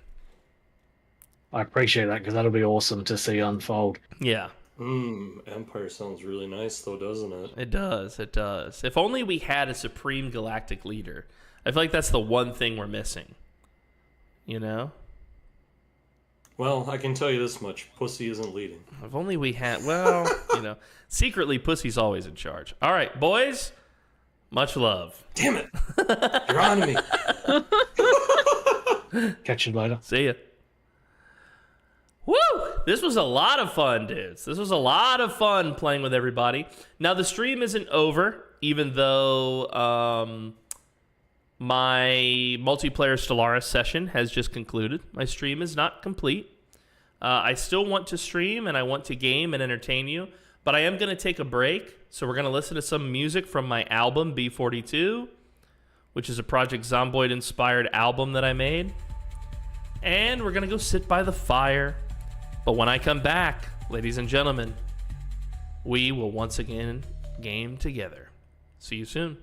I appreciate that because that'll be awesome to see unfold. Yeah. Empire sounds really nice, though, doesn't it? It does. It does. If only we had a supreme galactic leader. I feel like that's the one thing we're missing. You know? Well, I can tell you this much: Pussy isn't leading. If only we had. Well, secretly, Pussy's always in charge. All right, boys. Much love. Damn it! You're on to me. Catch you later. See ya. Woo! This was a lot of fun, dudes. This was a lot of fun playing with everybody. Now, the stream isn't over, even though my multiplayer Stellaris session has just concluded. My stream is not complete. I still want to stream, and I want to game and entertain you, but I am going to take a break. So we're going to listen to some music from my album, B42, which is a Project Zomboid-inspired album that I made. And we're going to go sit by the fire. But when I come back, ladies and gentlemen, we will once again game together. See you soon.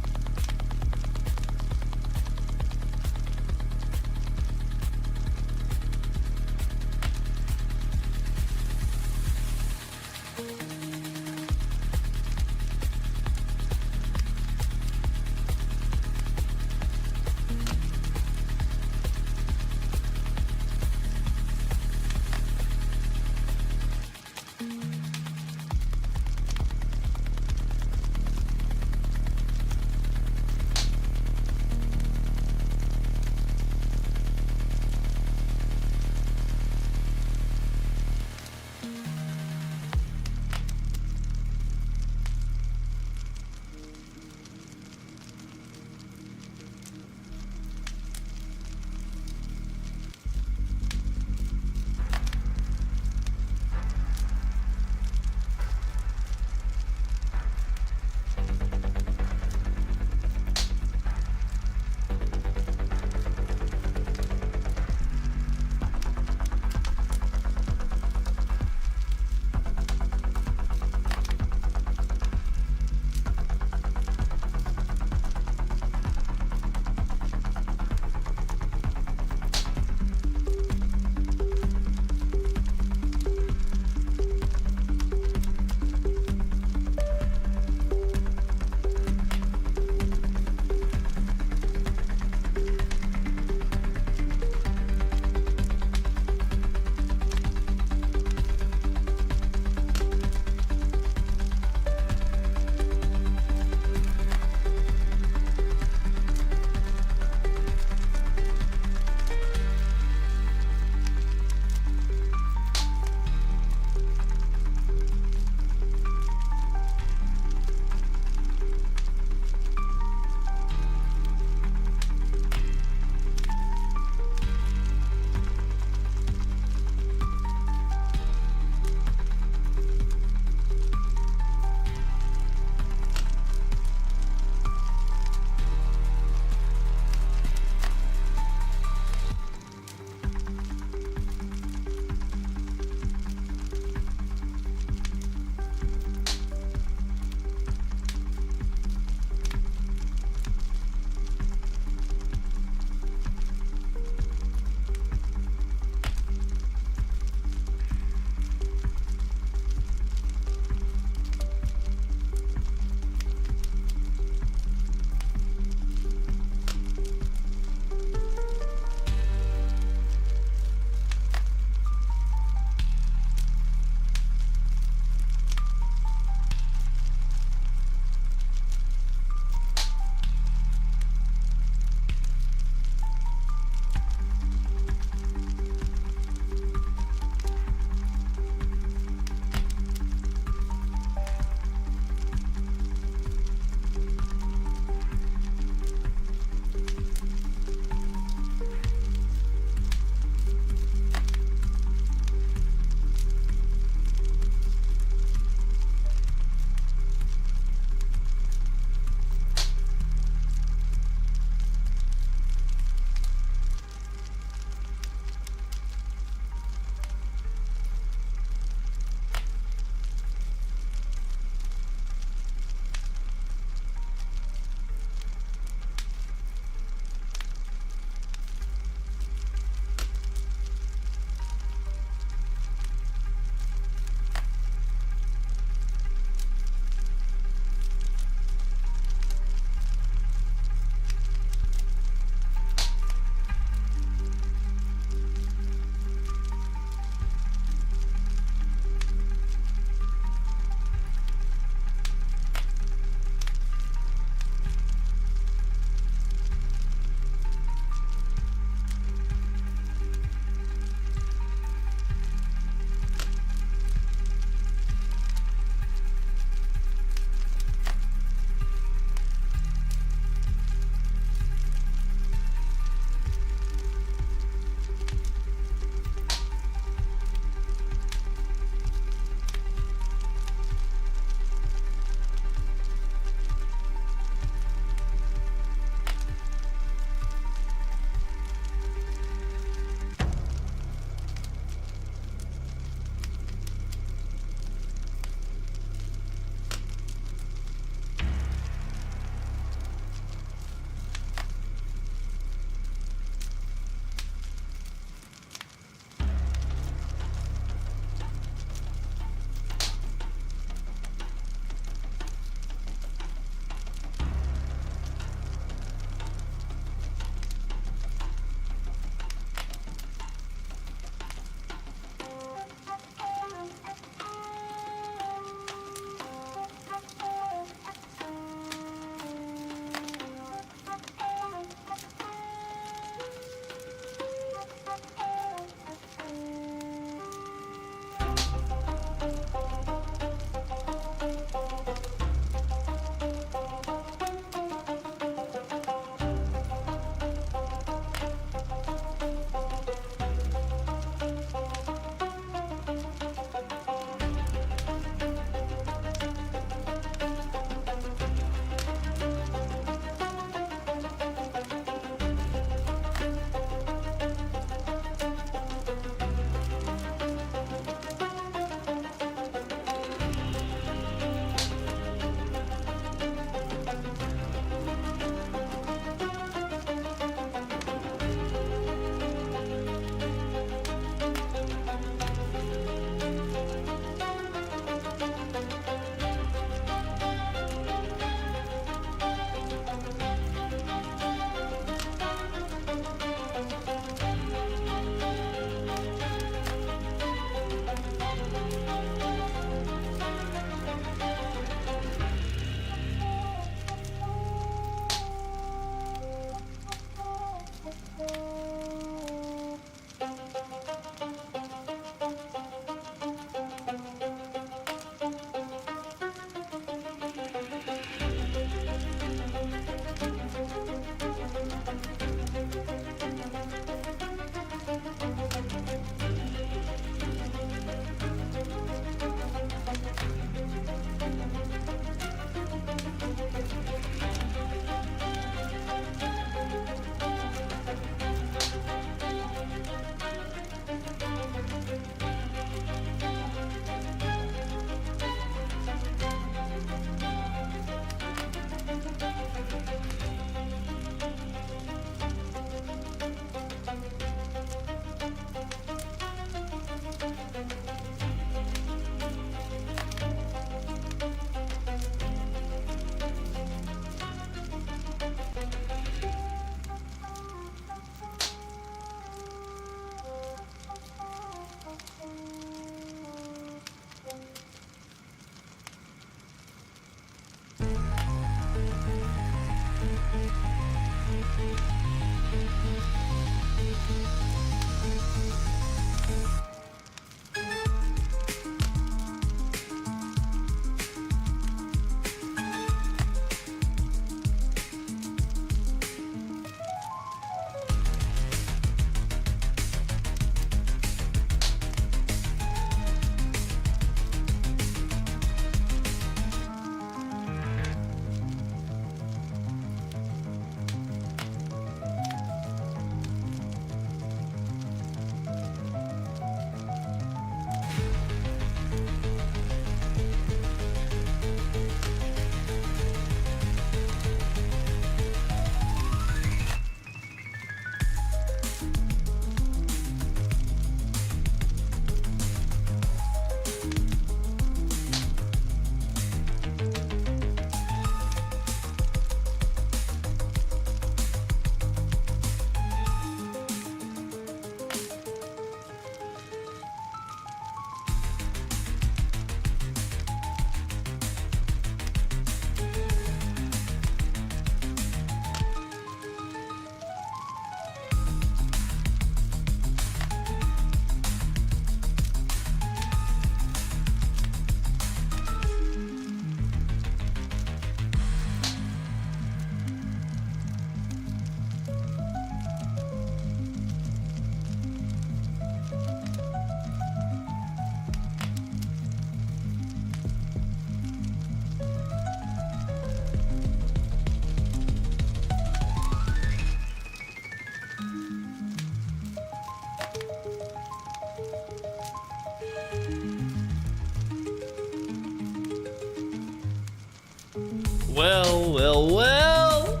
Well, well, well.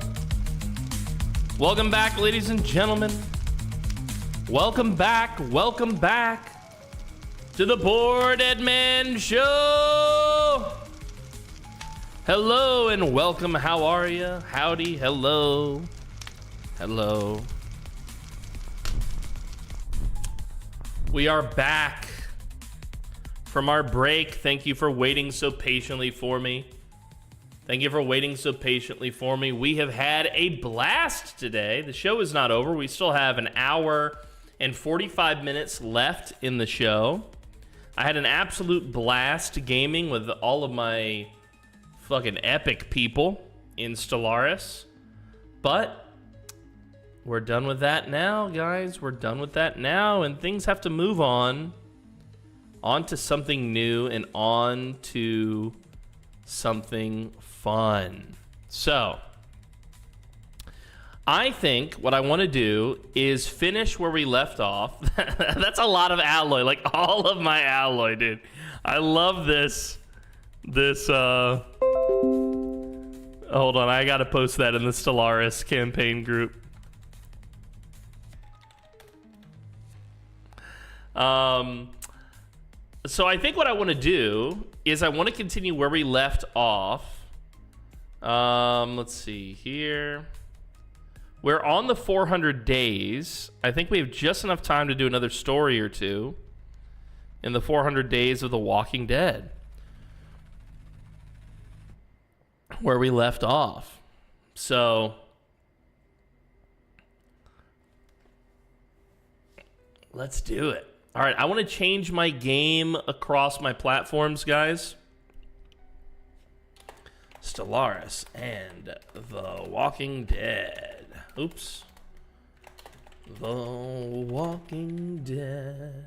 Welcome back, ladies and gentlemen. Welcome back to the PoorDeadMan Show. Hello and welcome. How are you? Howdy. Hello. Hello. We are back from our break. Thank you for waiting so patiently for me. Thank you for waiting so patiently for me. We have had a blast today. The show is not over. We still have an hour and 45 minutes left in the show. I had an absolute blast gaming with all of my fucking epic people in Stellaris. But we're done with that now, guys. We're done with that now, and things have to move on to something new and on to something fun. So I think what I want to do is finish where we left off. That's a lot of alloy, like all of my alloy, dude. I love this hold on, I gotta post that in the Stellaris campaign group. So I think what I want to do is I want to continue where we left off. Let's see here. We're on the 400 days. I think we have just enough time to do another story or two in the 400 days of The Walking Dead, where we left off. So let's do it. All right, I want to change my game across my platforms, guys. Stellaris and The Walking Dead. Oops. The Walking Dead.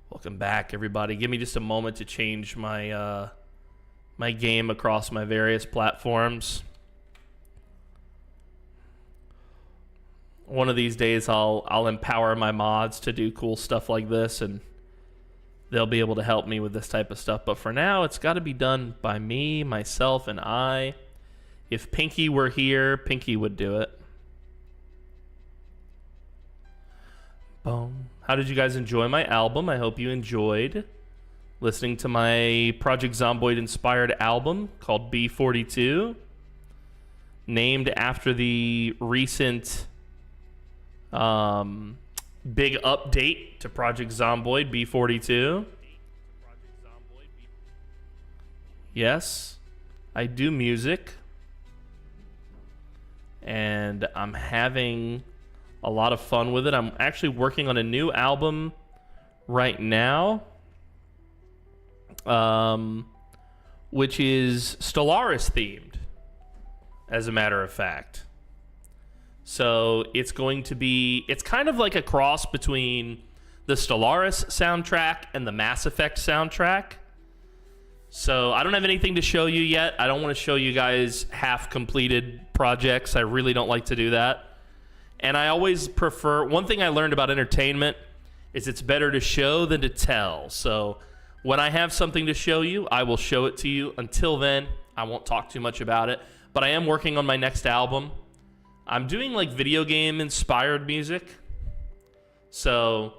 Welcome back, everybody. Give me just a moment to change my my game across my various platforms. One of these days, I'll empower my mods to do cool stuff like this, and they'll be able to help me with this type of stuff. But for now, it's got to be done by me, myself, and I. If Pinky were here, Pinky would do it. Boom. How did you guys enjoy my album? I hope you enjoyed listening to my Project Zomboid-inspired album called B42, named after the recent big update to Project Zomboid B42. Yes. I do music, and I'm having a lot of fun with it. I'm actually working on a new album right now, which is Stellaris themed, as a matter of fact. So it's going to be, it's kind of like a cross between the Stellaris soundtrack and the Mass Effect soundtrack. So I don't have anything to show you yet. I don't want to show you guys half-completed projects. I really don't like to do that. And I always prefer, one thing I learned about entertainment is it's better to show than to tell. So when I have something to show you, I will show it to you. Until then, I won't talk too much about it. But I am working on my next album. I'm doing like video game inspired music. So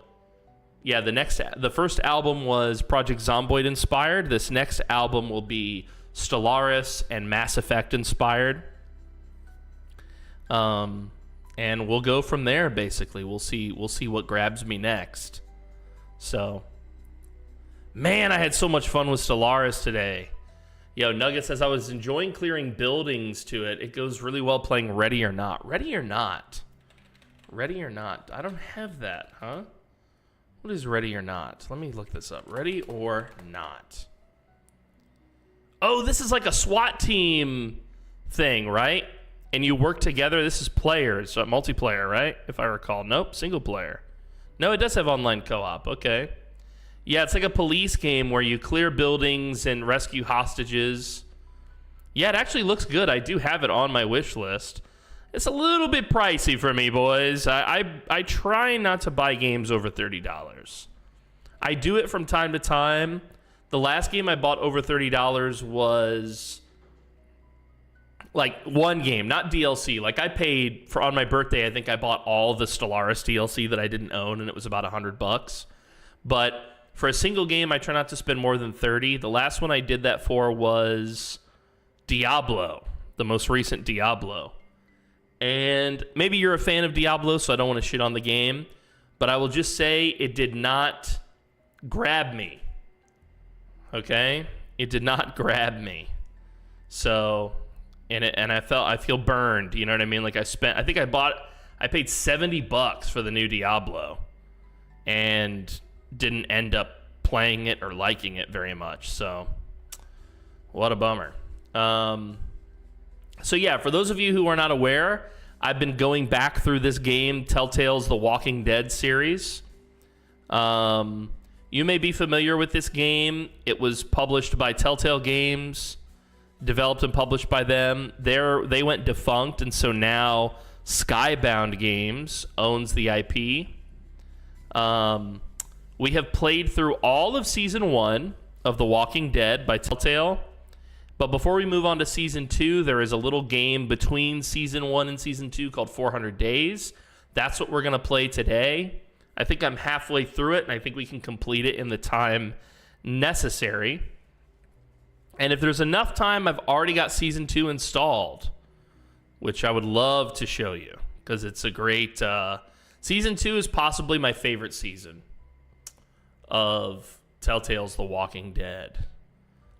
yeah, the first album was Project Zomboid inspired. This next album will be Stellaris and Mass Effect inspired. And we'll go from there. Basically, we'll see what grabs me next. So, man, I had so much fun with Stellaris today. Yo, Nugget says I was enjoying clearing buildings to it. It goes really well playing Ready or Not. Ready or Not? Ready or Not? I don't have that, huh? What is Ready or Not? Let me look this up. Ready or Not. Oh, this is like a SWAT team thing, right? And you work together. This is players, so multiplayer, right? If I recall. Nope, single player. No, it does have online co-op. Okay. Yeah, it's like a police game where you clear buildings and rescue hostages. Yeah, it actually looks good. I do have it on my wish list. It's a little bit pricey for me, boys. I try not to buy games over $30. I do it from time to time. The last game I bought over $30 was like one game, not DLC. Like I paid for, on my birthday, I think I bought all the Stellaris DLC that I didn't own, and it was about $100. But for a single game, I try not to spend more than $30. The last one I did that for was Diablo, the most recent Diablo. And maybe you're a fan of Diablo, so I don't want to shit on the game, but I will just say it did not grab me. Okay? It did not grab me. So, and I feel burned, you know what I mean? Like I paid $70 for the new Diablo and didn't end up playing it or liking it very much. So, what a bummer. So yeah, for those of you who are not aware, I've been going back through this game, Telltale's The Walking Dead series. You may be familiar with this game. It was published by Telltale Games, developed and published by them. They went defunct, and so now Skybound Games owns the IP. We have played through all of Season 1 of The Walking Dead by Telltale. But before we move on to Season 2, there is a little game between Season 1 and Season 2 called 400 Days. That's what we're going to play today. I think I'm halfway through it, and I think we can complete it in the time necessary. And if there's enough time, I've already got Season 2 installed, which I would love to show you, because it's a great... Season 2 is possibly my favorite season of Telltale's The Walking Dead.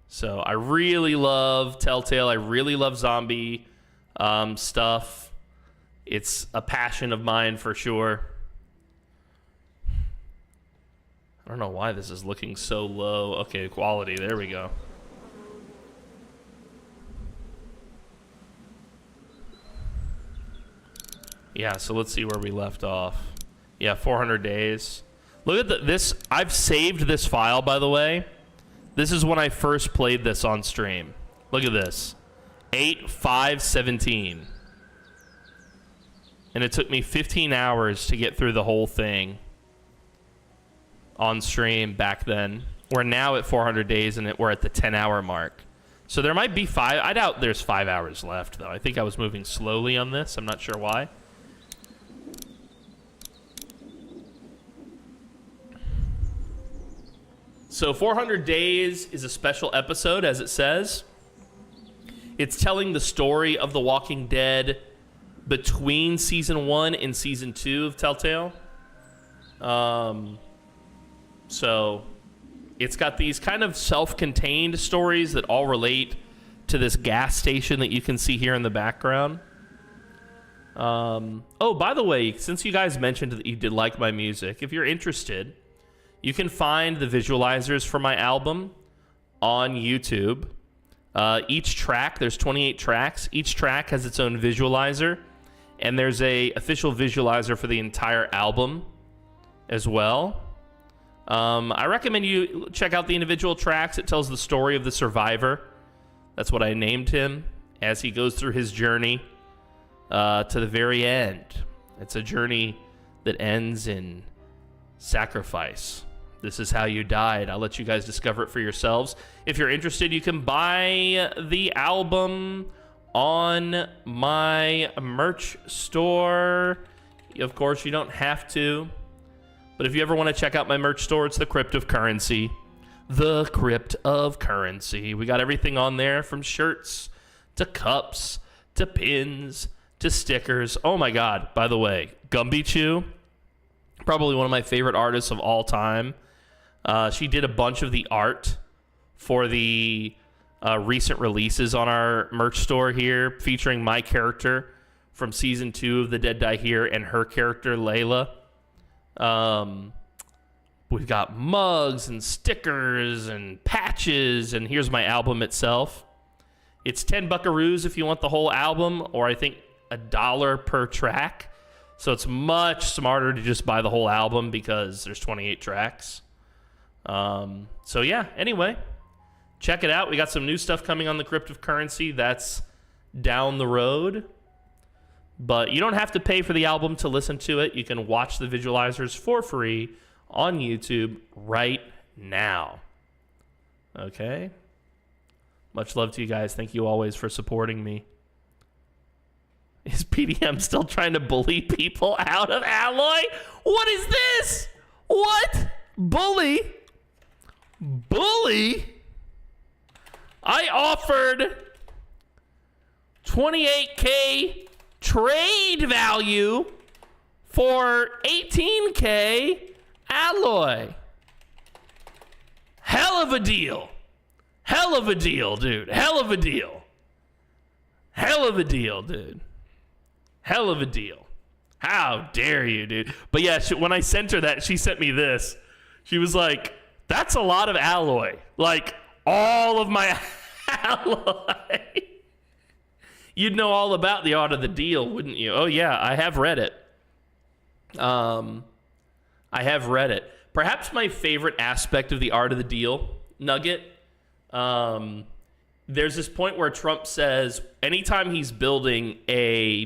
So I really love Telltale. I really love zombie stuff. It's a passion of mine for sure. I don't know why this is looking so low. Okay, quality. There we go. Yeah, so let's see where we left off. Yeah, 400 days. Look at this. I've saved this file, by the way. This is when I first played this on stream. Look at this. 8/5/17. And it took me 15 hours to get through the whole thing on stream back then. We're now at 400 days, and we're at the 10-hour mark. So there might be 5. I doubt there's 5 hours left, though. I think I was moving slowly on this. I'm not sure why. So 400 Days is a special episode, as it says. It's telling the story of The Walking Dead between Season 1 and Season 2 of Telltale. So it's got these kind of self-contained stories that all relate to this gas station that you can see here in the background. Oh, by the way, since you guys mentioned that you did like my music, if you're interested, you can find the visualizers for my album on YouTube. Each track, there's 28 tracks. Each track has its own visualizer, and there's a official visualizer for the entire album as well. I recommend you check out the individual tracks. It tells the story of the survivor. That's what I named him as he goes through his journey to the very end. It's a journey that ends in sacrifice. This is how you died. I'll let you guys discover it for yourselves. If you're interested, you can buy the album on my merch store. Of course, you don't have to. But if you ever want to check out my merch store, it's the Crypt of Currency. The Crypt of Currency. We got everything on there, from shirts to cups to pins to stickers. Oh my God, by the way, Gumby Chew, probably one of my favorite artists of all time. She did a bunch of the art for the recent releases on our merch store here, featuring my character from season 2 of The Dead Die Here and her character, Layla. We've got mugs and stickers and patches, and here's my album itself. It's 10 buckaroos if you want the whole album, or I think $1 per track. So it's much smarter to just buy the whole album because there's 28 tracks. So yeah, anyway, check it out. We got some new stuff coming on the Crypt of Currency. That's down the road. But you don't have to pay for the album to listen to it. You can watch the visualizers for free on YouTube right now. Okay? Much love to you guys. Thank you always for supporting me. Is PDM still trying to bully people out of Alloy? What is this? What? Bully? Bully? I offered 28K trade value for 18K Alloy. Hell of a deal. Hell of a deal, dude. Hell of a deal. Hell of a deal, dude. Hell of a deal. How dare you, dude. But yeah, when I sent her that, she sent me this. She was like, that's a lot of Alloy. Like, all of my Alloy. You'd know all about the art of the deal, wouldn't you? Oh, yeah, I have read it. I have read it. Perhaps my favorite aspect of the art of the deal, Nugget, there's this point where Trump says anytime he's doing a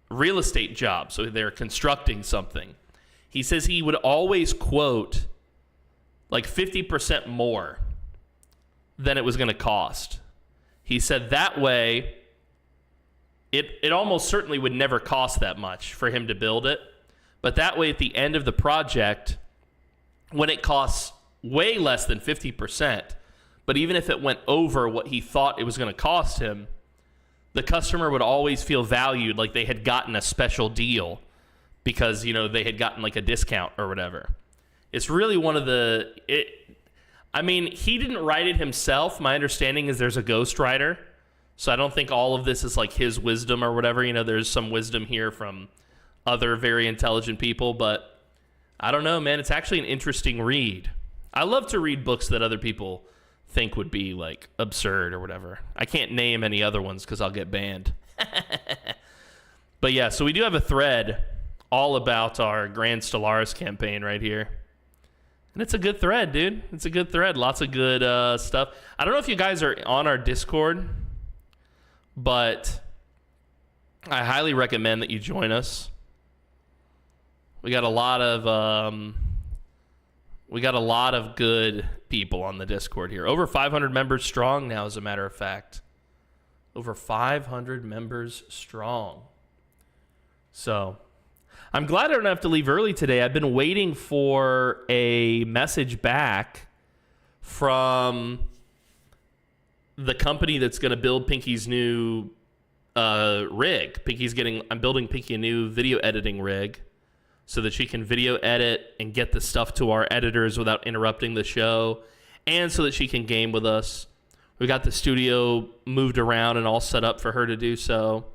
real estate job, so they're constructing something, he says he would always quote like 50% more than it was going to cost. He said that way it almost certainly would never cost that much for him to build it. But that way at the end of the project, when it costs way less than 50%, but even if it went over what he thought it was going to cost him, the customer would always feel valued, like they had gotten a special deal because, you know, they had gotten like a discount or whatever. It's really one of the... I mean, he didn't write it himself. My understanding is there's a ghostwriter, so I don't think all of this is like his wisdom or whatever. You know, there's some wisdom here from other very intelligent people, but I don't know, man. It's actually an interesting read. I love to read books that other people think would be like absurd or whatever. I can't name any other ones because I'll get banned. But yeah, so we do have a thread all about our Grand Stellaris campaign right here. And it's a good thread, dude. It's a good thread. Lots of good stuff. I don't know if you guys are on our Discord, but I highly recommend that you join us. We got a lot of good people on the Discord here. Over 500 members strong now, as a matter of fact. Over 500 members strong. So, I'm glad I don't have to leave early today. I've been waiting for a message back from the company that's going to build Pinky's new rig. I'm building Pinky a new video editing rig so that she can video edit and get the stuff to our editors without interrupting the show. and so that she can game with us. We got the studio moved around and all set up for her to do so.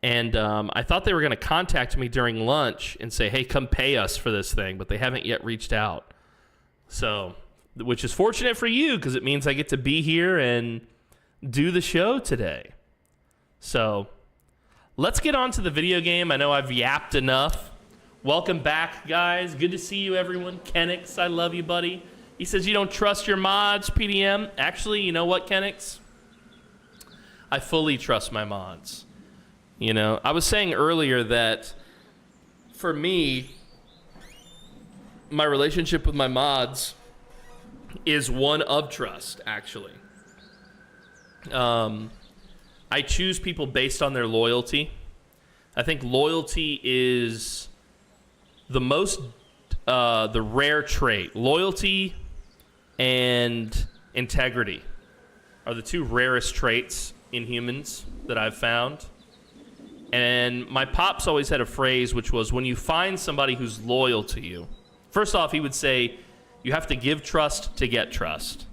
And I thought they were going to contact me during lunch and say, hey, come pay us for this thing, but they haven't yet reached out. So, which is fortunate for you because it means I get to be here and do the show today. So, let's get on to the video game. I know I've yapped enough. Welcome back, guys. Good to see you, everyone. Kenix, I love you, buddy. He says you don't trust your mods, PDM. Actually, you know what, Kenix? I fully trust my mods. You know, I was saying earlier that for me, my relationship with my mods is one of trust, actually. I choose people based on their loyalty. I think loyalty is the rare trait. Loyalty and integrity are the two rarest traits in humans that I've found. And my pops always had a phrase, which was, when you find somebody who's loyal to you, first off, he would say, you have to give trust to get trust.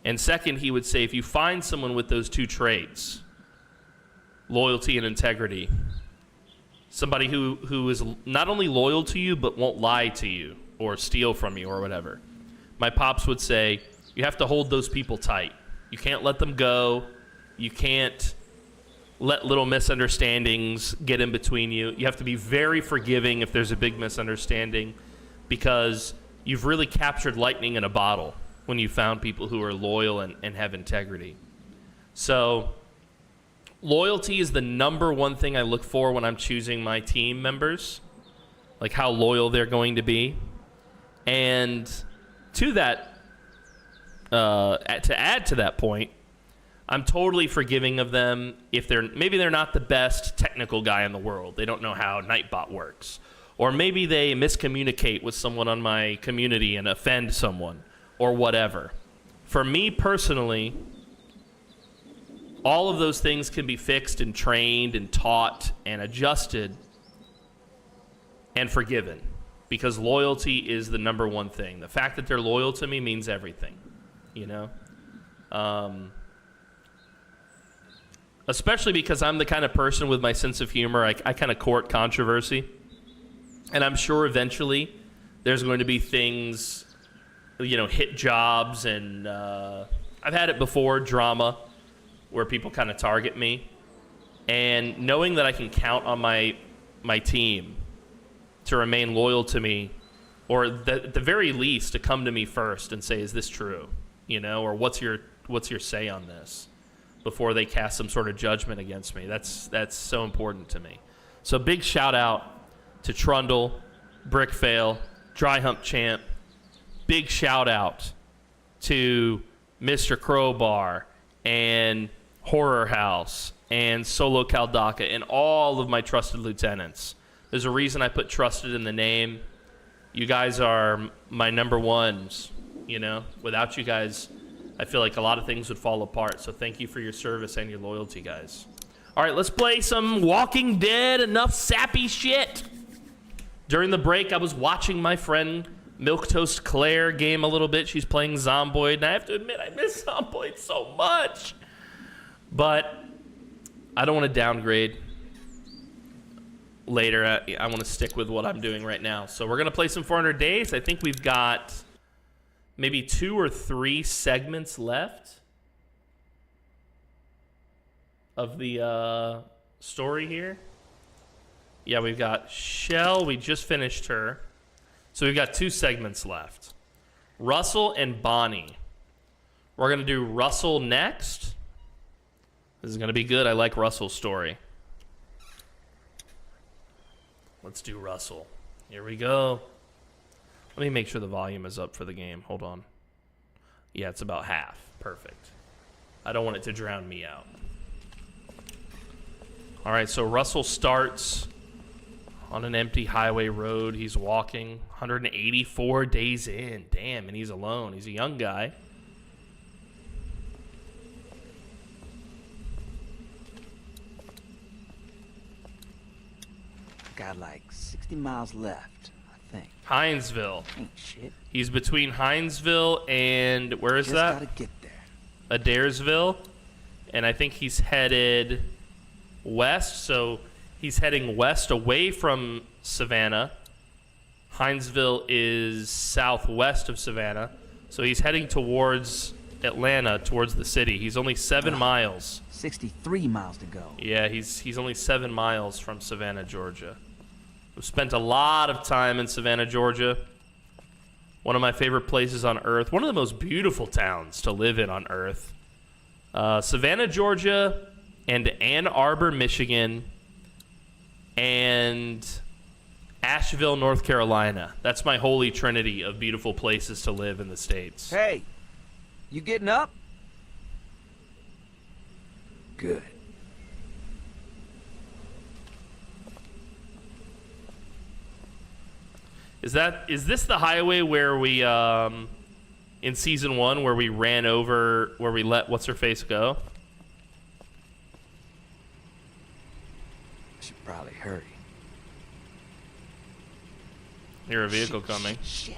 And second, he would say, if you find someone with those two traits, loyalty and integrity, somebody who is not only loyal to you, but won't lie to you or steal from you or whatever, my pops would say, you have to hold those people tight. You can't let them go. You can't let little misunderstandings get in between you. You have to be very forgiving if there's a big misunderstanding, because you've really captured lightning in a bottle when you found people who are loyal and have integrity. So loyalty is the number one thing I look for when I'm choosing my team members, like how loyal they're going to be. And to that, to add to that point, I'm totally forgiving of them if maybe they're not the best technical guy in the world. They don't know how Nightbot works. Or maybe they miscommunicate with someone on my community and offend someone, or whatever. For me personally, all of those things can be fixed and trained and taught and adjusted and forgiven, because loyalty is the number one thing. The fact that they're loyal to me means everything, you know? Especially because I'm the kind of person with my sense of humor, I kind of court controversy. And I'm sure eventually there's going to be things, you know, hit jobs, and I've had it before, drama, where people kind of target me. And knowing that I can count on my team to remain loyal to me, or at the very least to come to me first and say, is this true? You know, or what's your say on this? Before they cast some sort of judgment against me. That's so important to me. So big shout out to Trundle, Brickfail, Dry Hump Champ. Big shout out to Mr. Crowbar and Horror House and Solo Caldaka and all of my trusted lieutenants. There's a reason I put trusted in the name. You guys are my number ones, you know. Without you guys, I feel like a lot of things would fall apart. So thank you for your service and your loyalty, guys. All right, let's play some Walking Dead, enough sappy shit. During the break, I was watching my friend Milquetoast Claire game a little bit. She's playing Zomboid, and I have to admit, I miss Zomboid so much. But I don't want to downgrade later. I want to stick with what I'm doing right now. So we're going to play some 400 Days. I think we've got maybe 2 or 3 segments left of the story here. Yeah, we've got Shell. We just finished her. So we've got 2 segments left. Russell and Bonnie. We're going to do Russell next. This is going to be good. I like Russell's story. Let's do Russell. Here we go. Let me make sure the volume is up for the game. Hold on. Yeah, it's about half. Perfect. I don't want it to drown me out. All right, so Russell starts on an empty highway road. He's walking 184 days in. Damn, and he's alone. He's a young guy. Got like 60 miles left. I think. Hinesville. Ain't shit. He's between Hinesville and where is Just that? gotta get there. Adairsville, and I think he's headed west. So he's heading west away from Savannah. Hinesville is southwest of Savannah, so he's heading towards Atlanta, towards the city. He's only 7 miles. 63 miles to go. Yeah, he's only 7 miles from Savannah, Georgia. We've spent a lot of time in Savannah, Georgia. One of my favorite places on earth. One of the most beautiful towns to live in on earth. Savannah, Georgia, and Ann Arbor, Michigan, and Asheville, North Carolina. That's my holy trinity of beautiful places to live in the States. Hey, you getting up? Good. Is this the highway where we in season 1 where we ran over, where we let what's her face go? I should probably hurry. Hear a vehicle coming. Shit.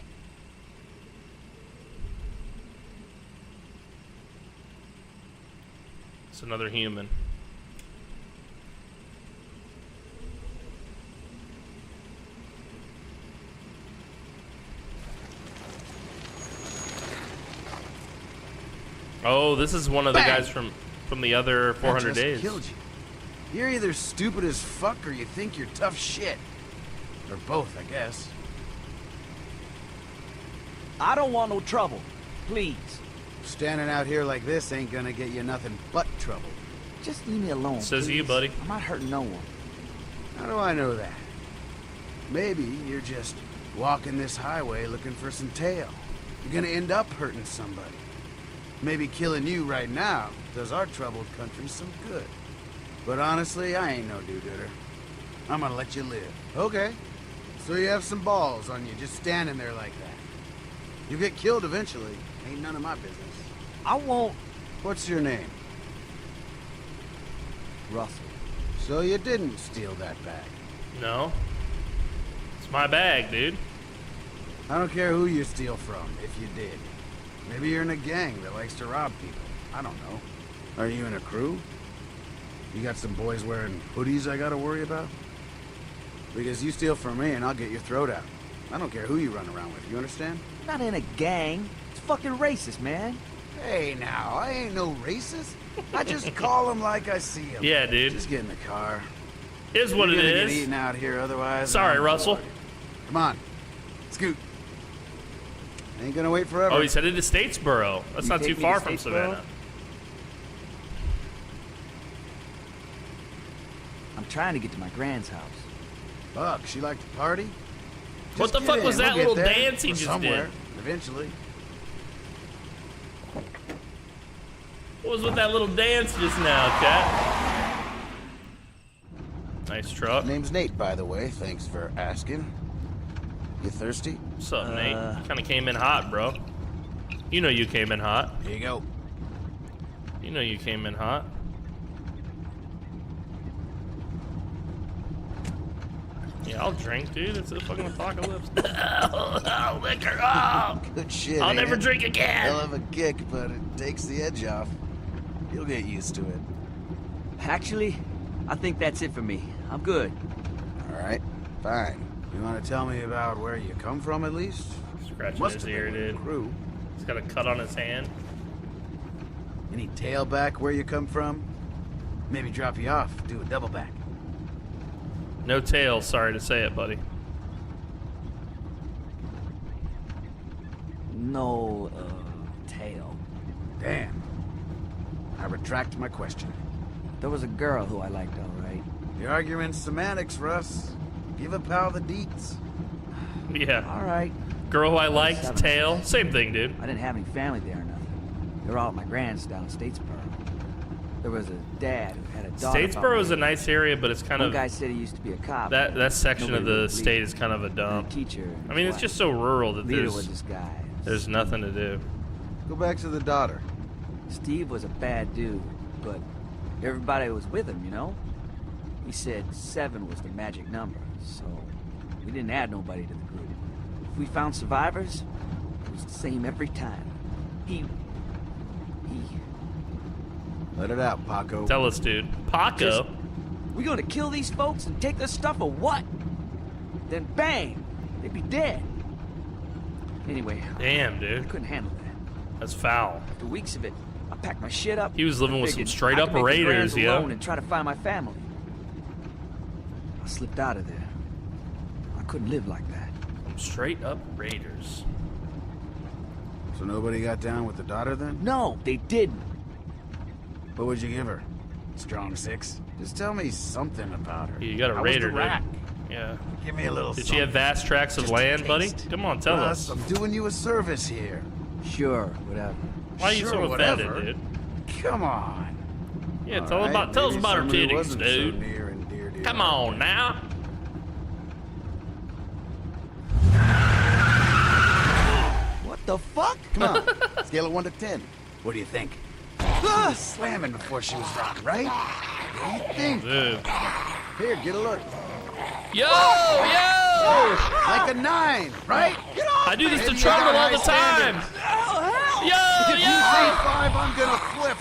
It's another human. Oh, this is one of the guys from the other 400 days. Killed you. You're either stupid as fuck or you think you're tough shit. Or both, I guess. I don't want no trouble. Please. Standing out here like this ain't gonna get you nothing but trouble. Just leave me alone. Says please. you, buddy. I'm not hurting no one. How do I know that? Maybe you're just walking this highway looking for some tail. You're gonna end up hurting somebody. Maybe killing you right now does our troubled country some good. But honestly, I ain't no do-gooder. I'm gonna let you live. Okay. So you have some balls on you just standing there like that. You'll get killed eventually. Ain't none of my business. I won't. What's your name? Russell. So you didn't steal that bag? No. It's my bag, dude. I don't care who you steal from, if you did. Maybe you're in a gang that likes to rob people. I don't know. Are you in a crew? You got some boys wearing hoodies I gotta worry about? Because you steal from me and I'll get your throat out. I don't care who you run around with, you understand? Not in a gang. It's fucking racist, man. Hey now, I ain't no racist. I just call them like I see them. Yeah, dude. Just get in the car. Is what You're it gonna is. Get eaten out here otherwise. Sorry, I'm Russell. bored. Come on, scoot. Ain't gonna wait forever. Oh, he's headed to Statesboro. That's You not take too me far to from Statesboro? Savannah. I'm trying to get to my grand's house. Fuck, she liked to party? What Just the get fuck in, was that we'll little get there. dance he Or just somewhere, did? Eventually. What was with that little dance just now, cat? Nice truck. Name's Nate, by the way. Thanks for asking. You thirsty? What's up, Nate? Kind of came in hot, bro. You know you came in hot. Here you go. You know you came in hot. Yeah, I'll drink, dude. It's a fucking apocalypse. Oh, liquor. Oh. Good shit. I'll ain't never it? drink again. Hell of a kick, but it takes the edge off. You'll get used to it. Actually, I think that's it for me. I'm good. All right, fine. You want to tell me about where you come from, at least? Scratching Must his have ear, been with the dude. crew. He's got a cut on his hand. Any tailback where you come from? Maybe drop you off, do a double back. No tail, sorry to say it, buddy. No, tail. Damn. I retract my question. There was a girl who I liked, all right. The argument's semantics, Russ. Give a pal the deets. Yeah. All right. Girl who I liked, 7. tail. Same thing, dude. I didn't have any family there or nothing. They were all at my grand's down in Statesboro. There was a dad who had a daughter. Statesboro is a nice area, but it's kind One of... guy said he used to be a cop. That section of Nobody the would state believe is kind of a dump. teacher. I mean, it's just so rural that Leader was this guy. there's nothing to do. Go back to the daughter. Steve was a bad dude, but everybody was with him, you know? He said 7 was the magic number, so we didn't add nobody to the group. we found survivors, it was the same every time. He... Let it out, Paco. Tell us, dude. Paco? We gonna kill these folks and take their stuff or what? Then bang! They'd be dead. Anyway, Damn, dude. I couldn't handle that. That's foul. After weeks of it, I packed my shit up. He was living with some figured straight I up could make the raiders, Grands yeah. alone and try to find my family. I slipped out of there. I couldn't live like that. Some straight up raiders. So nobody got down with the daughter then? No, they didn't. What would you give her? Strong 6? Just tell me something about her. You got a How raider, was the rack? dude. Yeah. Give me a little Did she have vast tracts of land, buddy? Come on, tell us. I'm doing you a service here. Sure, whatever. Why are you so offended, dude? Come on. Yeah, All tell right, us maybe about her somebody titties, wasn't so dude. near and dear to your Come heart. on now. What the fuck? Come on. Scale of 1 to 10. What do you think? Slamming before she was rotten, right? What do you think? Dude. Here, get a look. Yo, yo! Like a 9, right? I do this to Maybe you Trundle got all the high time. standards. Yo, If you say 5, I'm gonna flip.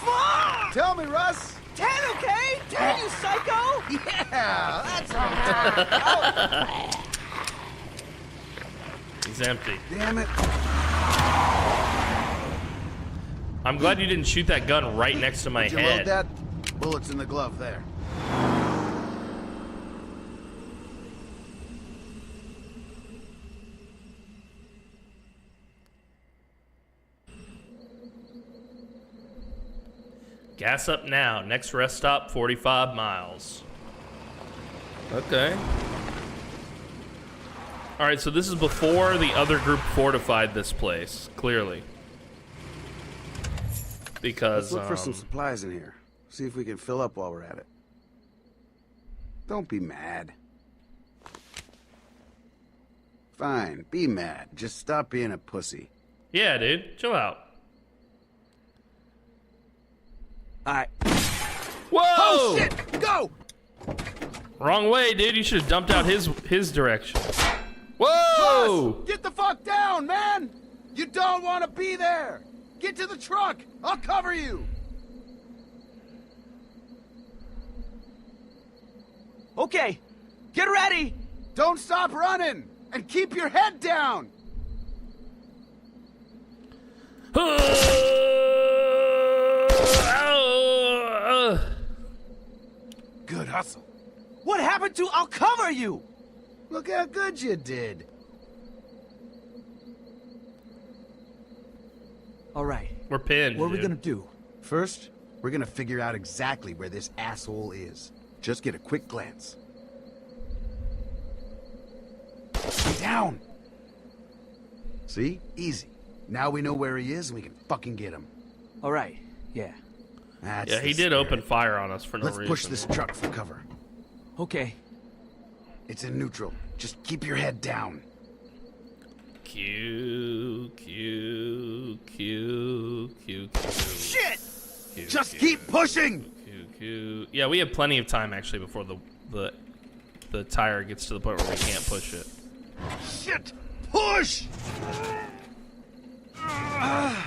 Tell me, Russ. 10, okay? 10, you psycho! Yeah, that's what I'm talking about. He's empty. Damn it. I'm glad you didn't shoot that gun right next to my Did you load head. that? Bullets in the glove there. Gas up now. Next rest stop, 45 miles. Okay. All right, so this is before the other group fortified this place, clearly. Because, Let's look for some supplies in here. See if we can fill up while we're at it. Don't be mad. Fine, be mad. Just stop being a pussy. yeah, dude, chill out. Alright. Whoa! Oh, shit! Go! Wrong way, dude. You should have dumped out his direction. Whoa! Russ, get the fuck down, man! You don't want to be there! Get to the truck! I'll cover you! Okay, get ready! Don't stop running! And keep your head down! Good hustle. What happened to I'll cover you? Look how good you did. Alright, We're pinned, what are we dude. gonna do? First, we're gonna figure out exactly where this asshole is. Just get a quick glance. Down! See? Easy. Now we know where he is and we can fucking get him. Alright, yeah. That's Yeah, the he did spirit. open fire on us for no Let's reason. push this truck for cover. Okay. It's in neutral. Just keep your head down. Q. Shit! Just keep pushing! Q. Yeah, we have plenty of time actually before the tire gets to the point where we can't push it. Shit! Push!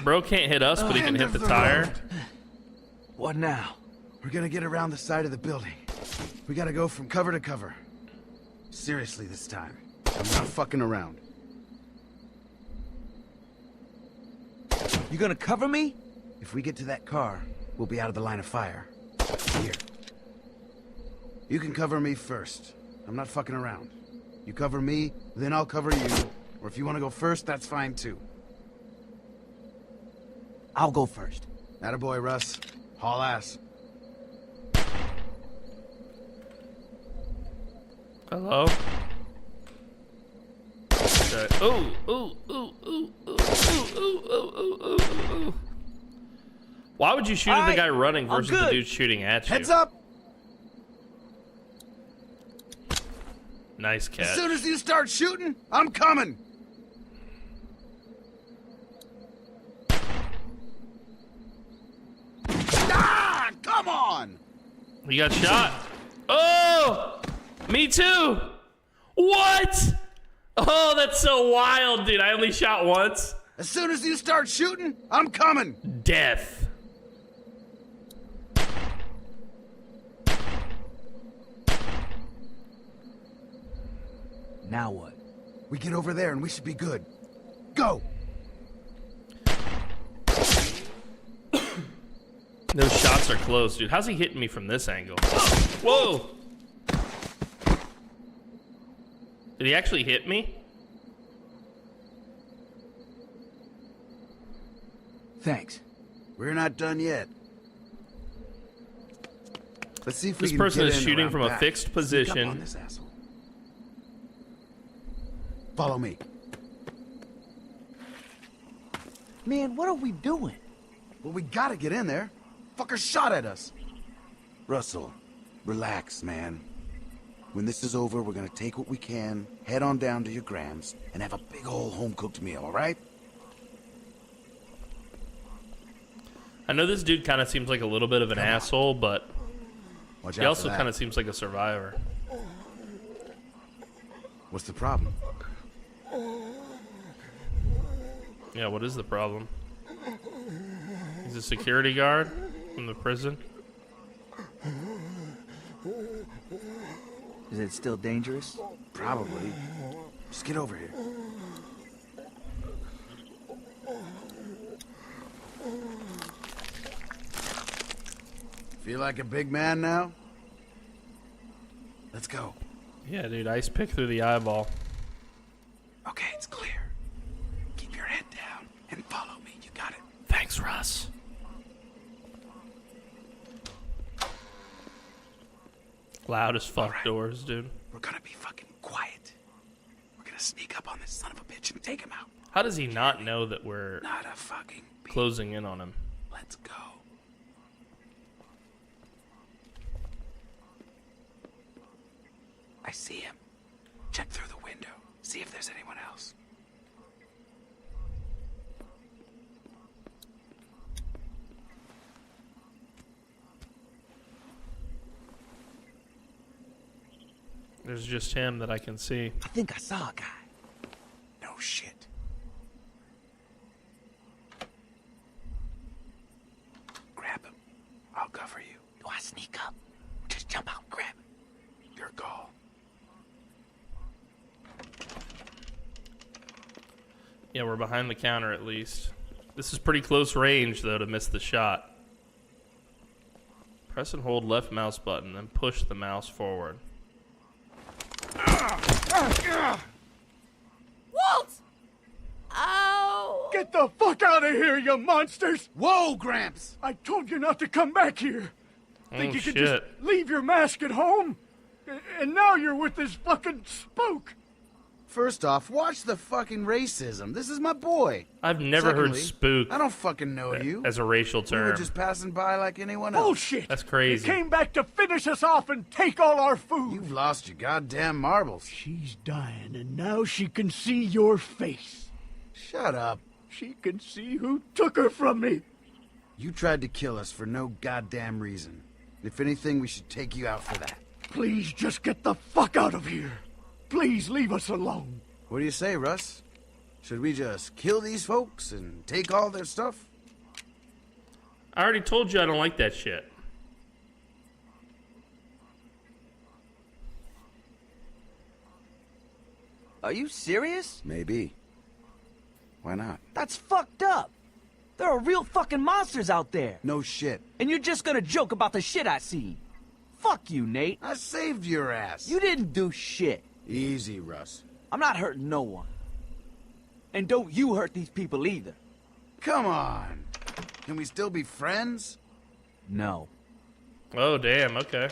Bro can't hit us, but he can End hit of the the tire. road. What now? We're gonna get around the side of the building. We gotta go from cover to cover. Seriously this time. I'm not fucking around. You gonna cover me? If we get to that car, we'll be out of the line of fire. Here. You can cover me first. I'm not fucking around. You cover me, then I'll cover you. Or if you want to go first, that's fine too. I'll go first. Attaboy, Russ. Haul ass. Hello? Okay. Ooh. Why would you shoot at the guy running versus the dude shooting at you? Heads up! Nice catch. As soon as you start shooting, I'm coming! Ah! Come on! He got shot. Oh! Me too! What? Oh, that's so wild, dude. I only shot once. As soon as you start shooting, I'm coming. Death. Now what? We get over there and we should be good. Go! Those shots are close, dude. How's he hitting me from this angle? Whoa! Did he actually hit me? Thanks. We're not done yet. Let's see if we This can person get is in shooting around from a back. fixed Sneak up position. on this asshole. Follow me. Man, what are we doing? Well, we gotta get in there. Fucker shot at us. Russell, relax, man. When this is over, we're gonna take what we can, head on down to your Grams, and have a big old home-cooked meal, all right? I know this dude kind of seems like a little bit of an asshole, but Watch he out also for that. kind of seems like a survivor. What's the problem? Yeah, what is the problem? He's a security guard from the prison. Is it still dangerous? Probably. Just get over here. Feel like a big man now? Let's go. Yeah, dude, ice pick through the eyeball. Okay, it's clear. Keep your head down and follow me. You got it. Thanks, Russ. Loud as fuck doors, dude. We're gonna be fucking quiet. We're gonna sneak up on this son of a bitch and take him out. How does he not know that we're Not a fucking beat. closing in on him? Let's go. I see him. Check through the window. See if there's anyone else. There's just him that I can see. I think I saw a guy. No shit. Grab him. I'll cover you. Do I sneak up? Just jump out and grab him. Your call. Yeah, we're behind the counter at least. This is pretty close range, though, to miss the shot. Press and hold left mouse button, then push the mouse forward. Walt! Ow! Get the fuck out of here, you monsters! Whoa, Gramps! I told you not to come back here. Think Oh, you could shit. just leave your mask at home? And now you're with this fucking spook. First off, watch the fucking racism. This is my boy. I've never heard Secondly, spook I don't fucking know you. as a racial We were term. just passing by like anyone else. Bullshit! That's You crazy. came back to finish us off and take all our food. You've lost your goddamn marbles. She's dying, and now she can see your face. Shut up. She can see who took her from me. You tried to kill us for no goddamn reason. If anything, we should take you out for that. Please just get the fuck out of here. Please leave us alone. What do you say, Russ? Should we just kill these folks and take all their stuff? I already told you I don't like that shit. Are you serious? Maybe. Why not? That's fucked up. There are real fucking monsters out there. No shit. And you're just gonna joke about the shit I seen. Fuck you, Nate. I saved your ass. You didn't do shit. Easy, Russ. I'm not hurting no one. And don't you hurt these people either. Come on. Can we still be friends? No. Oh, damn, okay.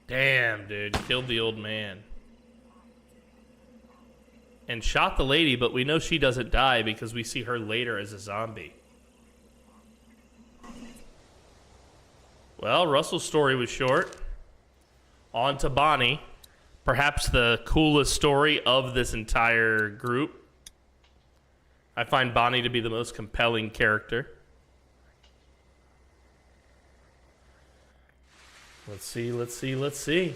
Damn, dude. Killed the old man. And shot the lady, but we know she doesn't die because we see her later as a zombie. Well, Russell's story was short. On to Bonnie. Perhaps the coolest story of this entire group. I find Bonnie to be the most compelling character. Let's see, let's see, let's see.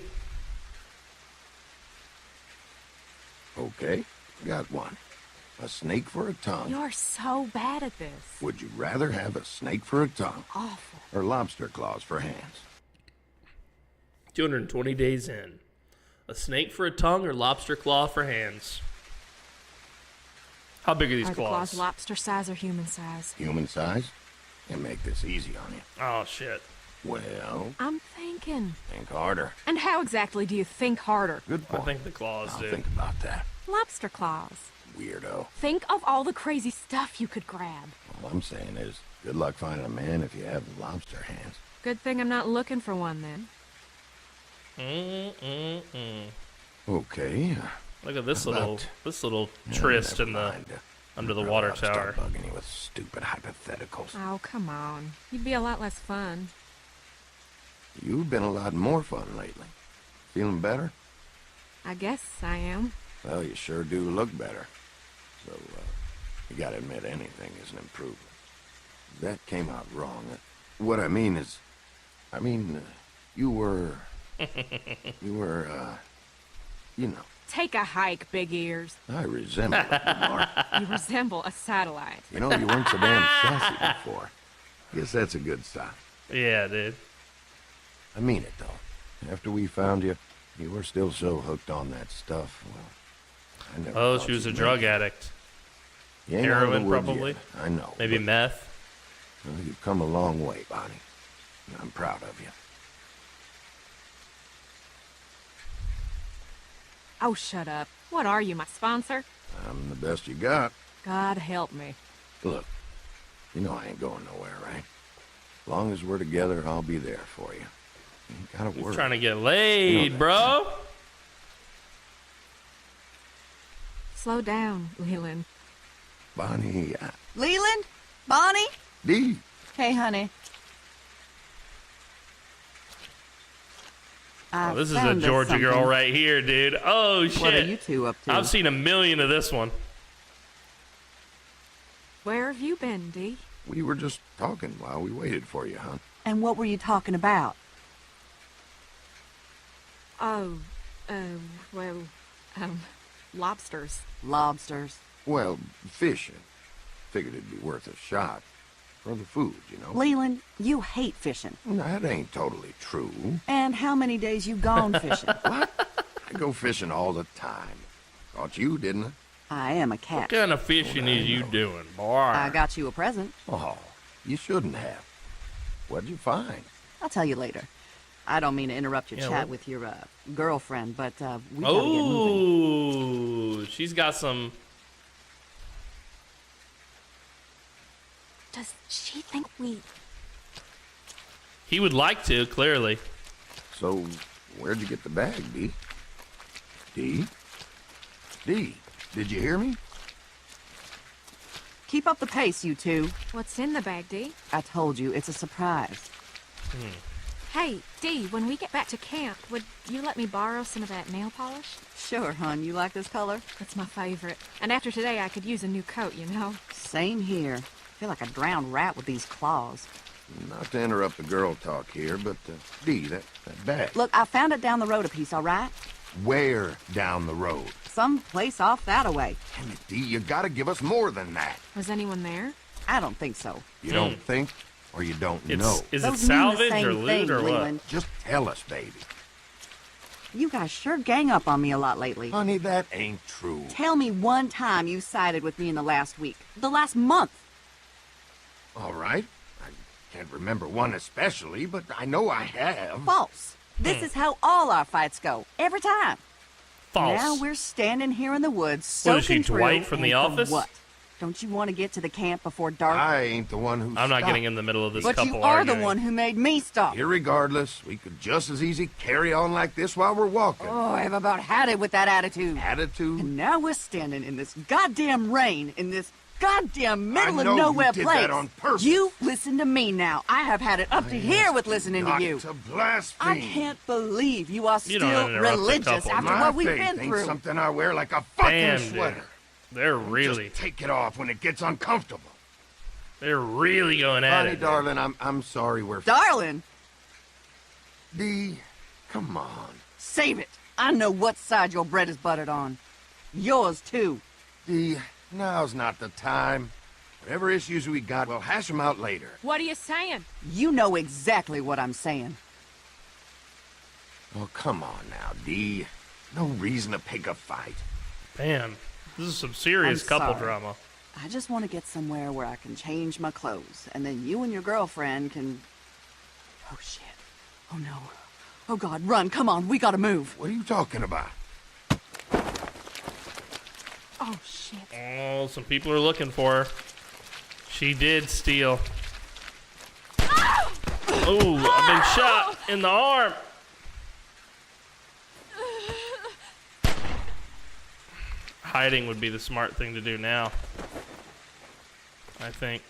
Okay, got one. A snake for a tongue. You're so bad at this. Would you rather have a snake for a tongue? Awful. Or lobster claws for hands? 220 days in. A snake for a tongue or lobster claw for hands? How big are these Are the claws? claws lobster size or human size? Human size? And make this easy on you. Oh, shit. Well, I'm thinking. think harder. And how exactly do you think harder? Good point. I think the claws I'll do. think about that. Lobster claws. Weirdo. Think of all the crazy stuff you could grab. All I'm saying is, good luck finding a man if you have lobster hands. Good thing I'm not looking for one then. Okay. Look at this little Yeah, tryst never in the mind. under the I'd water rather start tower. bugging you with stupid hypotheticals. Oh, come on. You'd be a lot less fun. You've been a lot more fun lately. Feeling better? I guess I am. Well, you sure do look better. So, you gotta admit anything is an improvement. That came out wrong. What I mean is, you were, you know. Take a hike, big ears. I resemble it, Mark. You resemble a satellite. You know, you weren't so damn sassy before. Guess that's a good sign. Yeah, dude. I mean it, though. After we found you, you were still so hooked on that stuff. Well, I never Oh, thought she was a you'd drug make it. addict. You ain't out of the Heroin, woods probably. yet, I know. Maybe but, meth. well, you've come a long way, Bonnie. And I'm proud of you. Oh, shut up. What are you, my sponsor? I'm the best you got. God help me. Look, you know I ain't going nowhere, right? As long as we're together, I'll be there for you. You ain't gotta He's worry. trying to get laid, bro. Slow down, Leland. Bonnie, Leland? Bonnie? Dee. Hey, honey. Oh, this is a Georgia girl right here, dude. Oh, shit. What are you two up to? I've seen a million of this one. Where have you been, Dee? We were just talking while we waited for you, huh? And what were you talking about? Oh, lobsters. Lobsters. Well, fishing. Figured it'd be worth a shot. For the food, you know. Leland, you hate fishing. That ain't totally true. And how many days you gone fishing? What? I go fishing all the time. Caught you, didn't I? I am a What cat. kind of fishing is you doing, boy? I got you a present. Oh, you shouldn't have. What'd you find? I'll tell you later. I don't mean to interrupt your Yeah, chat what? with your girlfriend, but we gotta get moving. Oh, she's got some. Does she think we... He would like to, clearly. So, where'd you get the bag, Dee? Dee? Dee, did you hear me? Keep up the pace, you two. What's in the bag, Dee? I told you, it's a surprise. Hey, Dee, when we get back to camp, would you let me borrow some of that nail polish? Sure, hon. You like this color? It's my favorite. And after today, I could use a new coat, you know? Same here. I feel like a drowned rat with these claws. Not to interrupt the girl talk here, but, Dee, that bag. Look, I found it down the road a piece, all right? Where down the road? Some place off that-a-way. Damn it, Dee, you gotta give us more than that. Was anyone there? I don't think so. You don't think, or you don't It's- know? is Those it mean the salvage same or loot thing, or what? Leland. Just tell us, baby. You guys sure gang up on me a lot lately. Honey, that ain't true. Tell me one time you sided with me in the last week. The last month. All right. I can't remember one especially, but I know I have. False. This is how all our fights go. Every time. False. Now we're standing here in the woods, What is she, soaking through, Dwight from The and for Office? what? Don't you want to get to the camp before dark? I ain't the one who I'm not stopped. getting in the middle of this But couple you are arguing. the one who made me stop. Irregardless, we could just as easy carry on like this while we're walking. Oh, I've about had it with that attitude. Attitude? And now we're standing in this goddamn rain, in this goddamn middle I of know nowhere you did place. that on purpose. You listen to me now. I have had it up to here with listening to Not you. to blaspheme. I can't believe you are You don't still interrupt the religious couple. after My what we've faith been ain't through. something I wear like a fucking Damn, dude. sweater. They're really, Just take it off when it gets uncomfortable. they're really going at Bonnie, it. darling, I'm sorry we're... Darling, Dee, come on. Save it. I know what side your bread is buttered on. Yours, too. Dee, now's not the time. Whatever issues we got, we'll hash them out later. What are you saying? You know exactly what I'm saying. Oh, come on now, Dee. No reason to pick a fight. Man, this is some serious I'm couple sorry. drama. I just want to get somewhere where I can change my clothes, and then you and your girlfriend can... Oh, shit. Oh, no. Oh, God, run. Come on. We gotta move. What are you talking about? Oh, shit. Oh, some people are looking for her. She did steal. Oh, I've been shot in the arm. Hiding would be the smart thing to do now, I think.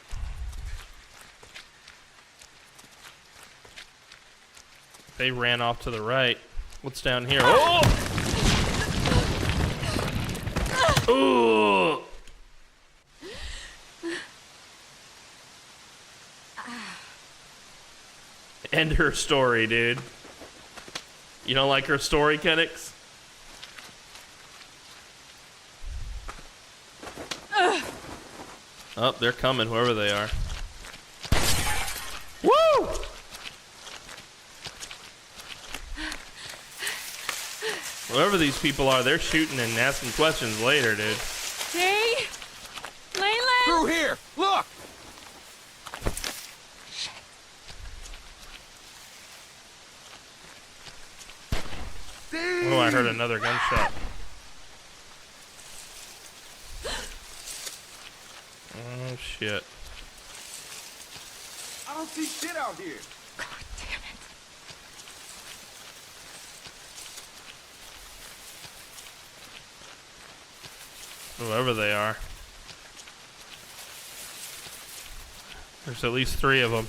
They ran off to the right. What's down here? Oh! Ooh! End her story, dude. You don't like her story, Kenix? Oh, they're coming, whoever they are. Woo! Whoever these people are, they're shooting and asking questions later, dude. Dee? Leland? Through here! Look! Oh, I heard another gunshot. Oh, shit. I don't see shit out here. God damn it. Whoever they are. There's at least 3 of them.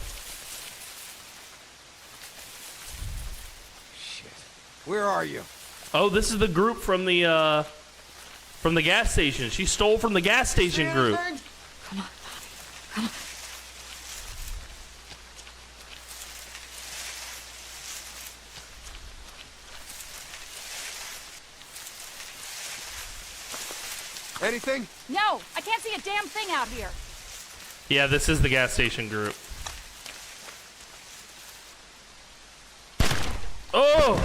Where are you? Oh, this is the group from the gas station. She stole from the gas station group. Anything? No, I can't see a damn thing out here. Yeah, this is the gas station group. Oh!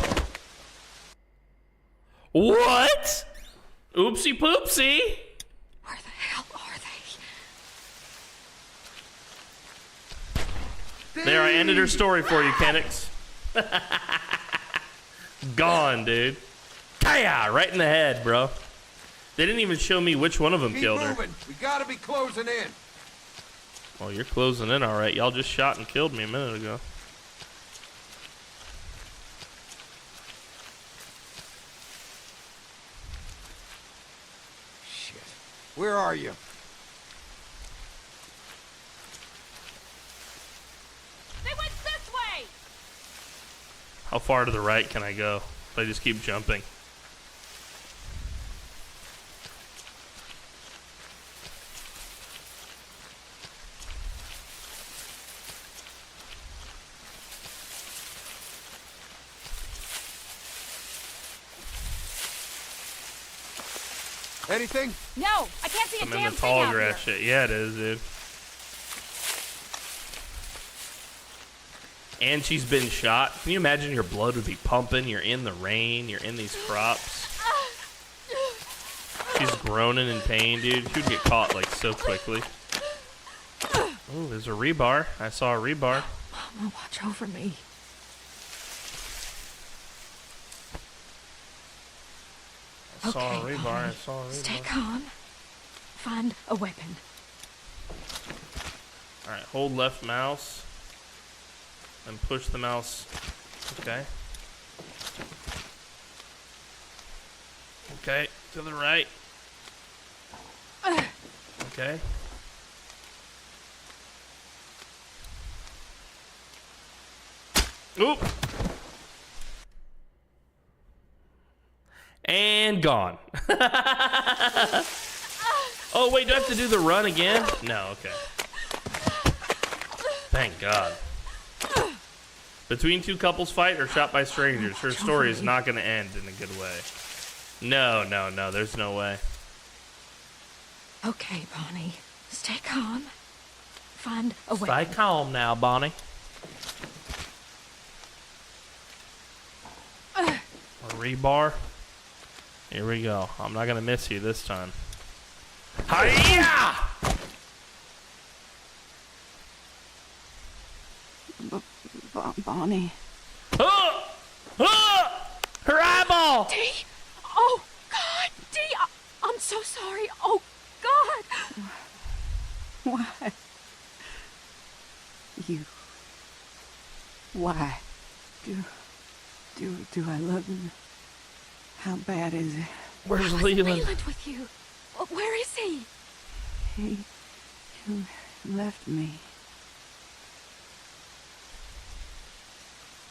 What? Oopsie poopsie. Where the hell are they? There, I ended her story for you, Kenix. Gone, dude. Kaya! Right in the head, bro. They didn't even show me which one of them Keep killed her. moving. We gotta be closing in. Well, you're closing in all right. Y'all just shot and killed me a minute ago. Shit. Where are you? They went this way! How far to the right can I go? I just keep jumping. Anything? No, I can't see a I'm in damn the thing tall out here. grass shit. Yeah, it is, dude. And she's been shot. Can you imagine your blood would be pumping? You're in the rain. You're in these crops. She's groaning in pain, dude. She would get caught like so quickly. Oh, there's a rebar. I saw a rebar. Mama, watch over me. I saw a Okay, rebar. Mommy. I saw a rebar. Stay calm. Find a weapon. All right, hold left mouse and push the mouse. Okay. Okay, to the right. Okay. Oop. And gone. Oh, wait, do I have to do the run again? No, okay. Thank God. Between two couples fight or shot by strangers, her story is not going to end in a good way. No, there's no way. Okay, Bonnie. Stay calm. Find a way. Stay calm now, Bonnie. A rebar. Here we go. I'm not going to miss you this time. Hiya! Bonnie. Her eyeball! Dee! Oh, God! Dee! I'm so sorry. Oh, God! Why? Why? Do I love him? How bad is it? Where's Leland with you? Where is he? He left me.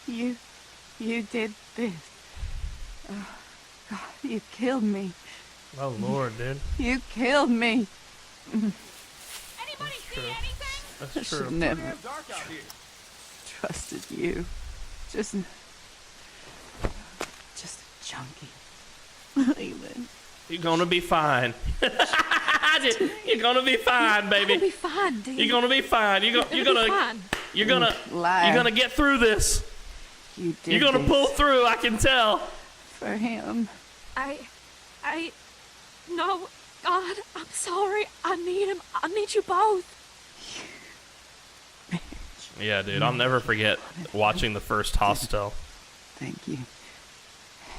You did this. Oh, God, you killed me. Oh, Lord, dude. You killed me. Anybody see anything? That's I true. should never trusted you. Just a junkie. Leland. You're gonna be fine. You're gonna be fine, baby. You'll be fine, Dee. You're gonna be fine. You're gonna get through this. You're gonna pull through. I can tell. For him. No, God, I'm sorry. I need him. I need you both. Yeah, dude. I'll never forget watching the first Hostel. Thank you.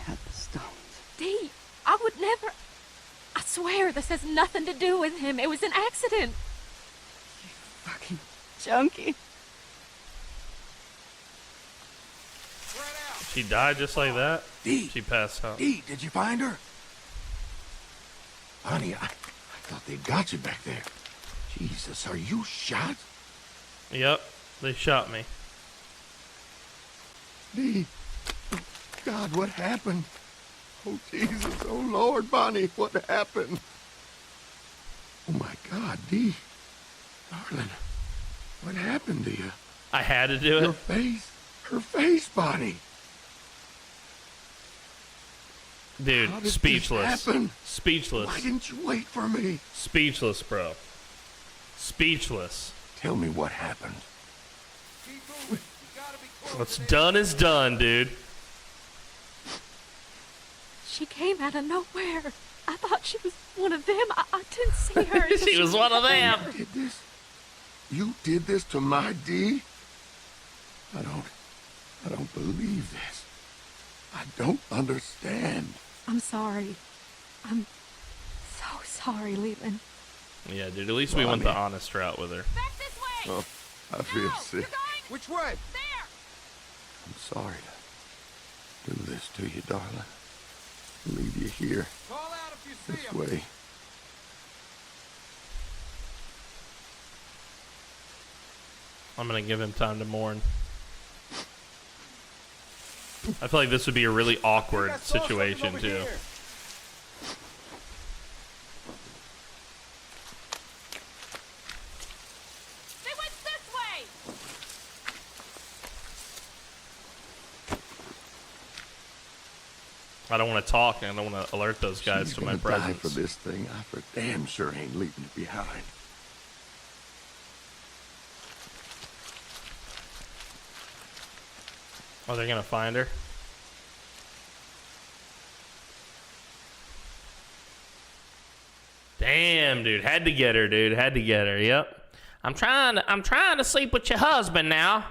At the stones. Dee, I would never. I swear this has nothing to do with him. It was an accident. Fucking junkie. She died just like that? Dee. She passed out. Dee, did you find her? Honey, I thought they'd got you back there. Jesus, are you shot? Yep, they shot me. Dee. Oh, God, what happened? Oh, Jesus. Oh, Lord, Bonnie, what happened? Oh, my God, Dee. Darling, what happened to you? I had to do it. Your face. Her face, Bonnie. Dude, How did speechless. this happen? Speechless. Why didn't you wait for me? Speechless, bro. Speechless. Tell me what happened. What's done is done, dude. She came out of nowhere. I thought she was one of them. I didn't see her. until She was one of them. You did this? You did this to my Dee? I don't believe this. I don't understand. I'm sorry. I'm so sorry, Leland. Yeah, dude, at least we went the honest route with her. Back this way! Oh, I feel sick. Which way? There! I'm sorry to do this to you, darling. Leave you here. Call out if you see This him. way. I'm gonna give him time to mourn. I feel like this would be a really awkward situation, too. Here. They went this way! I don't want to talk, and I don't want to alert those guys She's to my gonna die presence. for this thing. I for damn sure ain't leaving it behind. Oh, they're gonna find her? Damn, dude. Had to get her, dude. Had to get her. Yep. I'm trying to sleep with your husband now.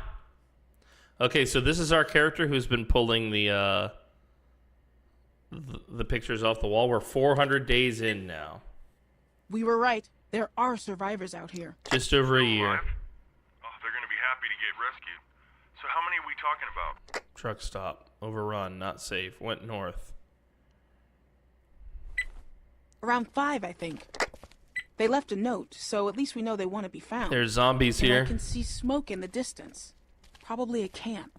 Okay, so this is our character who's been pulling the pictures off the wall. We're 400 days in now. We were right. There are survivors out here. Just over a year. Oh, they're gonna be happy to get rescued. So how many are we talking about? Truck stop. Overrun. Not safe. Went north. Around 5, I think. They left a note, so at least we know they want to be found. There's zombies And here. I can see smoke in the distance. Probably a camp.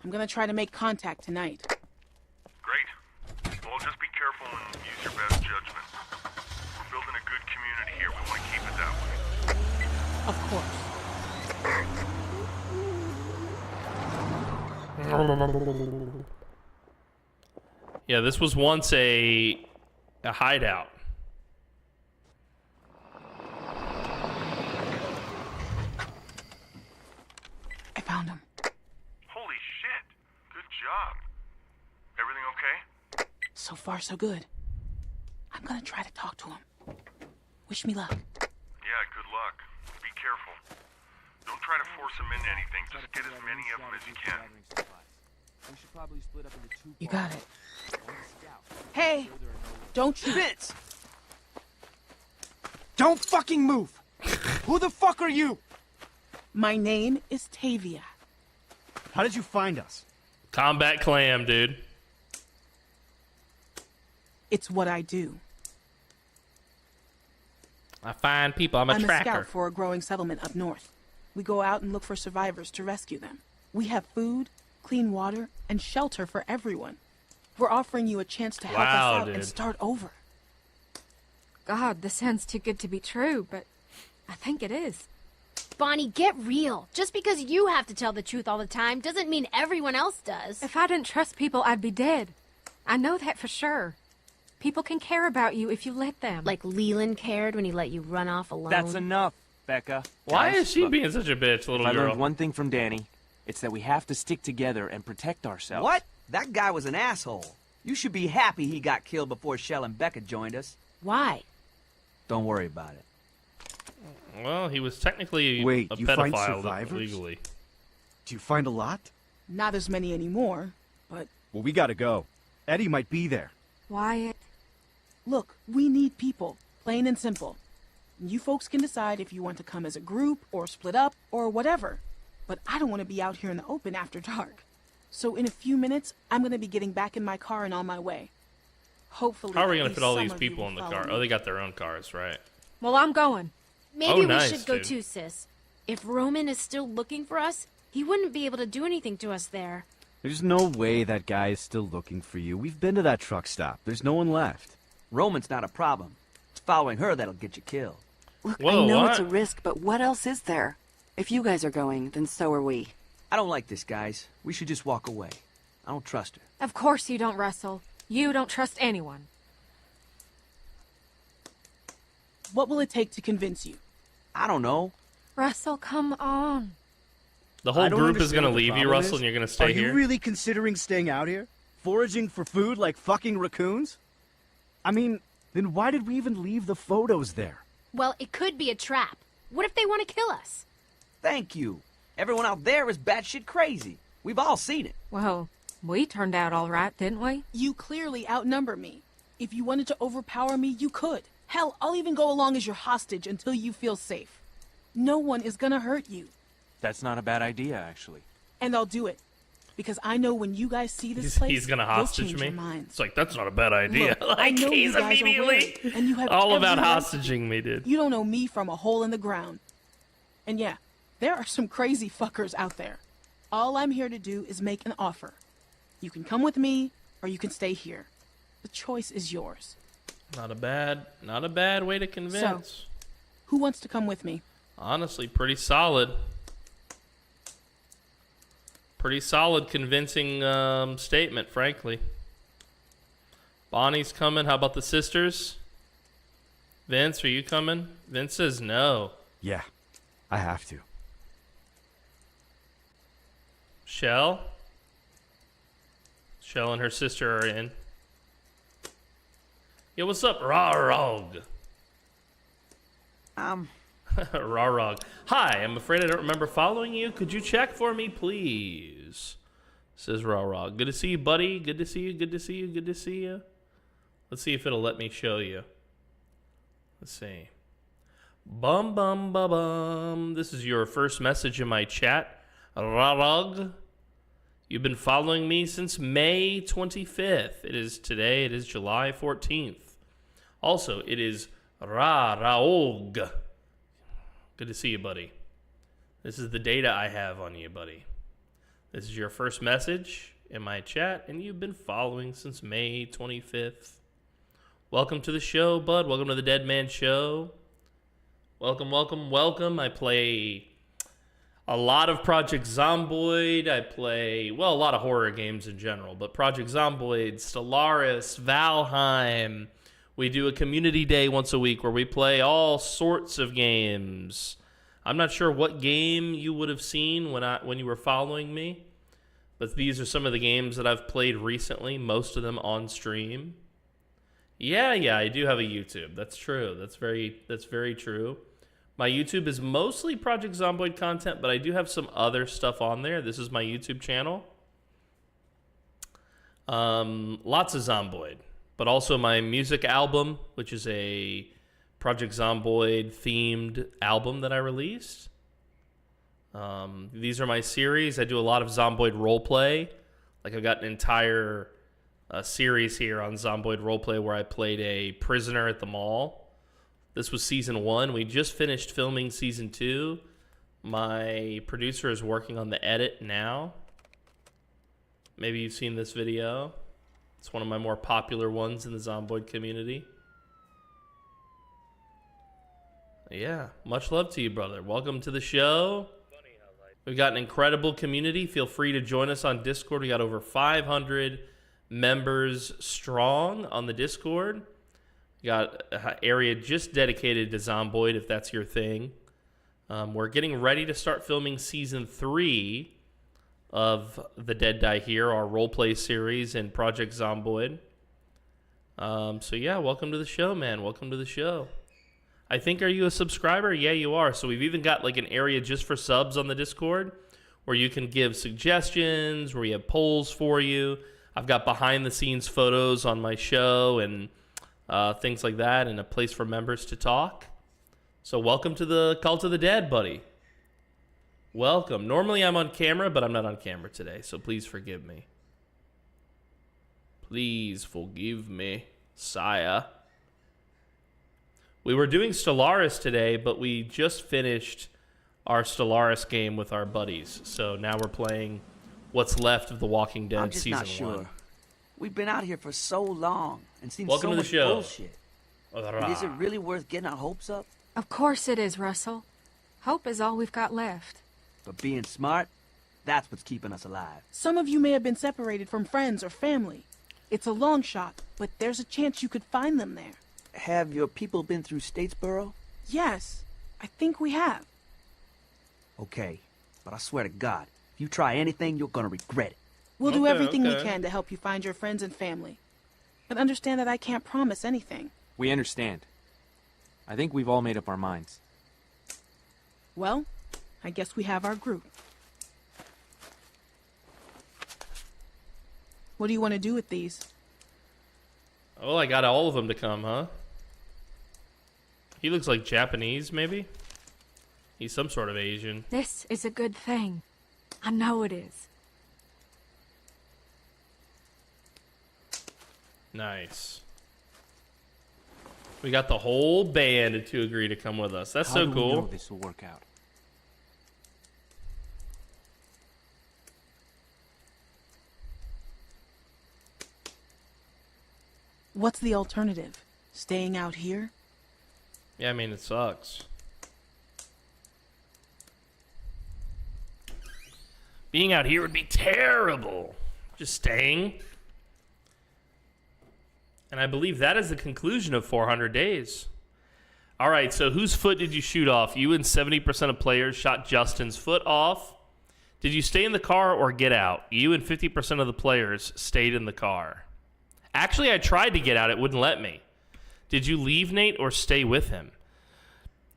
I'm gonna try to make contact tonight. Great. Well, just be careful and use your best judgment. We're building a good community here. We want to keep it that way. Of course. Yeah, this was once a hideout. I found him. Holy shit. Good job. Everything okay? So far, so good. I'm gonna try to talk to him. Wish me luck. Yeah, good luck. Be careful. Don't try to force them into anything. Just get as many of them as you can. We should probably split up into two. You got it. Hey! Don't you... Vince! Don't fucking move! Who the fuck are you? My name is Tavia. How did you find us? Combat clam, dude. It's what I do. I find people. I'm a I'm tracker. a scout for a growing settlement up north. We go out and look for survivors to rescue them. We have food, clean water, and shelter for everyone. We're offering you a chance to help us out and start over. God, this sounds too good to be true, but I think it is. Bonnie, get real. Just because you have to tell the truth all the time doesn't mean everyone else does. If I didn't trust people, I'd be dead. I know that for sure. People can care about you if you let them. Like Leland cared when he let you run off alone. That's enough, Becca. Why Guys, is she look, being such a bitch, little if I girl? learned one thing from Danny, it's that we have to stick together and protect ourselves. What? That guy was an asshole. You should be happy he got killed before Shell and Becca joined us. Why? Don't worry about it. Well, he was technically Wait, a you find pedophile survivors? legally. Do you find a lot? Not as many anymore, but... Well, we gotta go. Eddie might be there. Wyatt. Look, we need people. Plain and simple. You folks can decide if you want to come as a group, or split up, or whatever. But I don't want to be out here in the open after dark. So in a few minutes, I'm going to be getting back in my car and on my way. Hopefully... How are we at going to least fit all some these of you people will in the follow car? me. Oh, they got their own cars, right? Well, I'm going. Maybe we nice, should go dude. too, sis. If Roman is still looking for us, he wouldn't be able to do anything to us there. There's no way that guy is still looking for you. We've been to that truck stop. There's no one left. Roman's not a problem. It's following her that'll get you killed. Look, Whoa, I know what? it's a risk, but what else is there? If you guys are going, then so are we. I don't like this, guys. We should just walk away. I don't trust her. Of course you don't, Russell. You don't trust anyone. What will it take to convince you? I don't know. Russell, come on. The whole I don't group is going to understand what the leave you, problem Russell, is. and you're going to stay Are here? you really considering staying out here? Foraging for food like fucking raccoons? I mean, then why did we even leave the photos there? Well, it could be a trap. What if they want to kill us? Thank you. Everyone out there is batshit crazy. We've all seen it. Well, we turned out all right, didn't we? You clearly outnumber me. If you wanted to overpower me, you could. Hell, I'll even go along as your hostage until you feel safe. No one is gonna hurt you. That's not a bad idea, actually. And I'll do it. Because I know when you guys see this place, He's going to you'll hostage change me? your minds. It's like, that's not a bad idea. Look, I like, know he's you guys are immediately wary, and you have all about every right hostaging me, dude. You don't know me from a hole in the ground. And yeah, there are some crazy fuckers out there. All I'm here to do is make an offer. You can come with me, or you can stay here. The choice is yours. Not a bad way to convince. Who wants to come with me? Honestly, pretty solid. Pretty solid, convincing statement, frankly. Bonnie's coming. How about the sisters? Vince, are you coming? Vince says no. Yeah, I have to. Shell and her sister are in. Yo, what's up, Rarog? Rarog. Hi, I'm afraid I don't remember following you. Could you check for me, please? Says Rarog. Good to see you, buddy. Good to see you. Good to see you. Good to see you. Let's see if it'll let me show you. Let's see. Bum, bum, bum, bum. This is your first message in my chat. Rarog. You've been following me since May 25th. It is today. It is July 14th. Also, it is Raog. Good to see you, buddy. This is the data I have on you, buddy. This is your first message in my chat, and you've been following since May 25th. Welcome to the show, bud. Welcome to the Dead Man Show. Welcome, welcome, welcome. I play a lot of Project Zomboid. I play, well, a lot of horror games in general, but Project Zomboid, Stellaris, Valheim. We do a community day once a week where we play all sorts of games. I'm not sure what game you would have seen when you were following me, but these are some of the games that I've played recently, most of them on stream. Yeah, I do have a YouTube. That's true. That's very true. My YouTube is mostly Project Zomboid content, but I do have some other stuff on there. This is my YouTube channel. Lots of Zomboid, but also my music album, which is a Project Zomboid themed album that I released. These are my series. I do a lot of Zomboid roleplay. Like I've got an entire series here on Zomboid roleplay where I played a prisoner at the mall. This was season 1. We just finished filming season 2. My producer is working on the edit now. Maybe you've seen this video. It's one of my more popular ones in the Zomboid community. Yeah, much love to you, brother. Welcome to the show. We've got an incredible community. Feel free to join us on Discord. We got over 500 members strong on the Discord. We got an area just dedicated to Zomboid, if that's your thing. We're getting ready to start filming season 3 of The Dead Die Here, our roleplay series in Project Zomboid. So yeah, welcome to the show, man. Welcome to the show. I think, are you a subscriber? Yeah, you are. So we've even got like an area just for subs on the Discord where you can give suggestions, where we have polls for you. I've got behind the scenes photos on my show and things like that, and a place for members to talk. So welcome to the Cult of the Dead, buddy. Welcome. Normally I'm on camera, but I'm not on camera today, so please forgive me. Please forgive me, sire. We were doing Stellaris today, but we just finished our Stellaris game with our buddies. So now we're playing what's left of The Walking Dead I'm just season not sure. 1. We've been out here for so long and seen Welcome so to the much show. bullshit. And is it really worth getting our hopes up? Of course it is, Russell. Hope is all we've got left. But being smart, that's what's keeping us alive. Some of you may have been separated from friends or family. It's a long shot, but there's a chance you could find them there. Have your people been through Statesboro? Yes, I think we have. Okay, but I swear to God, if you try anything, you're gonna regret it. We'll do everything we can to help you find your friends and family. But understand that I can't promise anything. We understand. I think we've all made up our minds. Well, I guess we have our group. What do you want to do with these? Oh, I got all of them to come, huh? He looks like Japanese, maybe? He's some sort of Asian. This is a good thing. I know it is. Nice. We got the whole band to agree to come with us. That's so How do we cool. know this will work out? What's the alternative? Staying out here? Yeah, I mean, it sucks. Being out here would be terrible. Just staying. And I believe that is the conclusion of 400 days. All right, so whose foot did you shoot off? You and 70% of players shot Justin's foot off. Did you stay in the car or get out? You and 50% of the players stayed in the car. Actually, I tried to get out. It wouldn't let me. Did you leave Nate or stay with him?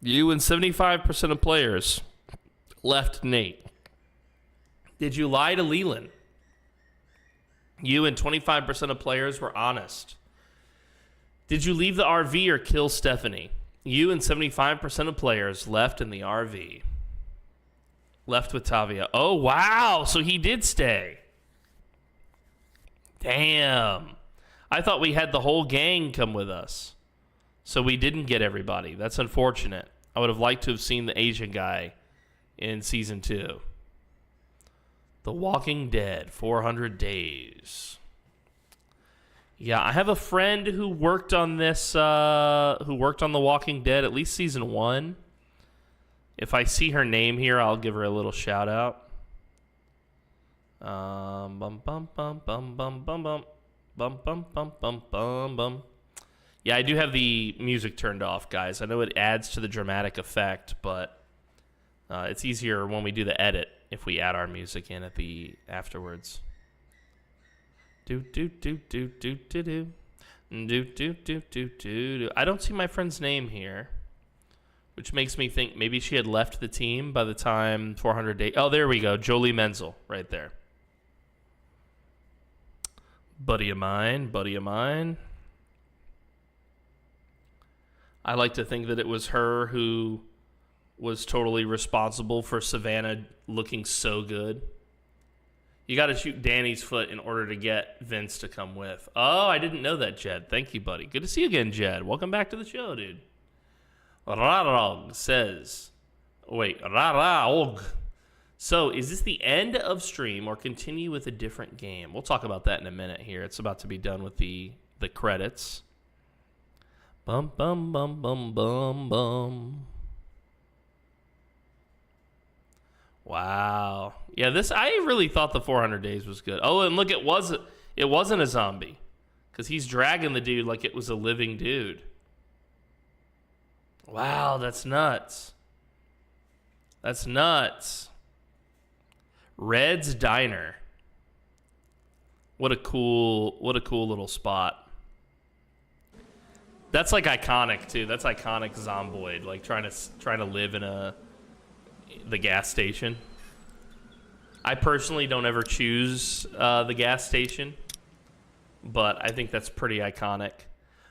You and 75% of players left Nate. Did you lie to Leland? You and 25% of players were honest. Did you leave the RV or kill Stephanie? You and 75% of players left in the RV. Left with Tavia. Oh, wow. So he did stay. Damn. I thought we had the whole gang come with us. So we didn't get everybody. That's unfortunate. I would have liked to have seen the Asian guy in season 2. The Walking Dead, 400 days. Yeah, I have a friend who worked on this, who worked on The Walking Dead, at least season 1. If I see her name here, I'll give her a little shout out. Bum bum bum bum bum bum bum bum bum bum bum bum bum. Yeah, I do have the music turned off, guys. I know it adds to the dramatic effect, but it's easier when we do the edit if we add our music in at the afterwards. Do do do do do do do do do do do do. I don't see my friend's name here, which makes me think maybe she had left the team by the time 400 days. Oh, there we go. Jolie Menzel right there. Buddy of mine, buddy of mine. I like to think that it was her who was totally responsible for Savannah looking so good. You got to shoot Danny's foot in order to get Vince to come with. Oh, I didn't know that, Jed. Thank you, buddy. Good to see you again, Jed. Welcome back to the show, dude. Rarog says, wait, Rarog. So, is this the end of stream or continue with a different game? We'll talk about that in a minute here. It's about to be done with the credits. Bum, bum, bum, bum, bum, bum. Wow. Yeah, I really thought the 400 days was good. Oh, and look, it wasn't a zombie. Because he's dragging the dude like it was a living dude. Wow, that's nuts. That's nuts. Red's Diner. What a cool little spot. That's like iconic too. That's iconic Zomboid, like trying to live in the gas station. I personally don't ever choose the gas station, but I think that's pretty iconic.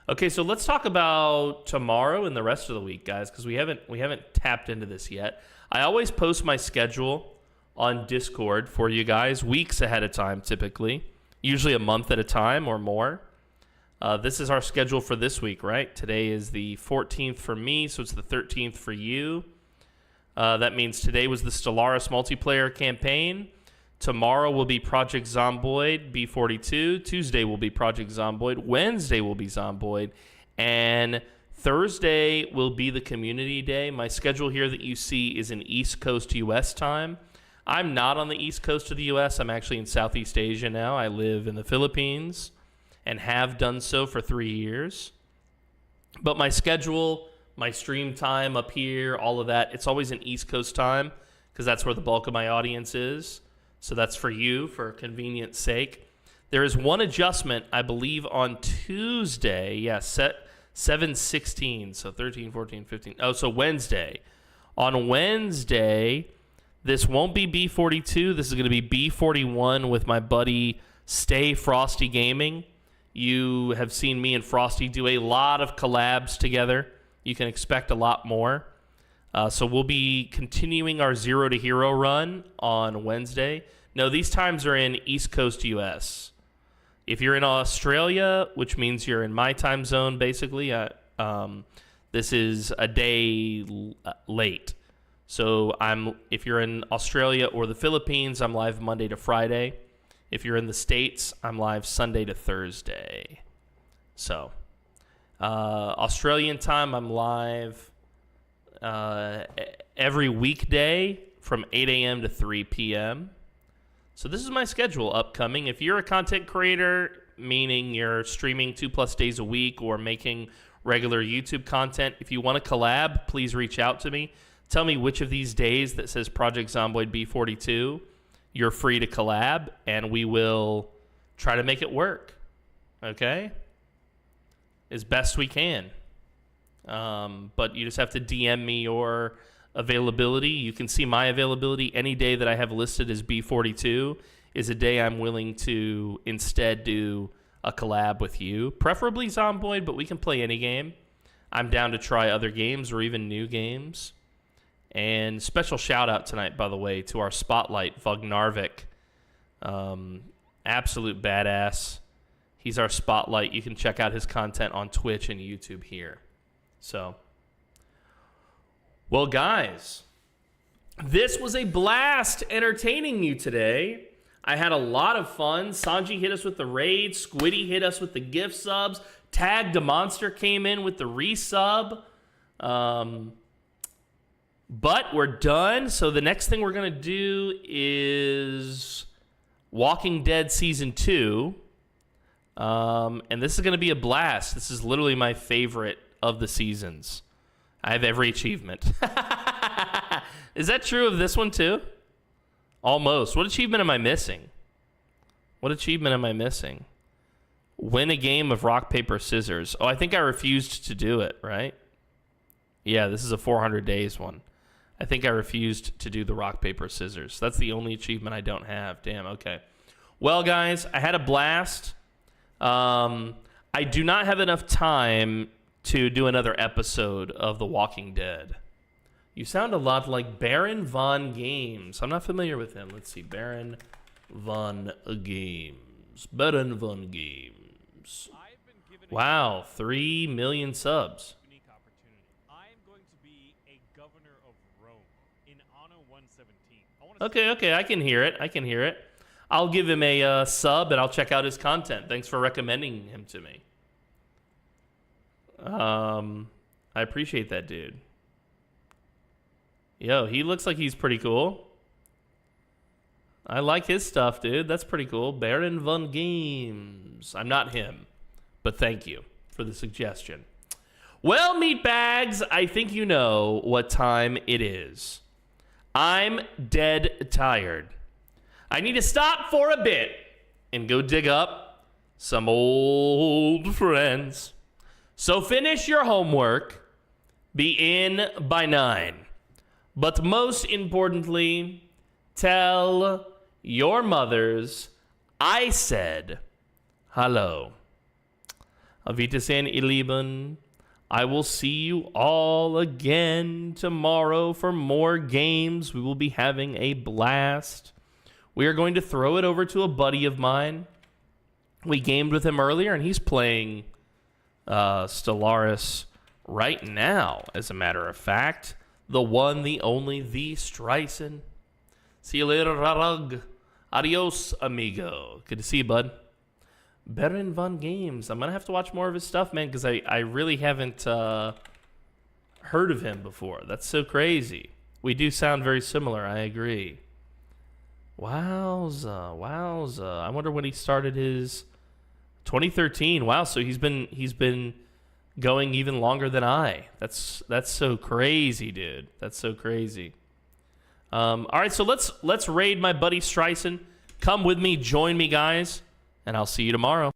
Okay, so let's talk about tomorrow and the rest of the week, guys, because we haven't tapped into this yet. I always post my schedule on Discord for you guys weeks ahead of time, typically, usually a month at a time or more. This is our schedule for this week, right? Today is the 14th for me, so it's the 13th for you. That means today was the Stellaris multiplayer campaign. Tomorrow will be Project Zomboid B42. Tuesday will be Project Zomboid. Wednesday will be Zomboid. And Thursday will be the community day. My schedule here that you see is in East Coast U.S. time. I'm not on the East Coast of the U.S. I'm actually in Southeast Asia now. I live in the Philippines and have done so for 3 years. But my schedule, my stream time up here, all of that, it's always in East Coast time because that's where the bulk of my audience is. So that's for you, for convenience sake. There is one adjustment, I believe, on Tuesday. Yeah, 7/16, so 13, 14, 15. Oh, so Wednesday. On Wednesday, this won't be B42. This is going to be B41 with my buddy Stay Frosty Gaming. You have seen me and Frosty do a lot of collabs together. You can expect a lot more. So we'll be continuing our Zero to Hero run on Wednesday. No, these times are in East Coast US. If you're in Australia, which means you're in my time zone, basically, this is a day late. So if you're in Australia or the Philippines, I'm live Monday to Friday. If you're in the States, I'm live Sunday to Thursday. So Australian time, I'm live every weekday from 8 a.m. to 3 p.m. So this is my schedule upcoming. If you're a content creator, meaning you're streaming 2+ days a week or making regular YouTube content, if you want to collab, please reach out to me. Tell me which of these days that says Project Zomboid B42 you're free to collab, and we will try to make it work, okay? As best we can. But you just have to DM me your availability. You can see my availability. Any day that I have listed as B42 is a day I'm willing to instead do a collab with you. Preferably Zomboid, but we can play any game. I'm down to try other games or even new games. And special shout out tonight, by the way, to our spotlight, Vognarvik. Absolute badass. He's our spotlight. You can check out his content on Twitch and YouTube here. So, well, guys, this was a blast entertaining you today. I had a lot of fun. Sanji hit us with the raid. Squiddy hit us with the gift subs. Tag the Monster came in with the resub. But we're done. So the next thing we're going to do is Walking Dead Season 2. And this is going to be a blast. This is literally my favorite of the seasons. I have every achievement. Is that true of this one too? Almost. What achievement am I missing? What achievement am I missing? Win a game of rock, paper, scissors. Oh, I think I refused to do it, right? Yeah, this is a 400 days one. I think I refused to do the rock, paper, scissors. That's the only achievement I don't have. Damn, okay. Well, guys, I had a blast. I do not have enough time to do another episode of The Walking Dead. You sound a lot like Baron Von Games. I'm not familiar with him. Let's see. Baron Von Games. Baron Von Games. Wow, 3 million subs. Okay, I can hear it. I'll give him a sub and I'll check out his content. Thanks for recommending him to me. I appreciate that, dude. Yo, he looks like he's pretty cool. I like his stuff, dude. That's pretty cool. Baron Von Games. I'm not him, but thank you for the suggestion. Well, meatbags, I think you know what time it is. I'm dead tired. I need to stop for a bit and go dig up some old friends. So finish your homework. Be in by 9. But most importantly, tell your mothers I said hello. Auf Wiedersehen, ihr Lieben. I will see you all again tomorrow for more games. We will be having a blast. We are going to throw it over to a buddy of mine. We gamed with him earlier, and he's playing Stellaris right now, as a matter of fact. The one, the only, the Streisand. See you later, Rarug. Adios, amigo. Good to see you, bud. Baron Von Games. I'm going to have to watch more of his stuff, man, because I really haven't heard of him before. That's so crazy. We do sound very similar, I agree. Wowza. I wonder when he started his 2013. Wow, so he's been going even longer than I. That's so crazy, dude. That's so crazy. All right, so let's raid my buddy Streisand. Come with me, join me, guys, and I'll see you tomorrow.